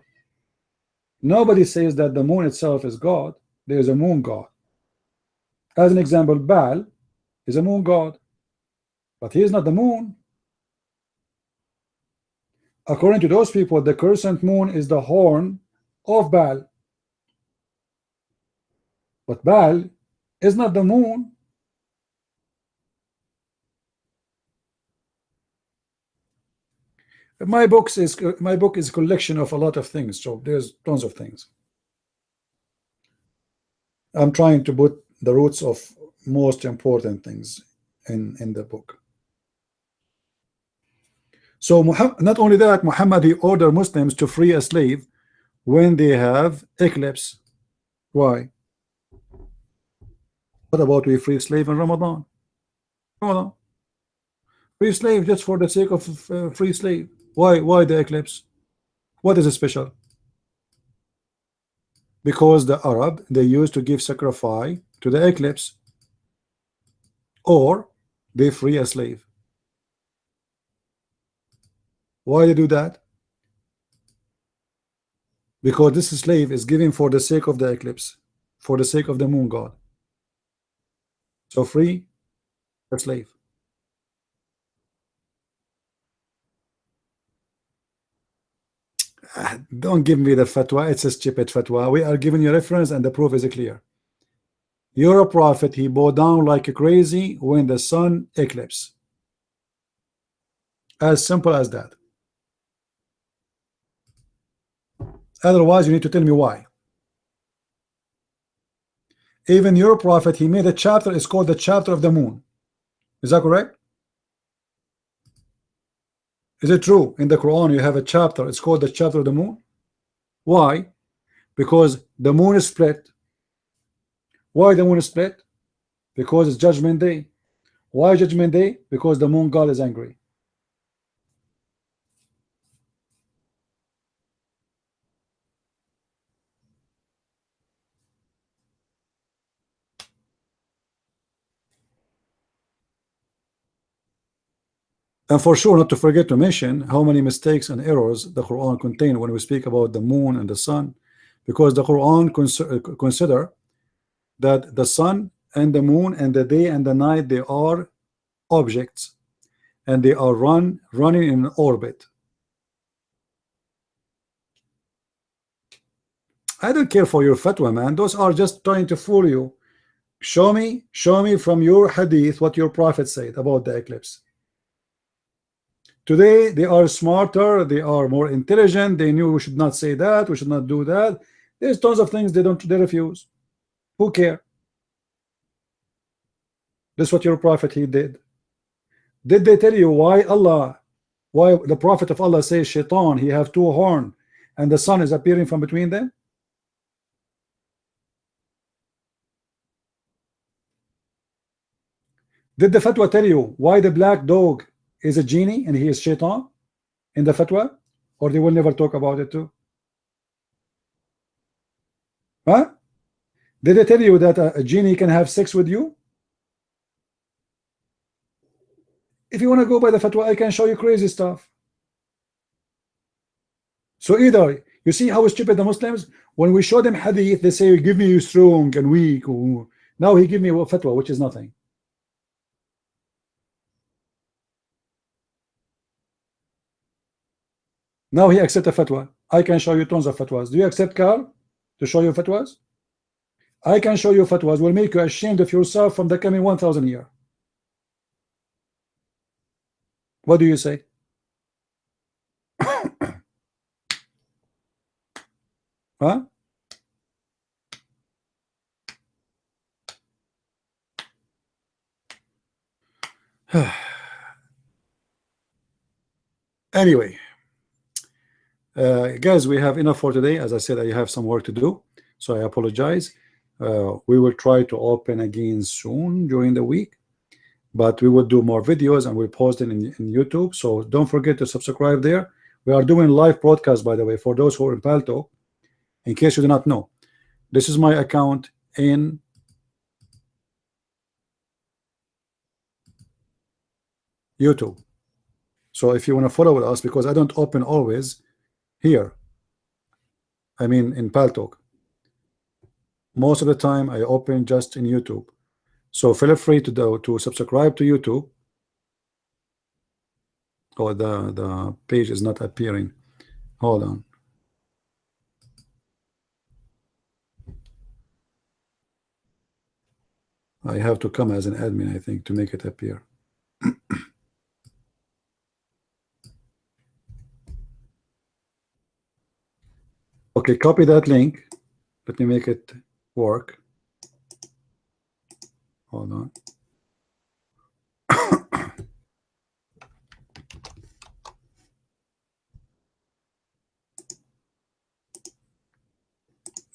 Nobody says that the moon itself is God. There is a moon god. As an example, Baal is a moon god, but he is not the moon. According to those people, the crescent moon is the horn of Baal, but Baal is not the moon. My book is a collection of a lot of things, so there's tons of things. I'm trying to put the roots of most important things in the book. So not only that, Muhammad, he ordered Muslims to free a slave when they have eclipse. Why? What about we free slave in Ramadan? Ramadan. Free slave just for the sake of free slave. Why the eclipse? What is special? Because the Arab, they used to give sacrifice to the eclipse, or they free a slave. Why they do that? Because this slave is given for the sake of the eclipse, for the sake of the moon god. So free a slave. Don't give me the fatwa, it's a stupid fatwa. We are giving you reference and the proof is clear. You're a prophet, he bowed down like crazy when the sun eclipse. As simple as that. Otherwise you need to tell me why. Even your prophet, he made a chapter, it's called the chapter of the moon. Is that correct? Is it true in the Quran you have a chapter, it's called the chapter of the moon? Why? Because the moon is split. Why the moon is split? Because it's judgment day. Why judgment day? Because the moon god is angry. And for sure not to forget to mention how many mistakes and errors the Quran contain when we speak about the moon and the sun, because the Quran consider that the sun and the moon and the day and the night, they are objects and they are running in orbit. I don't care for your fatwa, man. Those are just trying to fool you. Show me from your hadith what your prophet said about the eclipse. Today they are smarter, they are more intelligent, they knew we should not say that, we should not do that. There's tons of things they refuse. Who care? This is what your prophet he did. Did they tell you why the prophet of Allah says Shaitan, he have two horns and the sun is appearing from between them? Did the fatwa tell you why the black dog is a genie and he is Shaitan in the fatwa? Or they will never talk about it too? Huh? Did they tell you that a genie can have sex with you? If you want to go by the fatwa, I can show you crazy stuff. So either you see how stupid the Muslims, when we show them hadith, they say give me strong and weak. Now he give me a fatwa which is nothing. Now he accepts a fatwa. I can show you tons of fatwas. Do you accept, Carl, to show you fatwas? I can show you fatwas will make you ashamed of yourself from the coming 1,000 years. What do you say? Huh? Anyway, guys, we have enough for today. As I said, I have some work to do, so I apologize. We will try to open again soon during the week, but we will do more videos and we'll post it in YouTube. So don't forget to subscribe there. We are doing live broadcast, by the way, for those who are in Paltalk. In case you do not know, this is my account in YouTube. So if you want to follow with us, because I don't open always here, I mean in Paltalk, most of the time I open just in YouTube. So feel free to subscribe to YouTube. Oh, the page is not appearing. Hold on. I have to come as an admin, I think, to make it appear. Okay, copy that link. Let me make it work. Hold on.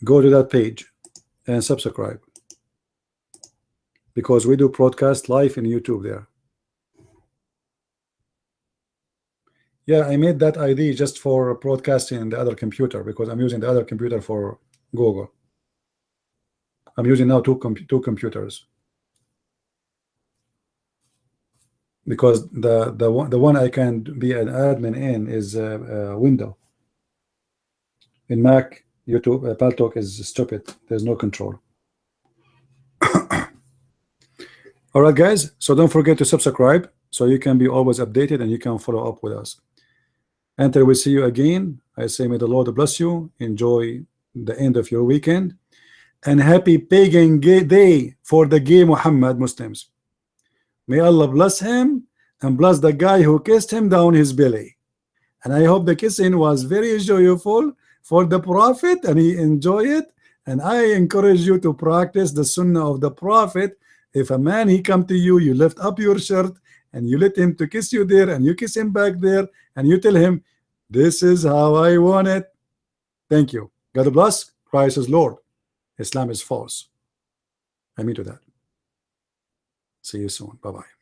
Go to that page and subscribe, because we do broadcast live in YouTube there. Yeah, I made that ID just for broadcasting in the other computer, because I'm using the other computer for Google. I'm using now two computers, because the one I can be an admin in is Windows. In Mac, YouTube, Paltalk is stupid. There's no control. All right, guys. So don't forget to subscribe so you can be always updated and you can follow up with us. Until we see you again, I say may the Lord bless you. Enjoy the end of your weekend, and happy pagan gay day for the gay Muhammad Muslims. May Allah bless him and bless the guy who kissed him down his belly. And I hope the kissing was very joyful for the Prophet and he enjoyed it. And I encourage you to practice the sunnah of the Prophet. If a man he come to you, you lift up your shirt and you let him to kiss you there, and you kiss him back there, and you tell him, this is how I want it. Thank you. God bless. Christ is Lord. Islam is false. I mean to that. See you soon. Bye-bye.